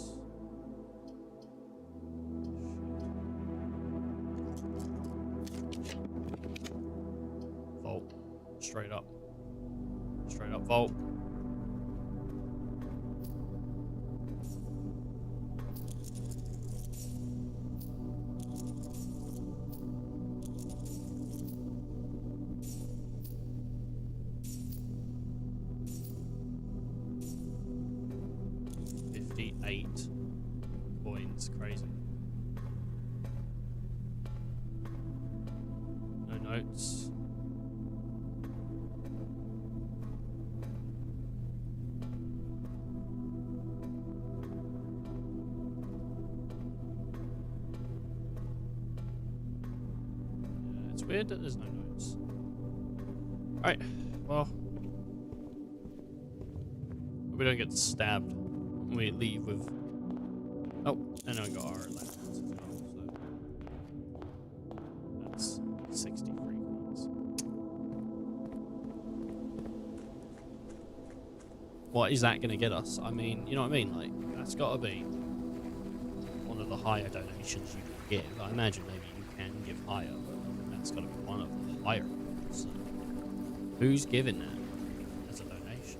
Vault. Straight up. Straight up vault. Coins, crazy. No notes. Yeah, it's weird weird that there's no notes. Alright, well. We don't get stabbed when we leave with. Oh, and I got our lanterns as well, so. That's 63 points. What is that going to get us? I mean, you know what I mean? Like, that's got to be one of the higher donations you can give. I imagine maybe you can give higher, but that's got to be one of the higher ones. So who's giving that as a donation?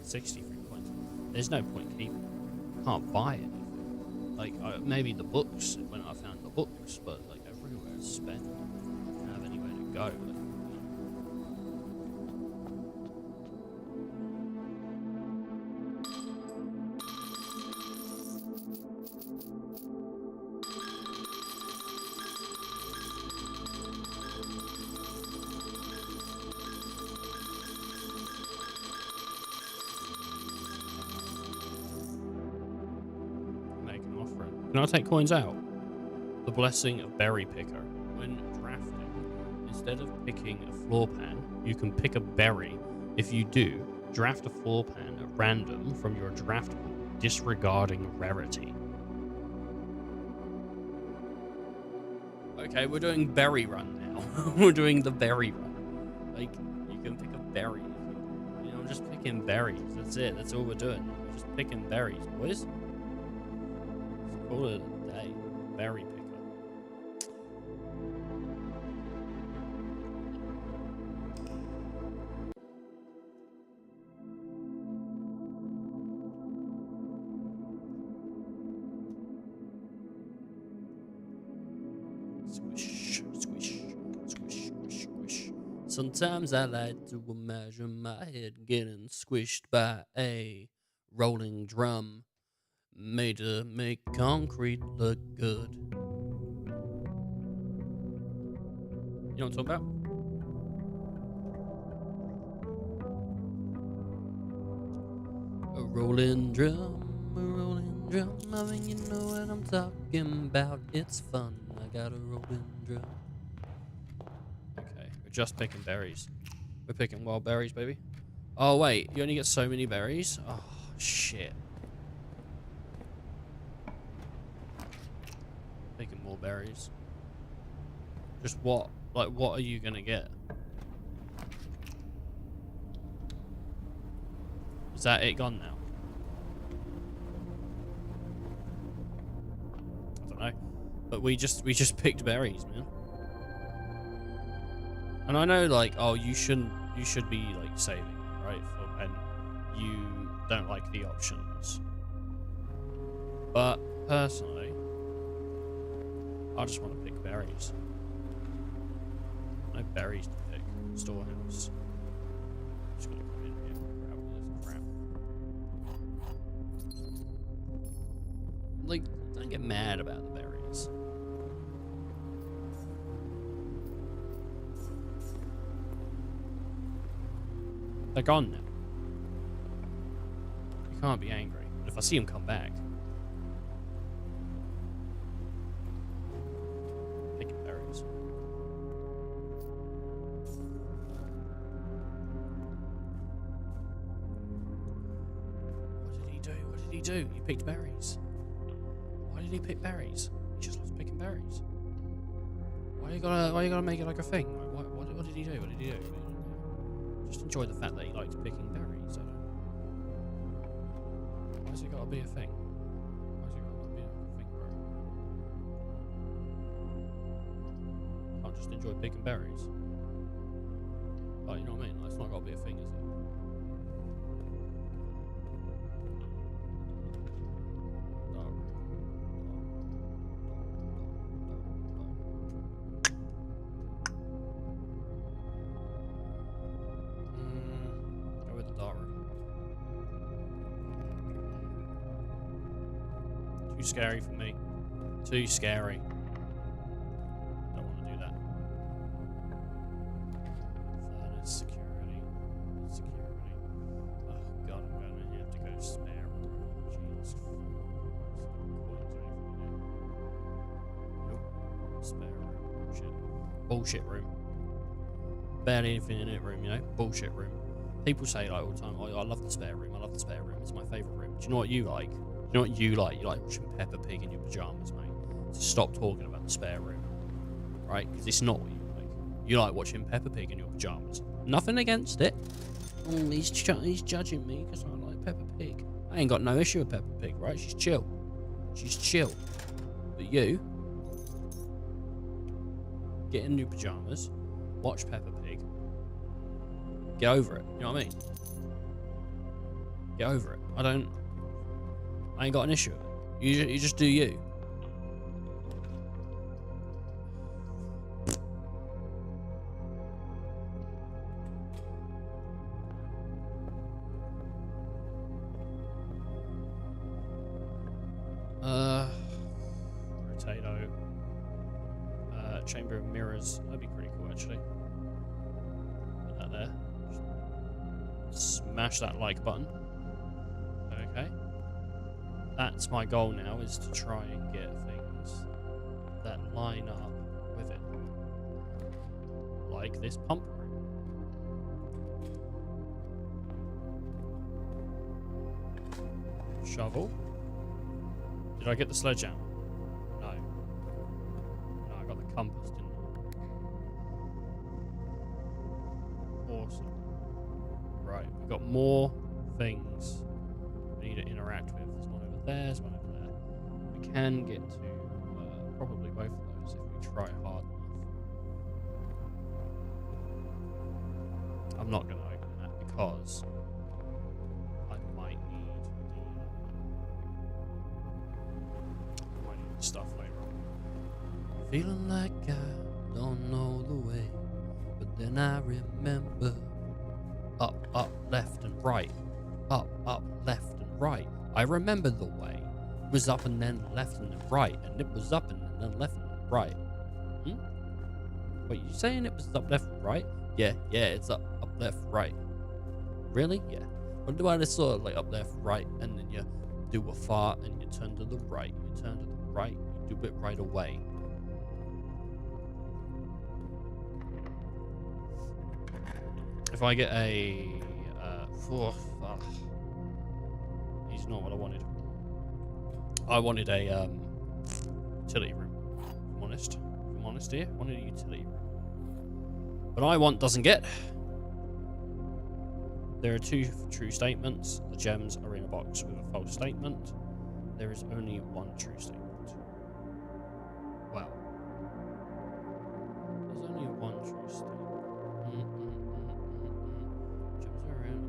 63 points. There's no point keeping it. Can't buy anything. Like, maybe the books, when I found the books, but like everywhere is spent. Don't have anywhere to go. Like, can I take coins out? The Blessing of Berry Picker. When drafting, instead of picking a floor pan, you can pick a berry. If you do, draft a floor pan at random from your draft pool, disregarding rarity. Okay, we're doing berry run now. We're doing the berry run. Like, you can pick a berry. You know, I'm just picking berries. That's it. That's all we're doing. We're just picking berries, boys. Call it a day. Berry picker. Squish, squish, squish, squish, squish. Sometimes I like to imagine my head getting squished by a rolling drum. Made to make concrete look good. You know what I'm talking about? A rolling drum, a rolling drum. I mean, you know what I'm talking about. It's fun. I got a rolling drum. Okay, we're just picking berries. We're picking wild berries, baby. Oh, wait. You only get so many berries? Oh, shit. Picking more berries. Just what? Like, what are you gonna get? Is that it gone now? I don't know. But we just picked berries, man. And I know, like, oh, you should be like saving, right? And you don't like the options. But personally, I just want to pick berries. No berries to pick. Storehouse. Just gonna come in here and grab all this crap. Like, don't get mad about the berries. They're gone now. You can't be angry. But if I see them come back, picking berries. What did he do? What did he do? He picked berries. Why did he pick berries? He just loves picking berries. Why you gotta make it like a thing? Like, what did he do? What did he do? Just enjoy the fact that he likes picking berries. I don't. Why's it gotta be a thing? Why's it gotta be a thing, bro? Can't just enjoy picking berries. Oh, you know what I mean? Like, it's not gotta be a thing, is it? Go with the dark room. Too scary for me. Too scary. Don't want to do that. Furnace security. Security. Oh god, I'm gonna have to go spare room. Jesus Christ. Nope. Spare room. Shit. Bullshit room. Barely anything in it room, you know? Bullshit room. People say like all the time, oh, I love the spare room. I love the spare room. It's my favourite room. Do you know what you like? Do you know what you like? You like watching Peppa Pig in your pyjamas, mate. So stop talking about the spare room, right? Because it's not what you like. You like watching Peppa Pig in your pyjamas. Nothing against it. Oh, he's judging me because I like Peppa Pig. I ain't got no issue with Peppa Pig, right? She's chill. She's chill. But you, get in new pyjamas, watch Peppa Pig, get over it. You know what I mean? Get over it. I ain't got an issue with it. You just do you. Potato. Chamber of mirrors. That'd be pretty cool, actually. Put that there. Smash that like button. Okay. That's my goal now, is to try and get things that line up with it. Like this pump room. Shovel. Did I get the sledgehammer? No. No, I got the compass, didn't I? Awesome. Right, we've got more things we need to interact with. There's one over there, there's one over there. We can get to probably both of those if we try hard enough. I'm not going to open that because I might need the stuff later on. Feeling like I don't know the way, but then I remember up, left and right. Up, left and right. I remember the way. It was up and then left and then right, and it was up and then left and then right. Wait, you saying it was up, left, right? Yeah, it's up, left, right. Really? Yeah. What do I just sort of like up, left, right, and then you do a fart and you turn to the right. You turn to the right, you do it right away. If I get a he's not what I wanted. I wanted a utility room. If I'm honest here, I wanted a utility room. But I want doesn't get. There are two true statements. The gems are in a box with a false statement. There is only one true statement. Well, there's only one true statement. Gems are in,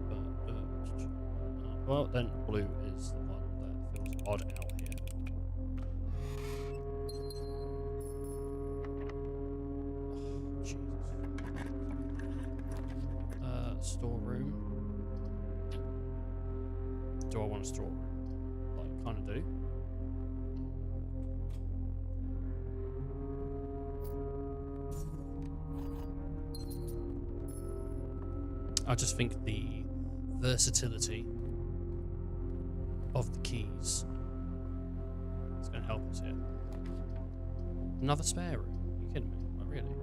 well, then blue is the one that feels odd out here. Oh, Jesus. Storeroom. Do I want a storeroom? Like, kind of do. I just think the versatility of the keys is going to help us here. Another spare room? Are you kidding me? Like, really?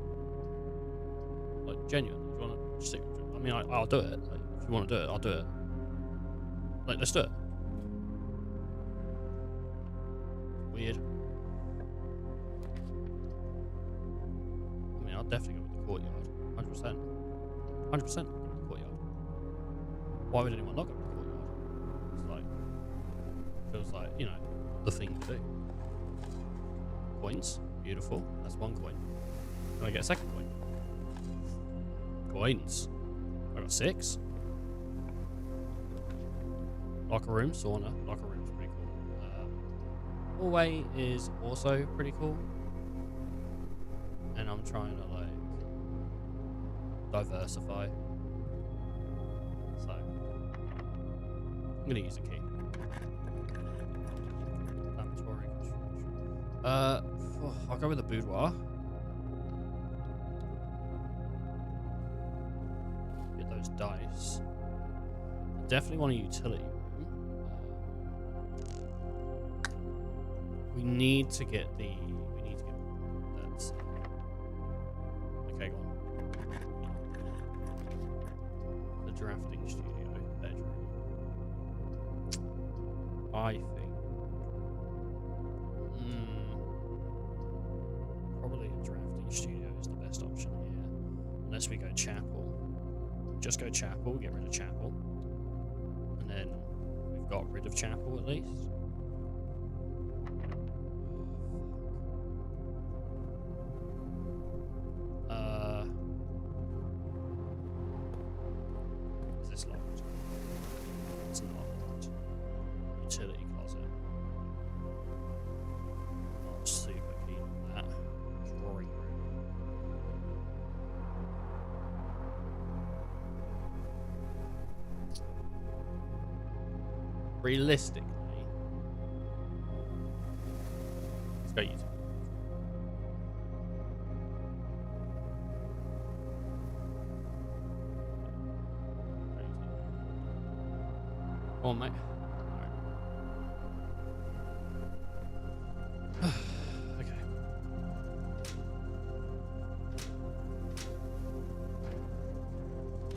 Like, genuinely? Do you want to stick? I mean, I'll do it. Like, if you want to do it, I'll do it. Like, let's do it. Weird. I mean, I'll definitely go with the courtyard. 100%. 100% go with the courtyard. Why would anyone not go with the courtyard? It's like, feels like, you know, the thing to do. Coins. Beautiful. That's one coin. Can I get a second coin? Coins. I got 6. Locker room, sauna. Locker room's pretty cool. Hallway is also pretty cool. And I'm trying to, like, diversify. So, I'm going to use a key. Laboratory. I'll go with the boudoir. Get those dice. Definitely want a utility room. We need to get the. We need to get that. drafting studio bedroom. I think probably a drafting studio is the best option here, unless we go chapel. Just go chapel, get rid of chapel, and then we've got rid of chapel at least. Is this locked? It's not locked. Utility closet. Not super keen on that. Drawing room. Realistically, let's go YouTube. Come on, mate. Alright. Okay.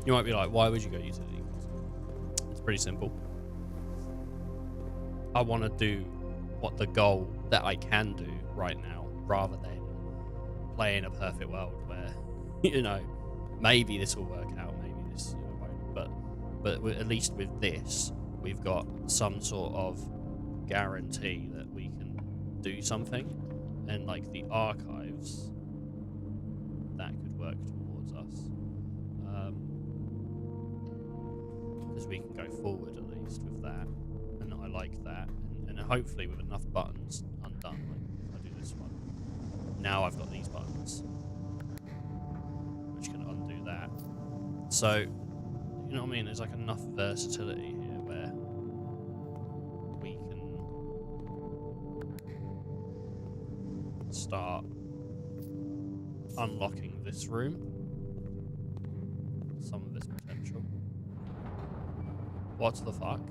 You might be like, why would you go utility closet? It's pretty simple. I want to do what the goal that I can do right now, rather than play in a perfect world where, you know, maybe this will work out, maybe this won't. But at least with this, we've got some sort of guarantee that we can do something, and like the archives, that could work towards us, because we can go forward at least with that. And I like that, and hopefully with enough buttons undone, like if I do this one, now I've got these buttons, which can undo that. So, you know what I mean? There's like enough versatility here where we can start unlocking this room, some of its potential. What the fuck?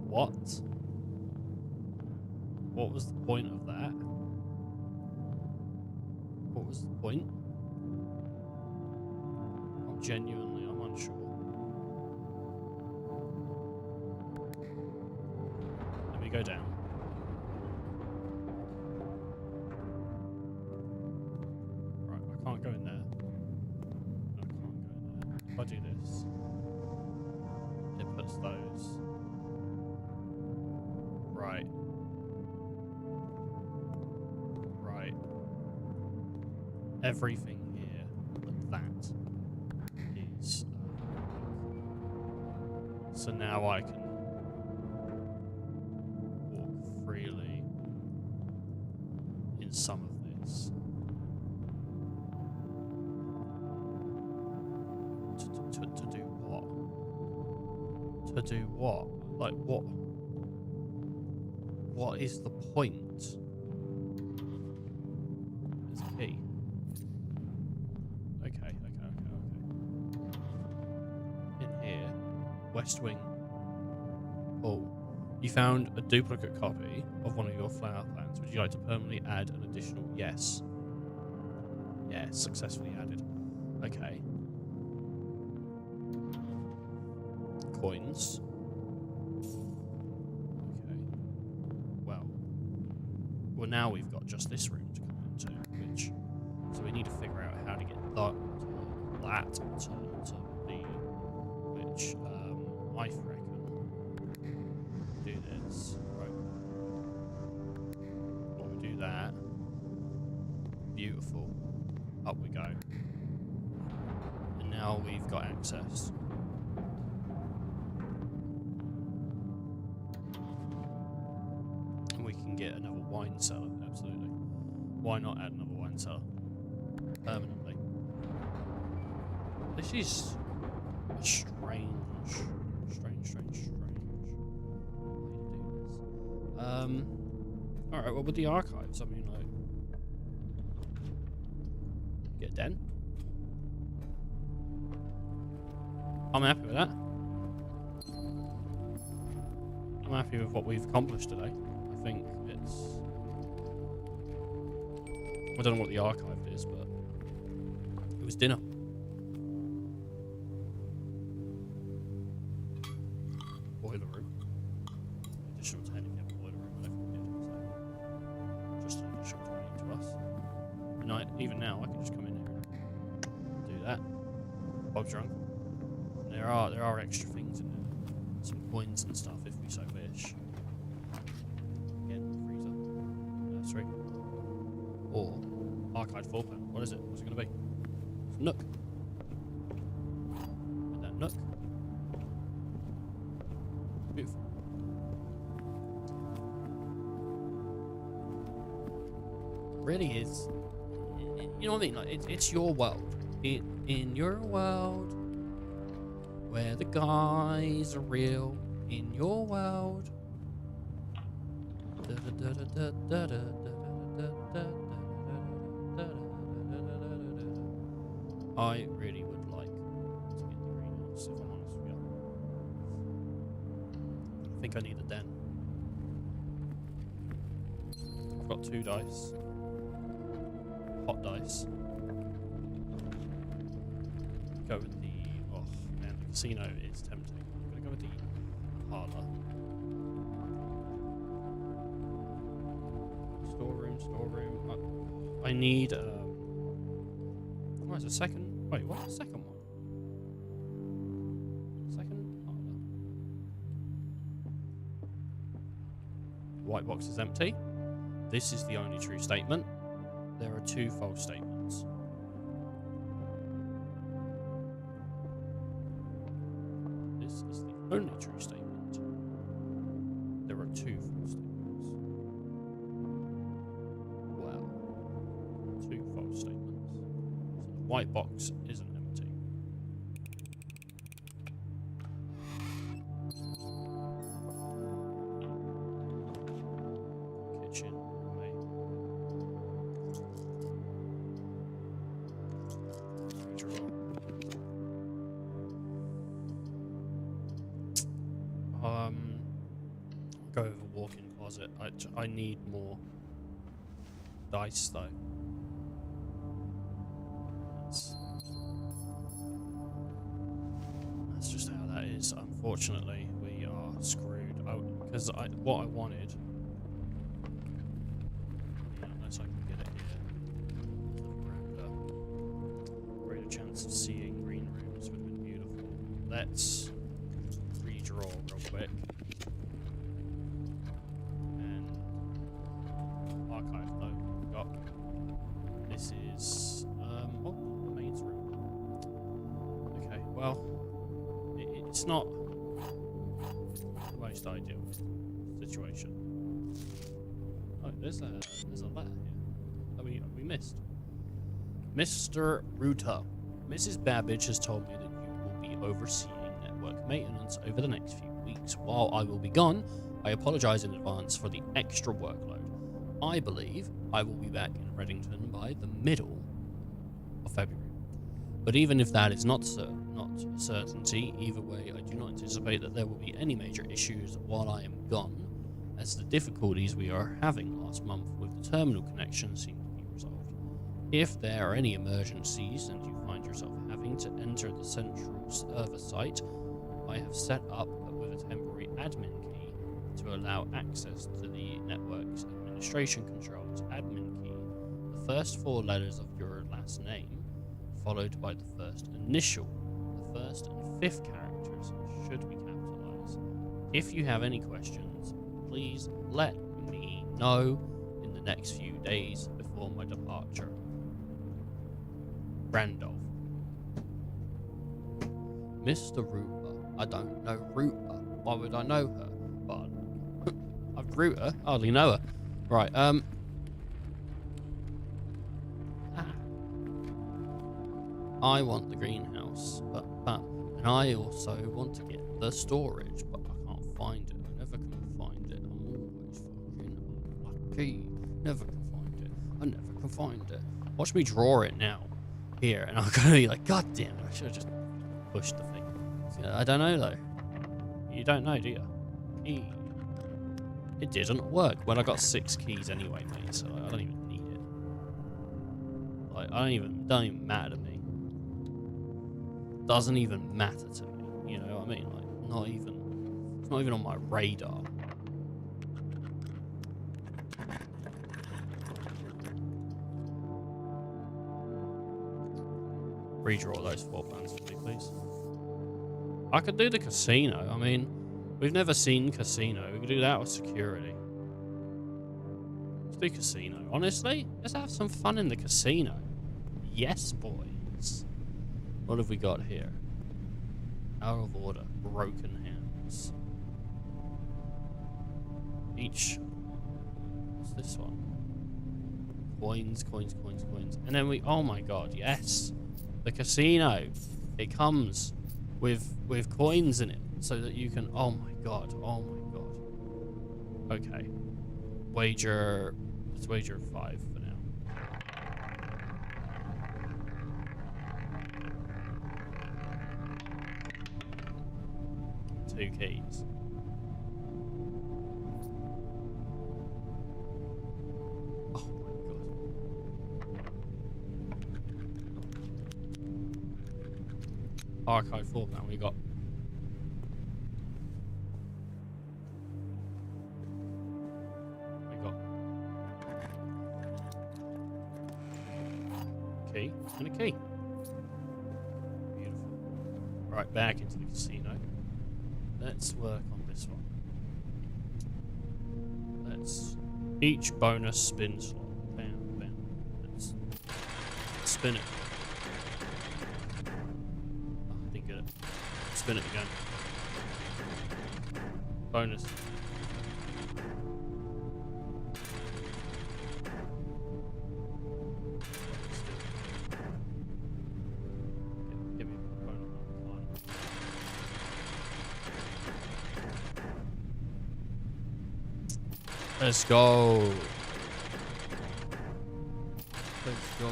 What? What was the point of that? What was the point? I'm unsure. Let me go down. Right, I can't go in there. No, I can't go in there. If I do this, it puts those. Right. Right. Everything here but that is... so now I can walk freely in some of this. To do what? To do what? Like, what? What is the point? There's a key. Okay. In here, West Wing. Oh, you found a duplicate copy of one of your flower plants. Would you like to permanently add an additional? Yes. Yeah, successfully added. Okay. Coins. Well, now we've got just this room to come into, which... so we need to figure out how to get that to be... which, I reckon... do this. Right. When we do that... beautiful. Up we go. And now we've got access. And we can get another wine cellar, absolutely. Why not add another wine cellar? Permanently. This is a strange way to do this. Alright, well with the archives, I mean like... Get a den. I'm happy with that. I'm happy with what we've accomplished today. I think it's... I don't know what the archive is, but it was dinner. Boiler room. Additional 10 if you have a boiler room. I don't think we did, so just an additional 20 to us. And even now, I can just come in here and do that. Bob's drunk. And there are extra things in there. Some coins and stuff if we so wish. Again, freezer. Nursery. Or archived floor plan. What is it? What's it going to be? It's a nook. With that nook. Beautiful. Really is. You know what I mean? Like it's your world. In your world, where the guys are real. In your world. I really would like to get the greenhouse, if I'm honest with you. I think I need a den. I've got 2 dice. Hot dice. Go with the... Oh, man, the casino is tempting. I'm going to go with the parlour. Storeroom. I need... Where's the second? Wait, what's the second one? Second parlour. White box is empty. This is the only true statement. There are 2 false statements. This is the only true statement. There are 2 false statements. Well, 2 false statements. So the white box isn't empty. Kitchen. Go with a walk-in closet. I need more dice though. That's just how that is. Unfortunately, we are screwed. Because what I wanted. Yeah, unless I can get it here. Greater chance of seeing green rooms would have been beautiful. Let's redraw real quick. This is the maid's room. Okay, well, it's not the most ideal situation. Oh, there's a letter here that we missed. Mr. Ruta, Mrs. Babbage has told me that you will be overseeing network maintenance over the next few weeks. While I will be gone, I apologize in advance for the extra workload. I believe I will be back in Reddington by the middle of February. But even if that is not a certainty, either way, I do not anticipate that there will be any major issues while I am gone, as the difficulties we are having last month with the terminal connection seem to be resolved. If there are any emergencies and you find yourself having to enter the central server site, I have set up with a temporary admin key to allow access to the network's administration controls. Admin key, the first 4 letters of your last name, followed by the first initial. The first and 5th characters should be capitalized. If you have any questions, please let me know in the next few days before my departure. Randolph. Mr. Rupa. I don't know Rupa. Why would I know her? But I've Ruta. I hardly know her. Right, I want the greenhouse, but and I also want to get the storage, but I can't find it. I never can find it. I'm always fucking unlucky. Never can find it. I never can find it. Watch me draw it now. here, and I'm gonna be like, God damn it, I should have just pushed the thing. So, I don't know though. You don't know, do you? It didn't work. Well, I got 6 keys anyway, mate, so I don't even need it. Like, don't even matter to me. Doesn't even matter to me. You know what I mean? Like, it's not even on my radar. Redraw those 4 plans for me, please. I could do the casino. I mean, we've never seen casino. We could do that with security. Let's do casino. Honestly, let's have some fun in the casino. Yes, boys. What have we got here? Out of order. Broken hands. Each. What's this one? Coins, coins, coins, coins. And then oh my god, yes. The casino. It comes with coins in it. So that you can, oh my god, oh my god. Okay. Let's wager 5 for now. Two keys. Oh my god. Archive 4 now we got. Key and a key. Beautiful. Right, back into the casino. Let's work on this one. Let's each bonus spin slot. Bam, bam. Let's spin it. Oh, I didn't get it. Spin it again. Bonus. Give me a bonus. Let's go. Let's go.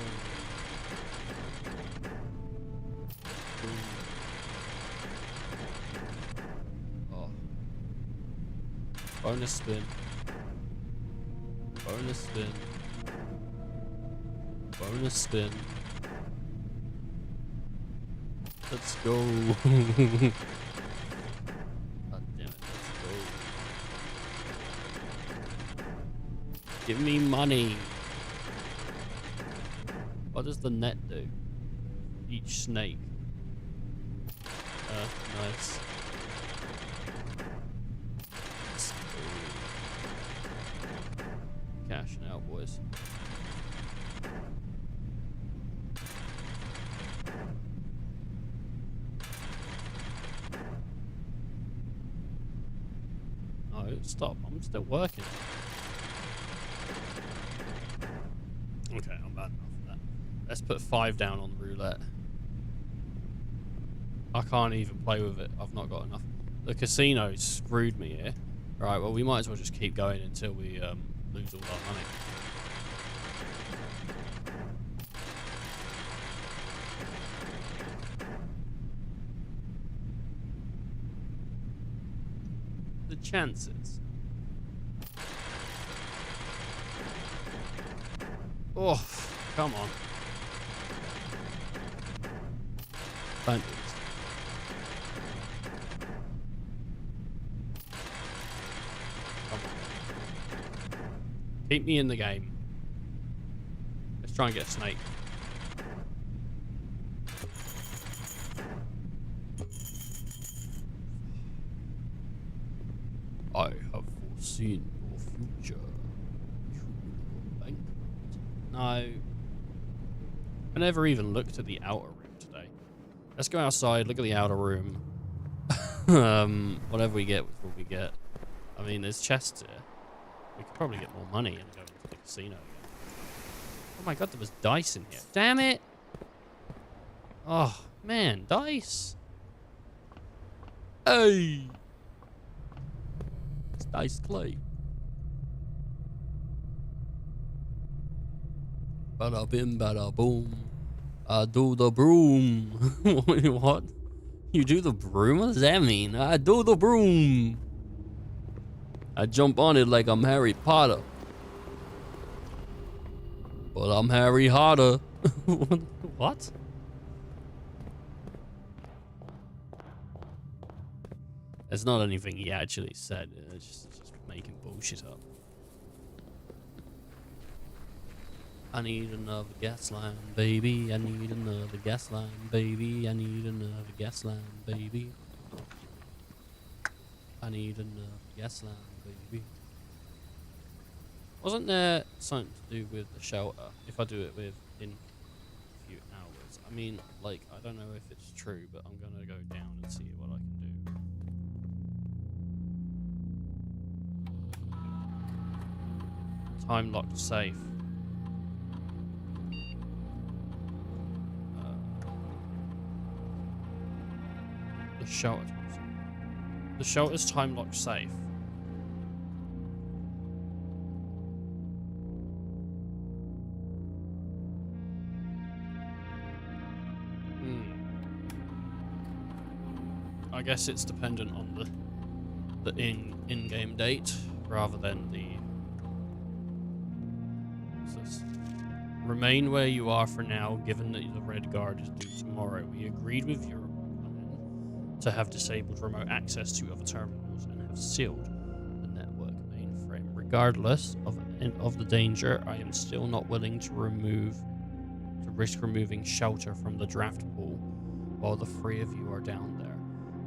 Oh. Bonus spin. Bonus spin. Bonus spin. Let's go. Give me money. What does the net do? Each snake. Nice. Cash now, boys. No, stop. I'm still working. Okay, I'm bad enough for that. Let's put 5 down on the roulette. I can't even play with it. I've not got enough. The casino screwed me here. Right, well, we might as well just keep going until we lose all our money. The chances. Oh, come on. Don't do this. Come on. Keep me in the game. Let's try and get a snake. I have foreseen your future. No. I never even looked at the outer room today. Let's go outside, look at the outer room. Whatever we get is what we get. I mean, there's chests here. We could probably get more money and go into the casino again. Oh my god, there was dice in here. Damn it! Oh, man, dice! Hey! It's dice clay. Bada bim, bada boom. I do the broom. What? You do the broom? What does that mean? I do the broom. I jump on it like I'm Harry Potter. But I'm Harry Potter. What? It's not anything he actually said. It's just making bullshit up. I need another gas line, baby. I need another gas line, baby. I need another gas line, baby. I need another gas line, baby. Wasn't there something to do with the shelter? If I do it within a few hours. I mean, like, I don't know if it's true, but I'm gonna go down and see what I can do. Time locked safe. The shelter. The shelter's time locked safe. I guess it's dependent on the in-game date rather than the. Remain where you are for now, given that the Red Guard is due tomorrow. We agreed with your plan to have disabled remote access to other terminals and have sealed the network mainframe. Regardless of the danger, I am still not willing to risk removing shelter from the draft pool while the three of you are down there.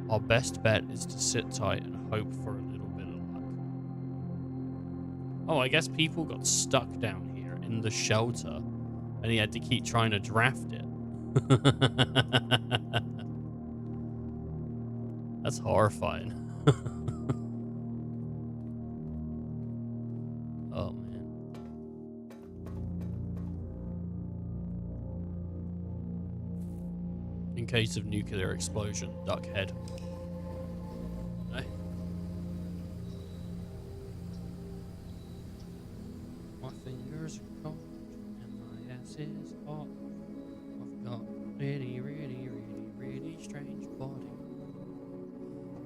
Our best bet is to sit tight and hope for a little bit of luck. Oh, I guess people got stuck down here in the shelter and he had to keep trying to draft it. That's horrifying. Oh, man. In case of nuclear explosion, duck head. Hey. My fingers are cold and my ass is hot. I've got really, really, really, really strange body.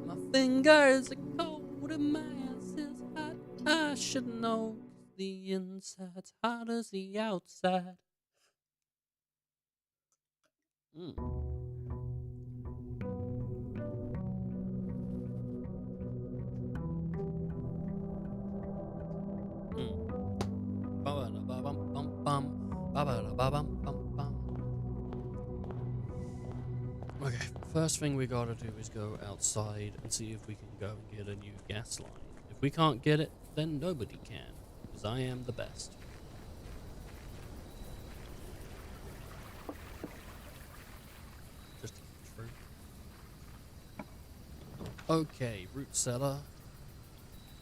My fingers are cold and my ass is hot. I should know, 'cause the inside's hot as the outside. Okay, first thing we gotta do is go outside and see if we can go and get a new gas line. If we can't get it, then nobody can, because I am the best. Just to keep true. Okay, root cellar.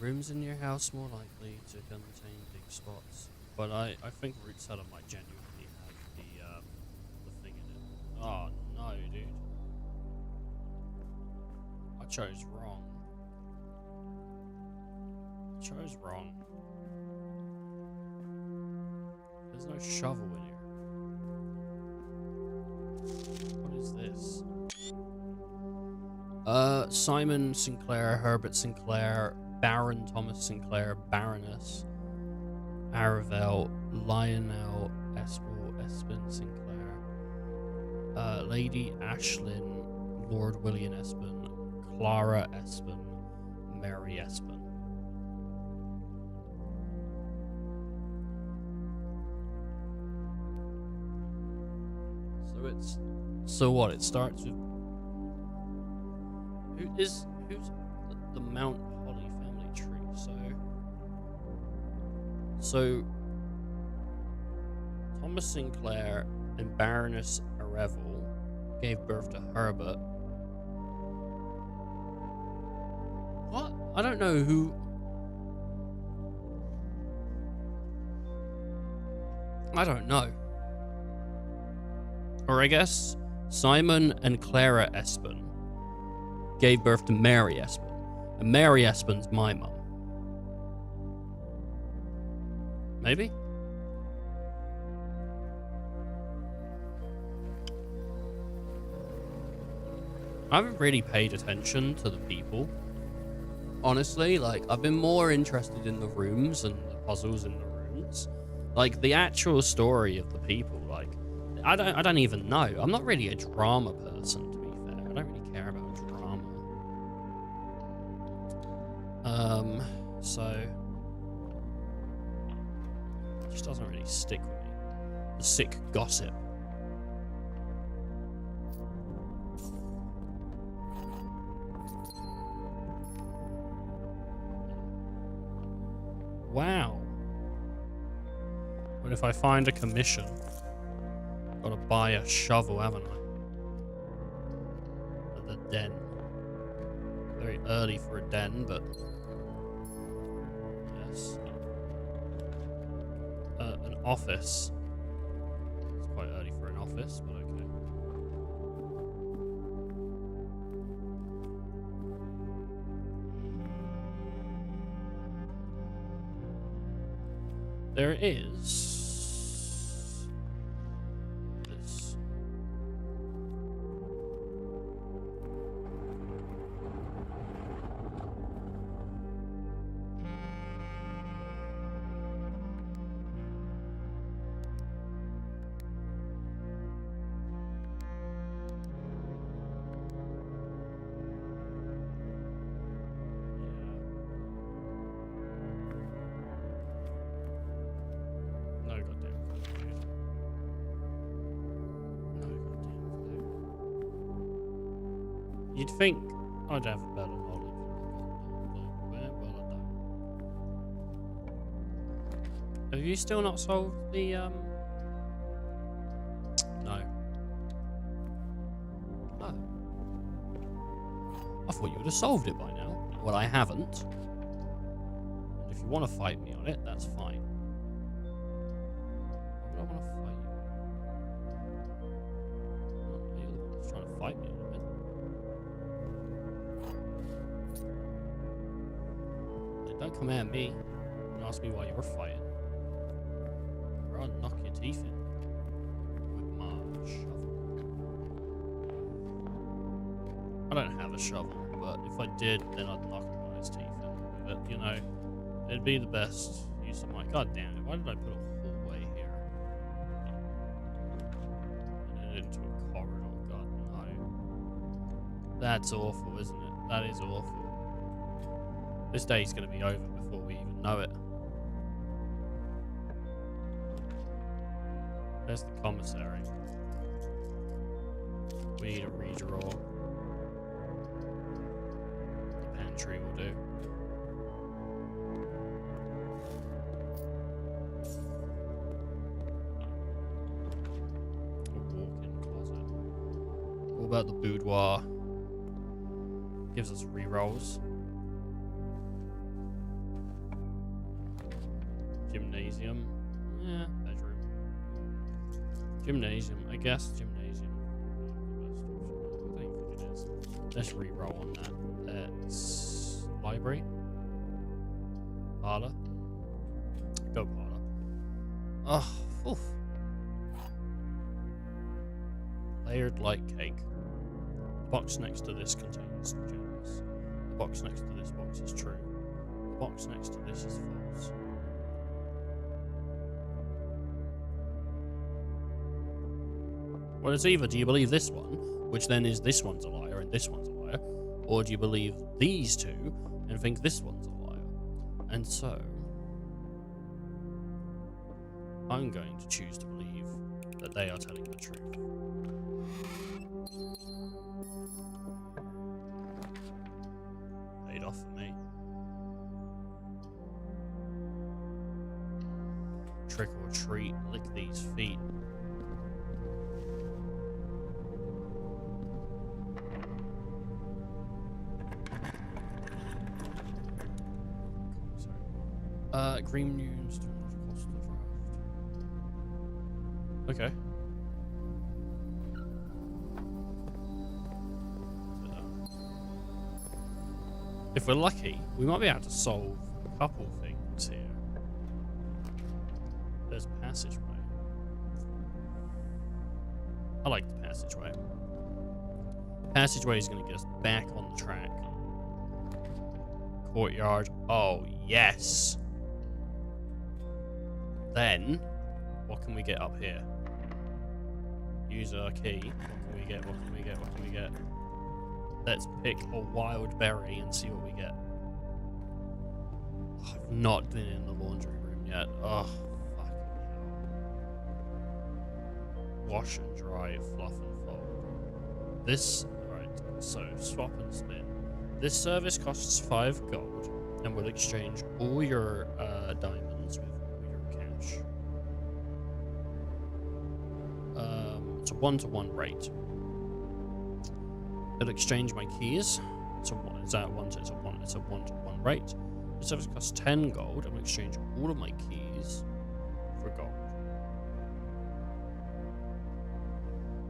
Rooms in your house more likely to contain big spots. But I think root cellar might genuinely have the thing in it. Oh no, dude. I chose wrong. There's no shovel in here. What is this? Simon Sinclair, Herbert Sinclair, Baron Thomas Sinclair, Baroness Aravel, Lionel Espin Sinclair, Lady Ashlyn, Lord William Espin, Clara Espin, Mary Espin. So what? It starts with who's the Mount Holly family tree? So Thomas Sinclair and Baroness Arevel gave birth to Herbert. What? I don't know who. I don't know. Or I guess Simon and Clara Espin gave birth to Mary Espin. And Mary Espin's my mum. Maybe? I haven't really paid attention to the people. Honestly, like, I've been more interested in the rooms and the puzzles in the rooms. Like, the actual story of the people, like, I don't even know. I'm not really a drama person, to be fair. I don't really care about drama. So it just doesn't really stick with me. The sick gossip. Wow. What if I find a commission? Gotta buy a shovel, haven't I? At the den. Very early for a den, but yes. An office. It's quite early for an office, but okay. There is this. No goddamn food. No goddamn food. You'd think I'd have a better knowledge, but I don't. Have you still not solved the No. No. I thought you would have solved it by now. Well, I haven't. And if you want to fight me on it, that's fine. I don't want to fight you. Oh, you're the one that's trying to fight me a little bit. Don't come at me and ask me why you were fighting. Or I'll knock your teeth in with my shovel. I don't have a shovel, but if I did, then I'd knock a guy's teeth in with it. You know, it'd be the best use of my. God damn it! Why did I put a hallway here? And then into a corridor. God no. That's awful, isn't it? That is awful. This day's gonna be over before we even know it. There's the commissary. We need a redraw. The pantry will do. A walk-in closet. What about the boudoir? Gives us rerolls. Gymnasium. Yeah, bedroom. Gymnasium. I guess gymnasium. I don't think it is. Let's reroll on that. That's library. Parlor. Go parlor. Oh, oof. Layered like cake. The box next to this contains gems. The box next to this box is true. The box next to this is false. Well, it's either do you believe this one, which then is this one's a liar and this one's a liar, or do you believe these two and think this one's a liar? And so, I'm going to choose to believe that they are telling the truth. Paid off for me. Trick or treat, lick these feet. Green news to cost the draft. Okay. If we're lucky, we might be able to solve a couple things here. There's a passageway. I like the passageway. Passageway is going to get us back on the track. Courtyard. Oh, yes. Then, what can we get up here? Use our key. What can we get? What can we get? What can we get? Let's pick a wild berry and see what we get. I've not been in the laundry room yet. Oh, fucking hell. Wash and dry, fluff and fold. This, right, so swap and spin. This service costs 5 gold and will exchange all your diamonds with all your cash. It's a 1-to-1 rate. It'll exchange my keys. It's a 1-to-1 rate. The service costs 10 gold and will exchange all of my keys for gold.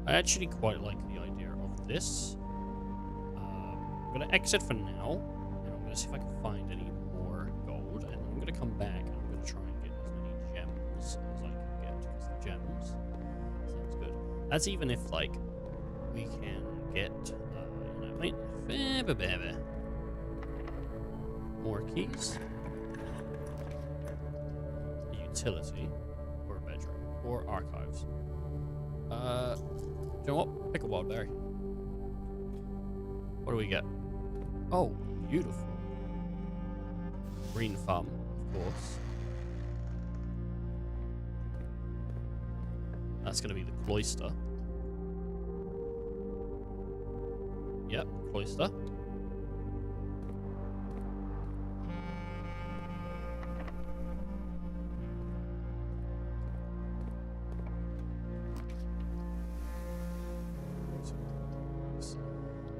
I actually quite like the idea of this. I'm going to exit for now, and I'm going to see if I can find any more gold, and then I'm going to come back and I'm going to try and get as many gems as I can get, because the gems sounds good. That's even if, like, we can get, more keys, a utility, or a bedroom, or archives. Do you know what? Pick a wild berry. What do we get? Oh, beautiful. Green thumb, of course. That's going to be the cloister. Yep, cloister.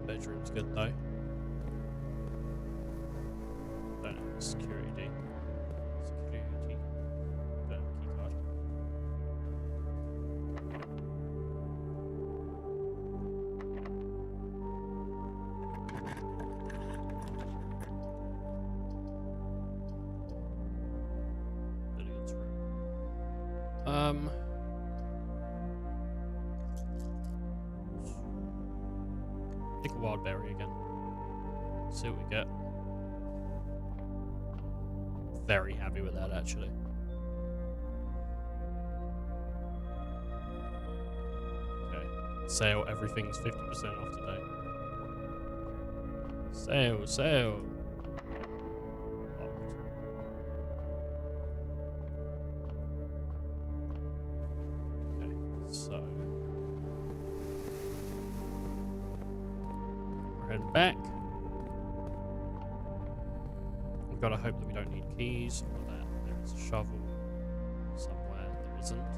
Bedroom's good though. Don't have security. Security. Don't have a key card. Billiards room. Pick a wild berry again. See what we get. Very happy with that, actually. Okay. Sale, everything's 50% off today. Sale, sale. Locked. Okay, so head back. We've got to hope that we don't need keys, or that there's a shovel somewhere. There isn't.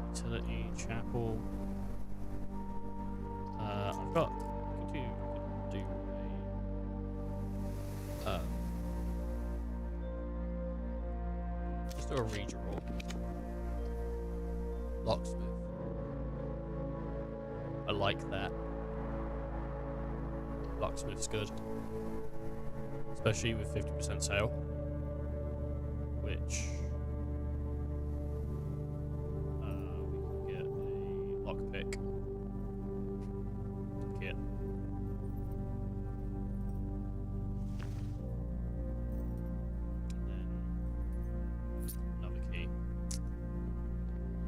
Utility, chapel. I've got. We could do a. Just do a redraw. Locksmith. I like that. Locksmith's good. Especially with 50% sale. Which... we can get a lockpick kit. And then another key.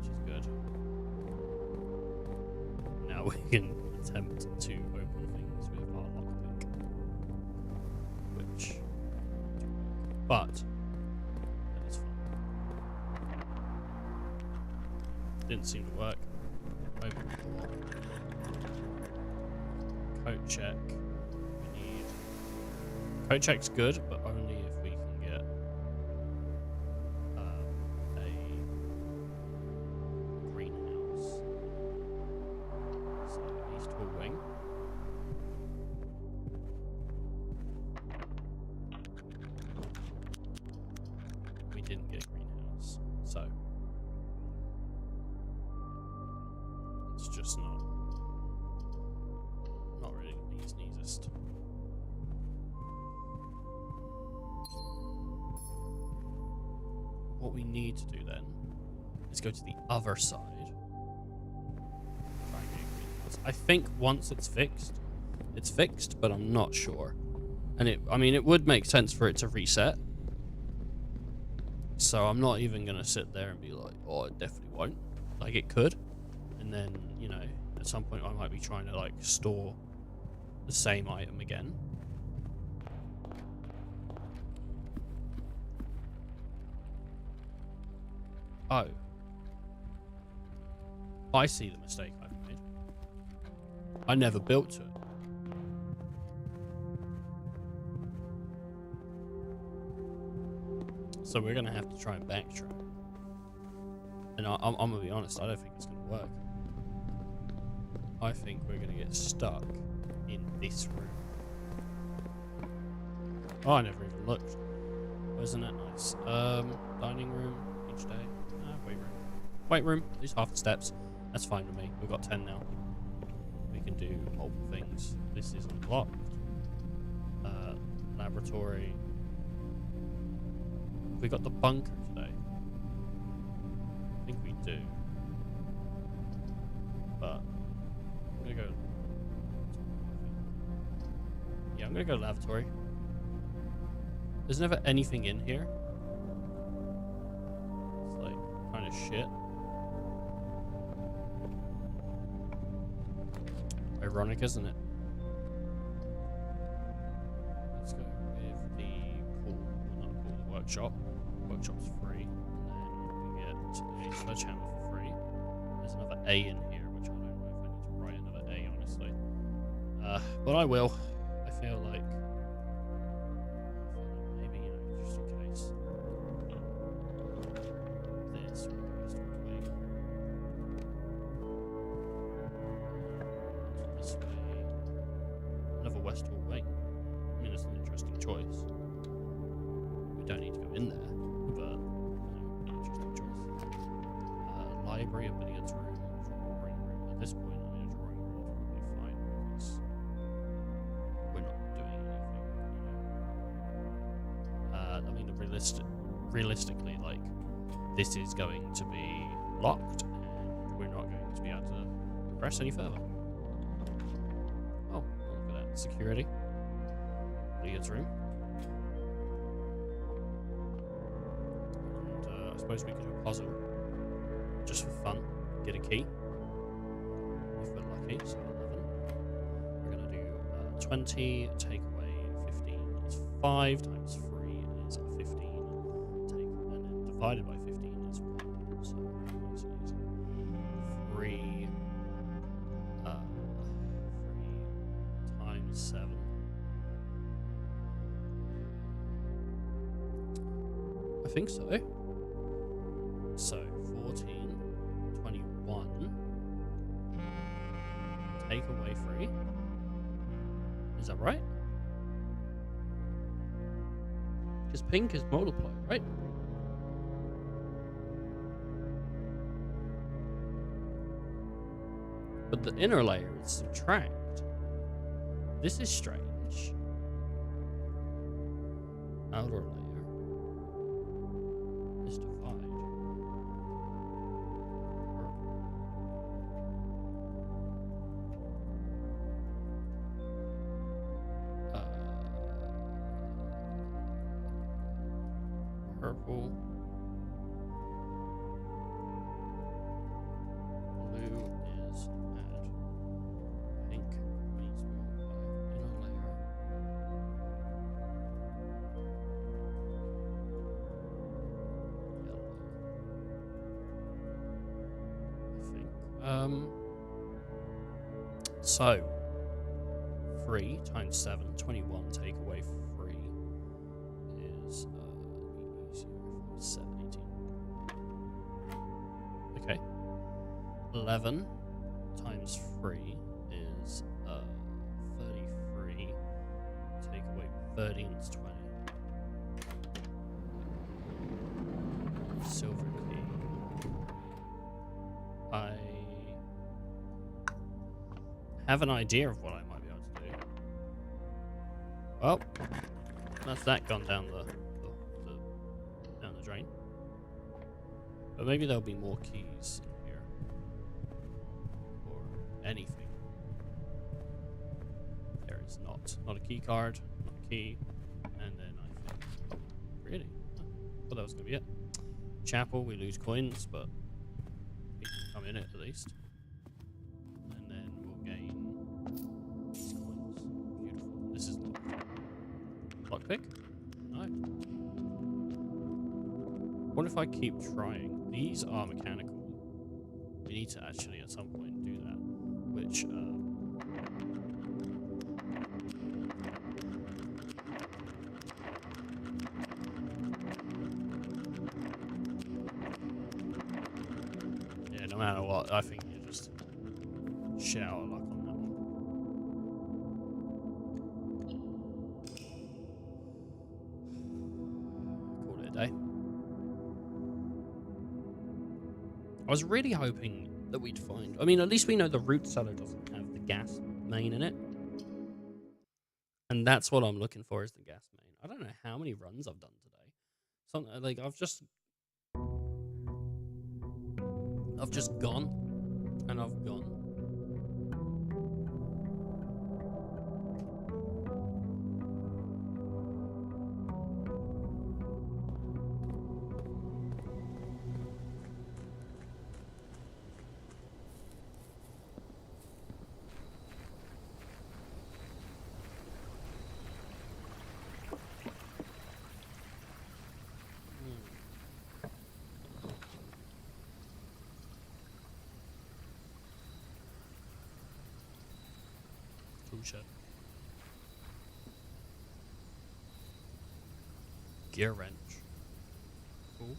Which is good. Now we can attempt to open things with our lockpick. Which... But... that is fun. Didn't seem to work. Open the door. Coat check. We need... Coat check's good, but only if we can get... a... greenhouse. So, east hall wing. We didn't get a greenhouse, so it's just not really the easiest. What we need to do then is go to the other side. Try and get a is. I think once it's fixed, but I'm not sure. And I mean, it would make sense for it to reset. So I'm not even going to sit there and be like, oh, it definitely won't. Like, it could. And then, you know, at some point I might be trying to, like, store the same item again. Oh. I see the mistake I've made. I never built to it. So we're going to have to try and backtrack. And I'm going to be honest, I don't think it's going to work. I think we're going to get stuck in this room. Oh, I never even looked. Wasn't that nice? Dining room each day. Weight room. Weight room. These half the steps. That's fine with me. We've got 10 now. We can do multiple things. This is unlocked. Laboratory. We got the bunker today. I think we do. But I'm gonna go. Yeah, I'm gonna go lavatory. There's never anything in here. It's like kind of shit. Ironic, isn't it? Let's go with the pool. Well, not pool, the workshop. Workshop's free. And then we get a sledgehammer for free. There's another A in here, which I don't know if I need to write another A, honestly. But I will. I feel like maybe, you know, just in case. This way. Another West hallway. I mean, it's an interesting choice. We don't need to go in there, but you know, interesting choice. Library, a billiards room, drawing room. At this point, I mean, a drawing room is probably fine because we're not doing anything. You know? I mean, realistically, like, this is going to be locked, and we're not going to be able to progress any further. Oh, look at that. Security. Billiards room. And I suppose we could do a puzzle. Just for fun. Get a key. If we're lucky. So 11. We're going to do 20. Take away 15 is 5 times 3 is 15. Take, and then divided by 15 is 1. So easy, easy. 3 times 7. I think so. So 14, 21. Take away 3. Is that right? Because pink is multiply, right? But the inner layer is subtract. This is strange. Outer layer is divide. Purple. Blue is add. Pink means multiply. Inner layer. Yellow. I think. So 3 times 7, 21, take away 3 is easier. 7, 18. Okay. 11 times 3 is 33. Take away 13 is 20. Silver key. I have an idea of what I might be able to do. Well, that's that gone down the drain. But maybe there'll be more keys in here. Or anything. Not a key card, not a key. And then I think... Oh, really? Oh, I thought that was going to be it. Chapel, we lose coins, but we can come in it at least. And then we'll gain these coins. Beautiful. This is lockpick? No. What if I keep trying? These are mechanical. We need to actually at some point do that. Which, yeah, no matter what, I think you just shit out of luck on that one. Call it a day. I was really hoping that we'd find... I mean, at least we know the root cellar doesn't have the gas main in it. And that's what I'm looking for, is the gas main. I don't know how many runs I've done today. Something like I've just gone and I've gone. Shed. Gear wrench. Cool.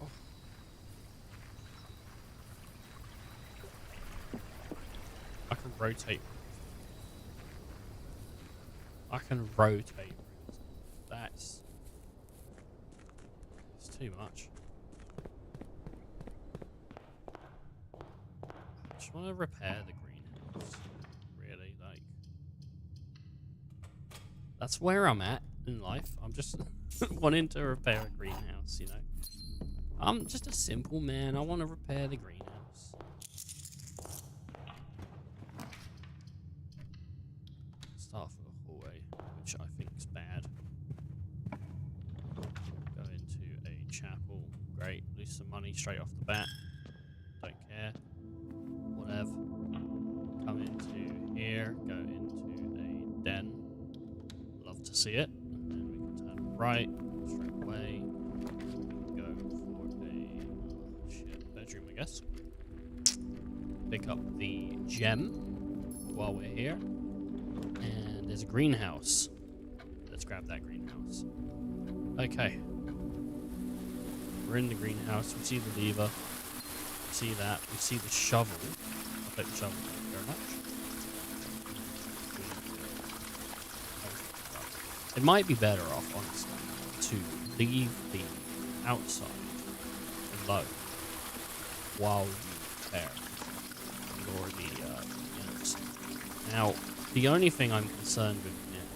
Oh. I can rotate. I can rotate. That's too much. I just want to repair the greenhouse. Really, like, that's where I'm at in life. I'm just wanting to repair a greenhouse, you know. I'm just a simple man. I want to repair the greenhouse. Start for the hallway, which I think is bad. Go into a chapel. Great. Lose some money straight off the bat. Don't care. Whatever. Come into here. Go into a den. Love to see it. And then we can turn right straight away. Go for a bedroom, I guess. Pick up the gem while we're here. And there's a greenhouse. Let's grab that greenhouse. Okay. We're in the greenhouse. We see the lever. We see that. We see the shovel. I'll take the shovel. Thank you very much. It might be better off, honestly, to leave the outside alone while you repair or the inner. Now, the only thing I'm concerned with now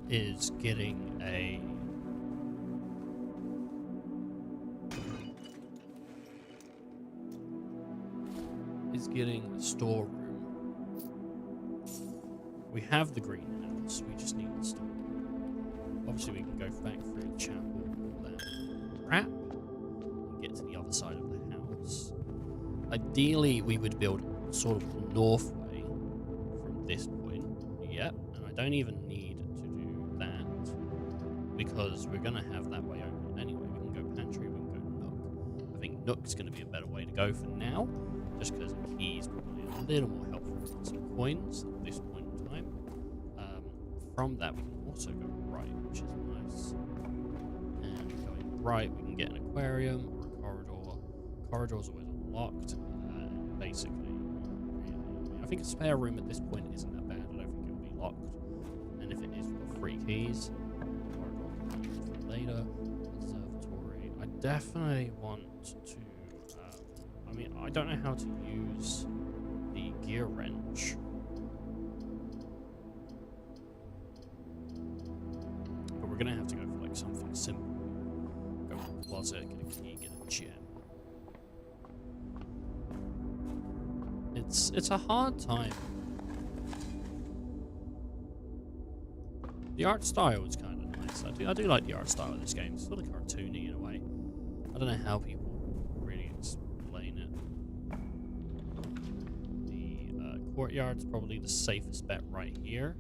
is getting a storeroom. We have the greenhouse, we just need the storeroom. Obviously we can go back through the chapel, all that crap, and get to the other side of the house. Ideally we would build sort of the north way from this point. Yep, and I don't even need to do that because we're going to have that way open anyway. We can go pantry, we can go nook. I think nook's going to be a better way to go for now, just because a key is probably a little more helpful than some coins at this point in time. From that, we can also go right, which is nice. And going right, we can get an aquarium or a corridor. Corridor's always unlocked. Basically, really, I think a spare room at this point isn't that bad. I don't think it'll be locked. And if it is, we've got 3 keys. Corridor for later. Observatory. I definitely want to. I mean, I don't know how to use the gear wrench. But we're going to have to go for like something simple. Go to the closet, get a key, get a gem. It's a hard time. The art style is kind of nice. I do like the art style of this game. It's sort of cartoony in a way. I don't know how people really explain it. The courtyard's probably the safest bet right here.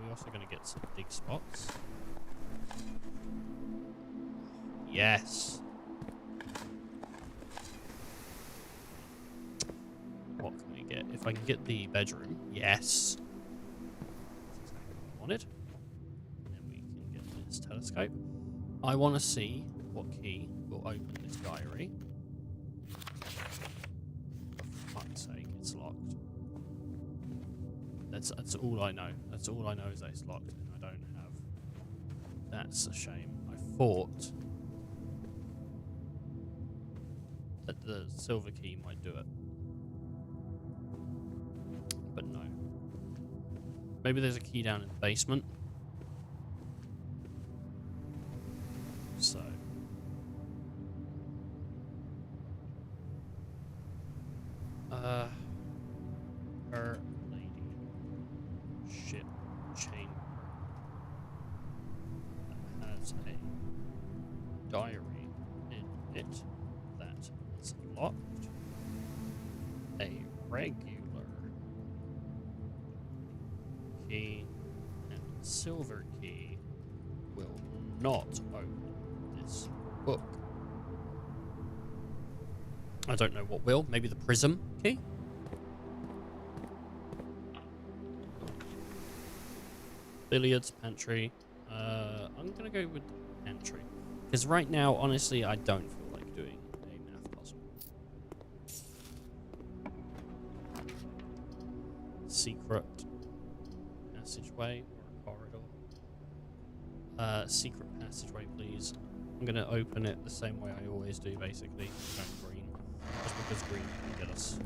We're also going to get some big spots. Yes. What can we get? If I can get the bedroom. Yes. That's exactly what I wanted. And then we can get this telescope. I want to see what key will open this diary. For fuck's sake, it's locked. That's all I know. That's all I know is that it's locked and I don't have. That's a shame. I thought that the silver key might do it. But no. Maybe there's a key down in the basement. So. Her lady ship chamber has a diary in it that is locked. A regular key and silver key will not open this book. I don't know what will. Maybe the prism key? Billiards, pantry. I'm gonna go with the pantry. Because right now, honestly, I don't feel like doing a math puzzle. Secret passageway or corridor. Secret passageway, please. I'm gonna open it the same way I always do, basically. Going green. Just because green can get us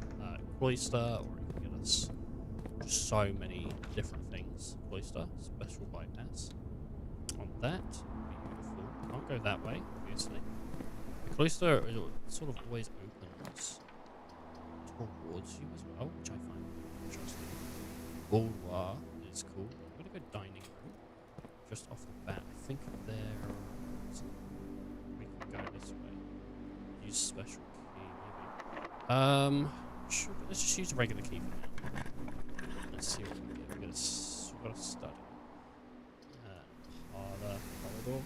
cloister, or it can get us just so many different things. Cloister, special bypass. On that, beautiful. Can't go that way, obviously. The cloister sort of always opens towards you as well, which I find interesting. Boudoir is cool. I'm gonna go dining room. Just off the bat, I think there. We can go this way. Use special key, maybe. Sure, let's just use a regular key for now. Let's see what we can get. We've got a study. Corridor.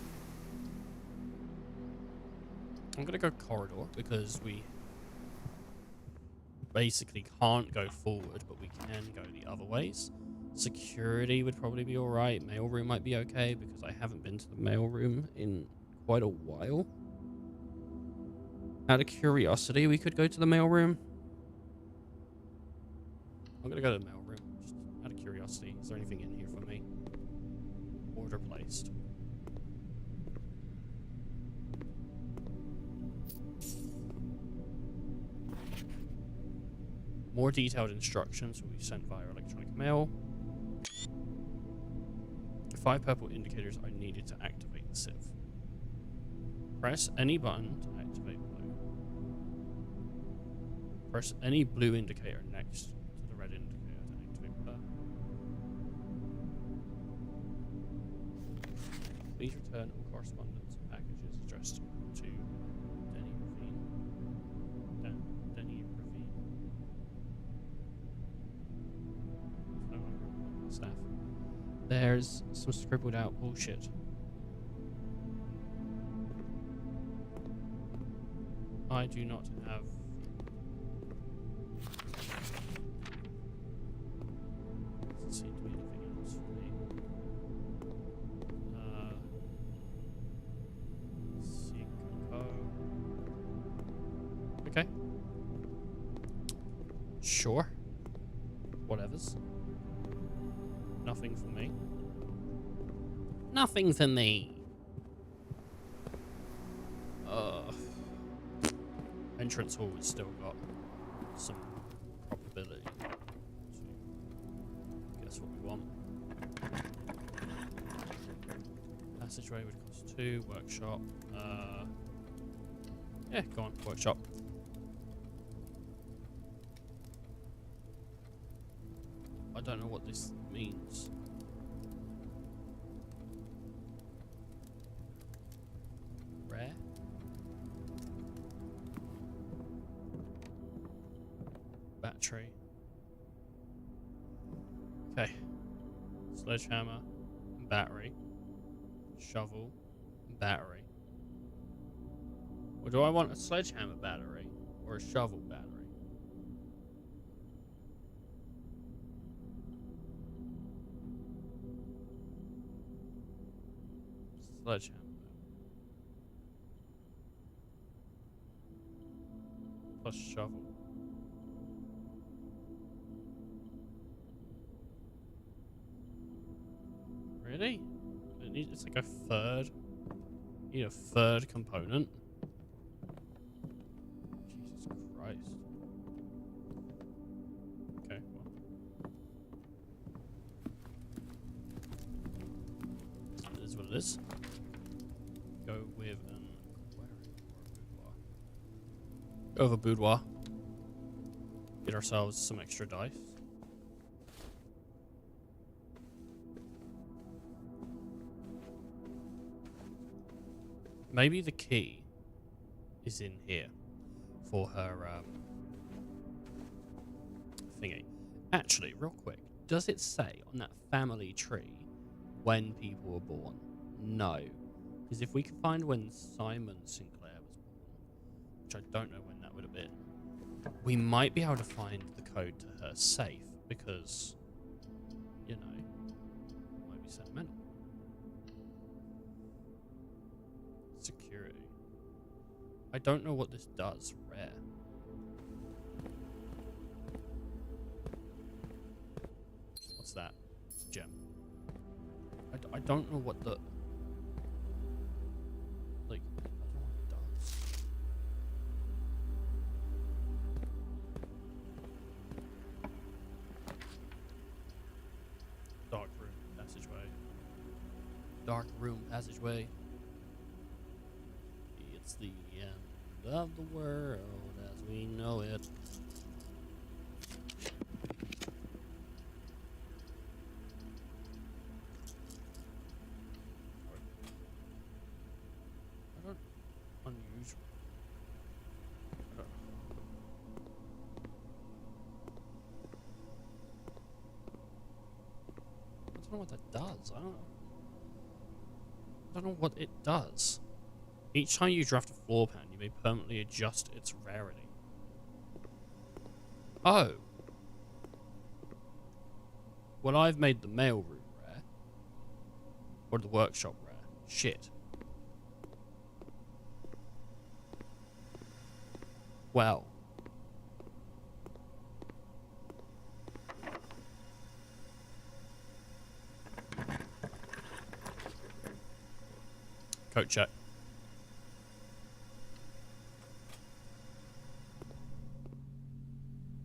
I'm gonna go corridor because we basically can't go forward, but we can go the other ways. Security would probably be alright. Mailroom might be okay because I haven't been to the mailroom in quite a while. Out of curiosity, we could go to the mailroom. I'm gonna go to the mailroom, just out of curiosity. Is there anything in here for me? Order placed. More detailed instructions will be sent via electronic mail. 5 purple indicators are needed to activate the sieve. Press any button to activate blue. Press any blue indicator next to the red indicator to activate blue. Please return all correspondence and packages addressed to Denny Ravine. Denny Ravine. No longer staff. There's some scribbled out bullshit. I do not have. Doesn't seem to be anything else for me. Okay. Sure. Whatevers. Nothing for me. Nothing for me. Entrance hall has still got some probability. So guess what we want. Passageway would cost 2. Workshop. Yeah, go on. Workshop. don't know what this means. Rare? Battery. Okay. Sledgehammer. Battery. Shovel. Battery. Or do I want a sledgehammer battery? Or a shovel battery? Sledgehammer. Plus shovel. Really? It's like a third. Need a third component. Jesus Christ. Okay, well. It is what it is. Go with an aquarium or a boudoir. Go with a boudoir. Get ourselves some extra dice. Maybe the key is in here for her thingy. Actually, real quick, does it say on that family tree when people were born? No. Because if we can find when Simon Sinclair was born, which I don't know when that would have been, we might be able to find the code to her safe because, you know, it might be sentimental. Security. I don't know what this does. Rare. What's that? It's a gem. I don't know what the... Like, I don't know what it does. Dark room passageway. Dark room passageway. It's the end of the world as we know it. I don't... Unusual. I don't know what that does. I don't know what it does. Each time you draft a floor pan, you may permanently adjust its rarity. Oh. Well, I've made the mail room rare. Or the workshop rare. Shit. Well. Code check.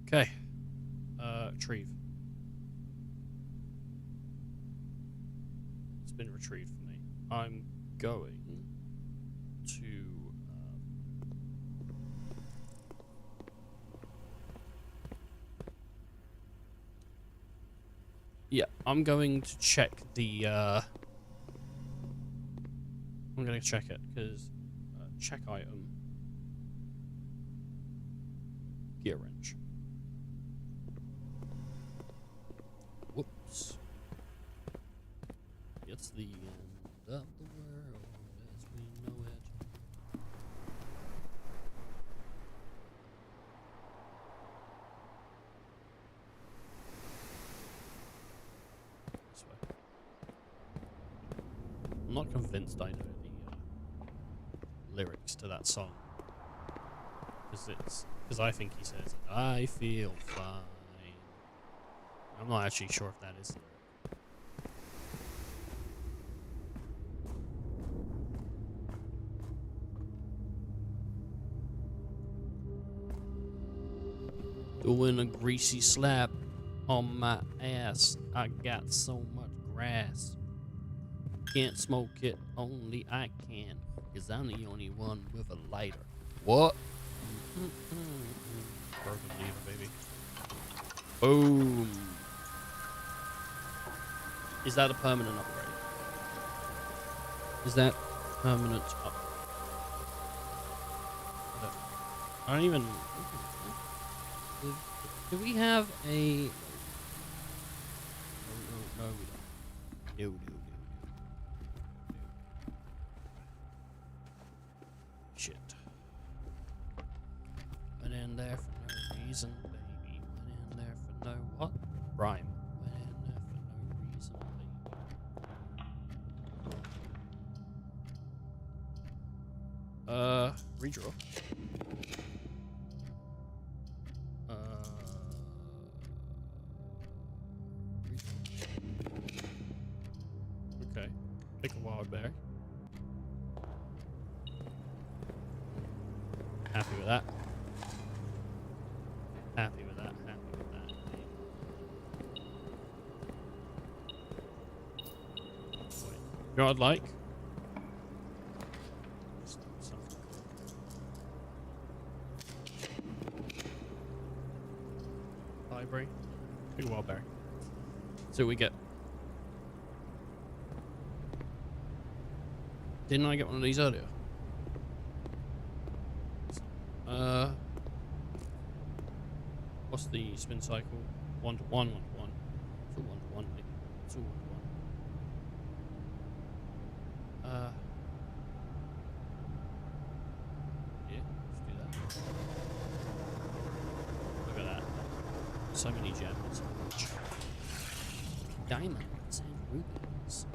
Okay. Retrieve. It's been retrieved for me. I'm going to... yeah, I'm going to check the... I'm going to check it, because... check item. Gear wrench. Whoops. It's the end of the world as we know it. This way. I'm not convinced I know the lyrics to that song. Because I think he says, I feel fine. I'm not actually sure if that is the lyric. Doing a greasy slap on my ass. I got so much grass. Can't smoke it, only I can. Cause I'm the only one with a lighter. What? Broken lever, baby. Boom. Is that a permanent upgrade? Is that permanent up? I don't even. Do we have a? No, we don't. No. Shit. Went in there for no reason, baby. Went in there for no what? Rhyme. Went in there for no reason, baby. Redraw. Okay. Pick a wild berry. Happy with that. Happy with that. Happy with that. Wait. You know what I'd like? Something cool. Library. Big wild berry. See what we get. Didn't I get one of these earlier? What's the spin cycle? 1 to 1, 1 to 1. It's all 1 to 1, maybe. It's all 1 to 1. Yeah, let's do that. Look at that. So many gems. Diamonds and rubies.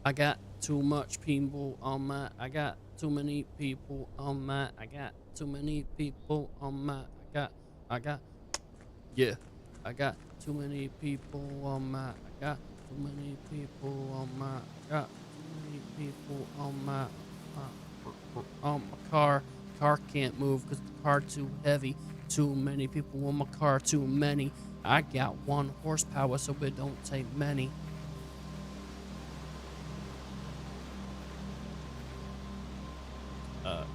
I got too much people on my. I got too many people on my. I got too many people on my. I got. Yeah. I got too many people on my. I got too many people on my. I got too many people on my. On my car. Car can't move because the car too heavy. Too many people on my car. Too many. I got 1 horsepower, so it don't take many.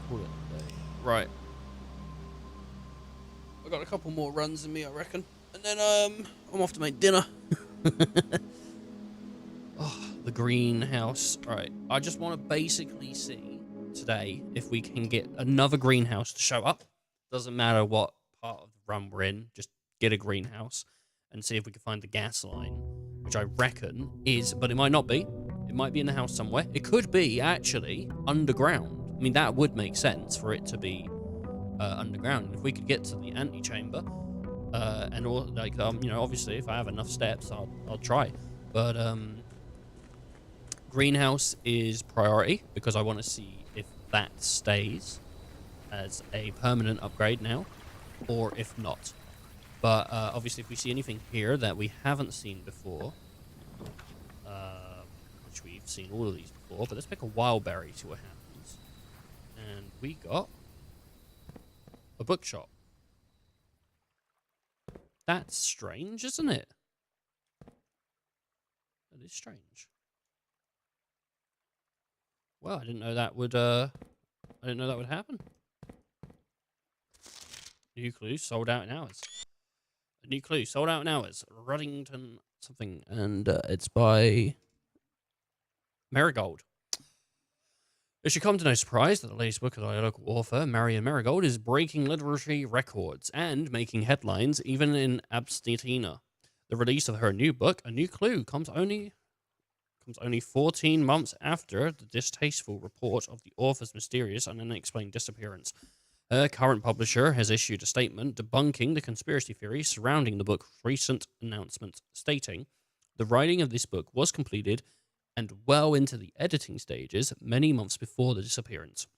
Call it a day. Right. I got a couple more runs in me, I reckon. And then I'm off to make dinner. Oh, the greenhouse. Right. I just want to basically see today if we can get another greenhouse to show up. Doesn't matter what part of the run we're in, just get a greenhouse and see if we can find the gas line, which I reckon is, but it might not be. It might be in the house somewhere. It could be actually underground. I mean, that would make sense for it to be underground. If we could get to the antechamber, and all, like, you know, obviously, if I have enough steps, I'll try. But greenhouse is priority because I want to see if that stays as a permanent upgrade now, or if not. But obviously, if we see anything here that we haven't seen before, which we've seen all of these before, but let's pick a wild berry, see what happens. And we got a bookshop. That's strange, isn't it? That is strange. Well, I didn't know that would happen. New clue sold out in hours. A new clue sold out in hours. Ruddington something, and it's by Marigold. It should come to no surprise that the latest book of our local author, Marion Marigold, is breaking literary records and making headlines even in Abstinentia. The release of her new book, A New Clue, comes only 14 months after the distasteful report of the author's mysterious and unexplained disappearance. Her current publisher has issued a statement debunking the conspiracy theories surrounding the book's recent announcement, stating, "The writing of this book was completed and well into the editing stages many months before the disappearance.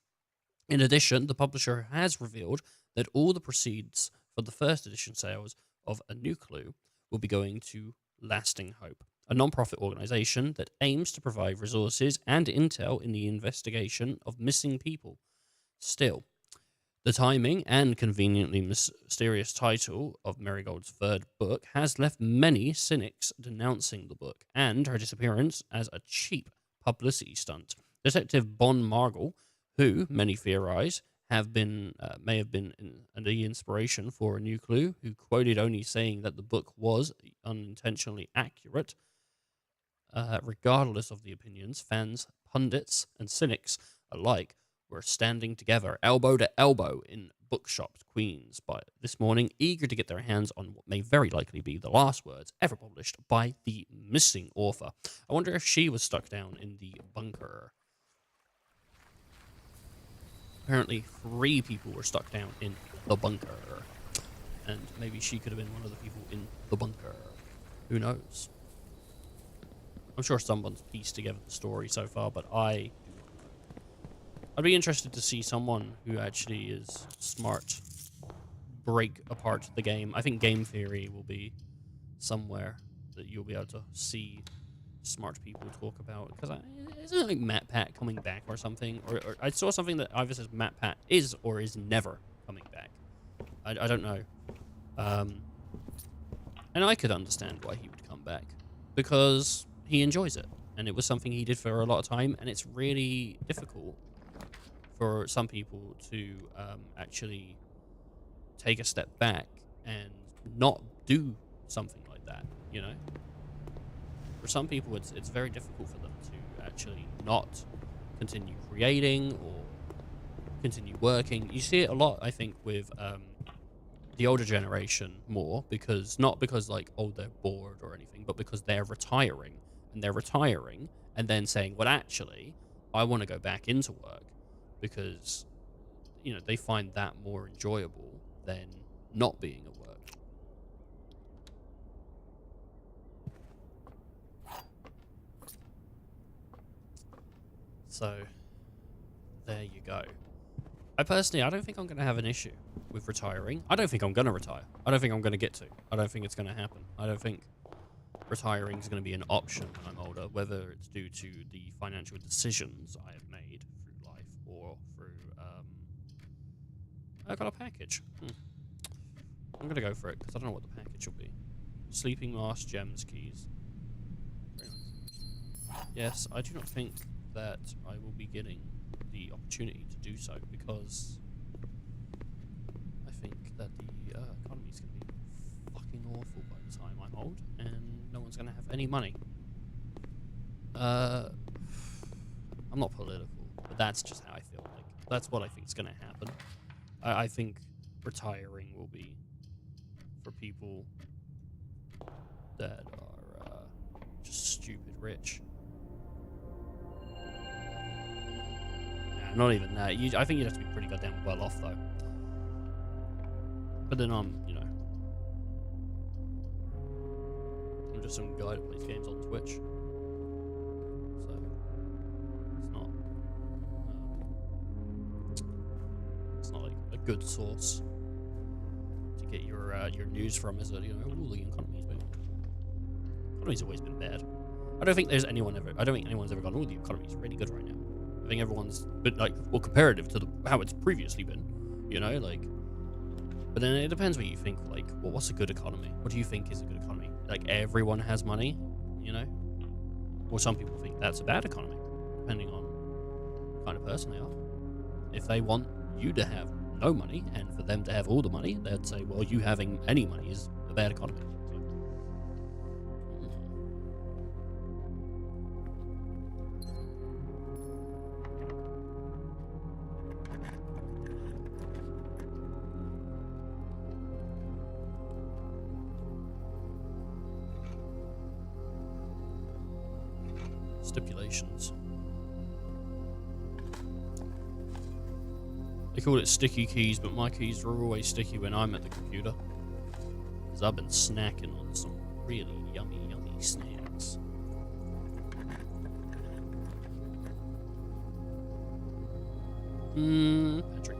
In addition, the publisher has revealed that all the proceeds for the first edition sales of A New Clue will be going to Lasting Hope, a non-profit organization that aims to provide resources and intel in the investigation of missing people. Still, The timing and conveniently mysterious title of Marigold's third book has left many cynics denouncing the book and her disappearance as a cheap publicity stunt. Detective Bon Margle, who many theorize may have been the inspiration for a new clue, who quoted only saying that the book was unintentionally accurate. Regardless of the opinions, fans, pundits, and cynics alike were standing together, elbow to elbow, in bookshops, Queens, by this morning, eager to get their hands on what may very likely be the last words ever published by the missing author. I wonder if she was stuck down in the bunker. Apparently, 3 people were stuck down in the bunker, and maybe she could have been one of the people in the bunker. Who knows? I'm sure someone's pieced together the story so far, but I do not know. I'd be interested to see someone who actually is smart break apart the game. I think game theory will be somewhere that you'll be able to see smart people talk about. Because isn't it like Matt Pat coming back or something? Or I saw something that either says Matt Pat is or is never coming back. I don't know. And I could understand why he would come back. Because he enjoys it. And it was something he did for a lot of time. And it's really difficult for some people to actually take a step back and not do something like that, you know? For some people, it's very difficult for them to actually not continue creating or continue working. You see it a lot, I think, with the older generation more, because not because like, oh, they're bored or anything, but because they're retiring, and then saying, well, actually, I want to go back into work because, you know, they find that more enjoyable than not being at work. So, there you go. I don't think I'm going to have an issue with retiring. I don't think I'm going to retire. I don't think I'm going to get to. I don't think it's going to happen. I don't think retiring is going to be an option when I'm older, whether it's due to the financial decisions I have made through life or through, I got a package. I'm going to go for it because I don't know what the package will be. Sleeping Mask, gems, keys. Very nice. Yes, I do not think that I will be getting the opportunity to do so because I think that the economy is going to be fucking awful by the time I'm old and no one's going to have any money. I'm not political, but that's just how I feel like. That's what I think is going to happen. I think retiring will be for people that are just stupid rich. Not even that. I think you'd have to be pretty goddamn well off, though. But then I'm just some guy that plays games on Twitch. So, it's not like a good source to get your news from, is it? You know, the economy's always been bad. I don't think anyone's ever gone, oh, the economy's really good right now. I think everyone's been like, well, comparative to how it's previously been, you know, like. But then it depends what you think. Like, well, what's a good economy? What do you think is a good economy? Like, everyone has money, you know, or some people think that's a bad economy, depending on the kind of person they are. If they want you to have no money and for them to have all the money, they'd say, well, you having any money is a bad economy. Stipulations. They call it sticky keys, but my keys are always sticky when I'm at the computer. Because I've been snacking on some really yummy snacks. Patrick.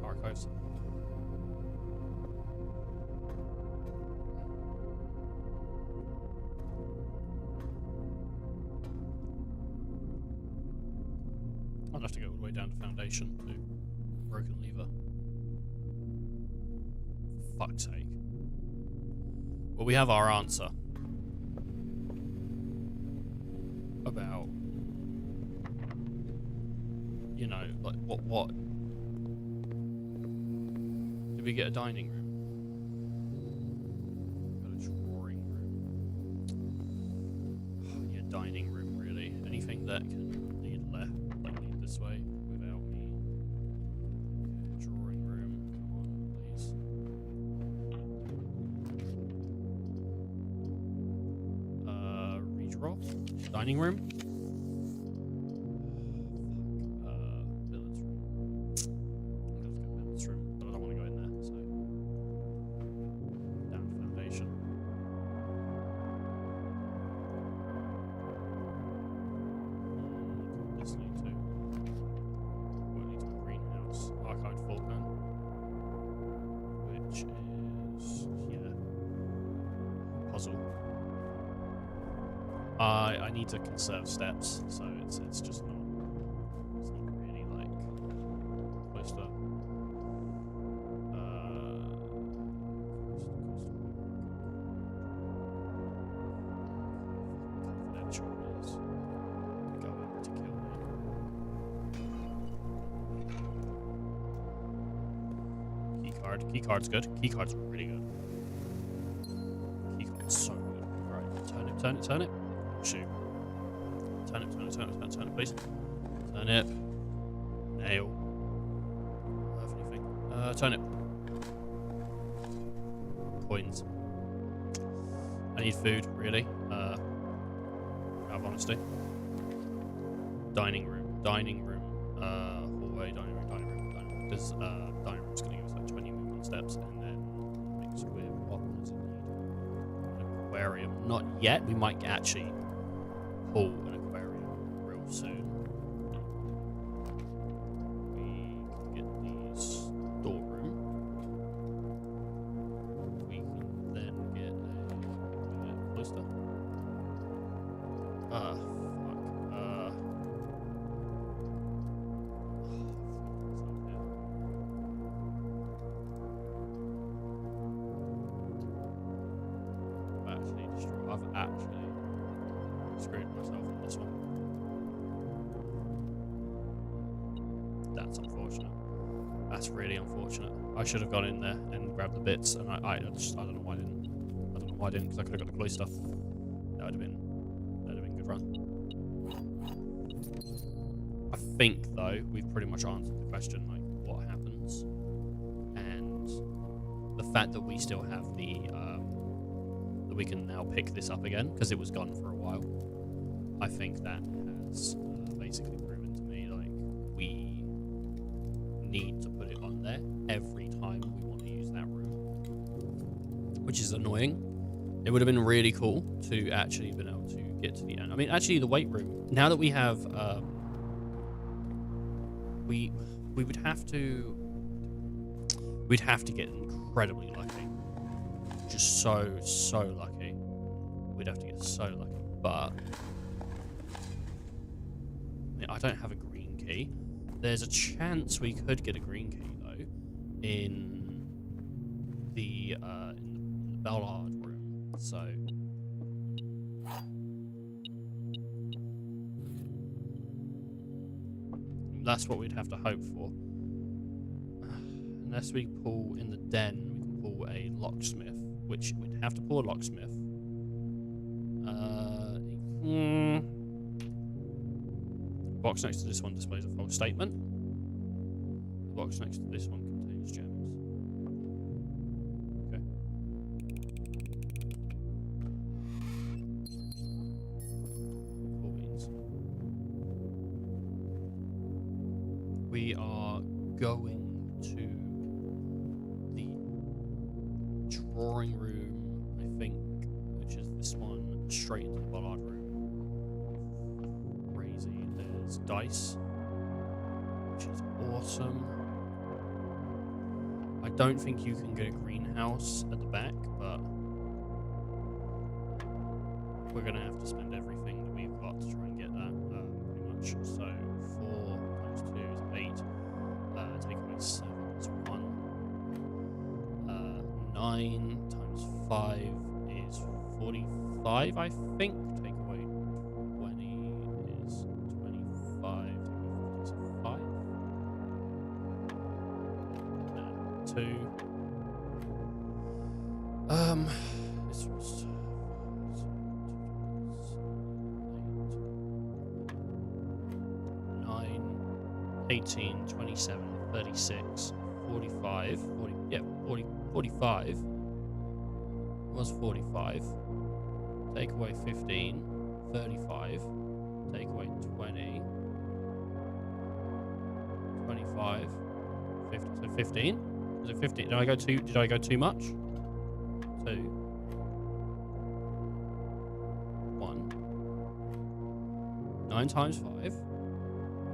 archives. I'll have to go all the way down to Foundation to Broken Lever. For fuck's sake. Well, we have our answer about, you know, like what did we get? A dining room? Got a drawing room. Yeah, dining room really. Anything that can lead left, like lead this way without me. Okay, drawing room, come on, please. Redraw. Dining room. Billiards room. Let's go billiards room, but I don't want to go in there, so down to Foundation. This need to. We'll need to a greenhouse. Archived floor plan, which is puzzle. I need to conserve steps, so it's just not really like close to confidential is going to kill me. Keycard's good. Keycard's really good. Keycard's so good. Alright, turn it. Shoot. Turn it, please. Turn it. Nail. Have anything. Turn it. Coins. I need food, really. Out of honesty. Dining room. Hallway, dining room. Because dining room's going to give us like 20 movement steps, and then mixed with what does it need? An aquarium. Not yet. We might actually pull an aquarium real soon. We can get the storeroom. We can then get a cloister. Fuck. I've actually screwed myself on this one. That's unfortunate. That's really unfortunate. I should have gone in there and grabbed the bits, and I don't know why I didn't. Because I could have got the cloister. That would have been a good run. I think though we've pretty much answered the question, like what happens, and the fact that we still have the that we can now pick this up again because it was gone for a while. I think that has basically proven to me like we need to put it on there every time we want to use that room, which is annoying. It would have been really cool to actually been able to get to the end. I mean, actually, the weight room. Now that we have, we would have to. We'd have to get incredibly lucky. Just so lucky. We'd have to get so lucky, but I don't have a green key. There's a chance we could get a green key though in the Ballard room. So that's what we'd have to hope for. Unless we pull in the den, we can pull a locksmith, which we'd have to pull a locksmith. Box next to this one displays a false statement. The box next to this one contains gems. Okay. Cool beans. We are going to the drawing room, I think, which is this one, straight into the Ballard room. Crazy. There's dice, which is awesome. I don't think you can get a greenhouse at the back, but we're gonna have to spend everything that we've got to try and get that, pretty much. So 4 times 2 is 8. Take away 7 is 1. 9 times 5 is 45, I think. Take away 20 is 25. Take away 5. 2. This was 9, 18, 27, 36, 45, 40, yeah, 40, 45 was 45. Take away 15, 35. Take away 20, 25, 50. So 15? Is it 15? Did I go too much? 2, 1. 9 times 5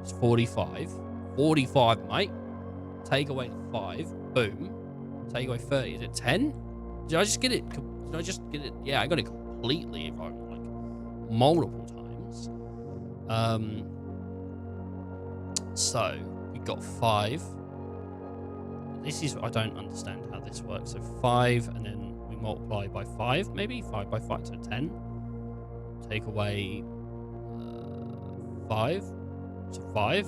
is 45. 45, mate. Take away the 5. Boom. Take away 30. Is it 10? Did I just get it? Did I just get it? Yeah, I got it completely wrong, like multiple times. So we got 5. This is, I don't understand how this works. So 5, and then we multiply by 5, maybe 5 by 5, so 10. Take away 5, so 5.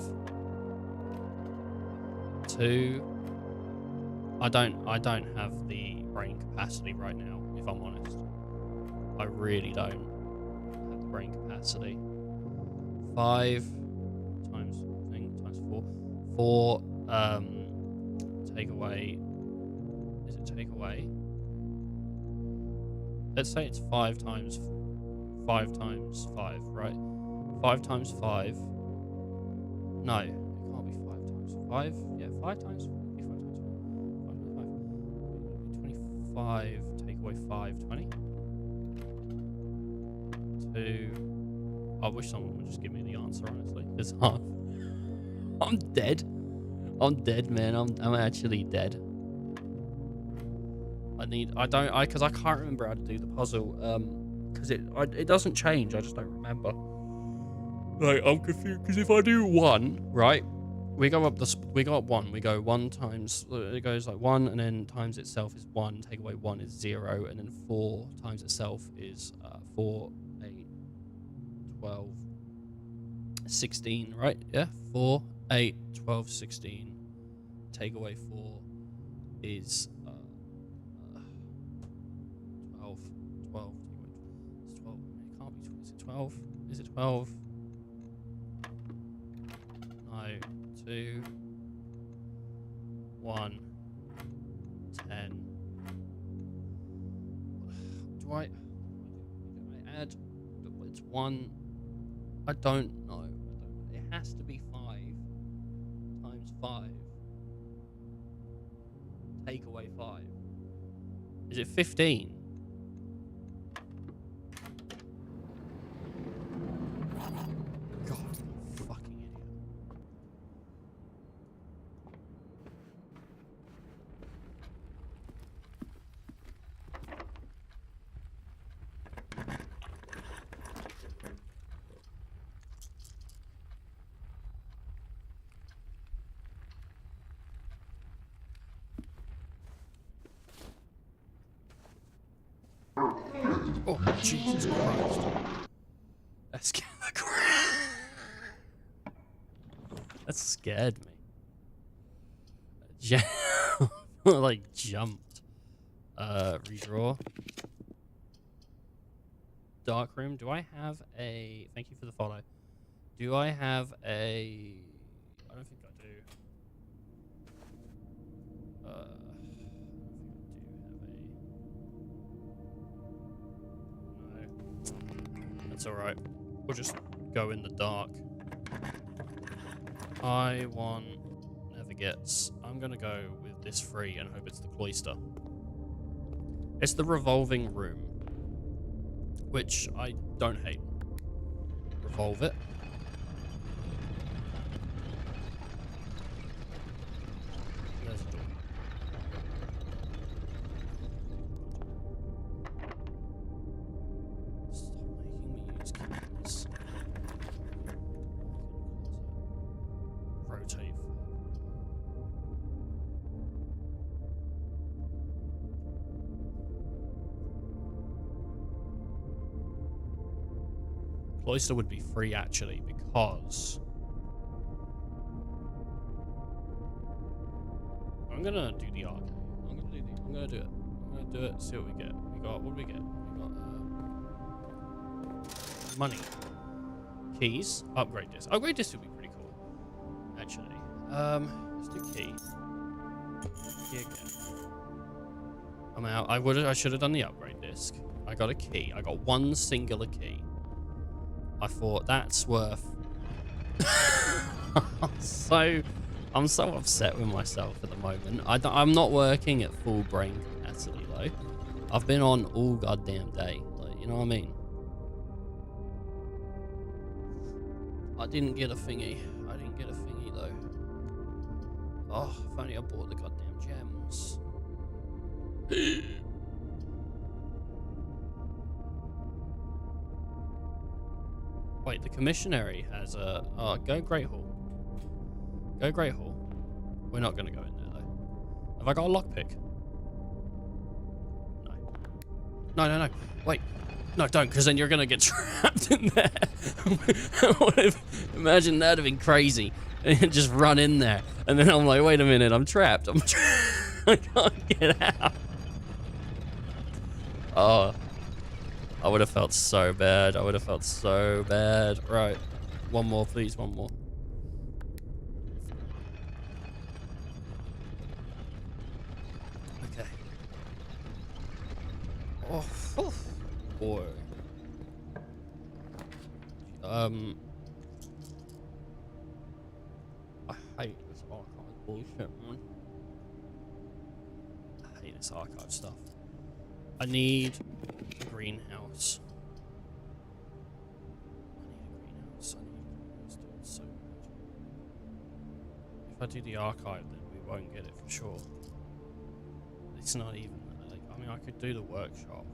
2. I don't have the brain capacity right now, if I'm honest. I really don't have the brain capacity. 5 times 4. 4. Take away. Is it take away? Let's say it's 5 times 5, right? 5 times 5. No, it can't be 5 times 5. Yeah, 5 times 5. 25. Take away 5, 20. 2. I wish someone would just give me the answer, honestly, because I'm dead. I'm dead, man. I'm actually dead. Because I can't remember how to do the puzzle. Because it doesn't change. I just don't remember. Like, I'm confused. Because if I do 1, right, we go up we got 1. We go 1 times. It goes like 1, and then times itself is 1. Take away 1 is 0, and then 4 times itself is 4, 8, 12, 16. Right? Yeah. 4, 8, 12, 16. Take away 4 is 12. 12. It's 12. It can't be 12. Is it 12? Is it 12? No. 2. 1. 10. Do I add? It's 1. I don't know. It has to be 5 times 5. Take away 5. Is it 15? God, fucking idiot. Oh, Jesus Christ. That scared the crap. That scared me. Like, jumped. Redraw. Dark room. Do I have a... Thank you for the follow. Do I have a... I don't think I do. I don't think I do have a... No. That's alright. We'll just go in the dark. I want... Never gets... I'm gonna go with this 3 and hope it's the cloister. It's the revolving room, which I don't hate. Revolve it. There's a door. Cloister would be free actually because I'm gonna do the arcade. I'm gonna do it. I'm gonna do it. See what we get. We got what do we get? We got money, keys, upgrade disc. Upgrade disc would be pretty cool, actually. Let's do key. Key again. I'm out. I should have done the upgrade disc. I got a key. I got one singular key. I thought that's worth. I'm so upset with myself at the moment. I'm not working at full brain capacity though. I've been on all goddamn day. Like, you know what I mean? I didn't get a thingy. Though. Oh, if only I bought the goddamn gems. Wait, the commissionary has a... go Great Hall. Go Great Hall. We're not going to go in there, though. Have I got a lockpick? No. Wait. No, don't, because then you're going to get trapped in there. Imagine that would have been crazy. And just run in there. And then I'm like, wait a minute, I'm trapped. I can't get out. Oh. I would have felt so bad. Right. One more, please. One more. Okay. Oh, boy. I hate this archive bullshit, man. I hate this archive stuff. I need a greenhouse. So if I do the archive, then we won't get it for sure. It's not even like, I mean, I could do the workshop.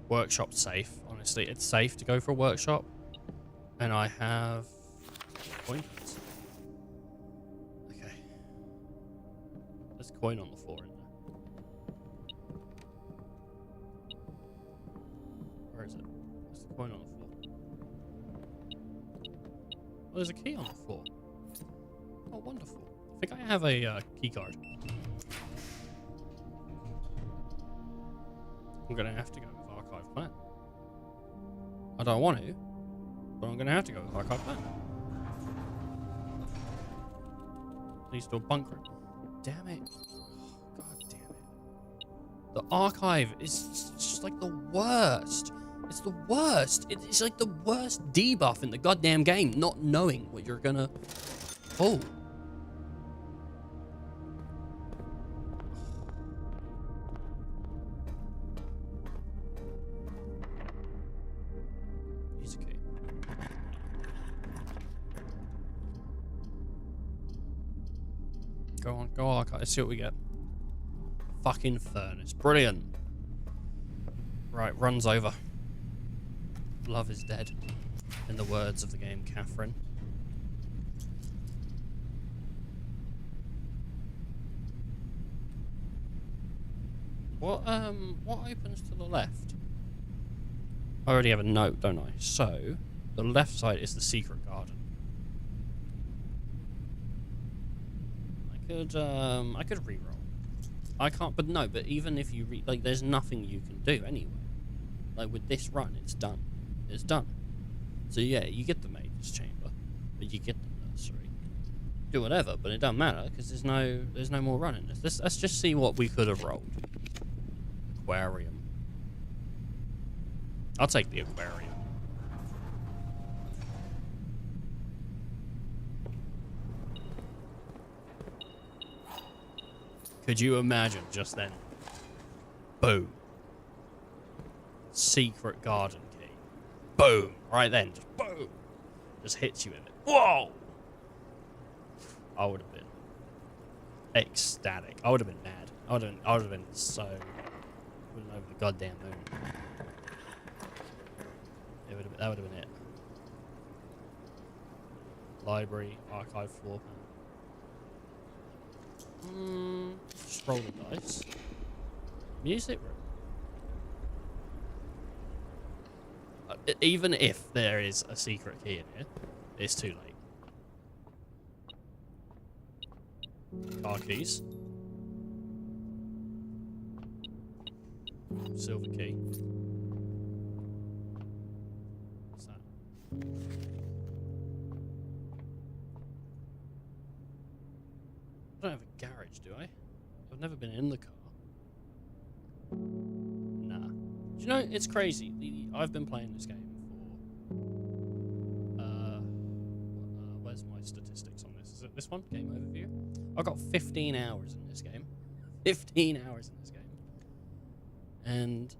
Workshop's safe, honestly. It's safe to go for a workshop. And I have coins. Okay. There's coin on the floor in there. Where is it? There's the coin on the floor. Oh, there's a key on the floor. Oh, wonderful. I think I have a key card. I'm gonna have to go with archive plan. I don't want to, but I'm gonna have to go with archive plan. Leads to a bunker. Damn it. Oh, God damn it. The archive is just like the worst. It's the worst. It's like the worst debuff in the goddamn game, not knowing what you're gonna pull. Use a key. Go on, go archive. Let's see what we get. Fucking furnace. Brilliant. Right, runs over. Love is dead. In the words of the game, Catherine. What opens to the left? I already have a note, don't I? So, the left side is the secret garden. I could reroll. I can't, but no, but even if you like, there's nothing you can do anyway. Like, with this run, it's done. It's done. So yeah, you get the Maiden's Chamber, but you get the nursery. Do whatever, but it doesn't matter, because there's no more running this. Let's just see what we could have rolled. Aquarium. I'll take the aquarium. Could you imagine just then? Boom. Secret garden key. Boom. Right then. Just boom. Just hits you with it. Whoa. I would have been ecstatic. I would have been mad. I would have been so over the goddamn moon. That would have been it. Library, archive, floor plan. Just roll the dice. Music room. Even if there is a secret key in here, it's too late. Car keys. Silver key. What's that? I don't have a garage, do I? I've never been in the car. Nah. Do you know, it's crazy. I've been playing this game for... where's my statistics on this? Is it this one? Game overview? I've got 15 hours in this game. 15 hours in this game. And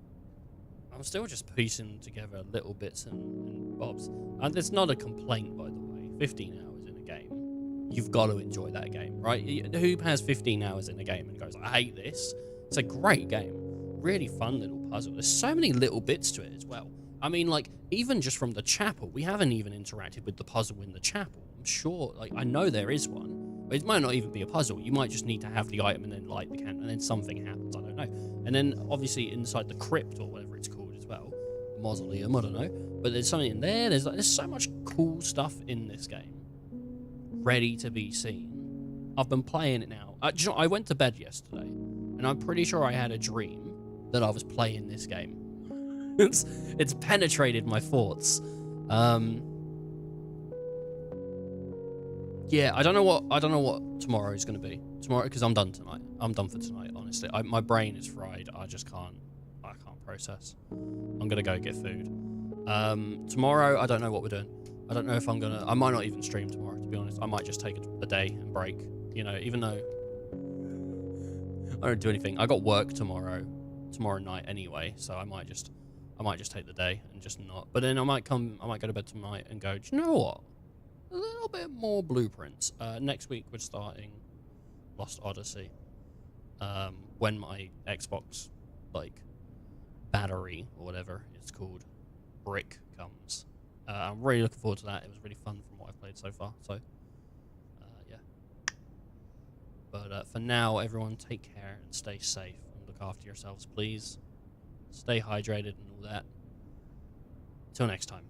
I'm still just piecing together little bits and bobs. And it's not a complaint, by the way. 15 hours in a game. You've got to enjoy that game, right? Who has 15 hours in a game and goes, I hate this? It's a great game. Really fun little puzzle. There's so many little bits to it as well. I mean, like, even just from the chapel, we haven't even interacted with the puzzle in the chapel. I'm sure, like, I know there is one. But it might not even be a puzzle. You might just need to have the item and then light the candle, and then something happens. I don't know. And then, obviously, inside the crypt, or whatever it's called as well, mausoleum, I don't know. But there's something in there. There's so much cool stuff in this game, ready to be seen. I've been playing it now. Do you know, I went to bed yesterday, and I'm pretty sure I had a dream that I was playing this game. It's penetrated my thoughts. Yeah, I don't know what tomorrow is going to be. Tomorrow, because I'm done tonight. I'm done for tonight, honestly. My brain is fried. I can't process. I'm going to go get food. Tomorrow, I don't know what we're doing. I don't know if I might not even stream tomorrow, to be honest. I might just take a day and break, you know, even though I don't do anything. I got work tomorrow night anyway, so I might just take the day and just not. But then I might go to bed tonight and go, do you know what? A little bit more blueprints. Next week we're starting Lost Odyssey. When my Xbox, like, battery or whatever it's called, brick comes. I'm really looking forward to that. It was really fun from what I've played so far. So, yeah. But for now, everyone take care and stay safe and look after yourselves, please. Stay hydrated and all that. Till next time.